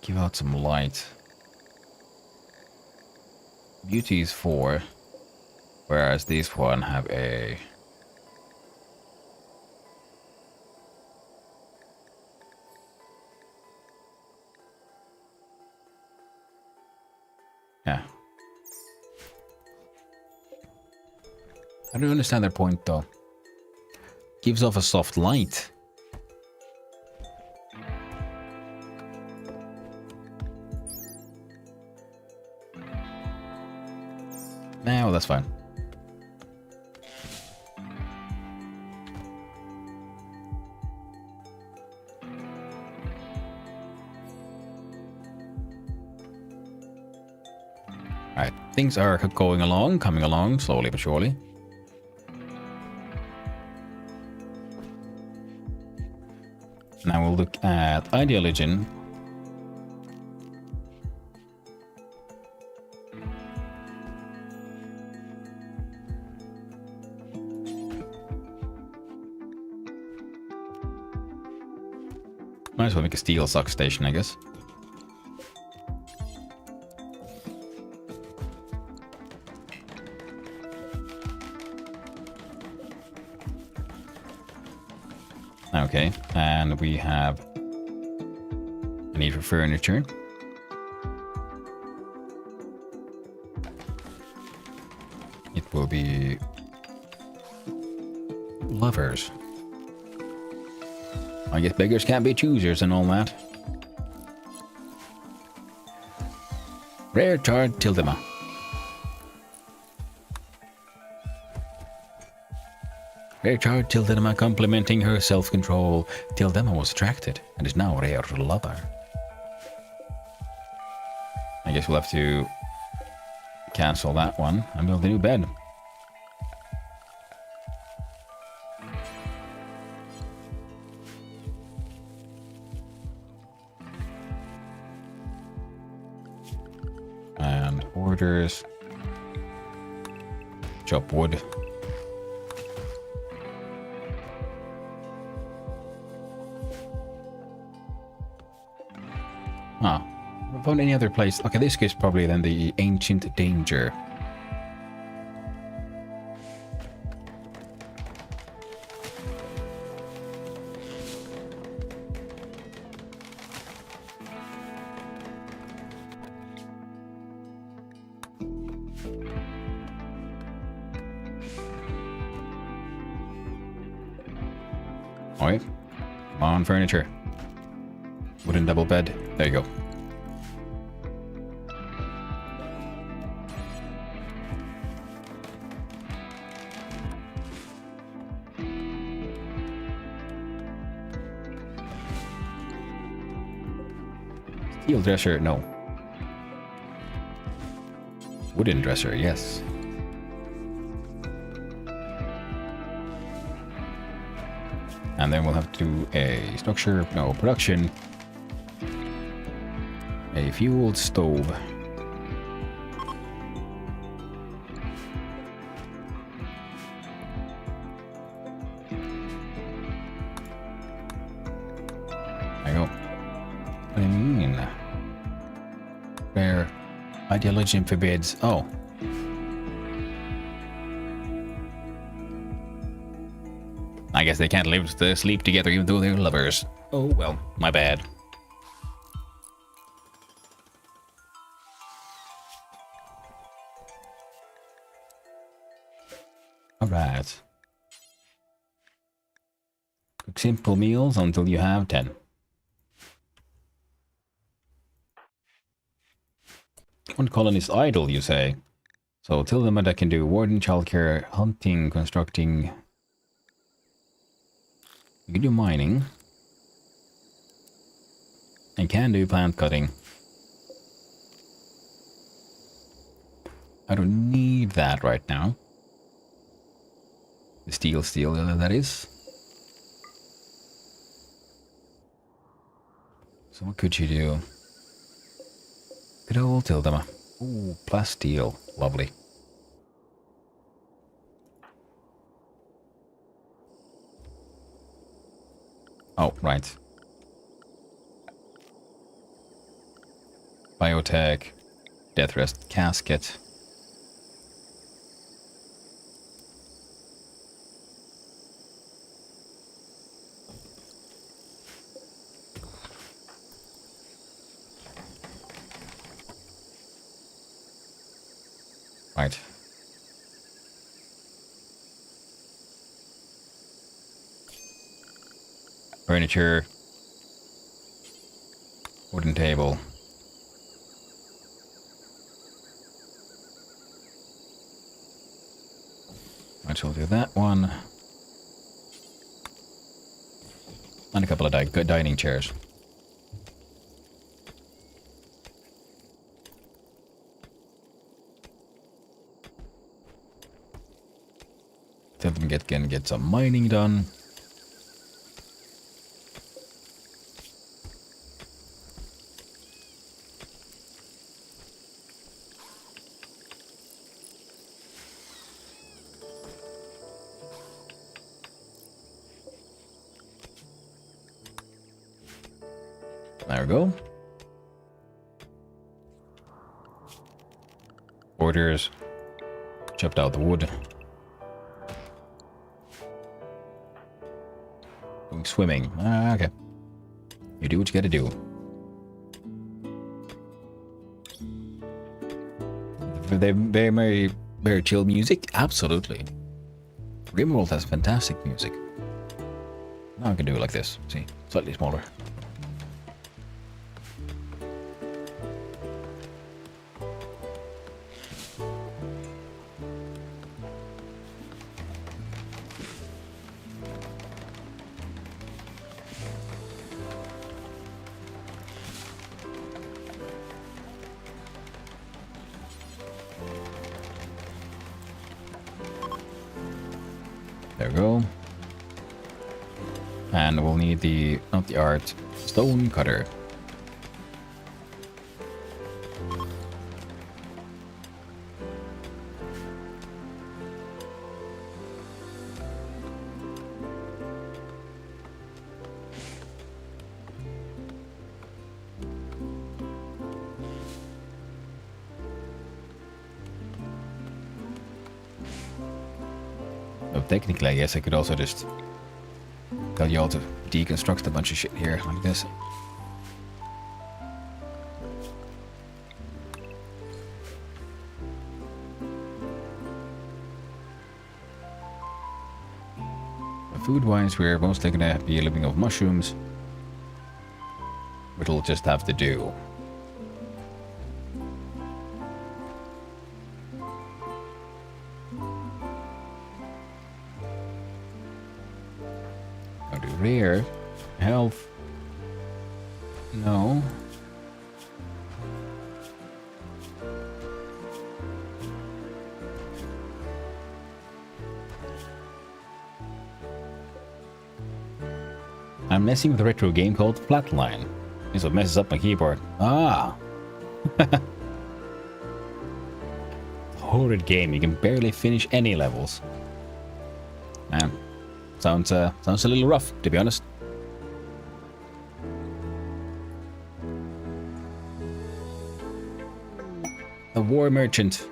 give out some light. Beauty is 4, whereas these one have a... Yeah. I don't understand their point though. Gives off a soft light. No, that's fine. Alright, things are coming along, slowly but surely. Now we'll look at Ideologian. Might as well make a steel suck station, I guess. Okay, and we have a need for furniture. It will be lovers. I guess beggars can't be choosers and all that. Rare charred Tildema. Rare charred Tildema complimenting her self-control. Tildema was attracted and is now rare lover. I guess we'll have to cancel that one and build a new bed. And orders. Chop wood. Huh. Found any other place? Okay, this is probably then the ancient danger. Alright. Come on, furniture. Wooden double bed. There you go. Steel dresser, no. Wooden dresser, yes. And then we'll have to do a structure, no, production. A fueled stove. There you go. What do you mean? Where ideology forbids. Oh. I guess they can't live to sleep together even though they're lovers. Oh well, my bad. Alright. Cook simple meals until you have 10. One colony is idle, you say? So tell them that I can do warden, childcare, hunting, constructing. You can do mining. And can do plant cutting. I don't need that right now. The steel, that is. So what could you do? Good old Tildama. Ooh, plasteel. Lovely. Oh, right. Biotech. Death rest casket. Right. Furniture. Wooden table. Might as well do that one. And a couple of dining chairs. Then we can get some mining done. There we go. Orders. Chopped out the wood. Going swimming. Ah, okay. You do what you gotta do. They're very, very chill music. Absolutely. Rimworld has fantastic music. Now I can do it like this. See, slightly smaller. There we go. And we'll need the, not the art, stone cutter. Technically, I guess I could also just tell you all to deconstruct a bunch of shit here, like this. Food-wise, we're mostly gonna be living off mushrooms. It'll just have to do. Rare health. No. I'm messing with a retro game called Flatline. This what messes up my keyboard. Ah. Horrid game. You can barely finish any levels. Man. Sounds a little rough, to be honest. A war merchant.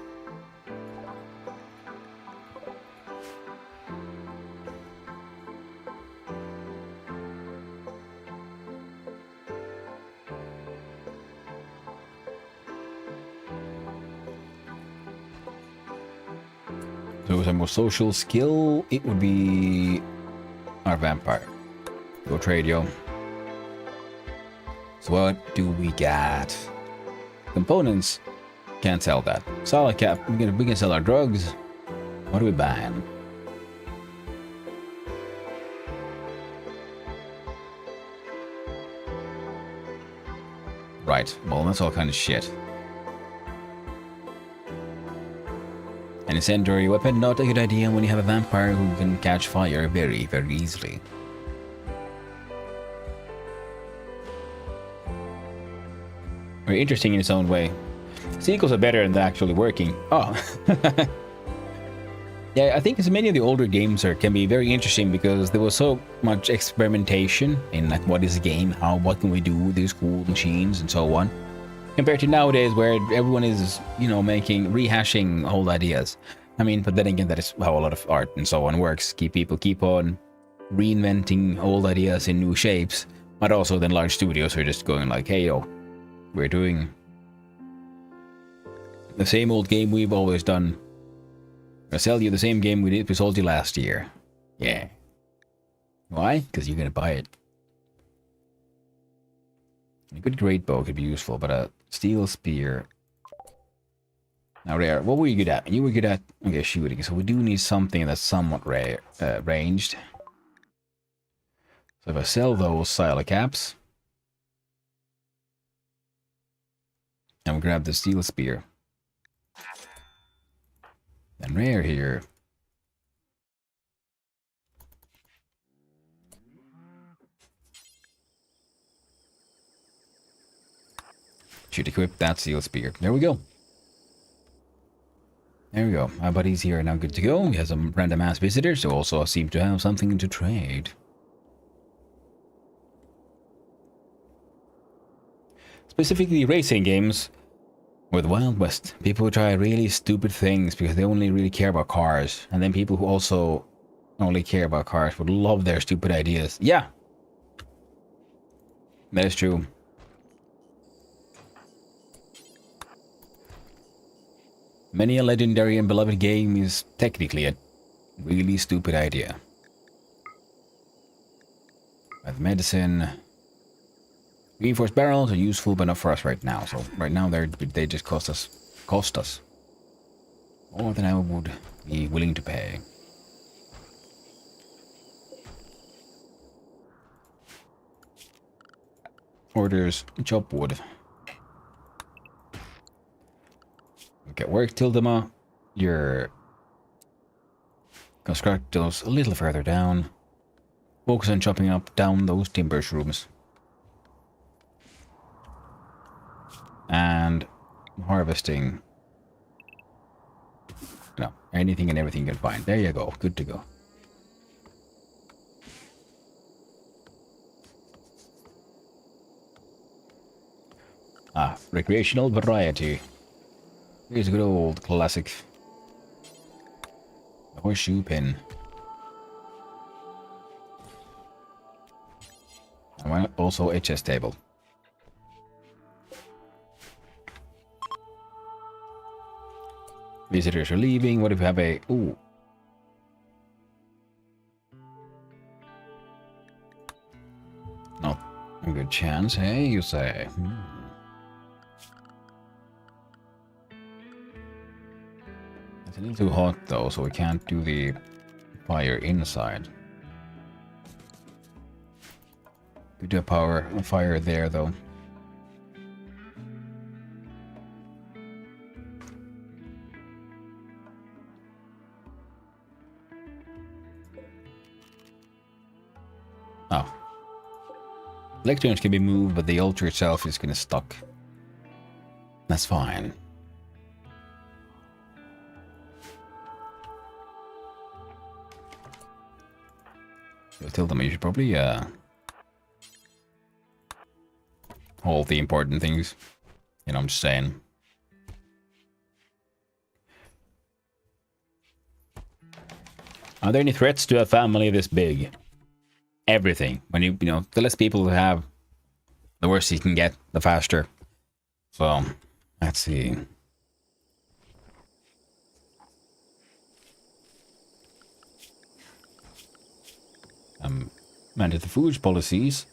So with a more social skill, it would be our vampire. Go trade, yo. So what do we got? Components. Can't sell that. Solid cap. We can sell our drugs. What are we buying? Right, well, that's all kind of shit. An incendiary weapon, not a good idea when you have a vampire who can catch fire very, very easily. Very interesting in its own way. Sequels are better than actually working. Oh. Yeah, I think as many of the older games can be very interesting because there was so much experimentation in like what is a game, what can we do with these cool machines and so on. Compared to nowadays where everyone is, you know, rehashing old ideas. I mean, but then again, that is how a lot of art and so on works. People keep on reinventing old ideas in new shapes, but also then large studios are just going like, hey, yo, we're doing the same old game we've always done. I'll sell you the same game we sold you last year. Yeah. Why? Because you're gonna buy it. A good great bow could be useful, but a steel spear. Now, Rare, what were you good at? You were good at, okay, shooting. So we do need something that's somewhat ranged. So if I sell those silo caps, and we grab the steel spear. Then Rare here. Should equip that steel spear. There we go. There we go. Our buddy's here now good to go. He has some random ass visitors who also seem to have something to trade. Specifically racing games with Wild West. People who try really stupid things because they only really care about cars. And then people who also only care about cars would love their stupid ideas. Yeah. That is true. Many a legendary and beloved game is technically a really stupid idea. With medicine, reinforced barrels are useful, but not for us right now. So right now they just cost us more than I would be willing to pay. Orders chop wood. Okay, work Tildema. You're construct those a little further down. Focus on chopping down those timber shrooms. And harvesting. No, anything and everything you can find. There you go. Good to go. Ah, recreational variety. Here's a good old classic. The horseshoe pin. And also a chess table. Visitors are leaving. What if we have a... Ooh. Not a good chance, hey, you say? It's a little too hot though, so we can't do the fire inside. Could do a fire there though. Oh. Lecterns can be moved, but the altar itself is gonna stuck. That's fine. You'll tell them you should probably hold the important things. You know, I'm just saying. Are there any threats to a family this big? Everything. When you know, the less people who have, the worse you can get, the faster. So, let's see. Amended the food policies.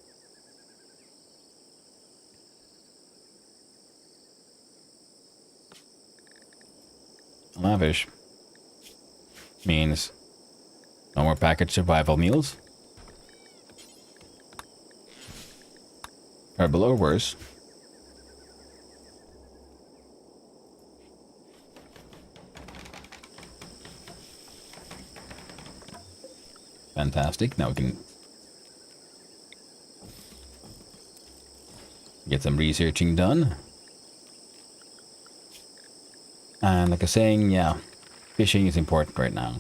Lavish means no more packaged survival meals. Terrible or worse. Fantastic. Now we can get some researching done. And like I was saying, yeah, fishing is important right now.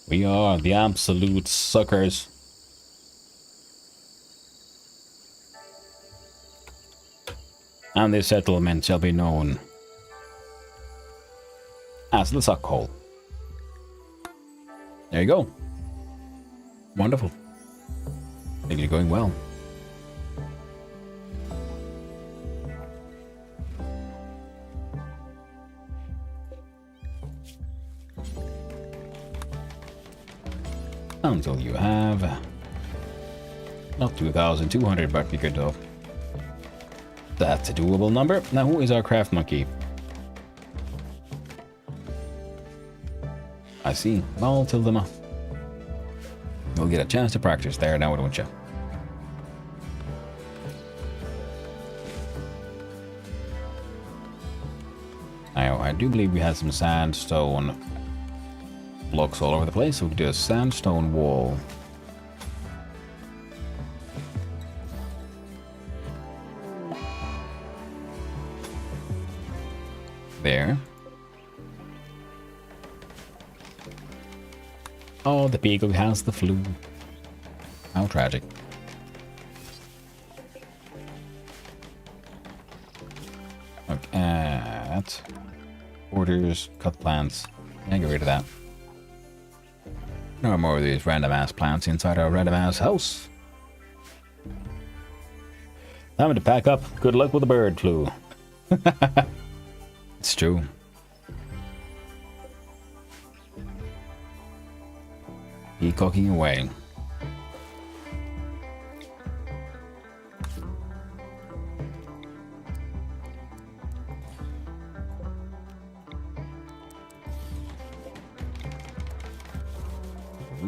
We are the absolute suckers. And this settlement shall be known as the Suckhole. There you go. Wonderful. Things are going well. Until you have not 2,200, but we could have. That's a doable number. Now, who is our craft monkey? I see. Well, Tildema. You'll get a chance to practice there now, don't you? Now, I do believe we had some sandstone blocks all over the place, so we could do a sandstone wall. There. Oh, the peacock has the flu. How tragic. Okay, that. Orders, cut plants. Yeah, get rid of that. No more of these random ass plants inside our random ass house. Time to pack up. Good luck with the bird flu. It's true. Peacocking away.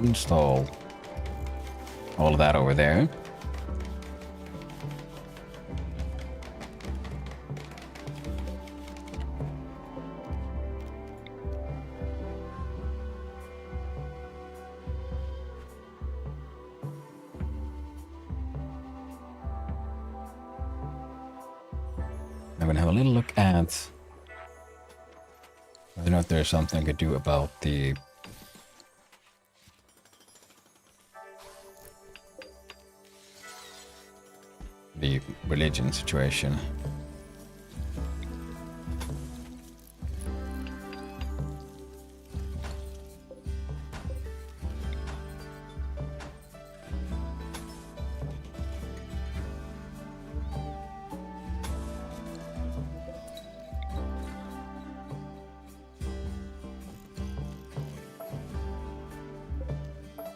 Install all of that over there. I'm gonna have a little look at whether or not there's something I could do about the religion situation.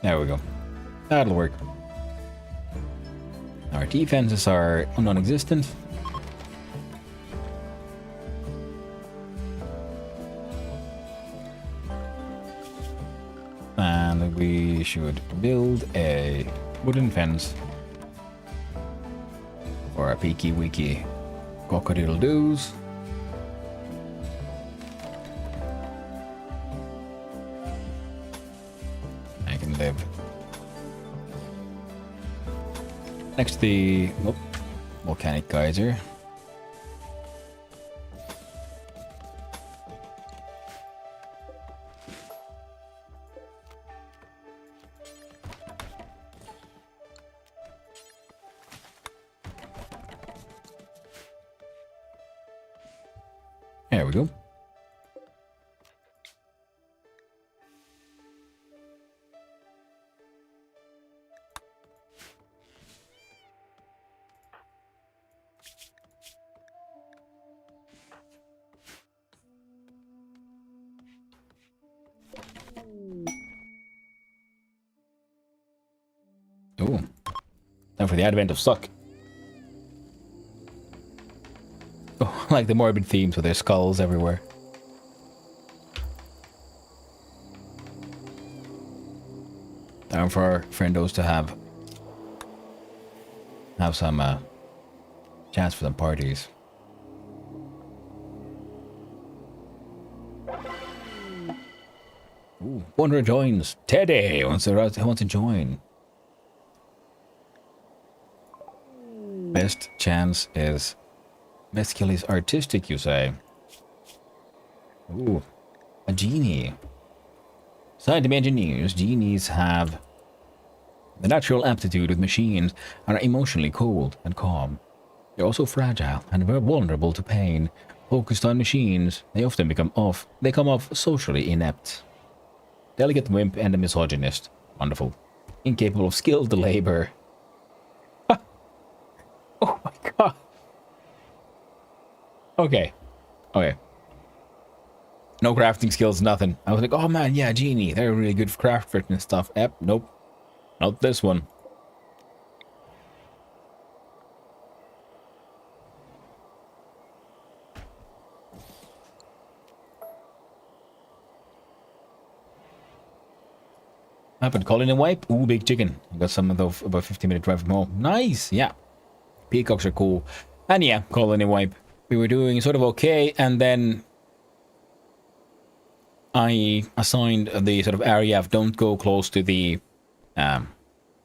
There we go. That'll work. Our defenses are non-existent. And we should build a wooden fence for our peaky weaky cockadiddle-doos. I can live next to the volcanic geyser. There we go. Ooh. Time for the advent of suck. Oh, like the morbid themes with their skulls everywhere. Time for our friendos to have some chance for some parties. Ooh, Wonder joins. Teddy wants to join. Best chance is best skill is artistic, you say? Ooh, a genie. Scientific engineers, genies have the natural aptitude with machines and are emotionally cold and calm. They're also fragile and very vulnerable to pain. Focused on machines, they often come off socially inept. Delicate wimp and a misogynist. Wonderful. Incapable of skilled labor. Oh my god. Okay. No crafting skills, nothing. I was like, oh man, yeah, genie. They're really good for craft and stuff. Yep, nope. Not this one. Happened colony wipe. Ooh, big chicken. Got some of those about 15-minute drive from home. Nice, yeah. Peacocks are cool. And yeah, colony wipe. We were doing sort of okay, and then I assigned the sort of area of don't go close to the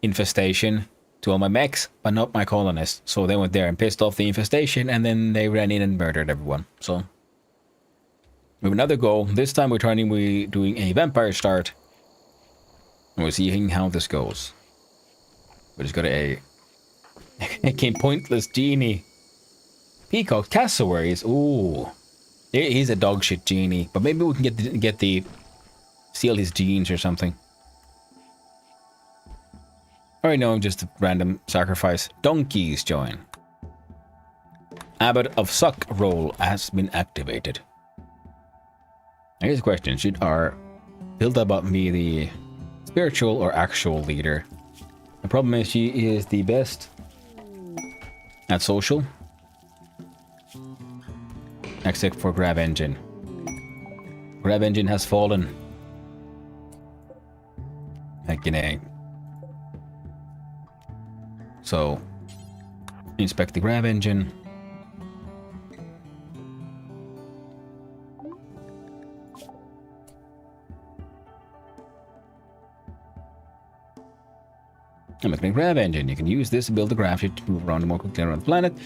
infestation to all my mechs, but not my colonists. So they went there and pissed off the infestation, and then they ran in and murdered everyone. So we have another go. This time we're doing a vampire start. And we're seeing how this goes. We just got a pointless genie. Peacock cassowaries. Ooh, he's a dog shit genie. But maybe we can get the steal his genes or something. All right, no, just a random sacrifice. Donkeys join. Abbot of Suck role has been activated. Here's a question: should our build-up be the spiritual or actual leader? The problem is she is the best at social, except for Grab Engine. Grab Engine has fallen. So, inspect the Grab Engine. I'm making a grav engine. You can use this to build a grav ship to move around more quickly around the planet.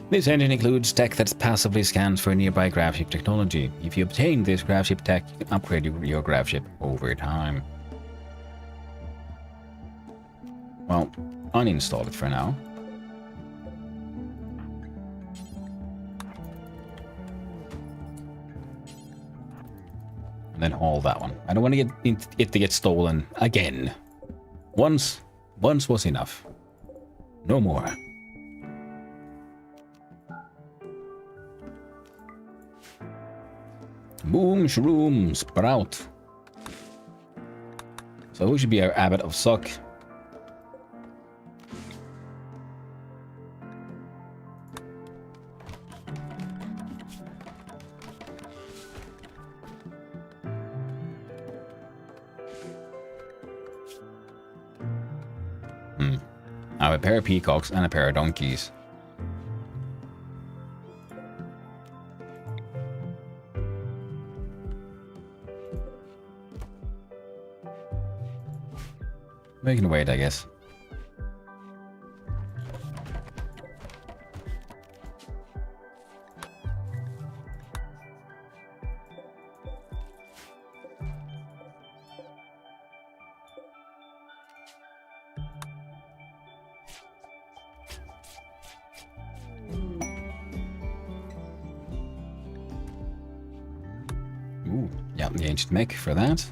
This engine includes tech that passively scans for nearby grav ship technology. If you obtain this grav ship tech, you can upgrade your grav ship over time. Well, uninstall it for now. And then haul that one. I don't want to get it to get stolen again. Once was enough. No more. Boom, shroom, sprout. So who should be our Abbot of Suck? I have a pair of peacocks and a pair of donkeys. We can wait, I guess. the ancient mech for that.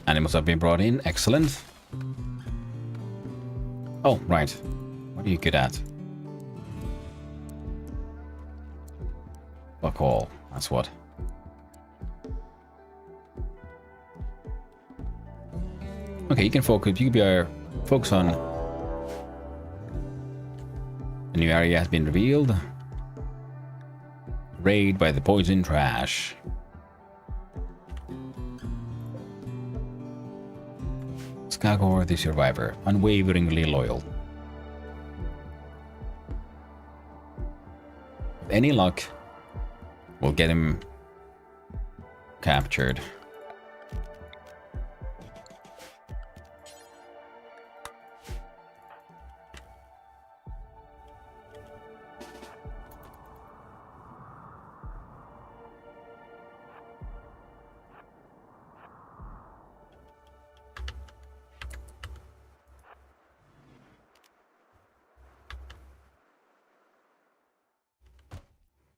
Animals have been brought in. Excellent. Oh, right. What are you good at? Fuck all. That's what. Okay, you can focus. You can be our focus on. A new area has been revealed. Raid by the poison trash. Skagor the survivor, unwaveringly loyal. With any luck, we'll get him captured.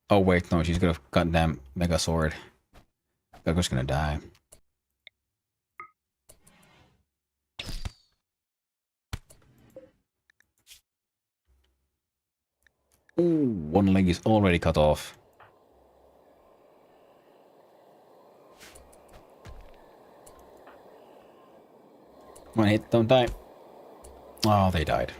Oh wait, no, she's got a goddamn mega sword. Gagor's gonna die. Ooh, one leg is already cut off. Come on, hit, don't die. Oh, they died.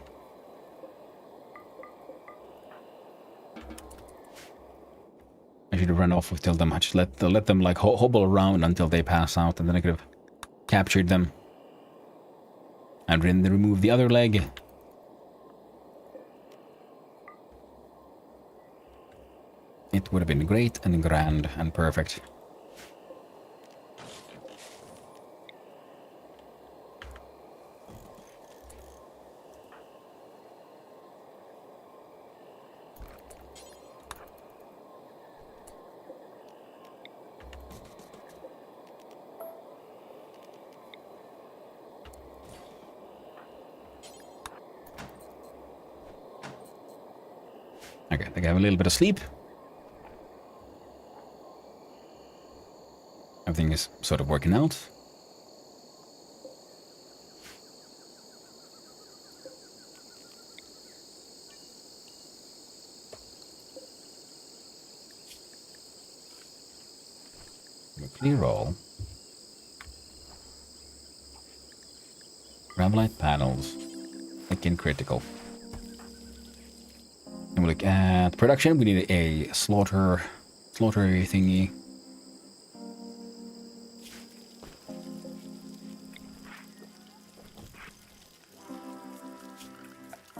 I should have run off with them. I just let them like hobble around until they pass out, and then I could have captured them and then remove the other leg. It would have been great and grand and perfect. Okay, I think I have a little bit of sleep. Everything is sort of working out. Clear all. Gravelite panels. Again, critical. And we look at production. We need a slaughter thingy.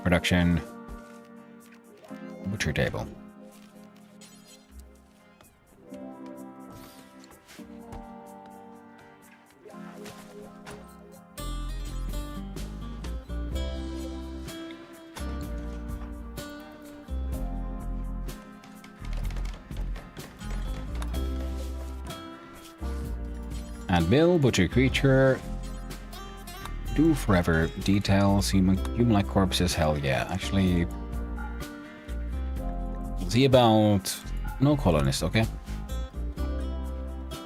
Production. Butcher table. Add bill, butcher creature. Do forever. Details, human-like corpses, hell yeah. Actually, we'll see about no colonists, okay?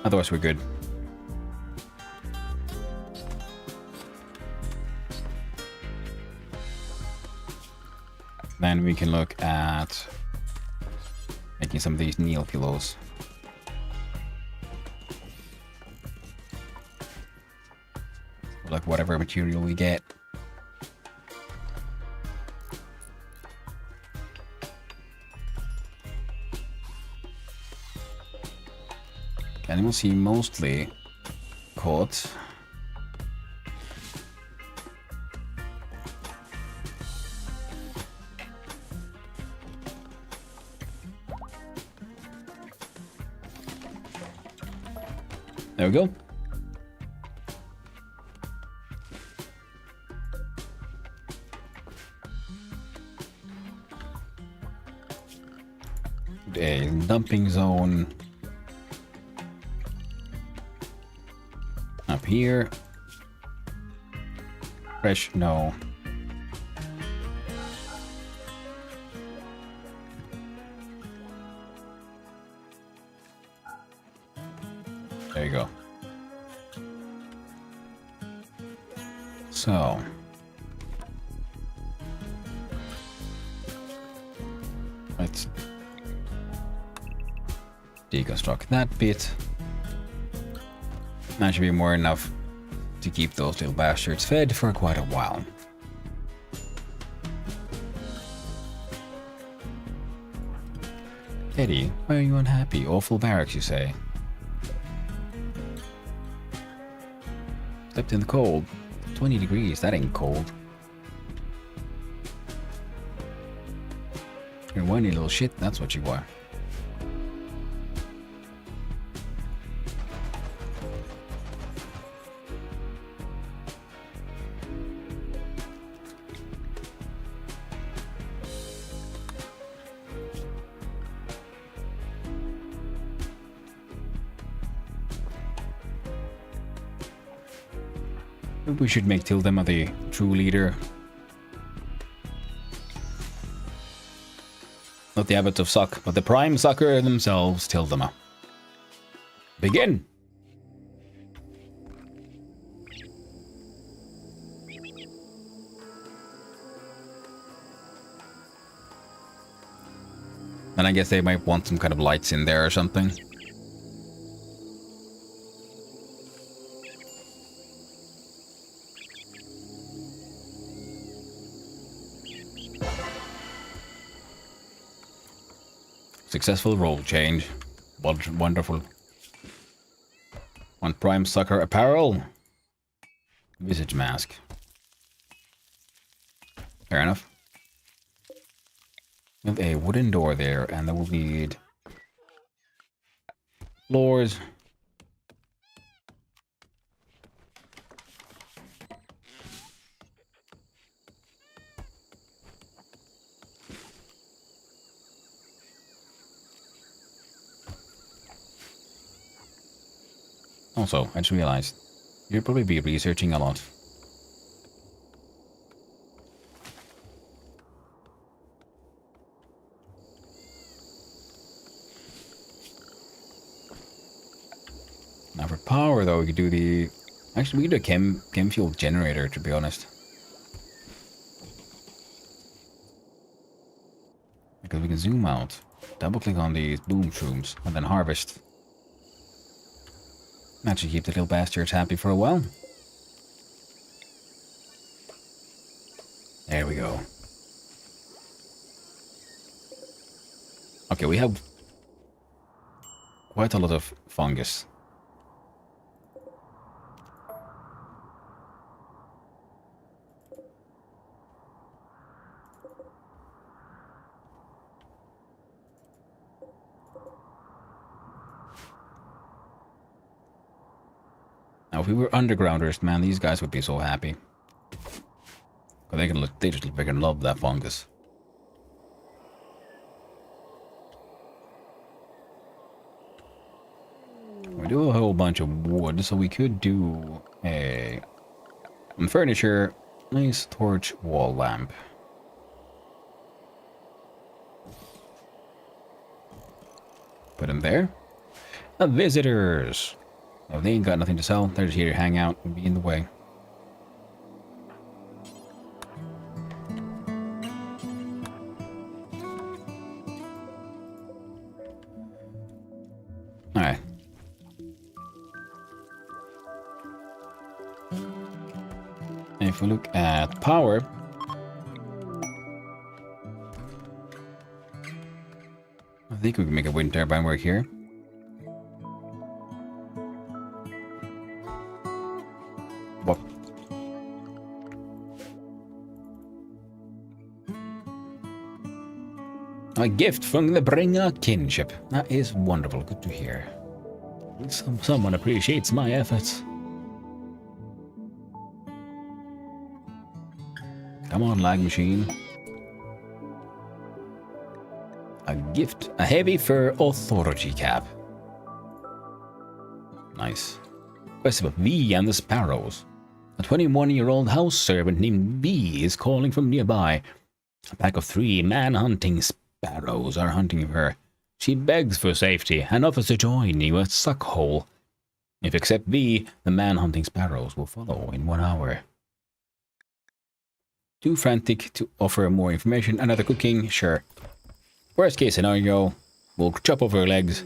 Otherwise we're good. Then we can look at making some of these Neil pillows. Like whatever material we get. Animals seem mostly caught. There we go. A dumping zone up here. Fresh, no. you go. So. Let's deconstruct that bit. That should be more enough to keep those little bastards fed for quite a while. Eddie, why are you unhappy? Awful barracks, you say? Slept in the cold. 20 degrees, that ain't cold. You're a whiny little shit, that's what you are. We should make Tildema the true leader. Not the abbot of Suck, but the prime sucker themselves, Tildema. Begin! And I guess they might want some kind of lights in there or something. Successful role change. Wonderful. Want prime sucker apparel? Visage mask. Fair enough. We have a wooden door there, and then we'll need floors. Also, I just realized you'll probably be researching a lot. Now for power, though, we could do the... Actually, we could do a chem fuel generator, to be honest. Because we can zoom out, double-click on these boom shrooms, and then harvest. That should keep the little bastards happy for a while. There we go. Okay, we have quite a lot of fungus. Now, if we were undergrounders, man, these guys would be so happy. They just freaking love that fungus. We do a whole bunch of wood, so we could do a furniture, nice torch wall lamp. Put them there. The visitors. If they ain't got nothing to sell, they're just here to hang out and be in the way. Alright. If we look at power, I think we can make a wind turbine work here. What? A gift from the bringer kinship. That is wonderful. Good to hear. Someone appreciates my efforts. Come on, lag machine. A gift. A heavy fur authority cap. Nice. Quest of V and the Sparrows. A 21-year-old house servant named V is calling from nearby. A pack of 3 man-hunting sparrows are hunting her. She begs for safety and offers to join you at Suckhole. If you accept V, the man hunting sparrows will follow in 1 hour. Too frantic to offer more information. Another cooking? Sure. Worst case scenario, we'll chop off her legs.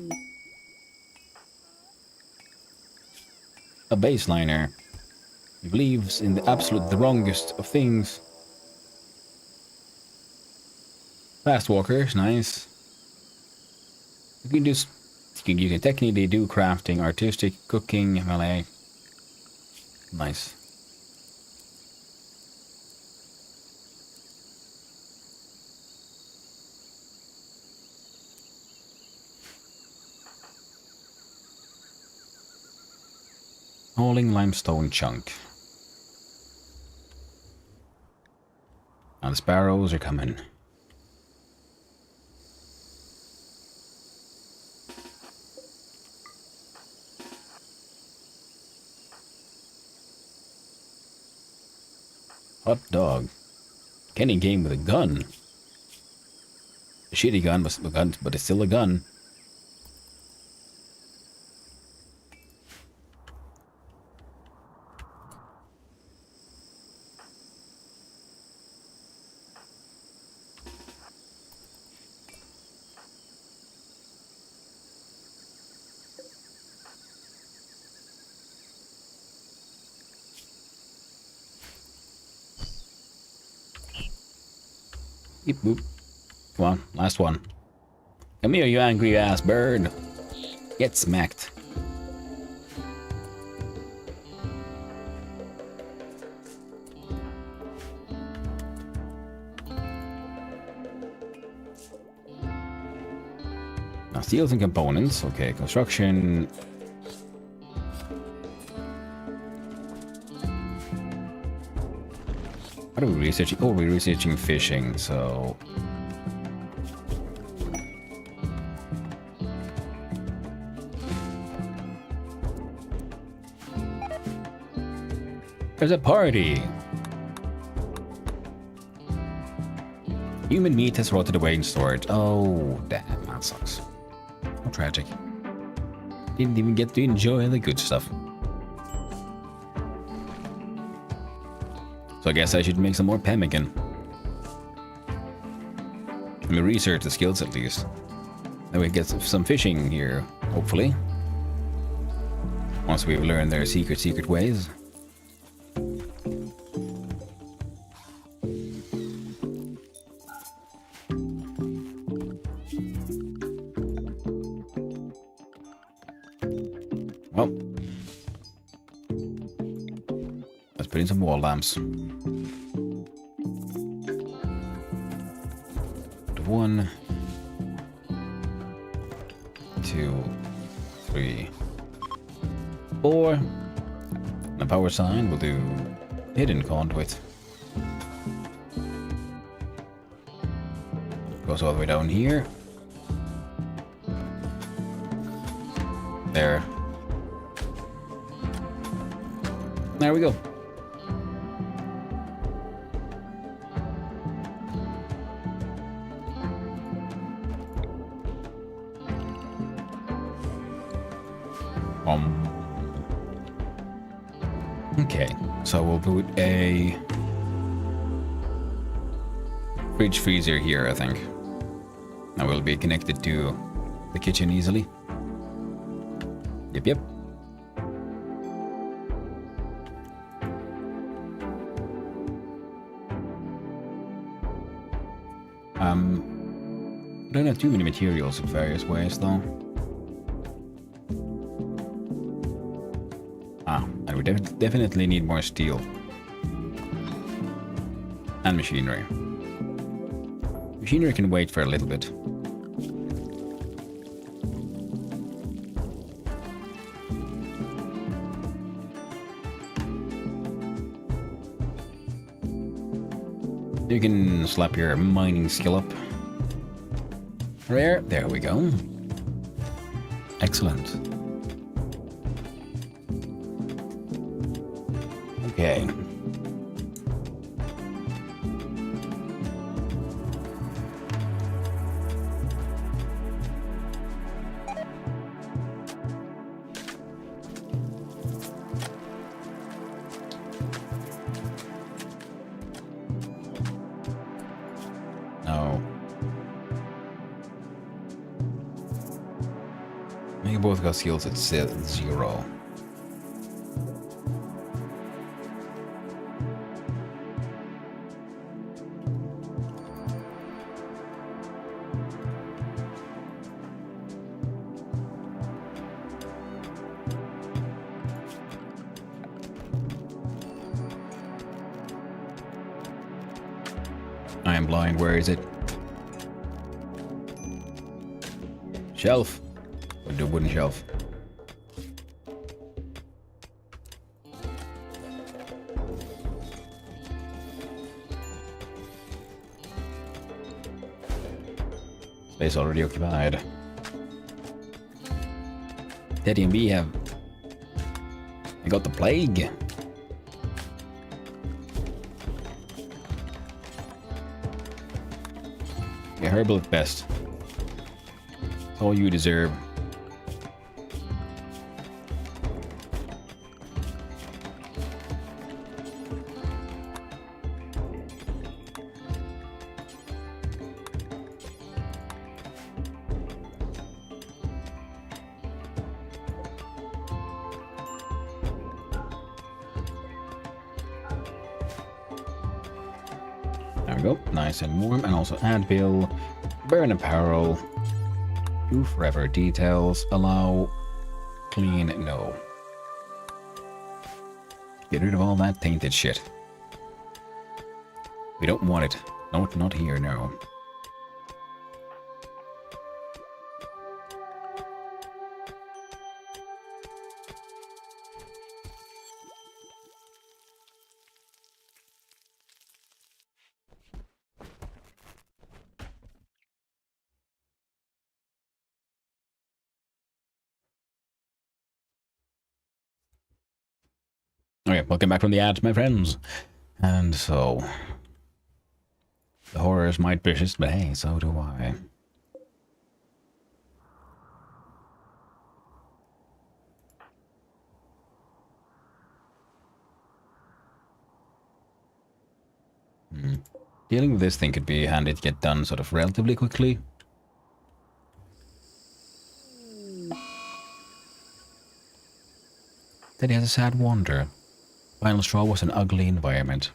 A baseliner. He believes in the absolute the wrongest of things. Fast walkers, nice. You can technically do crafting, artistic, cooking, melee. Nice. Hauling limestone chunk. Now the sparrows are coming. Hot dog. Kenny game with a gun. A shitty gun, but it's still a gun. Beep boop. Come on, last one. Come here, you angry ass bird. Get smacked. Now, steels and components. Okay, construction. What are we researching? Oh, we're researching fishing, so... There's a party! Human meat has rotted away in storage. Oh, damn, that sucks. How tragic. Didn't even get to enjoy the good stuff. So I guess I should make some more pemmican. Let me research the skills at least. Then we get some fishing here, hopefully. Once we've learned their secret ways. Well. Let's put in some wall lamps. 1, 2, 3, 4. The power sign will do hidden conduit. Goes all the way down here. There. There we go. Okay, so we'll put a fridge freezer here, I think. That will be connected to the kitchen easily. Yep. I don't have too many materials in various ways though. And we definitely need more steel. And machinery. Machinery can wait for a little bit. You can slap your mining skill up. Rare, there we go. Excellent. Okay. both got skills at 0. I am blind. Where is it? Shelf. The wooden shelf. Space already occupied. Teddy and B have... They got the plague. Yeah, herbal at best. It's all you deserve. There we go, nice and warm, and also anvil, burn apparel, do forever details, allow, clean, no. Get rid of all that tainted shit. We don't want it. No, not here, no. Okay, welcome back from the ads, my friends. And so... The horrors might persist, but hey, so do I. Dealing with this thing could be handy to get done sort of relatively quickly. Then he has a sad wonder. Final straw was an ugly environment.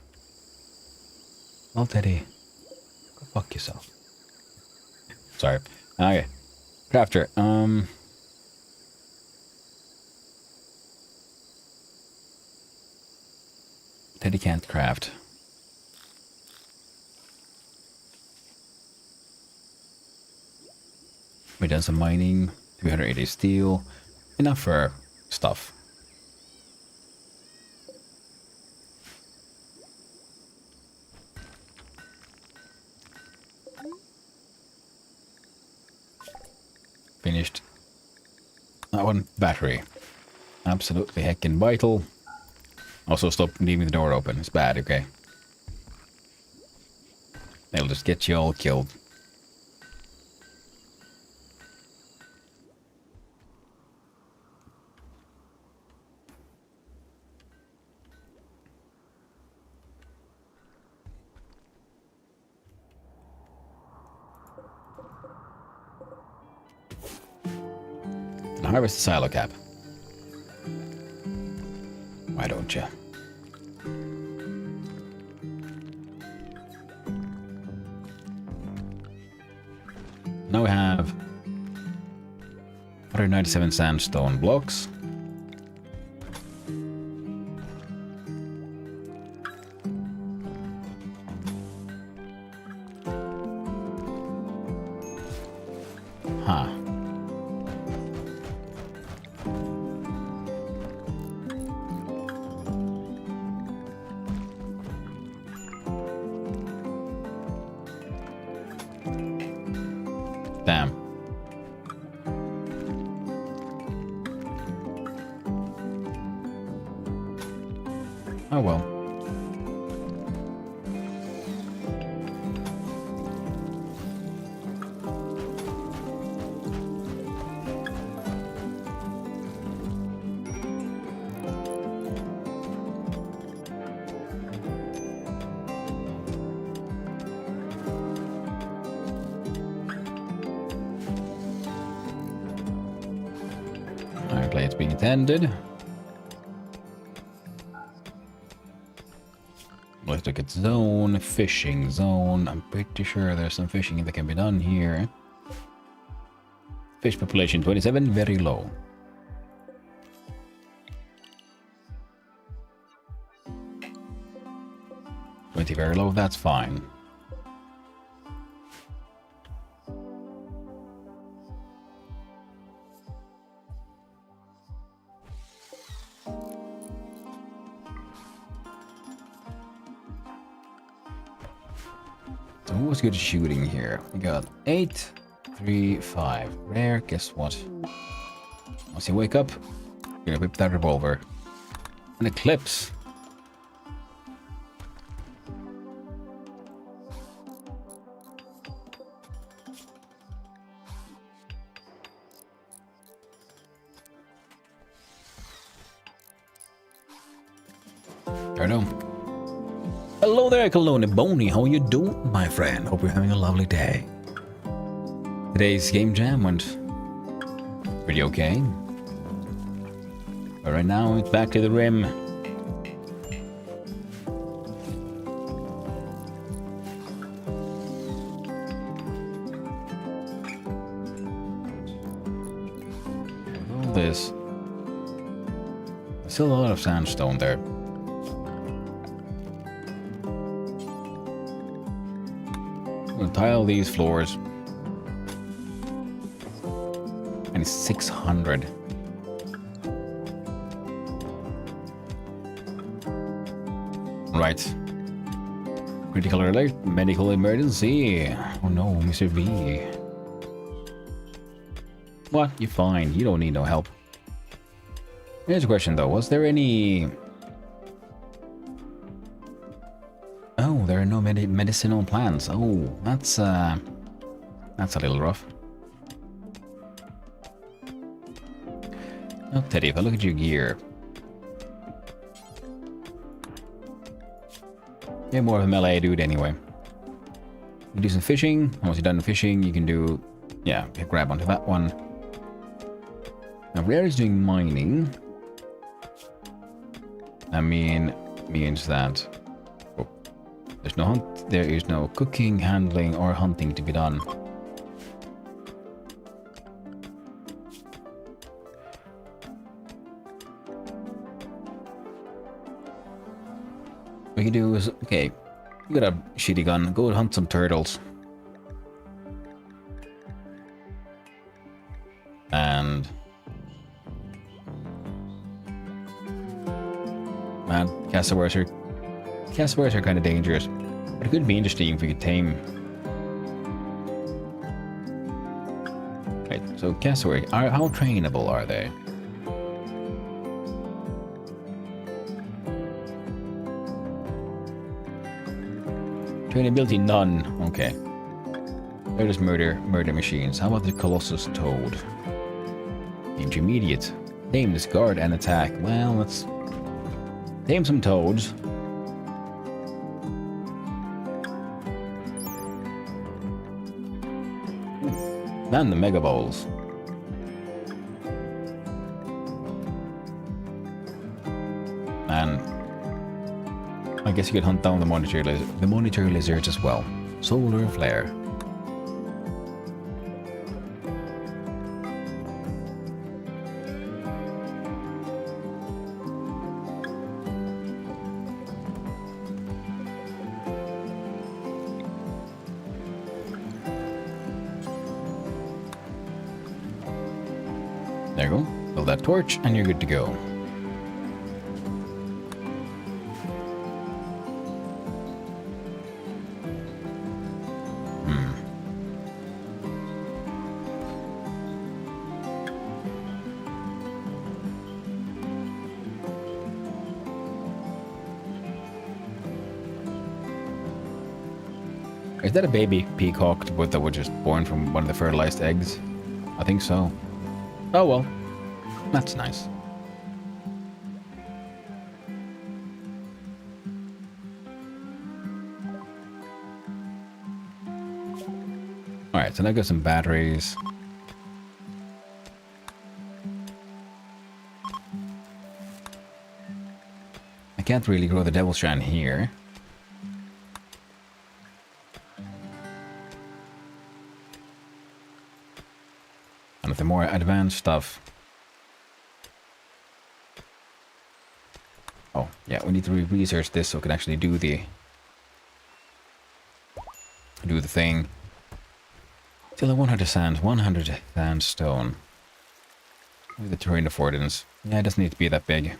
Well, Teddy, go fuck yourself. Sorry. Okay. Crafter, Teddy can't craft. We done some mining, 380 steel, enough for stuff. Finished. That one, battery. Absolutely heckin' vital. Also, stop leaving the door open. It's bad, okay? They'll just get you all killed. Harvest the silo cap. Why don't you? Now we have 197 sandstone blocks. Huh. Damn. Oh well. being attended. Let's look at zone, fishing zone. I'm pretty sure there's some fishing that can be done here. Fish population 27, very low. 20 very low, that's fine. So who was good at shooting here? We got 8, 3, 5. Rare, guess what? Once you wake up, you're gonna whip that revolver. An eclipse. I know. Hello there, Colony Boney. How you doing, my friend? Hope you're having a lovely day. Today's game jam went pretty okay. But right now, it's back to the rim. All this. There's still a lot of sandstone there. We'll tile these floors. And it's 600. Right. Critical alert, medical emergency. Oh no, Mr. V. What? You're fine. You don't need no help. Here's a question though. Was there any... Oh, there are no medicinal plants. Oh, that's a little rough. Oh, Teddy, if I look at your gear. You're more of a melee dude anyway. You can do some fishing. Once you're done fishing, you can do... Yeah, grab onto that one. Now, Rare is doing mining. I mean, means that... Oh, there's no hunt. There is no cooking, handling, or hunting to be done. What you can do is, okay, you got a shitty gun, go hunt some turtles. And... Man, cassowaries are kind of dangerous. But it could be interesting if we could tame... Right, so cassowary, how trainable are they? Trainability none. Okay. They're just murder machines. How about the Colossus Toad? Intermediate. Tame, discard, and attack. Well, let's tame some toads. Man, the Mega Bowls. Man. I guess you could hunt down the monitor lizards as well. Solar flare. There you go. Build that torch and you're good to go. Is that a baby peacock that was just born from one of the fertilized eggs? I think so. Oh well. That's nice. Alright, so now I got some batteries. can't really grow the Devil's Strand here. And with the more advanced stuff... Oh, yeah, we need to research this so we can actually do the thing. Still 100 sand, 100 sandstone. With the terrain affordance. Yeah, it doesn't need to be that big.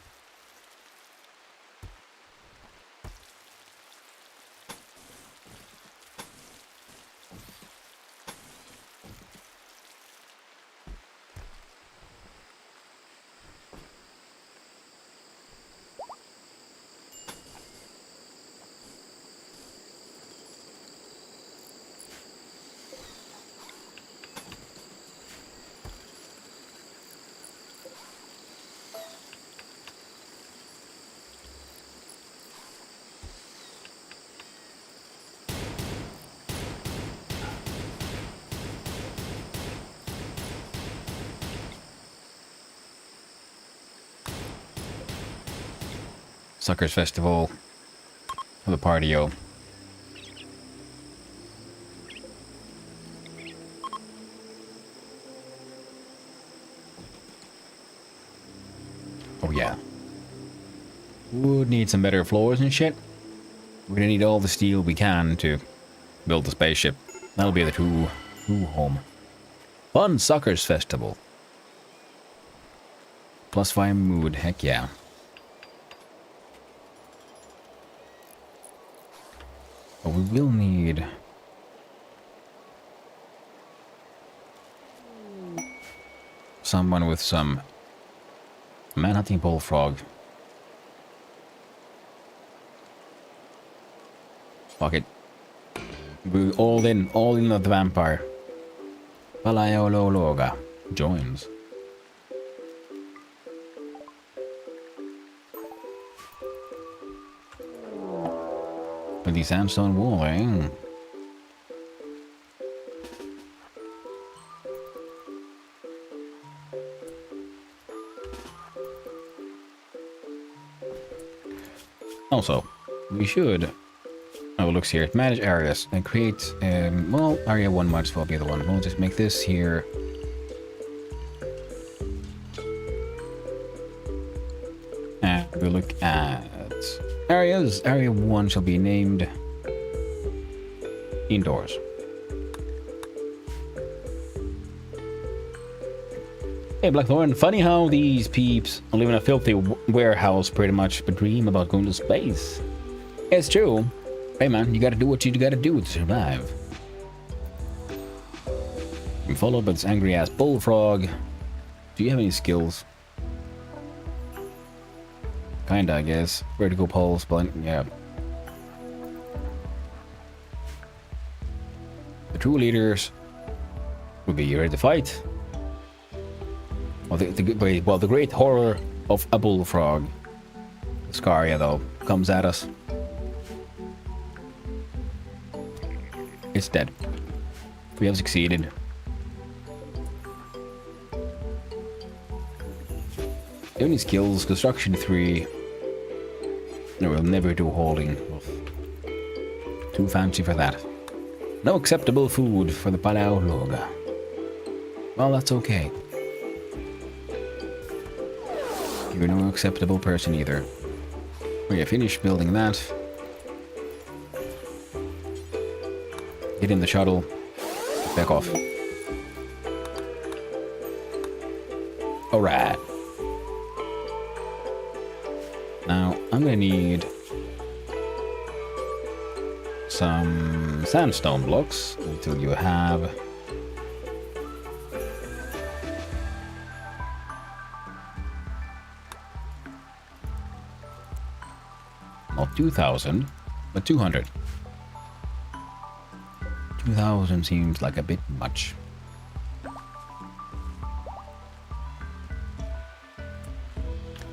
Suckers Festival. For the party-o. Oh yeah. Would need some better floors and shit. We're gonna need all the steel we can to build the spaceship. That'll be the true home. Fun Suckers Festival. +5 mood, heck yeah. But we will need... someone with some man-hunting bullfrog. Fuck it. We all in on the vampire. Palaeologa joins. With the sandstone wall, eh? Also, we should have a look here at manage areas and create, well, area 1 might as well be the one. We'll just make this here. And we'll look at areas. Area 1 shall be named indoors. Hey Blackthorn, funny how these peeps live in a filthy warehouse pretty much, but dream about going to space. It's true. Hey man, you gotta do what you gotta do to survive. I'm followed by this angry ass bullfrog. Do you have any skills? Kinda, I guess. Vertical pulse, but yeah. The true leaders will be ready to fight. Well, the great horror of a bullfrog, Scaria, though, comes at us. It's dead. We have succeeded. Any skills? Construction 3. No, we'll never do holding. Too fancy for that. No acceptable food for the Palaeologa. Well, that's okay. You're no acceptable person either. We have finished building that. Get in the shuttle. Back off. Alright. Now, I'm gonna need some sandstone blocks until you have not 2,000, but 200. 2,000 seems like a bit much.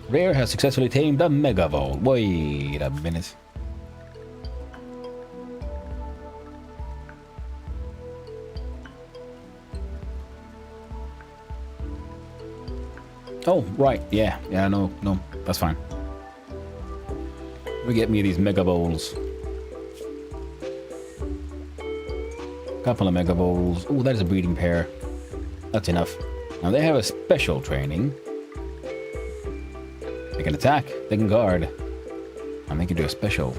Rare has successfully tamed a Megavolt. Wait a minute. Oh, right. Yeah, no, that's fine. We get me these mega bowls. Couple of mega bowls. Oh, that is a breeding pair. That's enough. Now they have a special training. They can attack, they can guard, and they can do a special.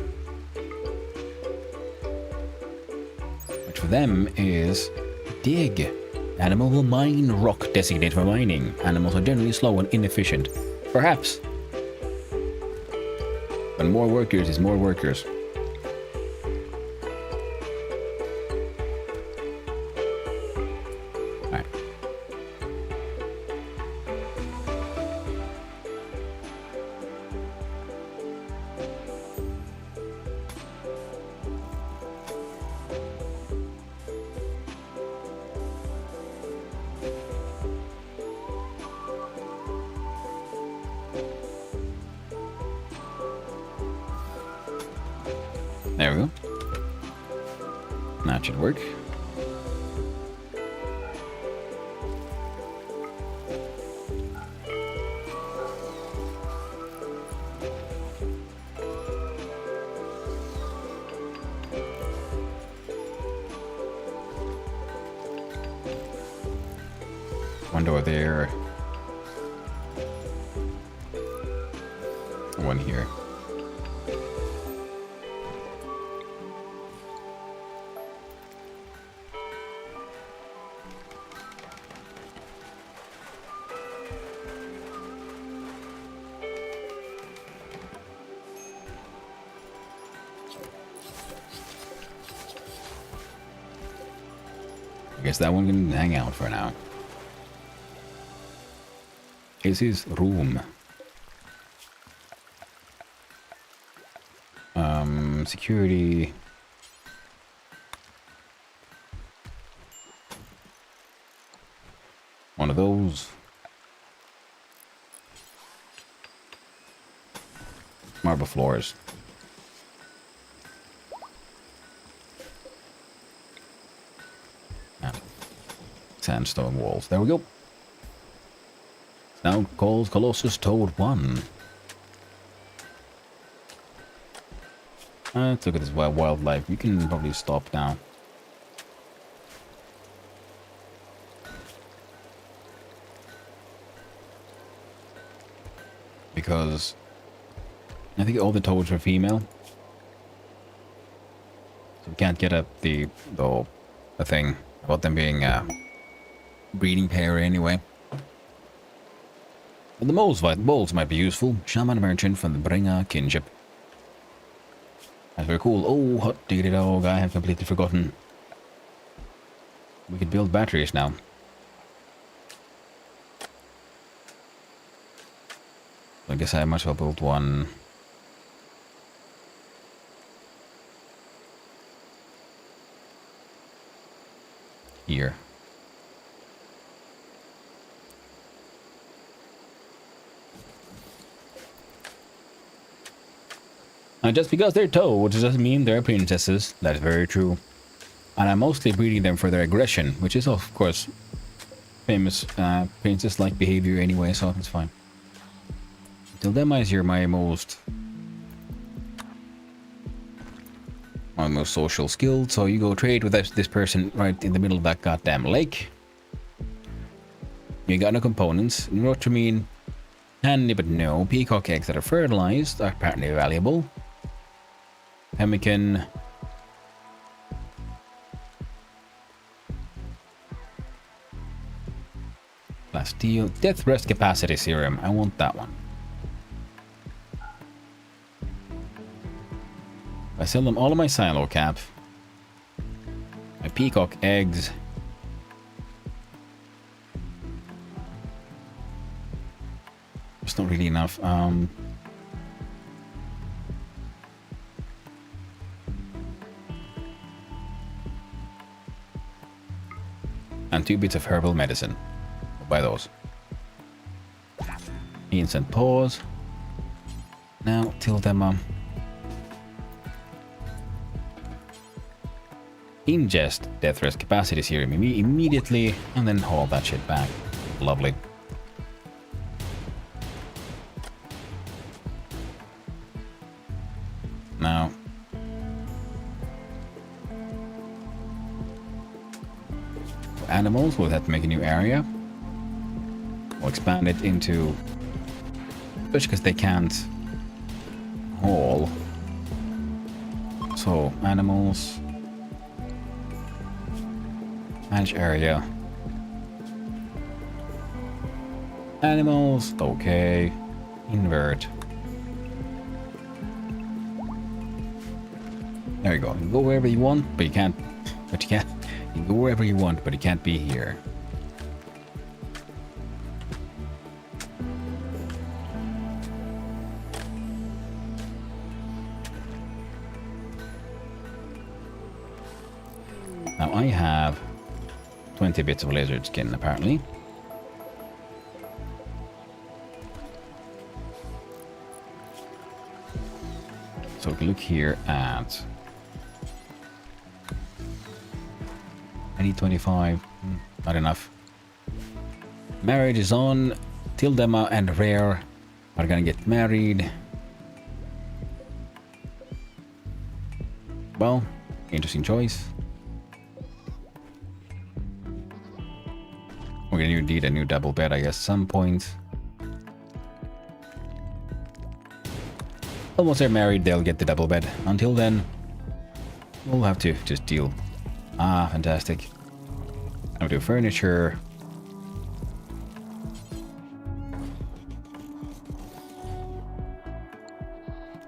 Which for them is dig. Animal will mine rock designated for mining. Animals are generally slow and inefficient. Perhaps. But more workers is more workers. Alright. There we go. That should work. One door there. One here. I guess that one can hang out for now. Is his room. Security. One of those. Marble floors. Sandstone walls. There we go. Now called Colossus Toad 1. Let's look at this wildlife. You can probably stop now. Because I think all the toads are female. So we can't get up the thing about them being breeding pair anyway. But the moles might be useful. Shaman merchant from the Bringa kinship. That's very cool. Oh, hot diggity dog, I have completely forgotten. We could build batteries now. I guess I might as well build one. Here. And just because they're toads doesn't mean they're princesses. That's very true. And I'm mostly breeding them for their aggression, which is of course famous princess-like behavior anyway, so it's fine. Dilemmas, you're my most social skill, so you go trade with this person right in the middle of that goddamn lake. You got no components. You know what I mean? Handy, but no. Peacock eggs that are fertilized are apparently valuable. Pemmican. Plasteel. Death rest capacity serum. I want that one. I sell them all of my silo cap. My peacock eggs. It's not really enough. And 2 bits of herbal medicine. I'll buy those. Instant pause. Now till them ingest death rest capacity serum immediately and then haul that shit back. Lovely. Now, for animals, we'll have to make a new area. We'll expand it into, especially because they can't haul. So, animals, manage area. Animals, okay. Invert. There you go. You can go wherever you want, but you can't. But you can't. You can go wherever you want, but you can't be here. Now I have 20 bits of lizard skin apparently. So we can look here at... I need 25. Not enough. Marriage is on. Tildema and Rare are gonna get married. Well, interesting choice. We're gonna need a new double bed, I guess, some point. Once they're married, they'll get the double bed. Until then, we'll have to just deal. Ah, fantastic. I'll do furniture.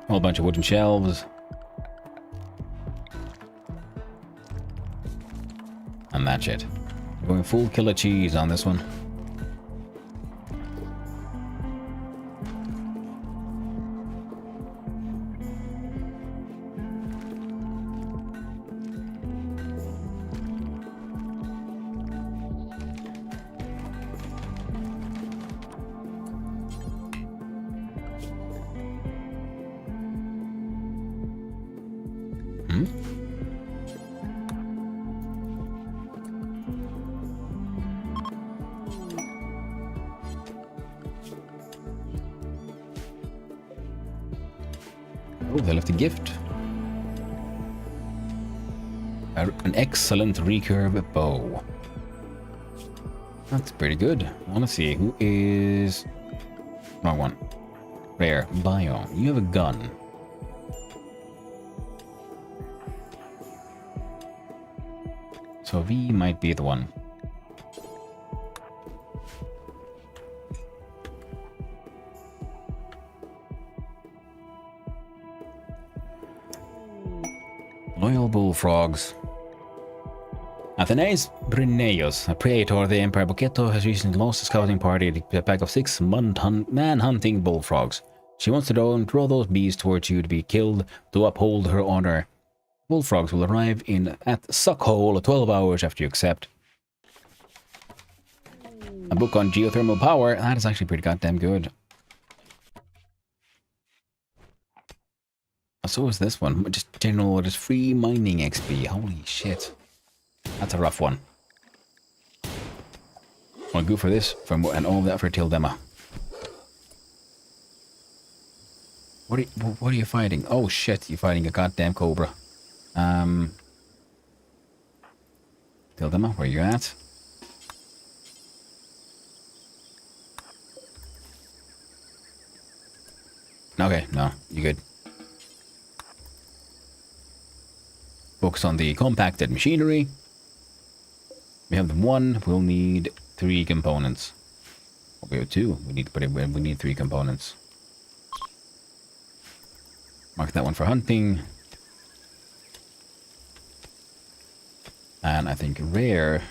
A whole bunch of wooden shelves. And that's it. Going full killer cheese on this one. Oh, they left a gift. An excellent recurve bow. That's pretty good. I want to see who is... Wrong one. Rare. Bio. You have a gun. So V might be the one. Loyal bullfrogs. Athenais Brinneus, a praetor of the Emperor Bocchetto, has recently lost a scouting party to a pack of 6 man-hunting bullfrogs. She wants to throw those bees towards you to be killed to uphold her honor. Bullfrogs will arrive at Suckhole 12 hours after you accept. A book on geothermal power. That is actually pretty goddamn good. So is this one. Just general, just free mining XP. Holy shit. That's a rough one. I'll go for this, and all that for Tildema. What are you fighting? Oh shit, you're fighting a goddamn cobra. Tildema, where you at? Okay, no, you good. Focus on the compacted machinery. We have the 1. We'll need 3 components. We have 2. We need 3 components. Mark that one for hunting. And I think rare.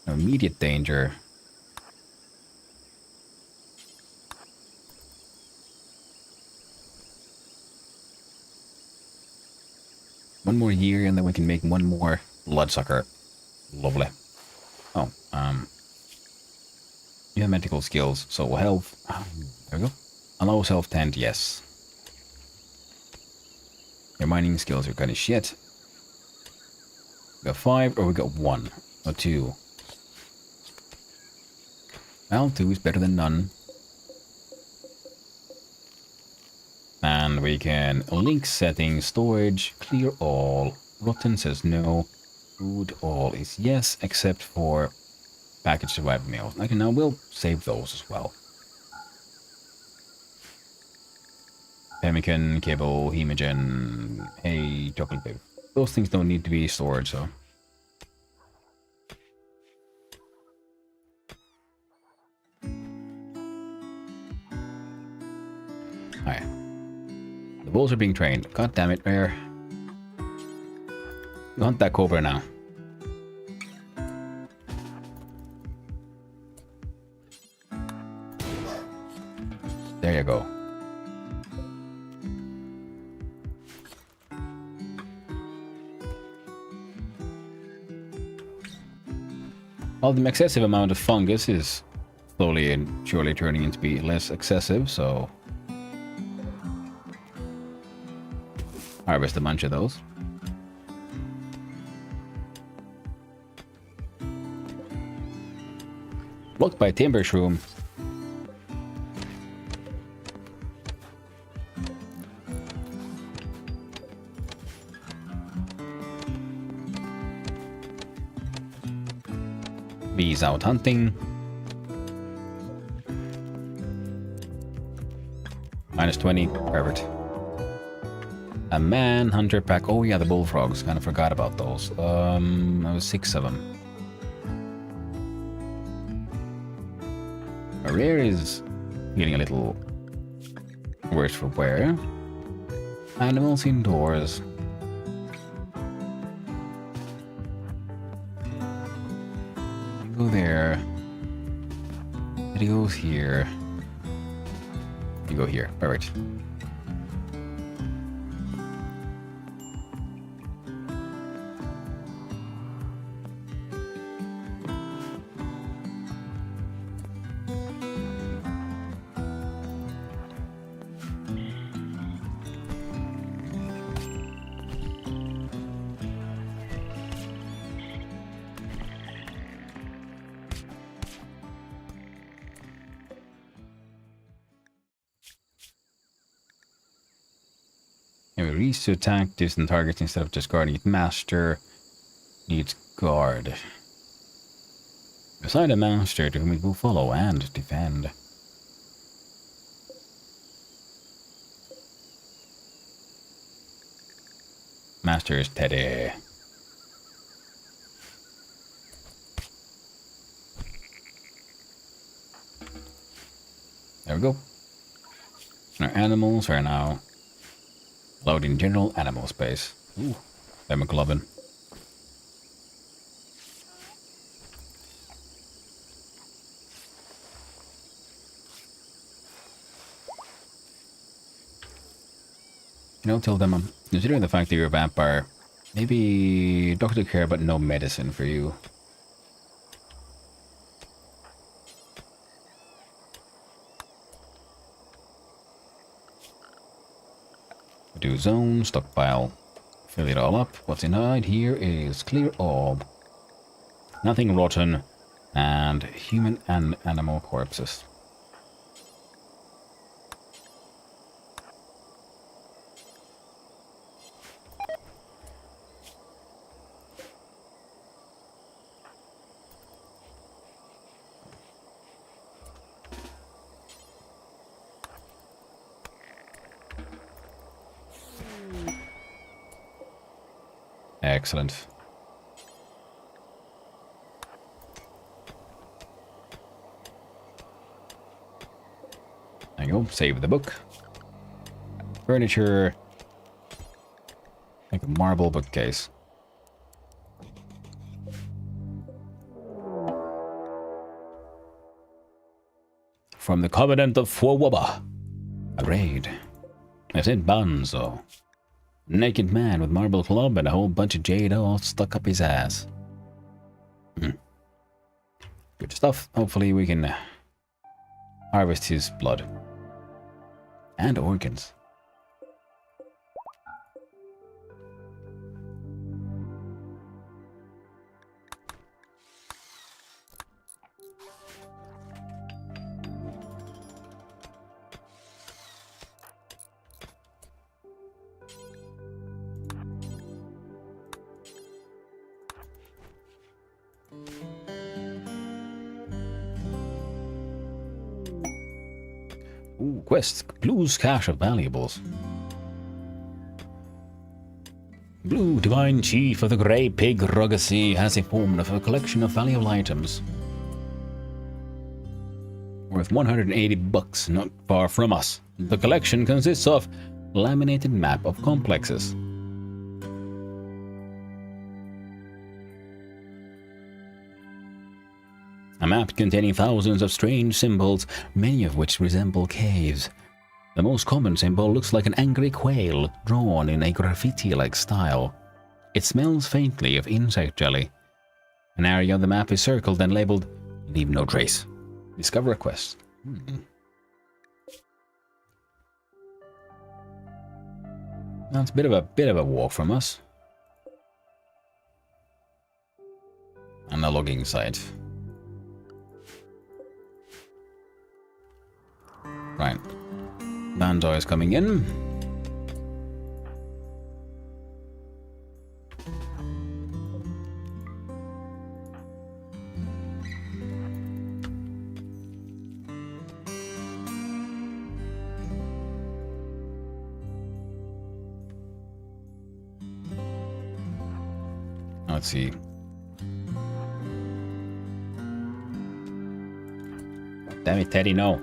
No immediate danger. One more year and then we can make 1 more bloodsucker. Lovely. Oh, you have medical skills, so health. There we go. Allow self tend, yes. Your mining skills are kind of shit. We got 5 or we got 1 or 2. Well, 2 is better than none. And we can link settings, storage, clear all. Rotten says no. Food all is yes, except for packaged survivor meals. Okay, now we'll save those as well. Pemmican, cable, hemogen, hay, chocolate baby. Those things don't need to be stored, so. Alright. The bulls are being trained. God damn it, Rare. You hunt that cobra now. There you go. Well, the excessive amount of fungus is slowly and surely turning into be less excessive, so harvest a bunch of those. Blocked by timber shroom. Bees out hunting. -20. Perfect. A man hunter pack. Oh yeah, the bullfrogs. Kind of forgot about those. There was 6 of them. A rare is getting a little worse for wear. Animals indoors. Go there. It goes here. You go here. Perfect. And we reach to attack distant targets instead of just guarding it. Master needs guard. Assign a master to whom it will follow and defend. Master is Teddy. There we go. Our animals are now allowed in general animal space. Ooh, hemoglobin. You know, tell them I'm considering the fact that you're a vampire. Maybe doctor care, but no medicine for you. Do zone, stockpile, fill it all up. What's inside here is clear all. Nothing rotten, and human and animal corpses. Excellent. There you go. Save the book. Furniture. Like a marble bookcase. From the Covenant of Fuwaba. A raid. I said Banzo. Naked man with marble club and a whole bunch of jade all stuck up his ass. Good stuff. Hopefully we can harvest his blood. And organs. Ooh, quest. Blue's cache of valuables. Blue, divine chief of the Grey Pig Rugacy, has informed of a collection of valuable items. Worth 180 bucks, not far from us. The collection consists of laminated map of complexes. A map containing thousands of strange symbols, many of which resemble caves. The most common symbol looks like an angry quail drawn in a graffiti-like style. It smells faintly of insect jelly. An area of the map is circled and labeled "Leave no trace." Discover a quest. That's a bit of a walk from us. And a logging site. Right. Banjo is coming in. Let's see. Damn it, Teddy, no.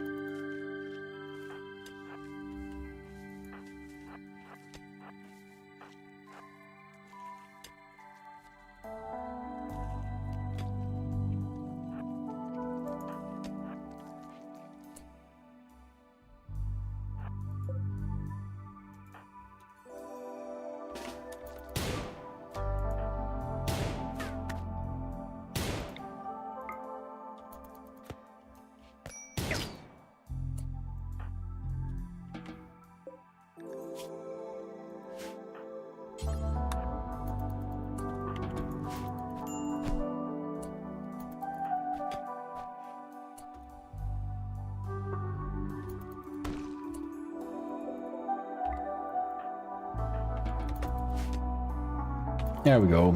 There we go.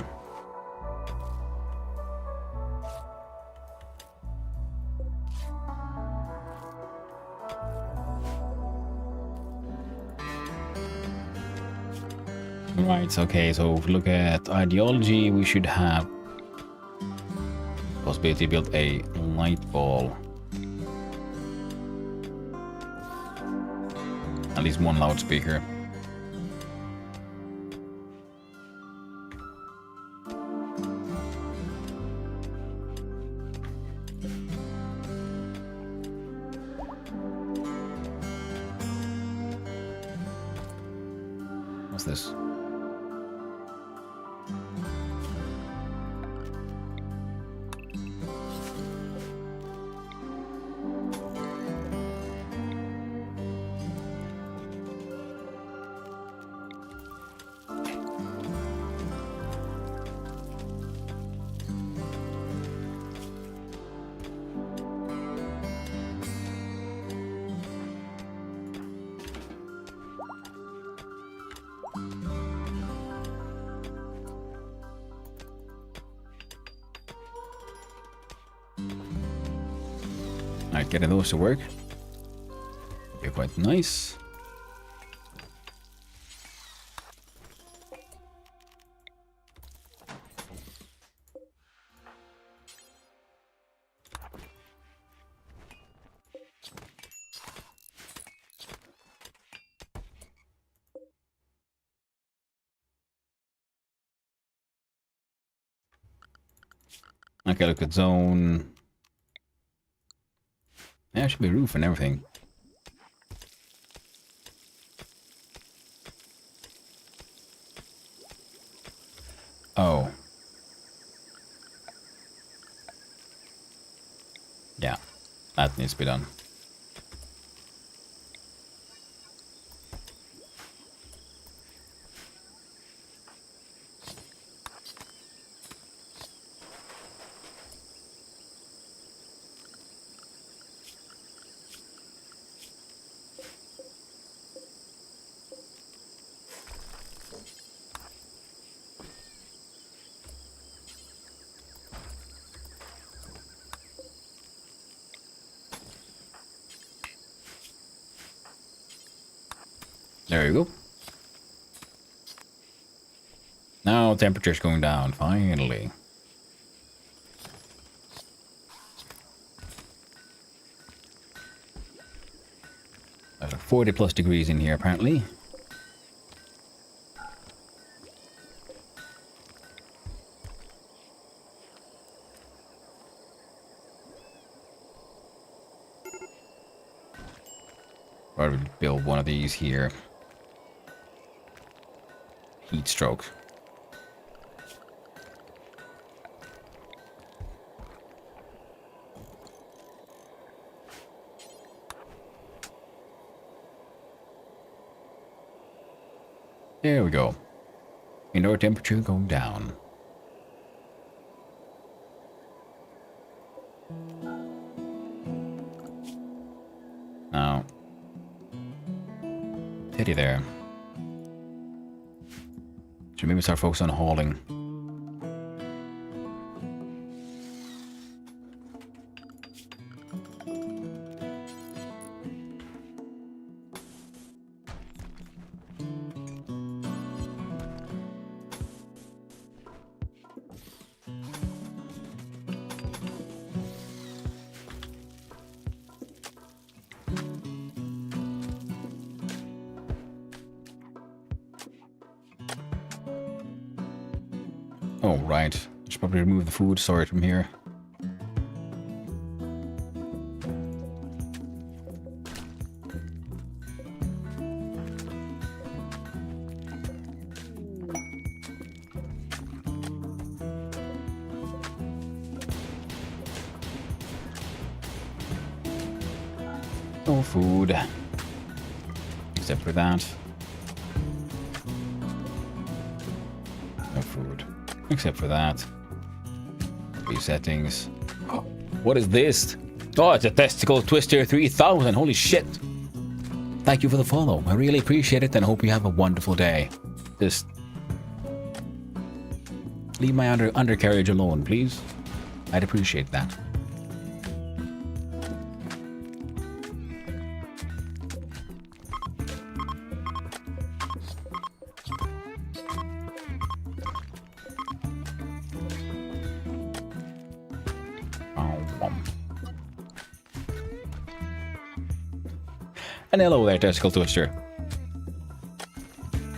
Right, okay, so if we look at ideology, we should have possibility to build a light ball. At least one loudspeaker. What's this? Alright, getting those to work. Be quite nice. Okay, look at zone. There should be roof and everything. Oh. Yeah, that needs to be done. There you go. Now temperature's going down, finally. There's 40 plus degrees in here, apparently. Probably build one of these here. Heat stroke. There we go. Indoor temperature going down. Now, Teddy there. Should maybe start focusing on hauling. Oh, right. Should probably remove the food storage from here. No food. Except for that. No food. Except for that. Resettings. What is this? Oh, it's a Testicle Twister 3000. Holy shit. Thank you for the follow. I really appreciate it and hope you have a wonderful day. Just leave my undercarriage alone, please. I'd appreciate that. And hello there, Testicle Twister.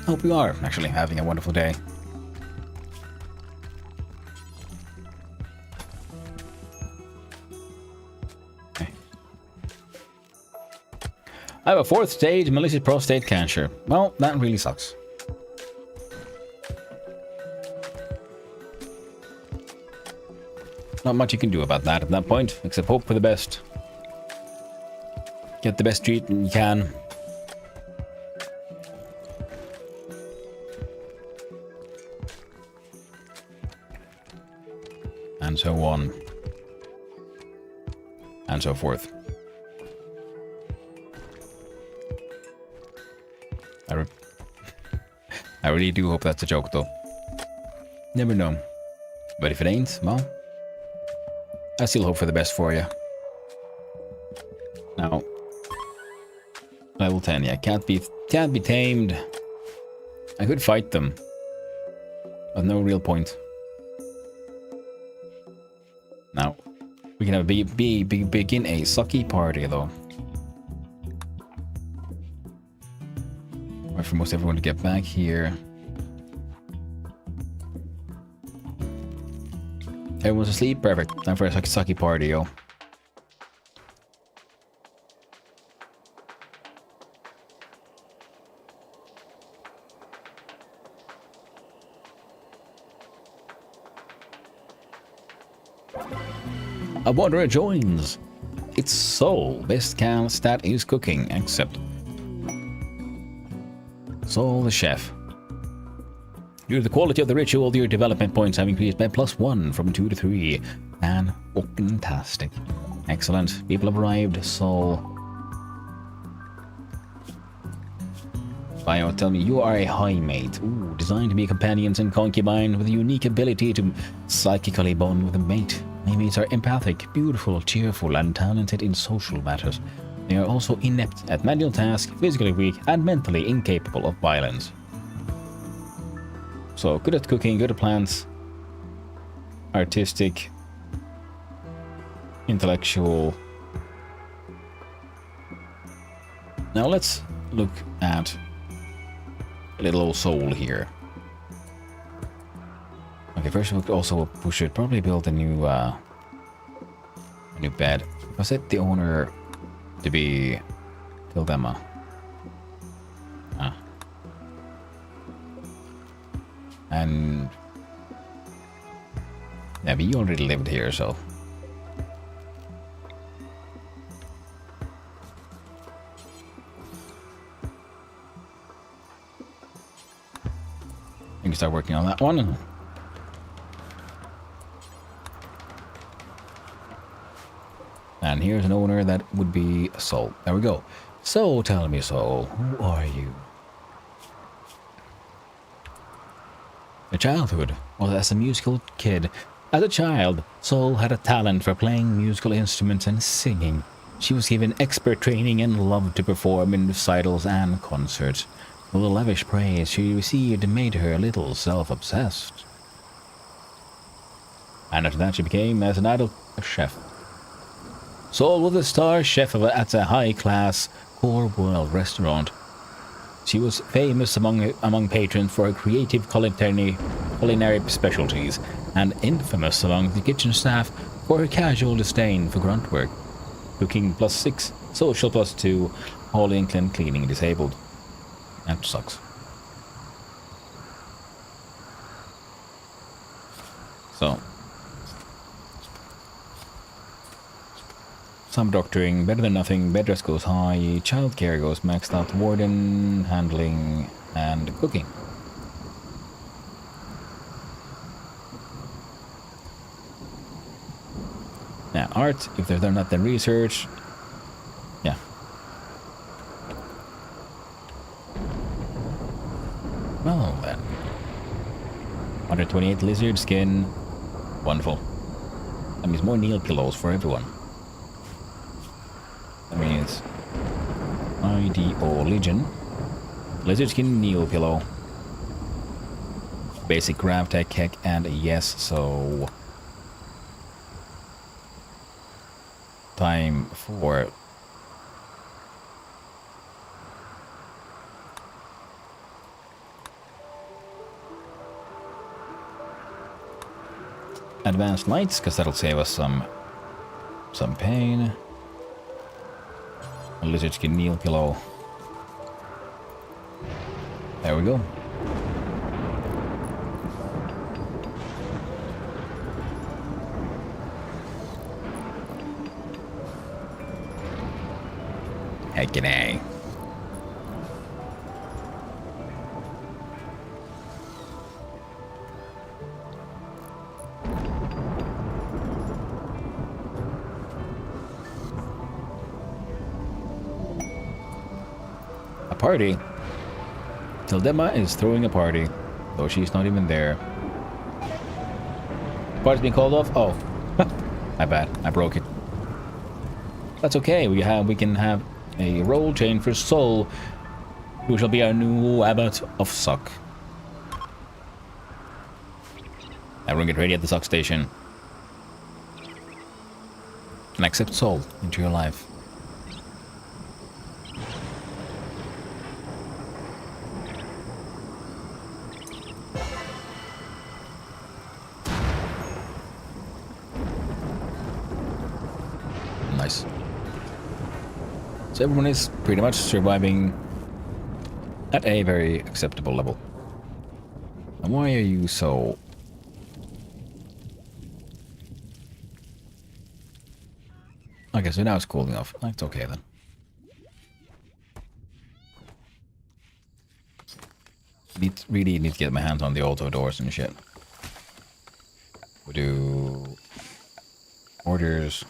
Hope you are actually having a wonderful day. Okay. I have a 4th stage malicious prostate cancer. Well, that really sucks. Not much you can do about that at that point, except hope for the best. Get the best treatment you can. And so on. And so forth. I really do hope that's a joke, though. Never know. But if it ain't, well, I still hope for the best for you. Now, level 10, yeah, can't be tamed. I could fight them, but no real point. Now, we can have begin a sucky party though. Wait for most everyone to get back here. Everyone's asleep? Perfect. Time for a sucky party, yo. A wanderer joins. It's Soul. Best stat is cooking. Accept. Soul the chef. Due to the quality of the ritual, your development points have increased by +1 from 2 to 3. And fantastic. Excellent. People have arrived. Soul. Bio, tell me, you are a high mate. Ooh, designed to be companions and concubine with a unique ability to psychically bond with a mate. My mates are empathic, beautiful, cheerful, and talented in social matters. They are also inept at manual tasks, physically weak, and mentally incapable of violence. So good at cooking, good at plants, artistic, intellectual. Now let's look at a little old soul here. Okay, first we should probably build a new bed. I set the owner to be Tildema. And yeah, we already lived here, so we can start working on that one. And here's an owner that would be Soul. There we go. So tell me, Soul, who are you? Your childhood was as a musical kid. As a child, Soul had a talent for playing musical instruments and singing. She was given expert training and loved to perform in recitals and concerts. The lavish praise she received made her a little self-obsessed. And after that she became, as an idol, a chef. Soul was a star chef at a high-class Rimworld restaurant. She was famous among patrons for her creative culinary specialties, and infamous among the kitchen staff for her casual disdain for grunt work. Cooking +6, social +2, all inclined, cleaning disabled. That sucks. So, some doctoring, better than nothing, bed rest goes high, childcare goes maxed out, warden, handling, and cooking. Now, art, if they're not the research, yeah. Well then. 128 lizard skin. Wonderful. That means more kneel pillows for everyone. That means IDO Legion. Lizard skin kneel pillow. Basic grav tech heck, and yes, so time for advanced lights, because that'll save us some pain. A lizard skin kneel pillow. There we go. Heckin' A. A party? Tildema is throwing a party, though she's not even there. Party's being called off? Oh. My bad. I broke it. That's okay. We can have a role change for Soul, who shall be our new abbot of Suck. Everyone get ready at the Suck station. And accept Soul into your life. Nice. So everyone is pretty much surviving at a very acceptable level. And why are you so... Okay, so now it's cooling off. That's okay then. Really need to get my hands on the auto doors and shit. We do... orders...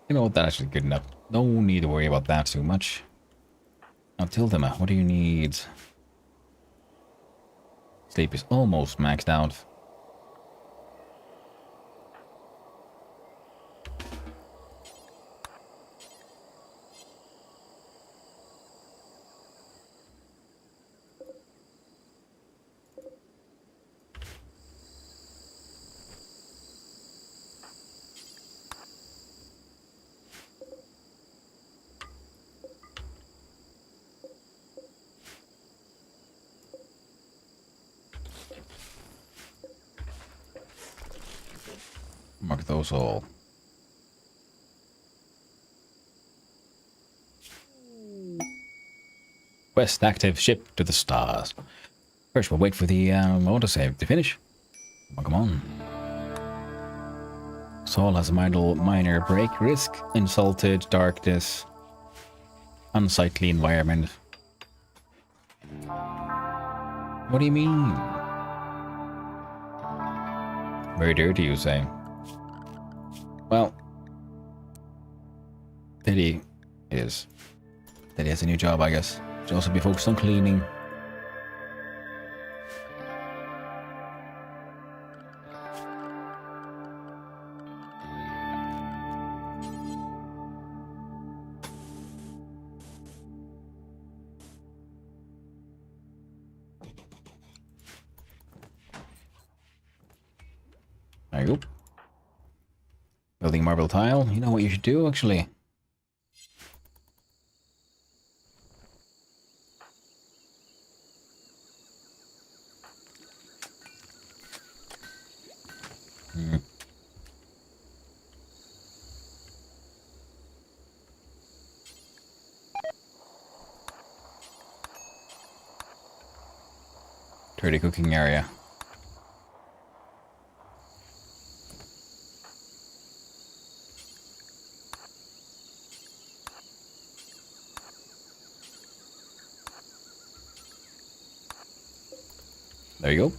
You know what, that's actually good enough. No need to worry about that too much. Now Tildema, what do you need? Sleep is almost maxed out. Mark those all. Quest active, ship to the stars. First, we'll wait for the autosave to finish. Oh, come on. Saul has a minor break risk, insulted, darkness, unsightly environment. What do you mean? Very dirty, you say? Well, Teddy has a new job, I guess. Should also be focused on cleaning. There you go. Building marble tile. You know what you should do, actually? Dirty cooking area. There you go.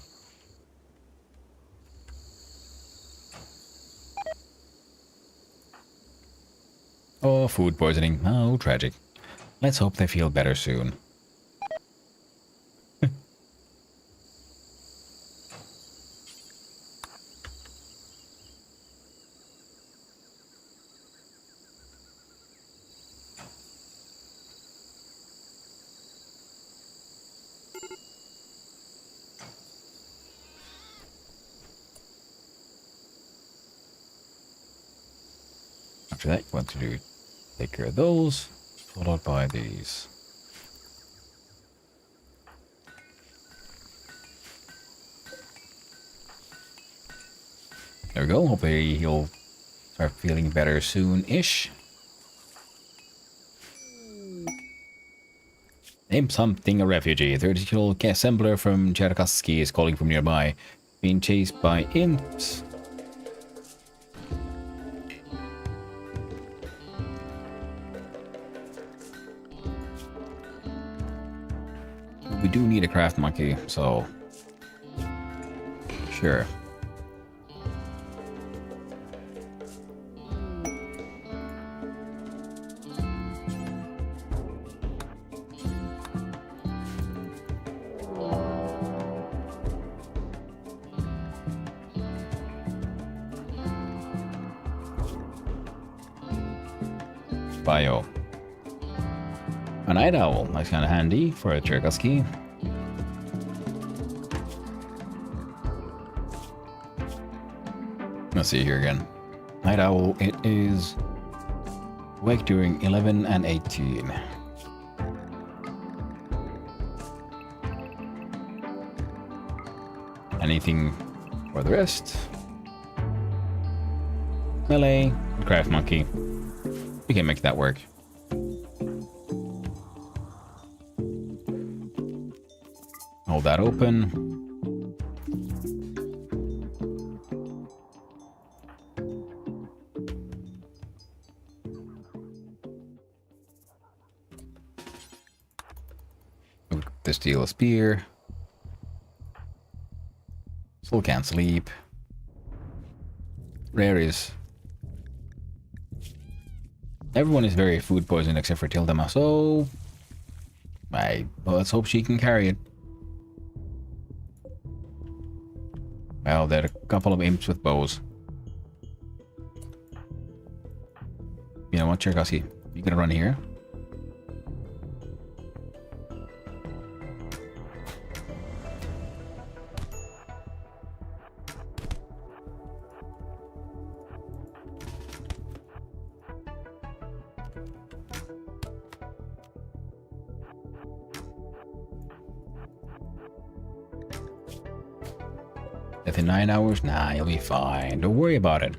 Oh, food poisoning. Oh, tragic. Let's hope they feel better soon. After that, you want to take care of those, followed by these. There we go. Hopefully he'll start feeling better soon-ish. Name something a refugee. 30-year-old assembler from Cherkassky is calling from nearby. Being chased by imps. We do need a craft monkey, so sure. Bio. A night owl. That's kind of handy for a Cherkassky. Let's see here again. Night owl. It is awake during 11 and 18. Anything for the rest? Melee, craft monkey. We can make that work. Hold that open. The steel spear. Still can't sleep. Rare is Everyone is very food poisoned except for Tildama, so well, let's hope she can carry it. Well, there are a couple of imps with bows. You know what, Cherkassi? You gonna run here? Within 9 hours? Nah, you'll be fine. Don't worry about it.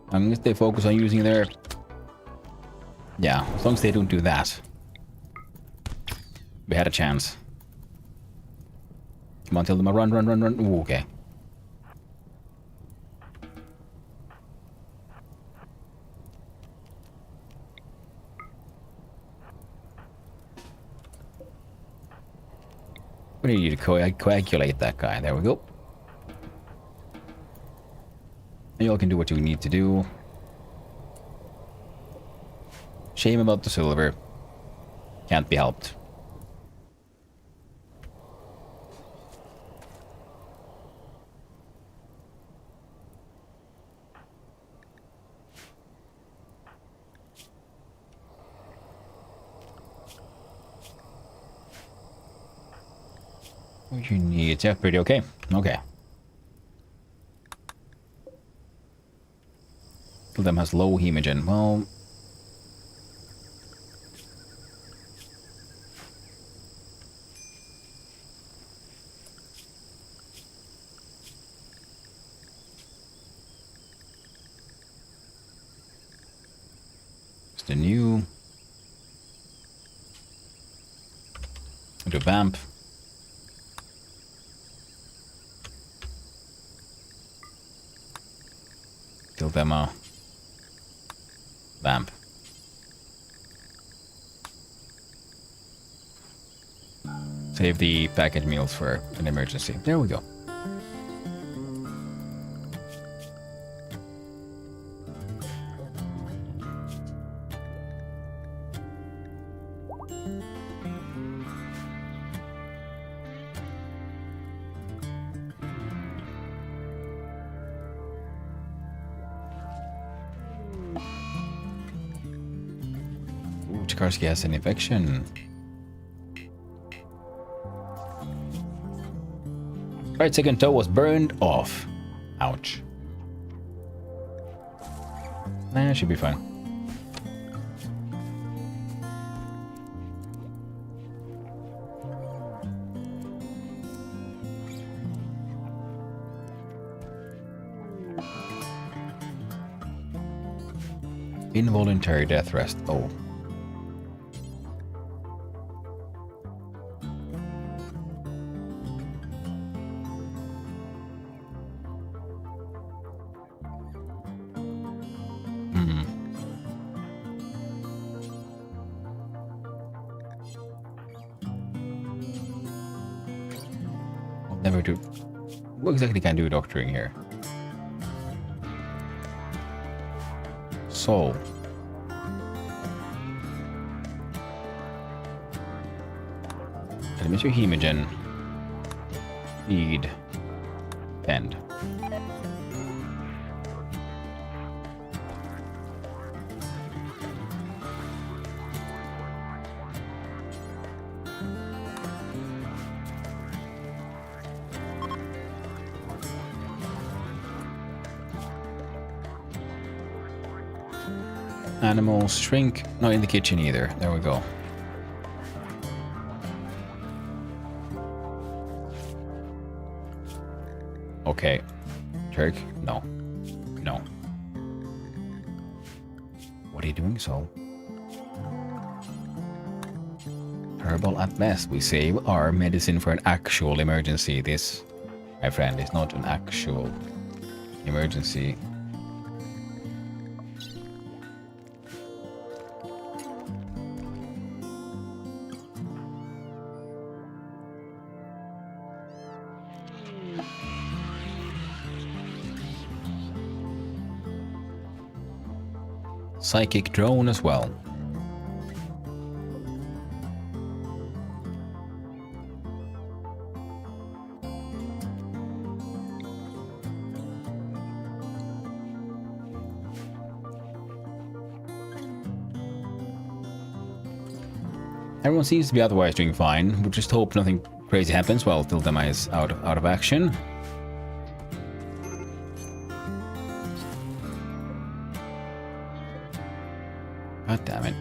As long as they focus on using their... Yeah, as long as they don't do that. We had a chance. Come on, Tildama, run, run, run, run. Ooh, okay. We need to coagulate that guy. There we go. And y'all can do what you need to do. Shame about the silver. Can't be helped. What you need? Yeah, pretty okay. Okay. Them has low hemogen. Well, it's the new. Do vamp. Kill them vamp. Save the package meals for an emergency. There we go. Chikarsky has an infection. Right second toe was burned off. Ouch. Nah, should be fine. Involuntary death rest. Oh. Never do. What exactly can I do doctoring here? Soul. Admit your hemogen. Feed. End. Animals shrink. Not in the kitchen either. There we go. Okay. Turk? No. No. What are you doing, Sol? Herbal at best. We save our medicine for an actual emergency. This, my friend, is not an actual emergency. Psychic drone as well. Everyone seems to be otherwise doing fine. We just hope nothing crazy happens while Tildama is out of action. God damn it.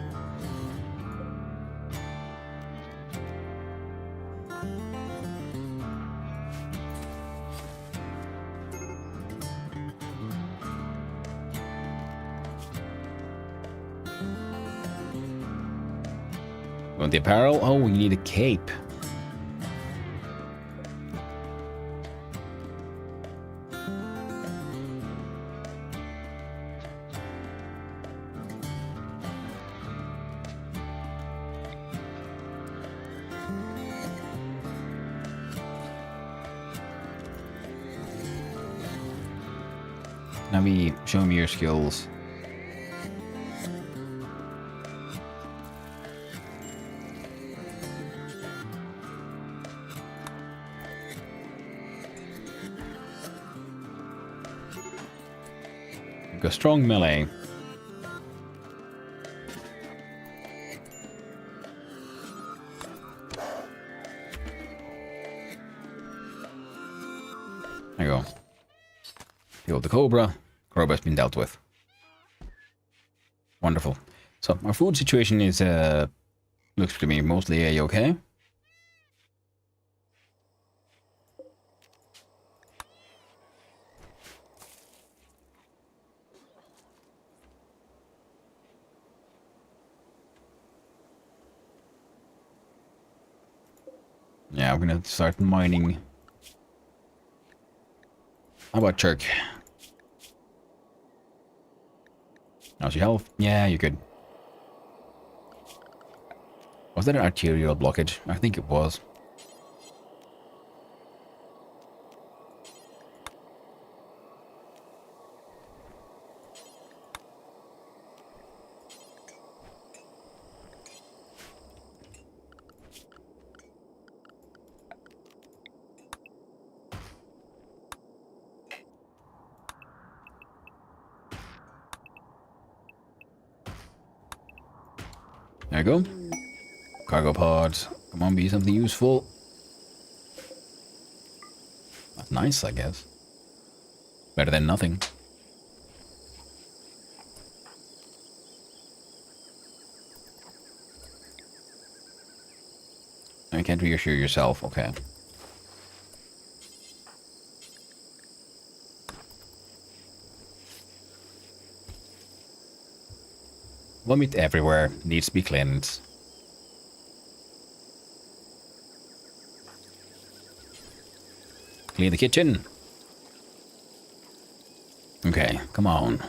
Want the apparel? Oh, we need a cape. Navi, show me your skills. A strong melee. There you go. Deal with the Cobra. Cobra's been dealt with. Wonderful. So our food situation is looks to me mostly a-okay. Yeah, I'm gonna start mining. How about Chirk? How's your health? Yeah, you're good. Was that an arterial blockage? I think it was. There you go. Cargo pods. Come on, be something useful. That's nice, I guess. Better than nothing. You can't reassure yourself, okay. Vomit everywhere. Needs to be cleansed. Clean the kitchen. Okay, come on.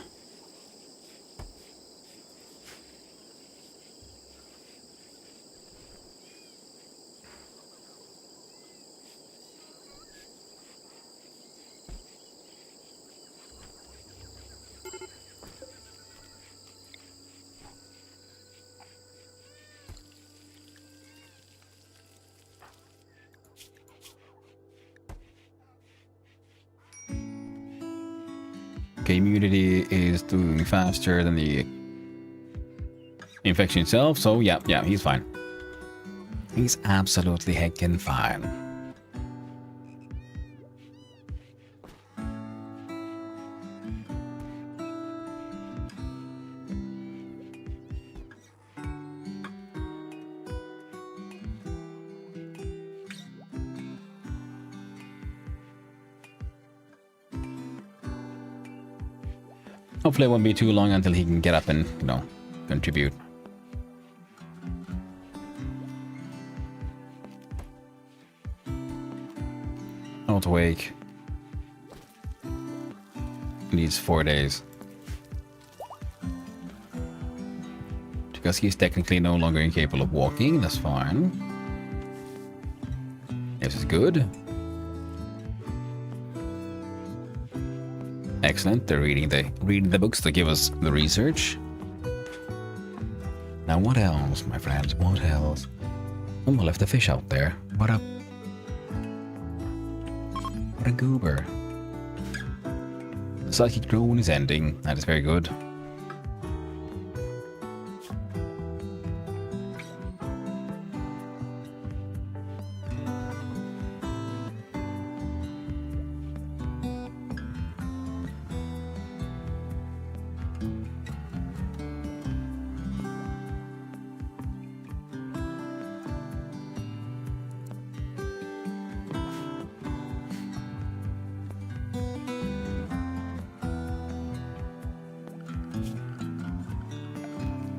Okay, immunity is doing faster than the infection itself, so yeah, he's fine. He's absolutely heckin' fine. Hopefully it won't be too long until he can get up and, you know, contribute. Not awake. Needs 4 days. Because he's technically no longer incapable of walking, that's fine. This is good. Excellent, they're reading the books to give us the research. Now what else, my friends? What else? Someone left a fish out there. What a goober. The psychic drone is ending. That is very good.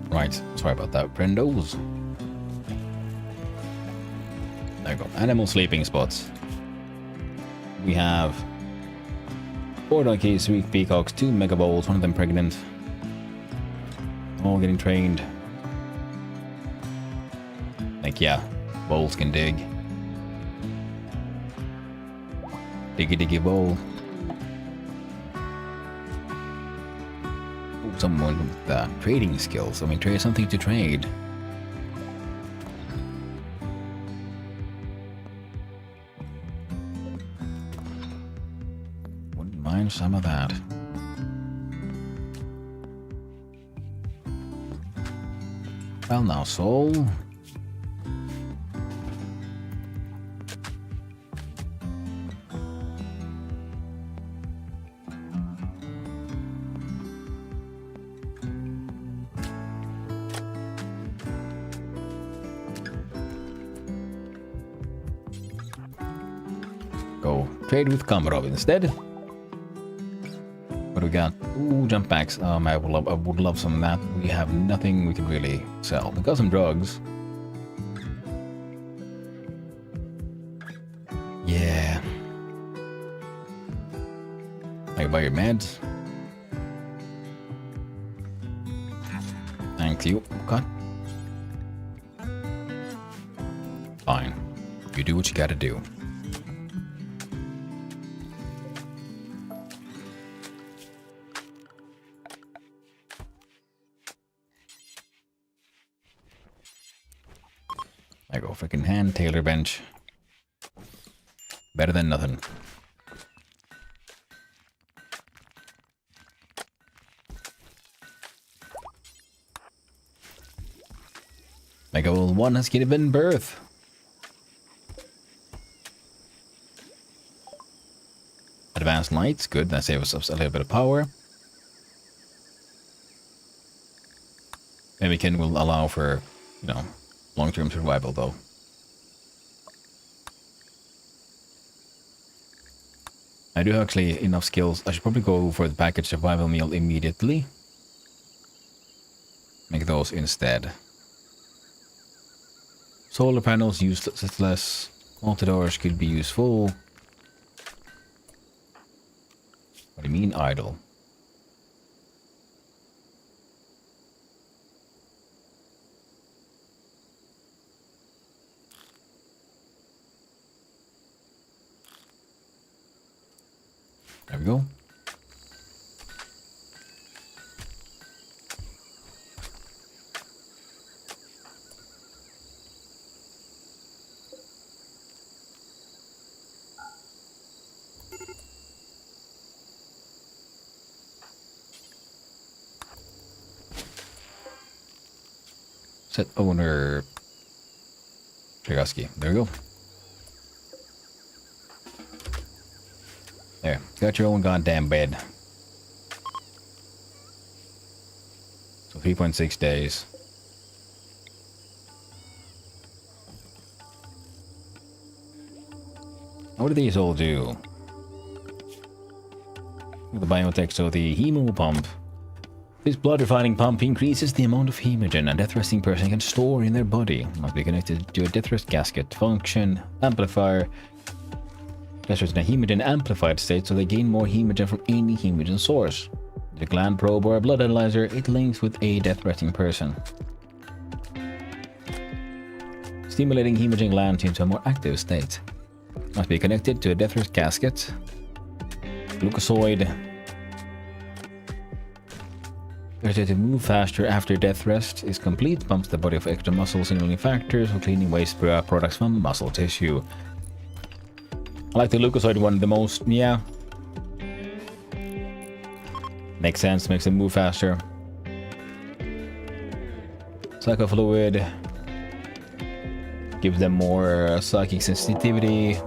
Right, sorry about that, friendos. There we go. Animal sleeping spots. We have 4 donkeys, 3 peacocks, 2 mega bowls, one of them pregnant. All getting trained. Like, yeah, bowls can dig. Diggy diggy bowl. Someone with trading skills. I mean, trade something to trade. Wouldn't mind some of that. Well now, soul. Go trade with Komarov instead. What do we got? Ooh, jump packs. I would love some of that. We have nothing we can really sell. We got some drugs. Yeah. I can buy your meds. Thank you. Cut. Fine. You do what you gotta do. There you go, freaking hand tailor bench. Better than nothing. Mega World 1 has given birth. Advanced lights, good. That saves us a little bit of power. Maybe will allow for, you know, long-term survival though. I do have actually enough skills. I should probably go for the packaged survival meal immediately. Make those instead. Solar panels useless. Multi-doors could be useful. What do you mean idle? There we go. Set owner Trigoski. There we go. There, got your own goddamn bed. So 3.6 days. What do these all do? The biotech, so the hemo pump This blood refining pump increases the amount of hemogen a death resting person can store in their body. Must be connected to a death rest casket. Function, amplifier. Death rest in a hemogen amplified state so they gain more hemogen from any hemogen source. The gland probe or a blood analyzer, it links with a death resting person. Stimulating hemogen glands into a more active state. Must be connected to a death rest casket. Glucosoid. To move faster after death rest is complete, pumps the body of extra muscle signaling factors or cleaning waste products from muscle tissue. I like the glucosoid one the most, yeah. Makes sense, makes it move faster. Psychofluid gives them more psychic sensitivity.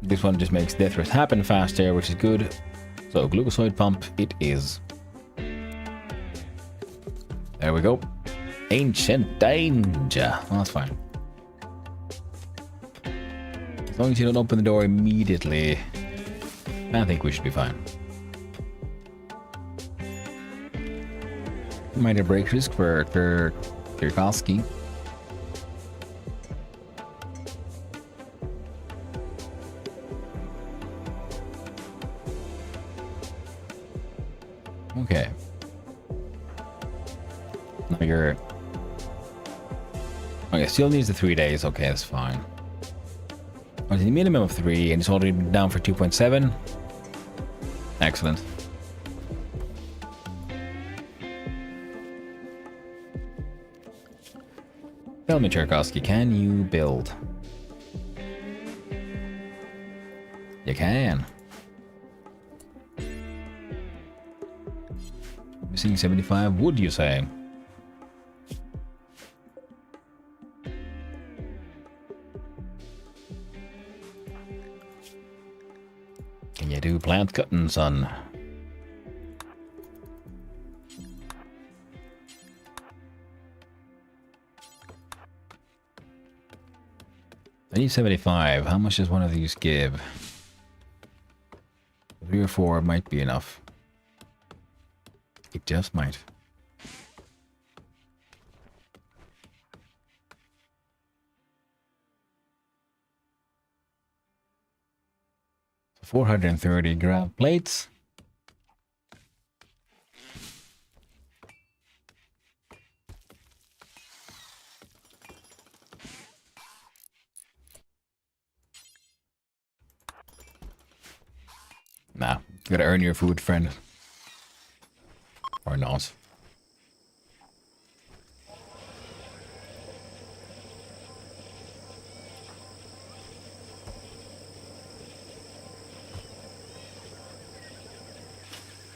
This one just makes death rest happen faster, which is good. So, glucosoid pump it is. There we go. Ancient danger. Well, that's fine. As long as you don't open the door immediately, I think we should be fine. Minor break risk for Trijam. Okay. Now you're... Okay, still needs the 3 days. Okay, that's fine. It's a minimum of 3, and it's already down for 2.7. Excellent. Tell me, Tchaikovsky, can you build? You can. Missing 75 wood, you say? Can you do plant cutting, son? I need 75. How much does one of these give? 3 or 4 might be enough. It just might. So 430 grab plates. Nah, you gotta earn your food, friend. Or not.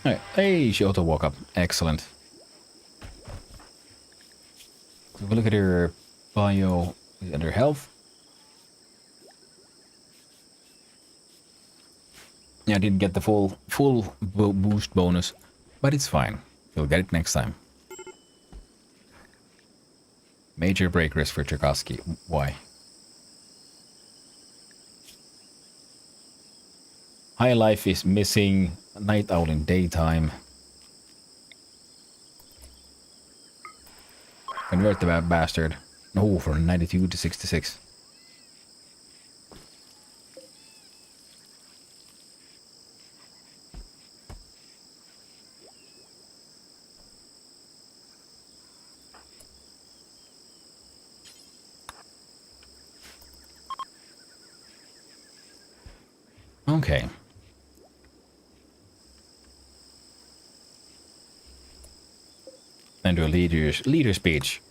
Alright, hey, she auto woke up. Excellent. So if we look at her bio and her health. Yeah, I didn't get the full boost bonus, but it's fine. You'll get it next time. Major break risk for Tchaikovsky. Why? High life is missing. Night owl in daytime. Convert the bastard. No, from 92 to 66. Okay. And do a leader speech.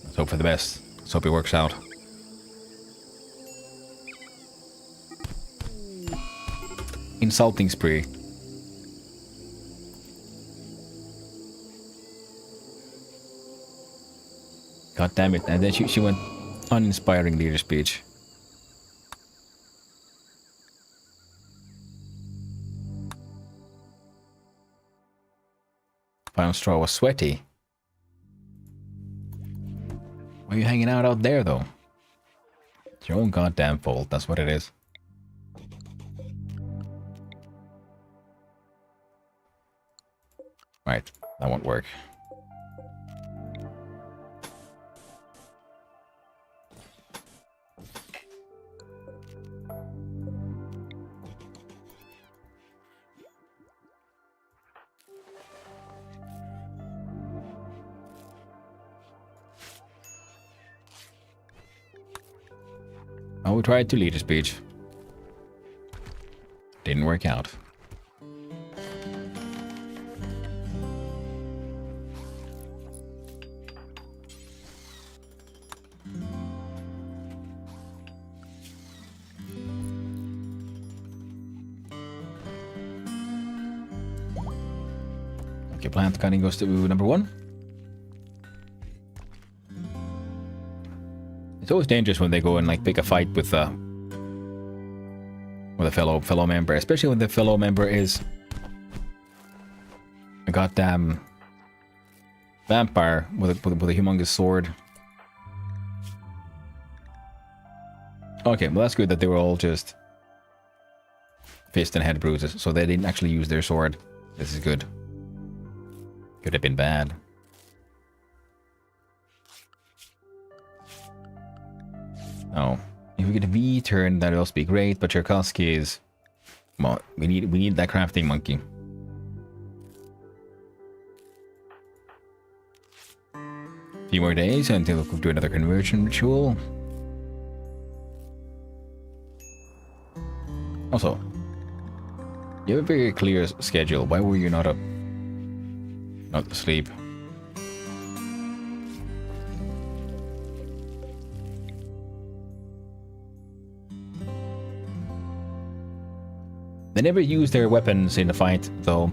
Let's hope for the best. Let's hope it works out. Insulting spree. God damn it. And then she went uninspiring leader speech. Final straw was sweaty. Why are you hanging out there, though? It's your own goddamn fault, that's what it is. Right, that won't work. Oh, we tried to lead a speech. Didn't work out. Okay, plant cutting goes to number 1. It's always dangerous when they go and like pick a fight with a fellow member, especially when the fellow member is a goddamn vampire with a humongous sword. Okay, well that's good that they were all just fist and head bruises, so they didn't actually use their sword. This is good. Could have been bad. Oh, if we get a V turn, that'll also be great. But Cherkowski is, well, we need that crafting monkey. A few more days until we could do another conversion ritual. Also, you have a very clear schedule. Why were you not up? Not asleep. They never use their weapons in the fight, though.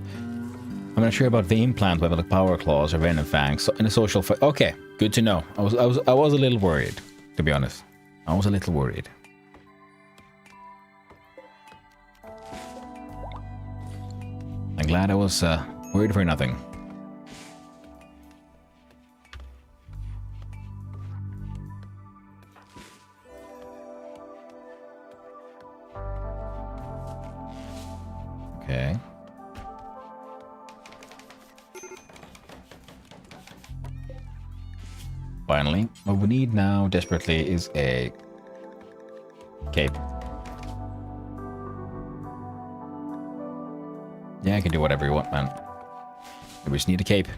I'm not sure about the implant weapon like Power Claws or Venom Fangs in a social fight. Okay, good to know. I was a little worried, to be honest. I was a little worried. I'm glad I was worried for nothing. Okay. Finally, what we need now desperately is a cape. Yeah, I can do whatever you want, man. We just need a cape.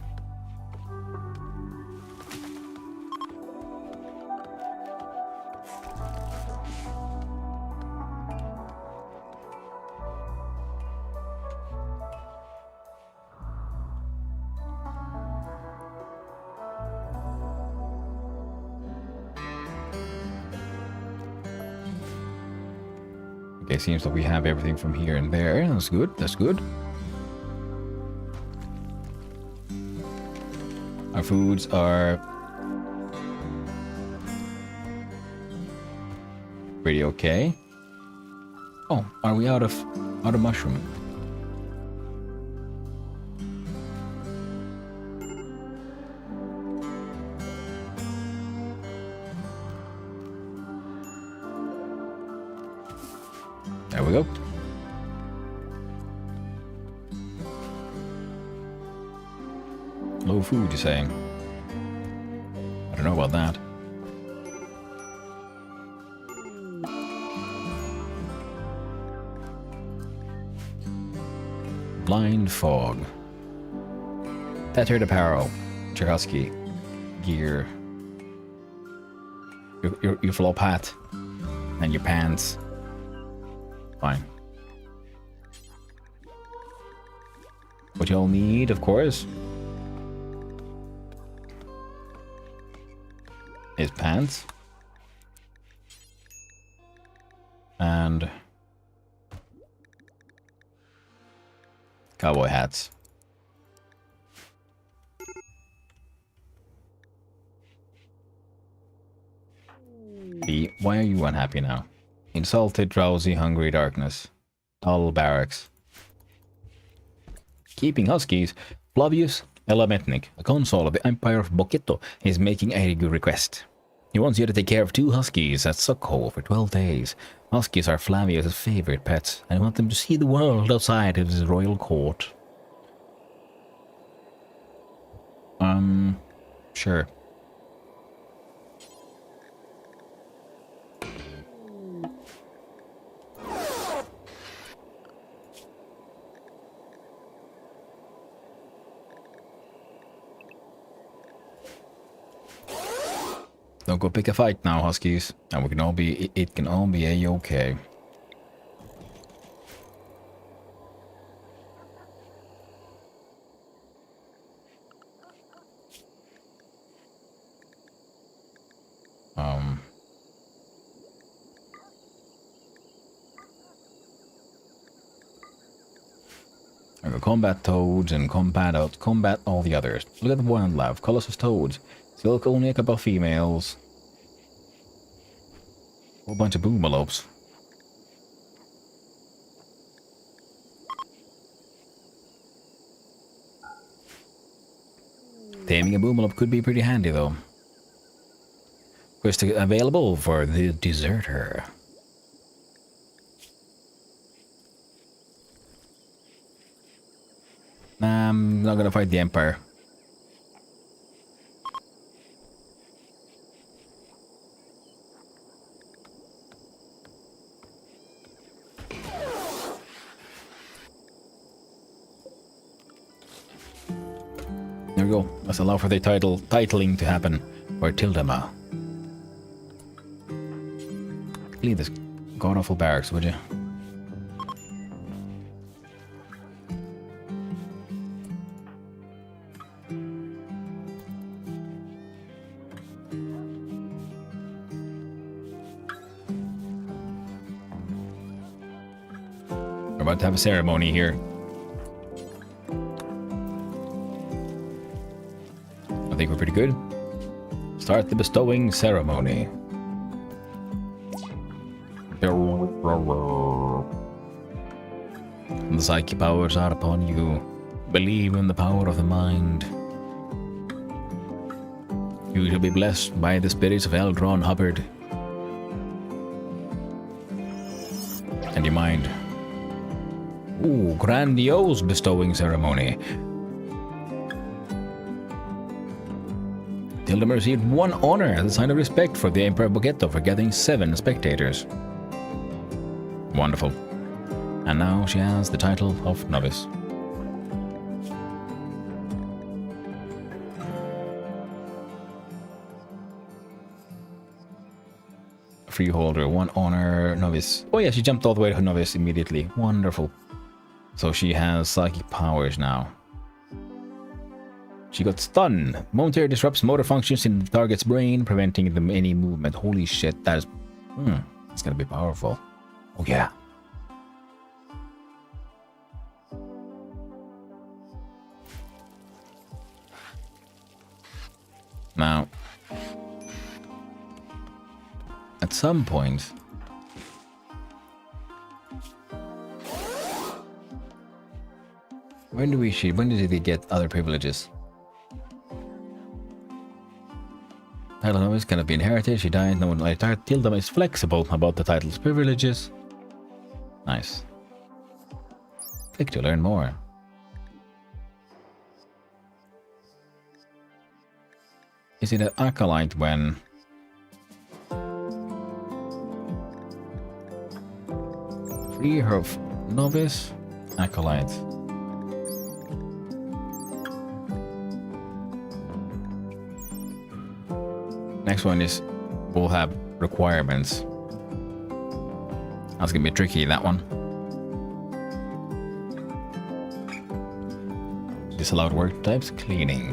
Okay, seems like we have everything from here and there. That's good, that's good. Our foods are pretty okay. Oh, are we out of mushroom? There we go. Low food, you're saying? I don't know about that. Blind fog. Tattered apparel. Tchaikovsky. Gear. Your flop hat. And your pants. Fine. What you'll need, of course, is pants and cowboy hats. B, why are you unhappy now? Insulted, drowsy, hungry, darkness. Dull barracks. Keeping huskies, Flavius Elametnik, a consul of the Empire of Boketo, is making a good request. He wants you to take care of 2 huskies at Suckhole for 12 days. Huskies are Flavius' favorite pets, and I want them to see the world outside of his royal court. Sure. Don't go pick a fight now, huskies. And we can all be, it can all be a-okay. I go combat toads and combat all the others. Look at the wildlife, colossus toads. Still only a couple of females. Whole bunch of boomalopes. Taming a boomalope could be pretty handy though. Quest available for the deserter. Nah, I'm not gonna fight the Empire. There we go. Let's allow for the titling to happen for Tildama. Clean this god-awful barracks, would you? We're about to have a ceremony here. I think we're pretty good. Start the bestowing ceremony. The psychic powers are upon you. Believe in the power of the mind. You shall be blessed by the spirits of Eldron Hubbard. And your mind. Ooh, grandiose bestowing ceremony. Tildama received 1 honor as a sign of respect for the Emperor Bogetto for gathering 7 spectators. Wonderful. And now she has the title of novice. Freeholder, 1 honor, novice. Oh yeah, she jumped all the way to novice immediately. Wonderful. So she has psychic powers now. She got stunned. Momentarily disrupts motor functions in the target's brain, preventing them any movement. Holy shit, that is... it's gonna be powerful. Oh yeah. Now... at some point... when did he get other privileges? Title novice cannot be inherited. She died. No one like that. Tildama is flexible about the title's privileges. Nice. Click to learn more. Is it an acolyte when... free her of novice? Acolyte. Next one is will have requirements. That's gonna be tricky, that one. Disallowed work types, cleaning.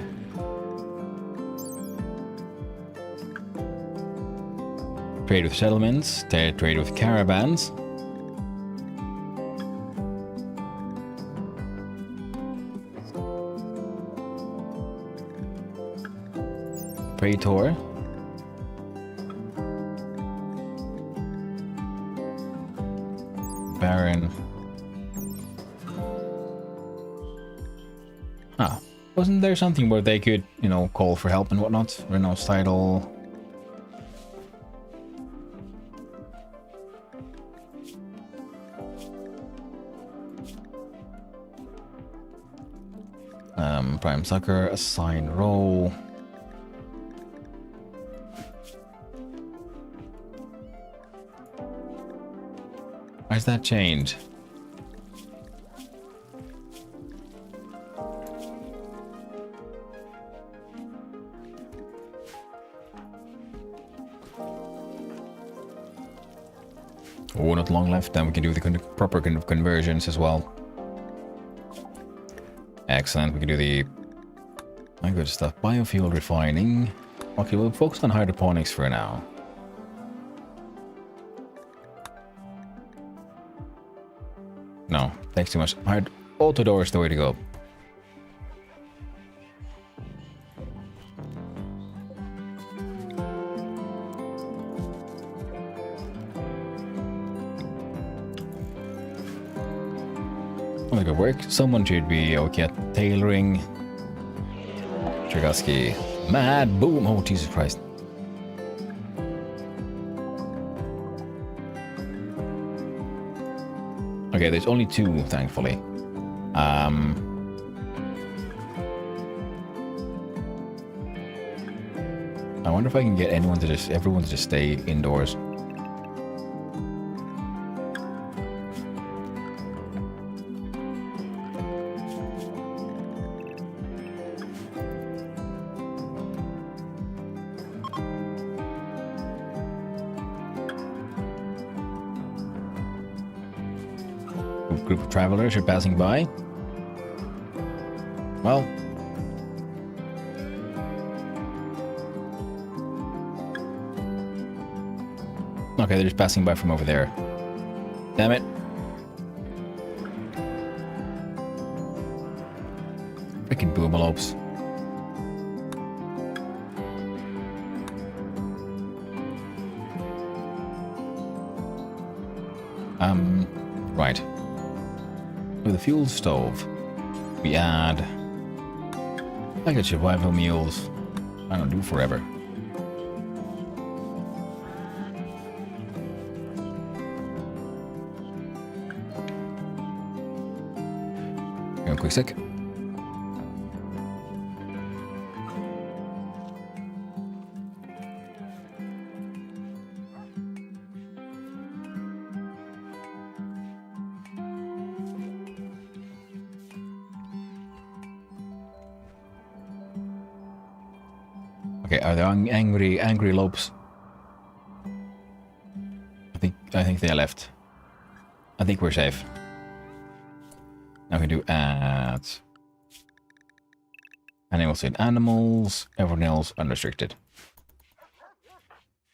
Trade with settlements, trade with caravans. Praetor. Baron. Huh. Wasn't there something where they could, you know, call for help and whatnot? Renault's title. Prime Sucker, assign role. Why's that changed? Oh, not long left, then we can do the proper kind of conversions as well. Excellent, we can do the good stuff. Biofuel refining. Okay, we'll focus on hydroponics for now. No, thanks too much. Auto door is the way to go. Oh, good work. Someone should be okay at tailoring. Chergowski. Mad boom. Oh, Jesus Christ. Okay, there's only two, thankfully. I wonder if I can get everyone to just stay indoors. Group of travelers are passing by. Well, okay, they're just passing by from over there. Damn it. Freaking boomalopes. Right. With a fuel stove, we add like a survival meals. I don't do forever. Give me a quick sec. Okay, are there angry lopes? I think they left. I think we're safe. Now we can do add animals in animals, everyone else unrestricted.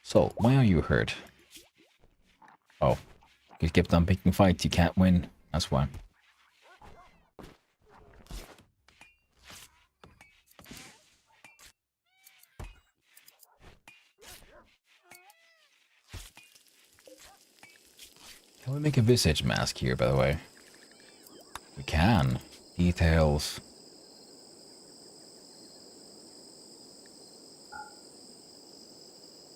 So, why are you hurt? Oh, you kept on picking fights, you can't win. That's why. Can we make a visage mask here, by the way? We can. Details.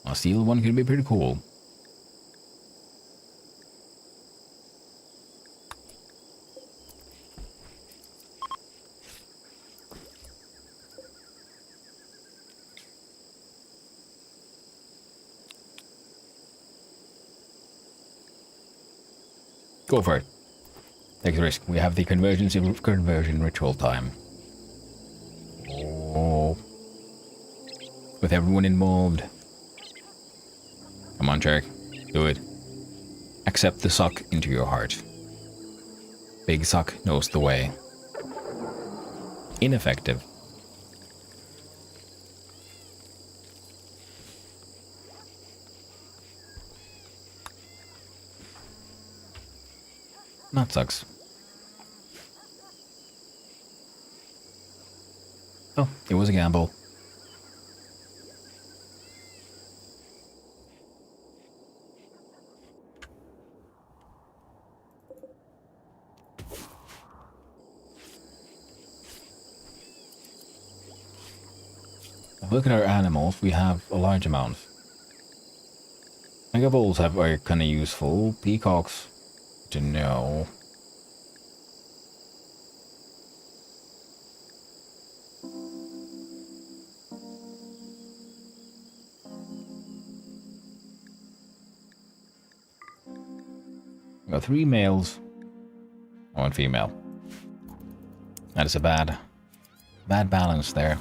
A steel one could be pretty cool. Go for it. Take the risk. We have the conversion ritual time. Oh. With everyone involved. Come on, Cherk. Do it. Accept the suck into your heart. Big suck knows the way. Ineffective. That sucks. Oh, it was a gamble. Look at our animals, we have a large amount. Mega voles are kind of useful. Peacocks, to know. We got 3 males, 1 female. That is a bad balance there.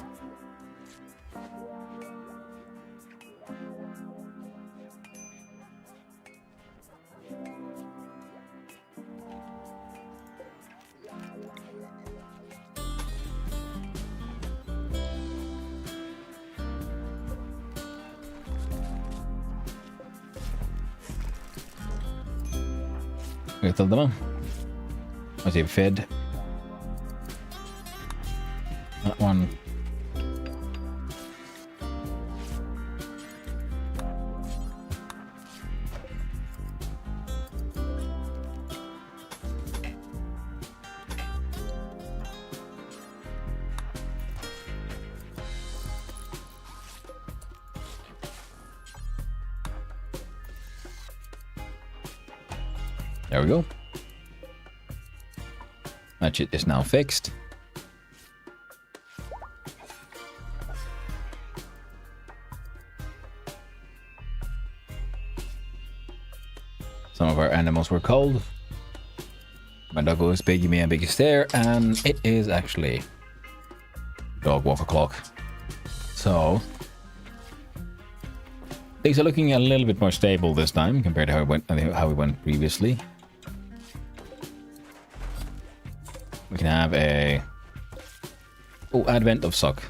Vet du vad? I see fed. That one. There we go. That shit is now fixed. Some of our animals were cold. My doggo is big, me and biggest there, and it is actually dog walk o'clock. So things are looking a little bit more stable this time compared to how we went previously. We can have a advent of sock.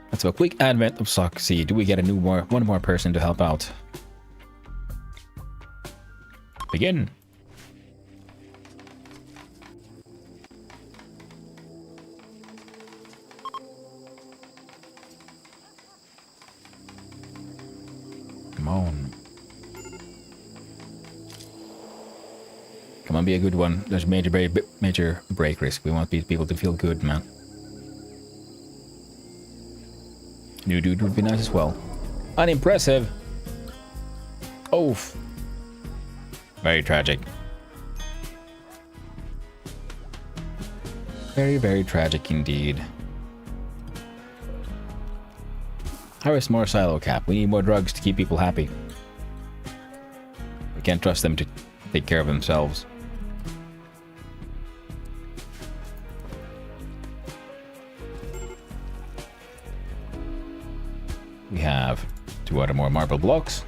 Let's have a quick advent of sock. See, do we get one more person to help out? Begin. Come on. Come on, be a good one. There's major break risk. We want people to feel good, man. New dude would be nice as well. Unimpressive. Oh. Very tragic. Very, very tragic indeed. Harvest more silo cap. We need more drugs to keep people happy. We can't trust them to take care of themselves. We have 2 other more marble blocks.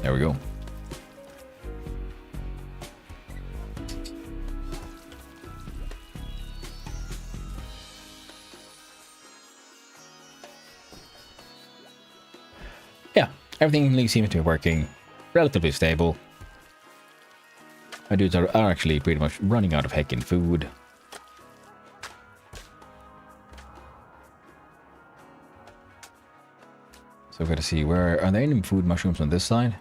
There we go. Yeah, everything seems to be working relatively stable. My dudes are actually pretty much running out of heckin' food. So we've got to see, where are there any food mushrooms on this side?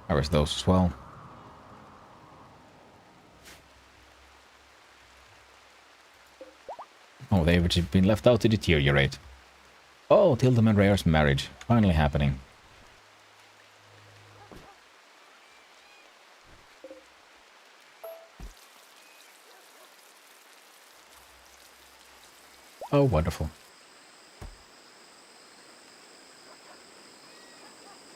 Harvest those as well. Oh, they've just been left out to deteriorate. Oh, Tilda and Rayar's marriage. Finally happening. Oh, wonderful.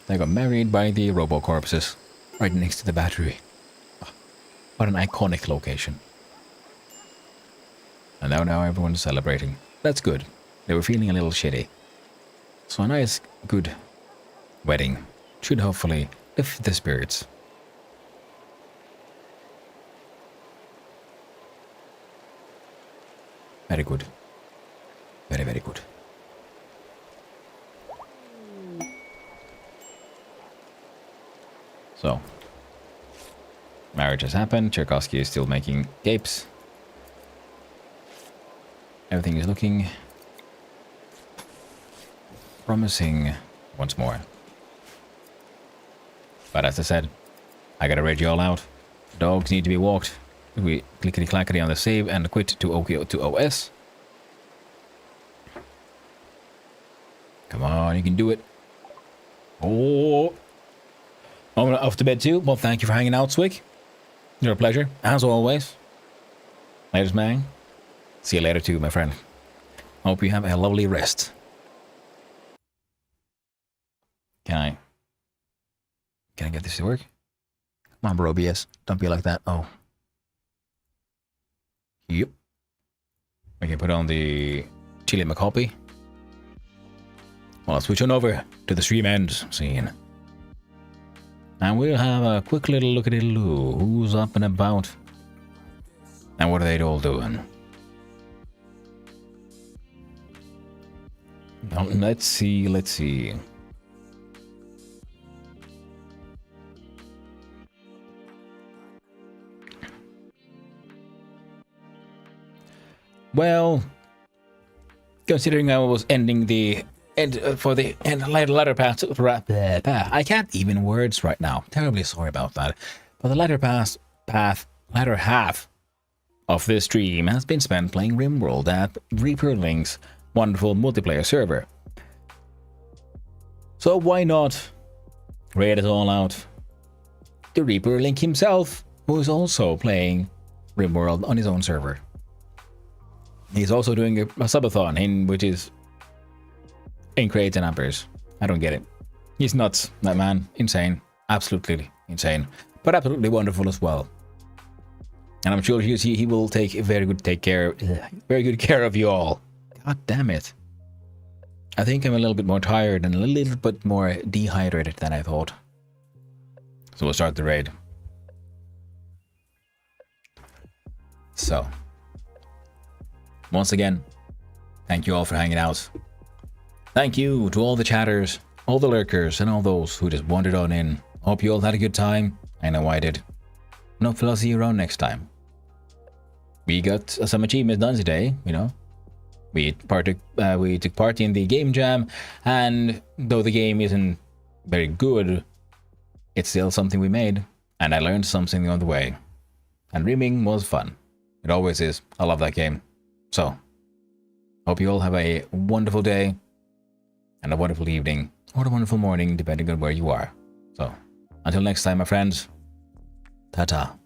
They got married by the robo-corpses, right next to the battery. Oh, what an iconic location. And now everyone's celebrating. That's good. They were feeling a little shitty. So a nice, good wedding should hopefully lift the spirits. Very good. Very, very good. So, marriage has happened. Tchaikovsky is still making capes. Everything is looking promising once more. But as I said, I gotta raid you all out. Dogs need to be walked. We clickety clackety on the save and quit to OK to OS. Come on, you can do it. Oh, I'm off to bed too. Well, thank you for hanging out, Swick. You're a pleasure, as always. Ladies, man. See you later too, my friend. Hope you have a lovely rest. Can I get this to work? Come on, bro, BS. Don't be like that. Oh. Yep. We can put on the Chili McCoppy. Well, I'll switch on over to the stream end scene. And we'll have a quick little look at it. Who's up and about? And what are they all doing? Now, let's see. Well, considering I was ending the latter path, I can't even words right now. Terribly sorry about that. But the latter half of this stream has been spent playing Rimworld at Rimworld's wonderful multiplayer server. So why not raid it all out? The Reaper Link himself, who is also playing Rimworld on his own server. He's also doing a subathon, which is in crates and numbers. I don't get it. He's nuts, that man. Insane. Absolutely insane. But absolutely wonderful as well. And I'm sure he will take very good care of you all. God damn it. I think I'm a little bit more tired and a little bit more dehydrated than I thought. So we'll start the raid. So, once again, thank you all for hanging out. Thank you to all the chatters, all the lurkers, and all those who just wandered on in. Hope you all had a good time. I know I did. And hopefully I'll see you around next time. We got some achievements done today, you know. We took part in the game jam, and though the game isn't very good, it's still something we made, and I learned something on the way. And rimming was fun. It always is. I love that game. So, hope you all have a wonderful day, and a wonderful evening, or a wonderful morning, depending on where you are. So, until next time, my friends, ta-ta.